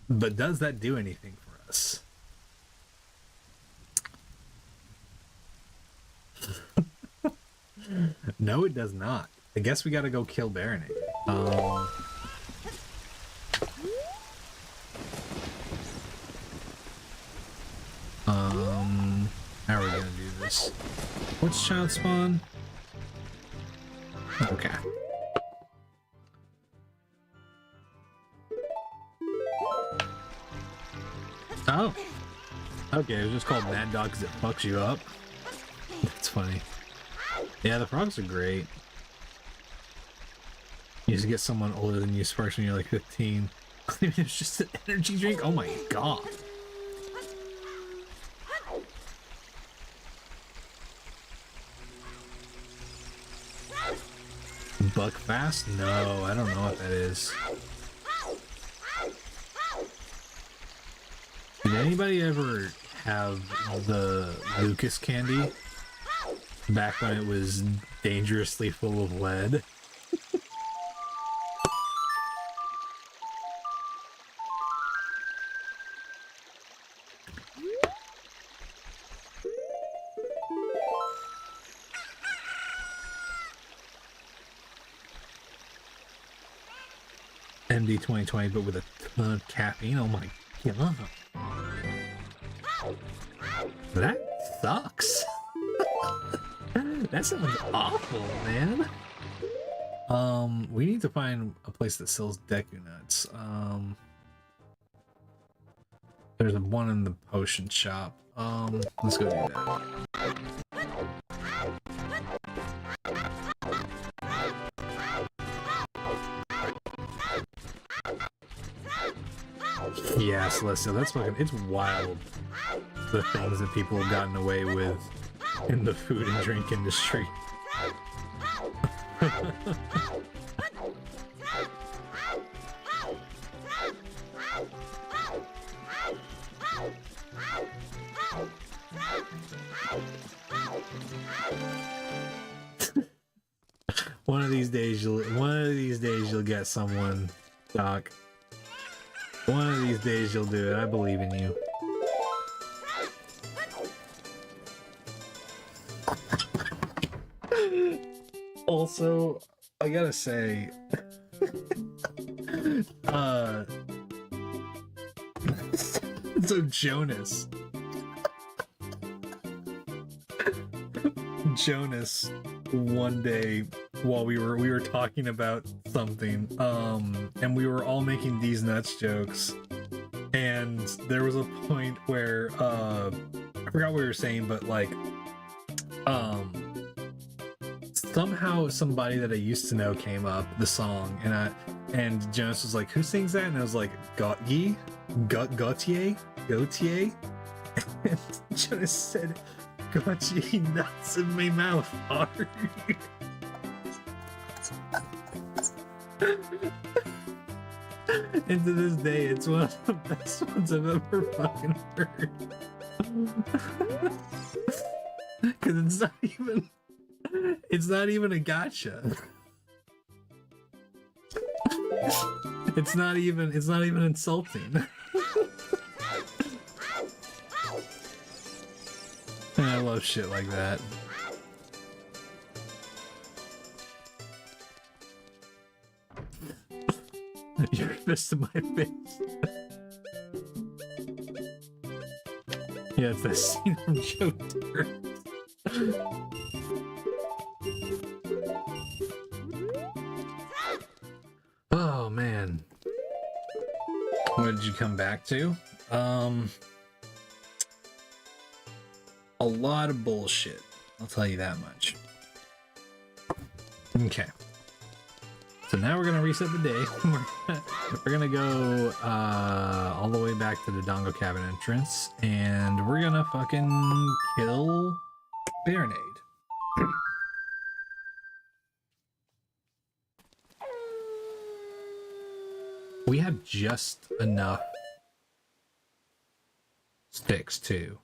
But does that do anything for us? No, it does not. I guess we gotta go kill Baronet. How are we gonna do this? What's child spawn? Okay. Oh. Okay, it was just called Mad Dog because it fucks you up. That's funny. Yeah, the frogs are great. You used to get someone older than you sparks when you're like 15. It's just an energy drink? Oh my god. Buckfast? No, I don't know what that is. Did anybody ever have the Lucas candy? Back when it was dangerously full of lead? MD 2020, but with a ton of caffeine. Oh my god. That sucks. That sounds awful, man. We need to find a place that sells Deku nuts. There's one in the potion shop. Let's go do that. Yeah, Celestial, that's fucking, it's wild, the things that people have gotten away with in the food and drink industry. One of these days you'll get someone, Doc. One of these days you'll do it. I believe in you. Also, I gotta say, so Jonas one day while we were talking about something, and we were all making these nuts jokes, and there was a point where I forgot what we were saying, but like somehow somebody that I used to know came up, the song, and Jonas was like, who sings that? And I was like, Gautier, and Jonas said, Gautier nuts in my mouth hard. And to this day, it's one of the best ones I've ever fucking heard. Because it's not even a gotcha. It's not even insulting. And I love shit like that. Your fist in my face. Yeah, it's that scene from Joe Dirt. Oh man. What did you come back to? A lot of bullshit. I'll tell you that much. Okay. So now we're gonna reset the day. We're gonna go all the way back to the Dongo cabin entrance, and we're gonna fucking kill Baronade. We have just enough sticks too.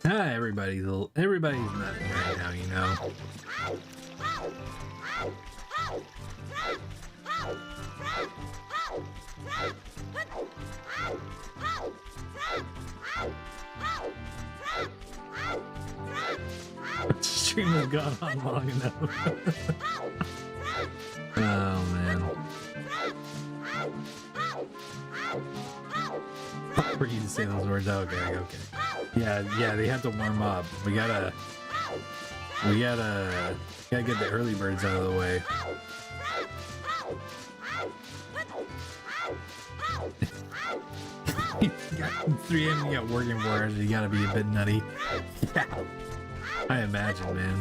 Everybody's nutting right now, you know. Stream has gone on long enough. Oh man. For you to say those words. Okay. Yeah, they have to warm up. We gotta get the early birds out of the way. You got 3 AM, you got working hours, you gotta be a bit nutty. Yeah. I imagine, man.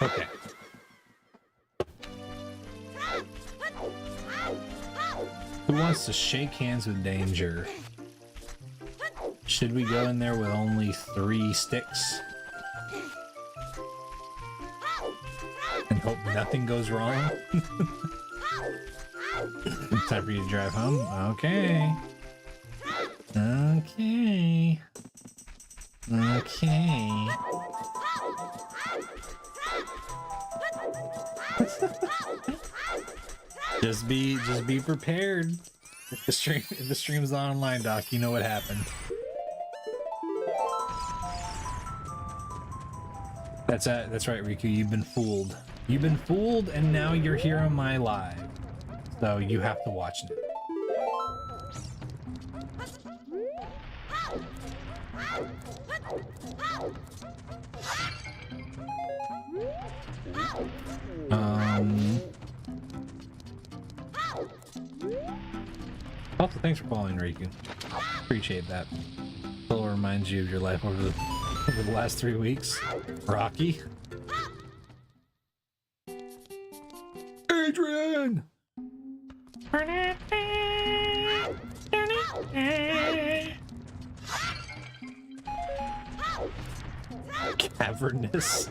Okay. Who wants to shake hands with danger? Should we go in there with only 3 sticks? And hope nothing goes wrong? Time for you to drive home? Okay. Okay. Okay. Just be prepared. If the stream's not online, Doc, you know what happened. That's right, Riku. You've been fooled. You've been fooled, and now you're here on my live. So you have to watch it. Also, thanks for following, Riku. Appreciate that. Still reminds you of your life over the last 3 weeks. Rocky. Adrian! Cavernous.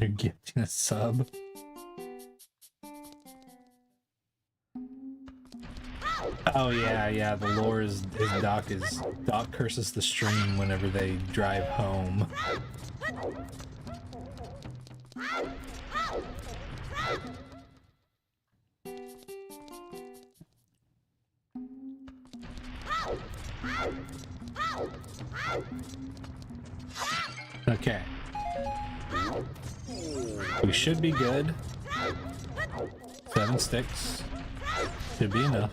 You're gifting a sub. Oh yeah, the lore is Doc curses the stream whenever they drive home. Okay. We should be good. 7 sticks. Should be enough.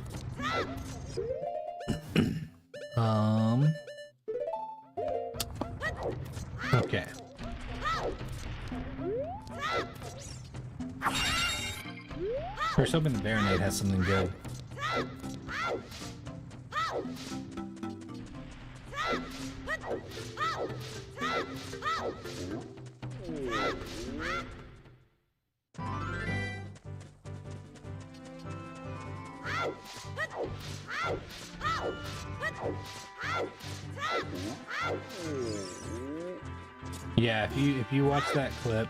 Okay. We're just hoping the Baronade has something good. Yeah, if you watch that clip,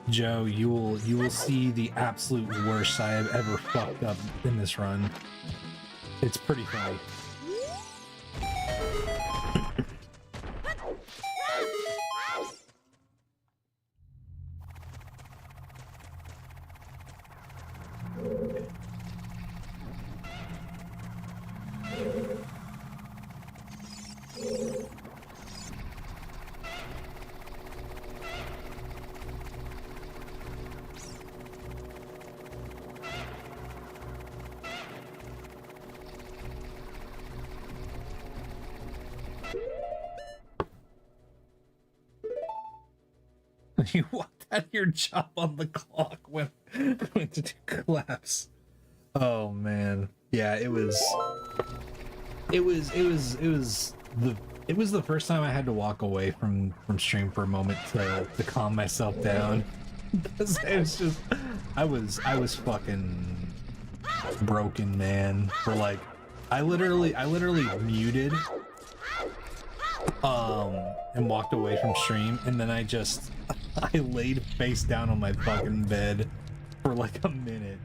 Joe, you will see the absolute worst I have ever fucked up in this run. It's pretty funny. You walked out of your job on the clock when went to do collapse. Oh man, yeah, it was the first time I had to walk away from stream for a moment to calm myself down. Because I was fucking broken, man. For like, I literally muted and walked away from stream, and then I laid face down on my fucking bed for like a minute.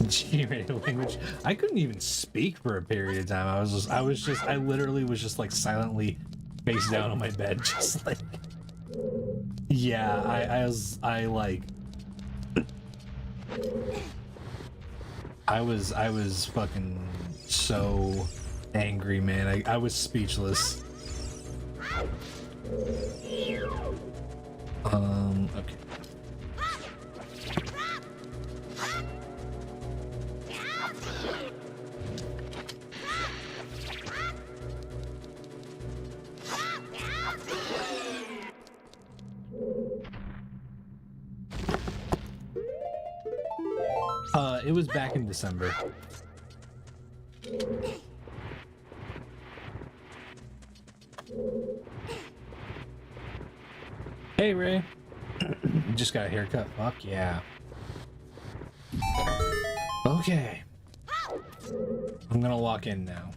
G-rated language. I couldn't even speak for a period of time. I literally was just like silently face down on my bed, just like, yeah, I was fucking so angry, man. I was speechless. Okay. It was back in December. Hey, Ray. Just got a haircut. Fuck yeah. Okay. I'm gonna walk in now.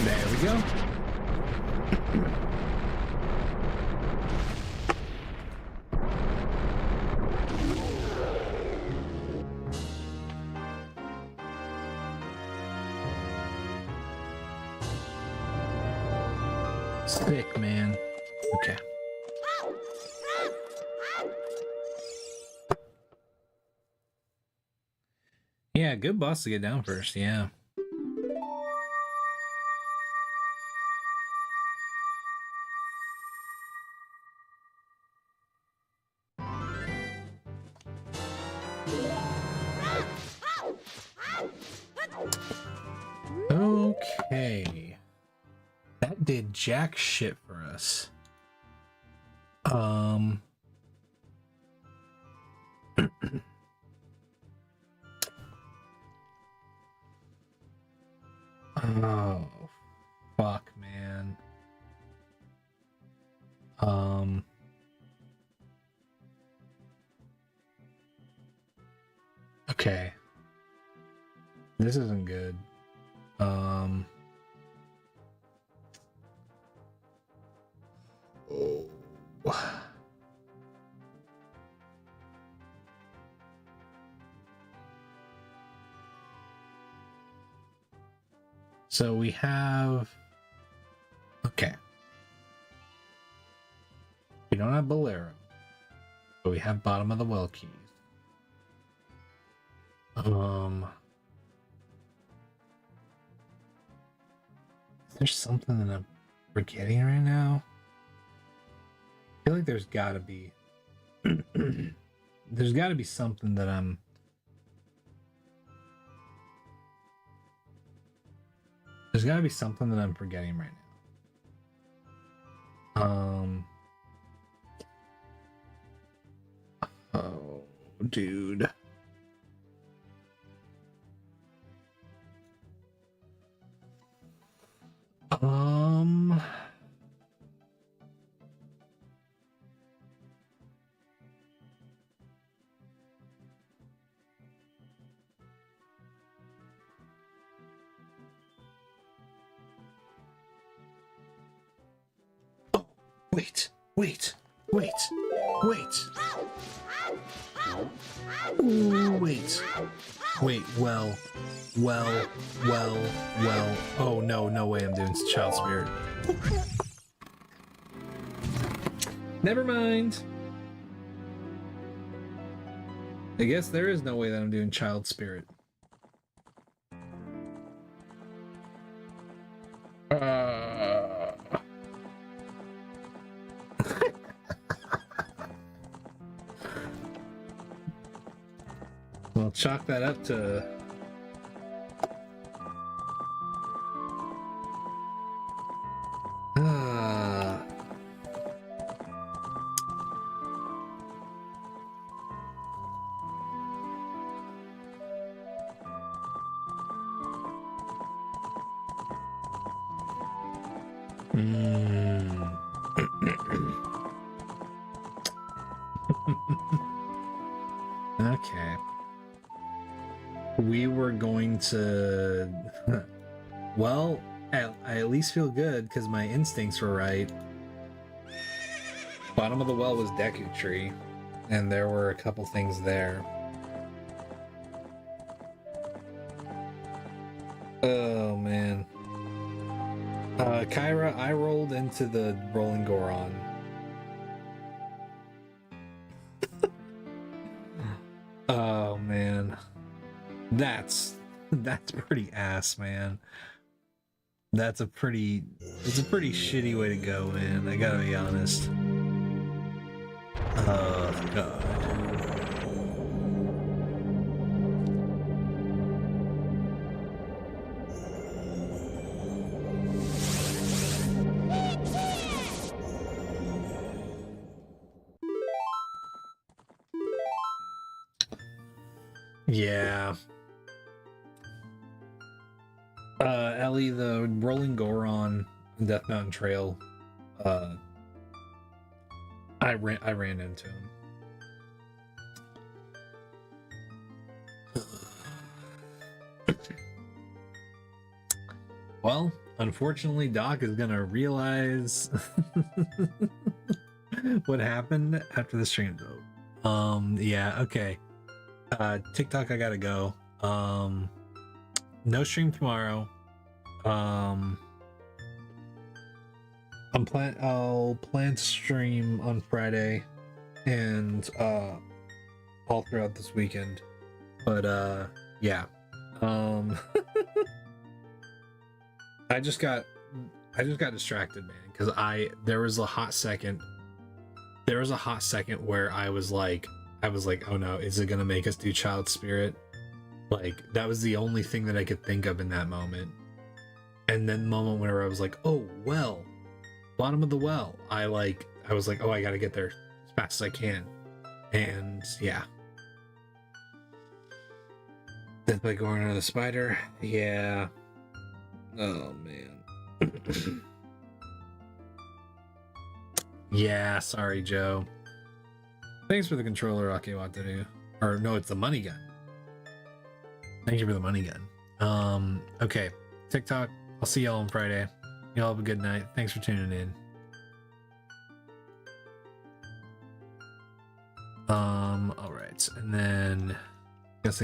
There we go. Sick, man. Okay. Yeah, good boss to get down first, yeah. Okay. That did jack shit for us. Oh, fuck, man. Okay. This isn't good. Oh. So we have... Okay. We don't have Bolero, but we have bottom of the well keys. There's something that I'm forgetting right now. I feel like there's gotta be there's gotta be something that I'm forgetting right now. Oh, dude. Wait. Ooh, wait, well. Oh, no way I'm doing Child Spirit. Never mind. I guess there is no way that I'm doing Child Spirit. Well, chalk that up to Okay. We were going to... Well, I at least feel good because my instincts were right. Bottom of the well was Deku Tree, and there were a couple things there. Oh, man. Kyra, I rolled into the Rolling Goron. Oh, man. That's pretty ass, man. It's a pretty shitty way to go, man. I gotta be honest. Oh, God. Yeah. Ellie, the Rolling Goron Death Mountain Trail, I ran into him. Well, unfortunately, Doc is gonna realize what happened after the stream though. Yeah, okay. TikTok, I gotta go. No stream tomorrow. I'll plan to stream on Friday and all throughout this weekend. But yeah. I just got distracted, man, because there was a hot second where I was like, oh no, is it gonna make us do Child Spirit? Like, that was the only thing that I could think of in that moment. And then the moment where I was like, oh well, bottom of the well, I was like, oh, I gotta get there as fast as I can. And yeah. Death by going under the spider. Yeah. Oh man. Yeah, sorry, Joe. Thanks for the controller, Akiwataru. Or no, it's the money gun. Thank you for the money gun. Okay. TikTok. I'll see y'all on Friday. Y'all have a good night. Thanks for tuning in. All right. And then I guess I